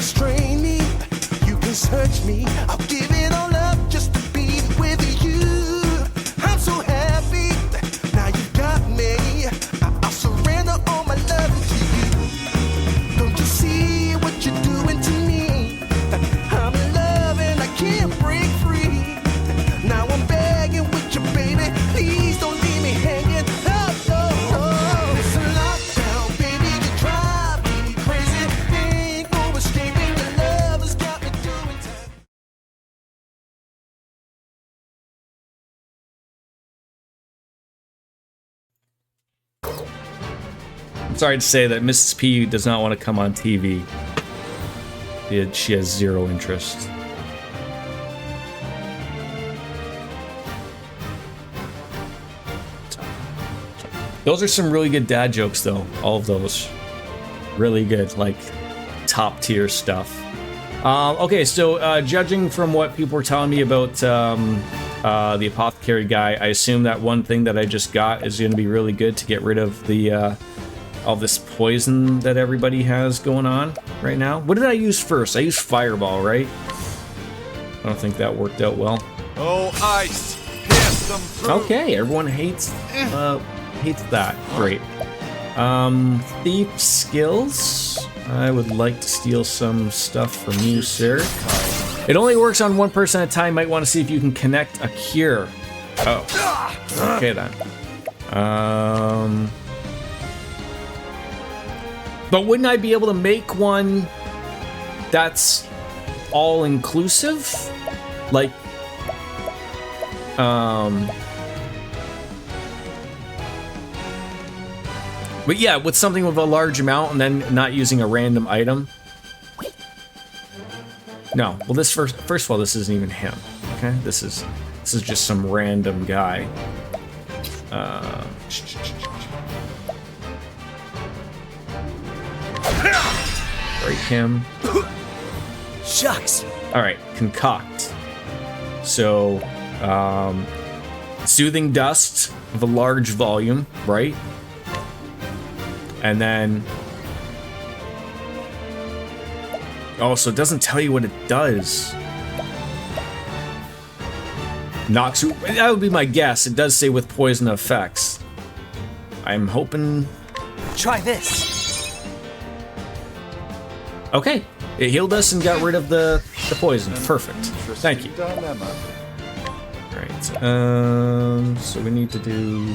restrain me. You can search me. I'll give it all up just to be with you. I'm so happy. Now you got me. I'll surrender all my love to you. Don't you see what you're doing to me? I'm in love and I can't break free. Now I'm begging with you, baby. Please don't leave me hanging. Oh, oh, oh. It's a lockdown, baby. You drive me crazy. Ain't no escaping. Your love has got me doing time.
I'm sorry to say that Mrs. P does not want to come on TV. She has zero interest. Those are some really good dad jokes, though. All of those. Really good, like, top tier stuff. Okay, so judging from what people were telling me about the apothecary guy, I assume that one thing that I just got is going to be really good to get rid of the all this poison that everybody has going on right now. What did I use first? I used Fireball, right? I don't think that worked out well.
Oh, ice! Pierce them through!
Okay, everyone hates that. Great. Thief skills. I would like to steal some stuff from you, sir. It only works on one person at a time. Might want to see if you can connect a cure. Oh. Okay then. But wouldn't I be able to make one that's all inclusive? Like, but yeah, with something with a large amount and then not using a random item. No, well this first of all, this isn't even him. Okay, this is just some random guy. Break him.
Shucks.
All right, concoct. So, soothing dust of a large volume, right? And then, oh, so it doesn't tell you what it does. Knocks, that would be my guess. It does say with poison effects. I'm hoping.
Try this.
Okay, it healed us and got rid of the poison. Perfect. Thank you. Right. So we need to do.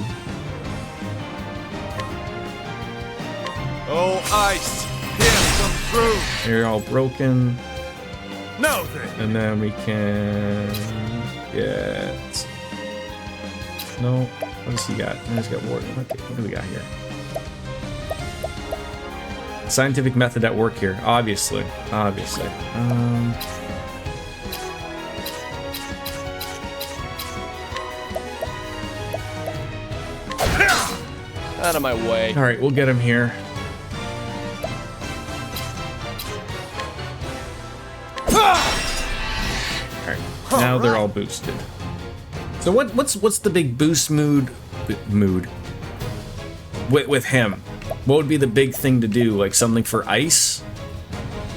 Oh, ice! Pierce them through!
They're all broken.
No thing!
And then we can get. No. What does he got? He's got water. What do we got here? Scientific method at work here. Obviously. Obviously.
Out of my way.
All right, we'll get him here. All right, now they're all boosted. So what's the big boost mood with him? What would be the big thing to do? Like something for ice?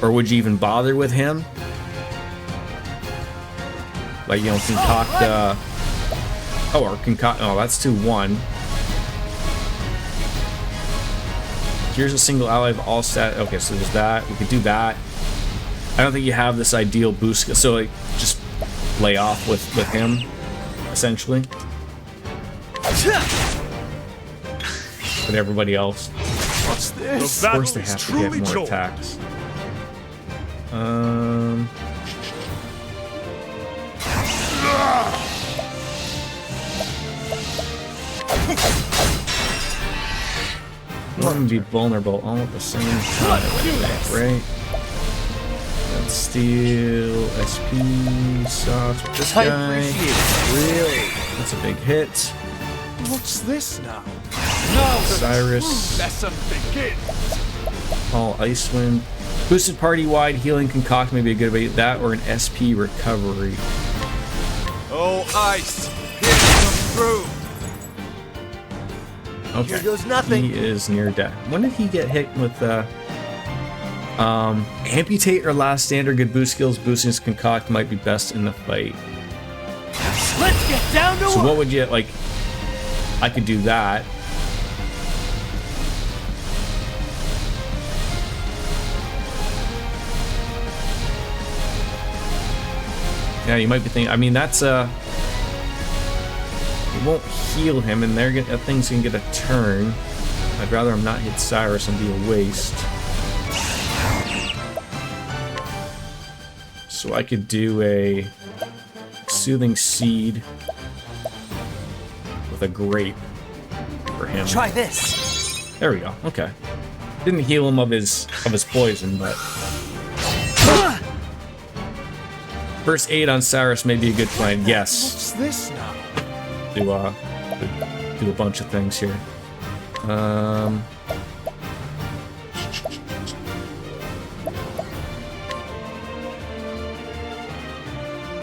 Or would you even bother with him? Like, you know, concoct, or concoct, oh, that's 2-1. Here's a single ally of all stat, okay, so there's that, we could do that. I don't think you have this ideal boost, so like, just lay off with him, essentially. But everybody else.
What's this?
Of course they have to get more attacks. You want them to be vulnerable all at the same time, right? Let's steal SP sauce with this guy.
Really?
That's a big hit.
What's this now?
Cyrus.
Lesson begins.
All Icewind. Boosted party-wide healing concoct may be a good way. That or an SP recovery.
Oh, ice! Pierce them through!
Okay.
Here goes nothing.
He is near death. When did he get hit with Amputate or last stand are good boost skills. Boosting his concoct might be best in the fight.
Let's get down to
So
work.
what would you like? I could do that. Yeah, you might be thinking. I mean, that's it won't heal him, and that thing's gonna get a turn. I'd rather him not hit Cyrus and be a waste. So I could do a Soothing Seed with a grape for him.
Try this.
There we go. Okay. Didn't heal him of his poison, but first aid on Cyrus may be a good plan. Yes.
What's this now?
Do a bunch of things here.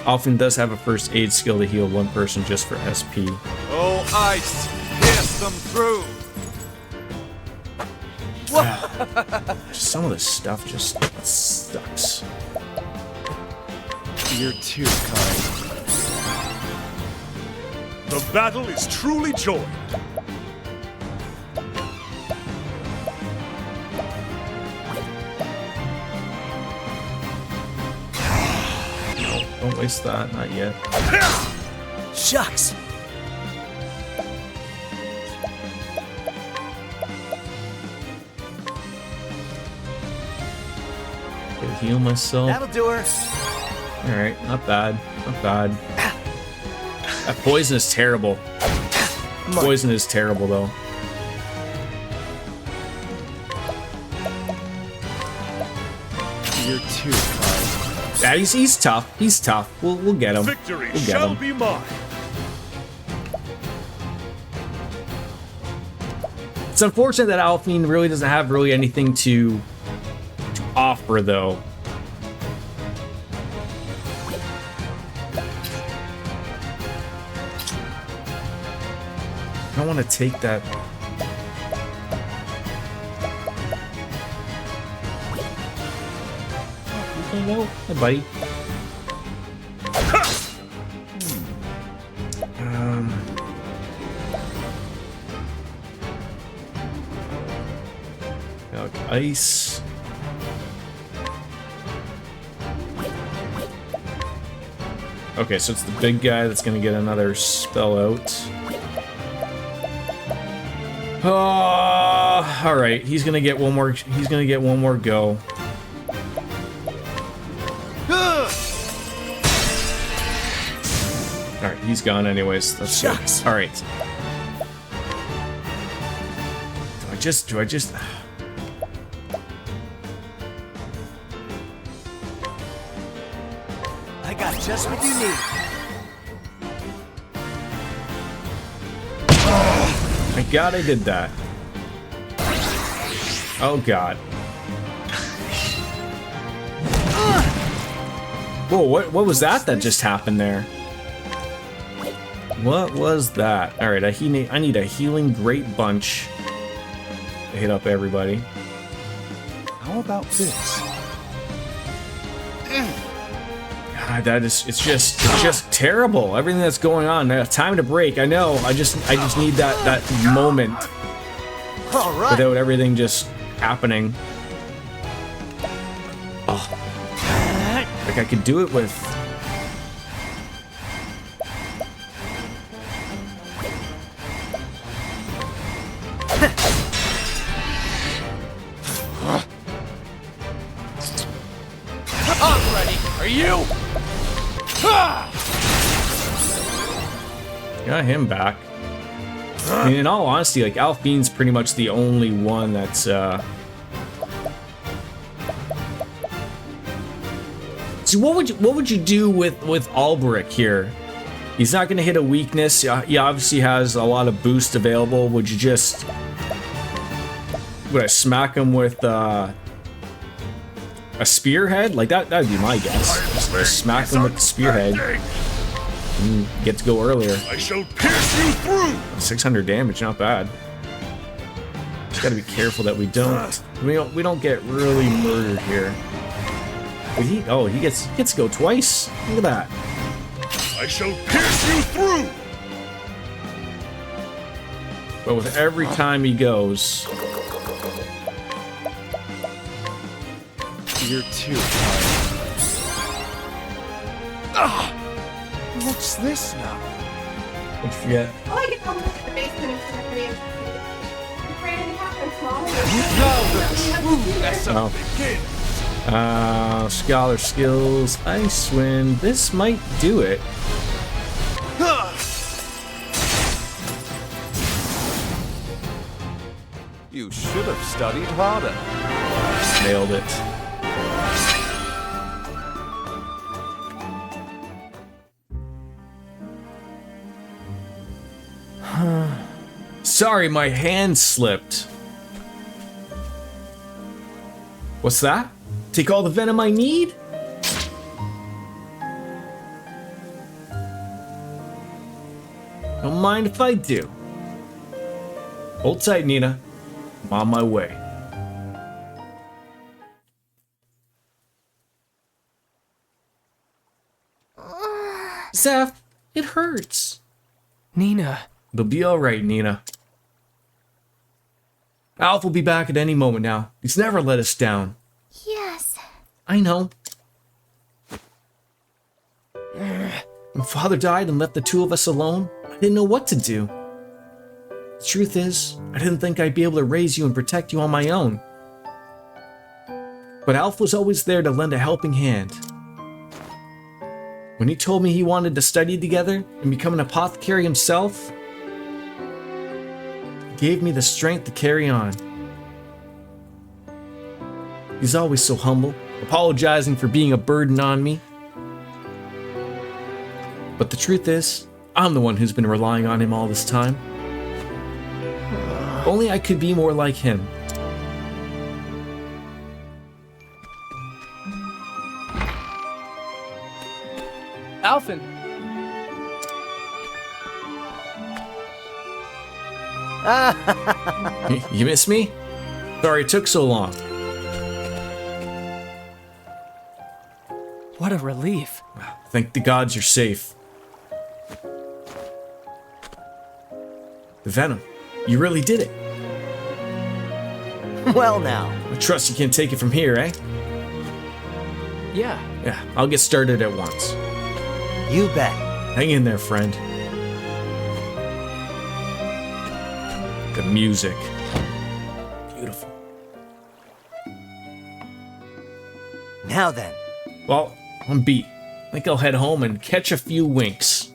Alfin does have a first aid skill to heal one person just for SP.
Oh, ice! Pierce them through!
Just some of this stuff just sucks.
You're too kind. The battle is truly joined.
No, don't waste that. Not yet.
Shucks.
Gotta heal myself.
That'll do her.
Alright, not bad. Not bad. That poison is terrible. Poison is terrible, though.
You're too kind.
Yeah, he's tough. He's tough. We'll get him.
Victory
We'll get
shall
him.
be mine.
It's unfortunate that Alfine really doesn't have anything to offer, though. I don't want to take that. Okay, no. Hey, buddy. Ice. Okay, so it's the big guy that's gonna get another spell out. All right, he's gonna get one more. He's gonna get one more go. All right, he's gone anyways. That's good. All right. Do I just?
I got just what you need.
Thank God I did that. Oh God. Whoa, what was that just happened there? What was that? All right, I need a healing great bunch to hit up everybody.
How about this?
God, it's just terrible. Everything that's going on. Time to break. I know. I just need that moment.
All right.
Without everything just happening. Oh. Like I could do it with.
I'm ready. Are you?
Got him back. I mean, in all honesty, like Alfine's pretty much the only one that's So what would you do with Alberic here? He's not gonna hit a weakness. He obviously has a lot of boost available. Would you just I smack him with a spearhead? Like that'd be my guess. Just smack him with the spearhead. And get to go earlier.
I shall pierce you through.
600 damage, not bad. Just gotta be careful that we don't get really murdered here. But he gets to go twice. Look at that.
I shall pierce you through!
But with every time he goes,
you're too hard. Ah! What's this now?
Don't forget.
Oh, I get home to the basement instead of being afraid any happens small.
Now the true lesson begins.
Scholar skills, Ice Wind. This might do it.
You should have studied harder.
Nailed it. Sorry, my hand slipped. What's that? Take all the venom I need? Don't mind if I do. Hold tight, Nina. I'm on my way. Zeph, it hurts.
Nina.
It'll be alright, Nina. Alf will be back at any moment now. He's never let us down.
Yes.
I know. When Father died and left the two of us alone, I didn't know what to do. The truth is, I didn't think I'd be able to raise you and protect you on my own. But Alf was always there to lend a helping hand. When he told me he wanted to study together and become an apothecary himself, he gave me the strength to carry on. He's always so humble, apologizing for being a burden on me. But the truth is, I'm the one who's been relying on him all this time. If only I could be more like him.
Alphen.
You miss me? Sorry it took so long.
What a relief.
Thank the gods you're safe. The venom. You really did it.
Well now.
I trust you can take it from here, eh?
Yeah.
Yeah, I'll get started at once.
You bet.
Hang in there, friend. The music. Beautiful.
Now then.
Well, I'm beat. I think I'll head home and catch a few winks.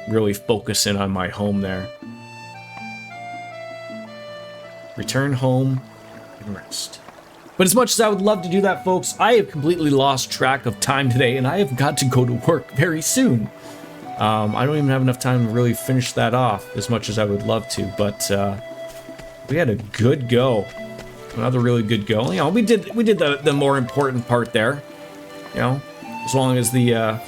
Really focusing on my home there. Return home and rest. But as much as I would love to do that, folks, I have completely lost track of time today, and I have got to go to work very soon. I don't even have enough time to really finish that off as much as I would love to, but we had a good go. Another really good go. You know, we did the more important part there. You know, as long as the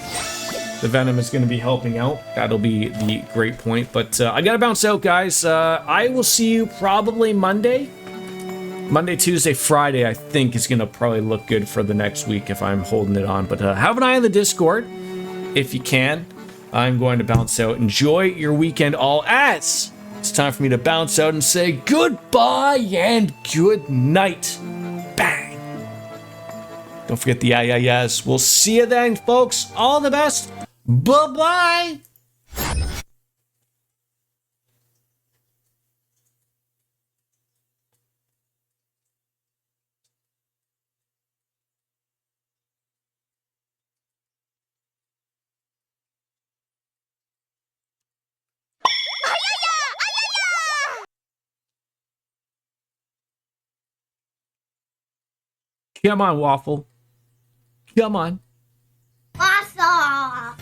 venom is going to be helping out, that'll be the great point. But I gotta bounce out, guys. I will see you probably Monday, Tuesday, Friday. I think is gonna probably look good for the next week if I'm holding it on. But have an eye on the Discord if you can. I'm going to bounce out. Enjoy your weekend, all, as it's time for me to bounce out and say goodbye and good night. Bang. Don't forget the yes. We'll see you then, folks. All the best. Bye-bye. Come on, Waffle. Come on.
Awesome.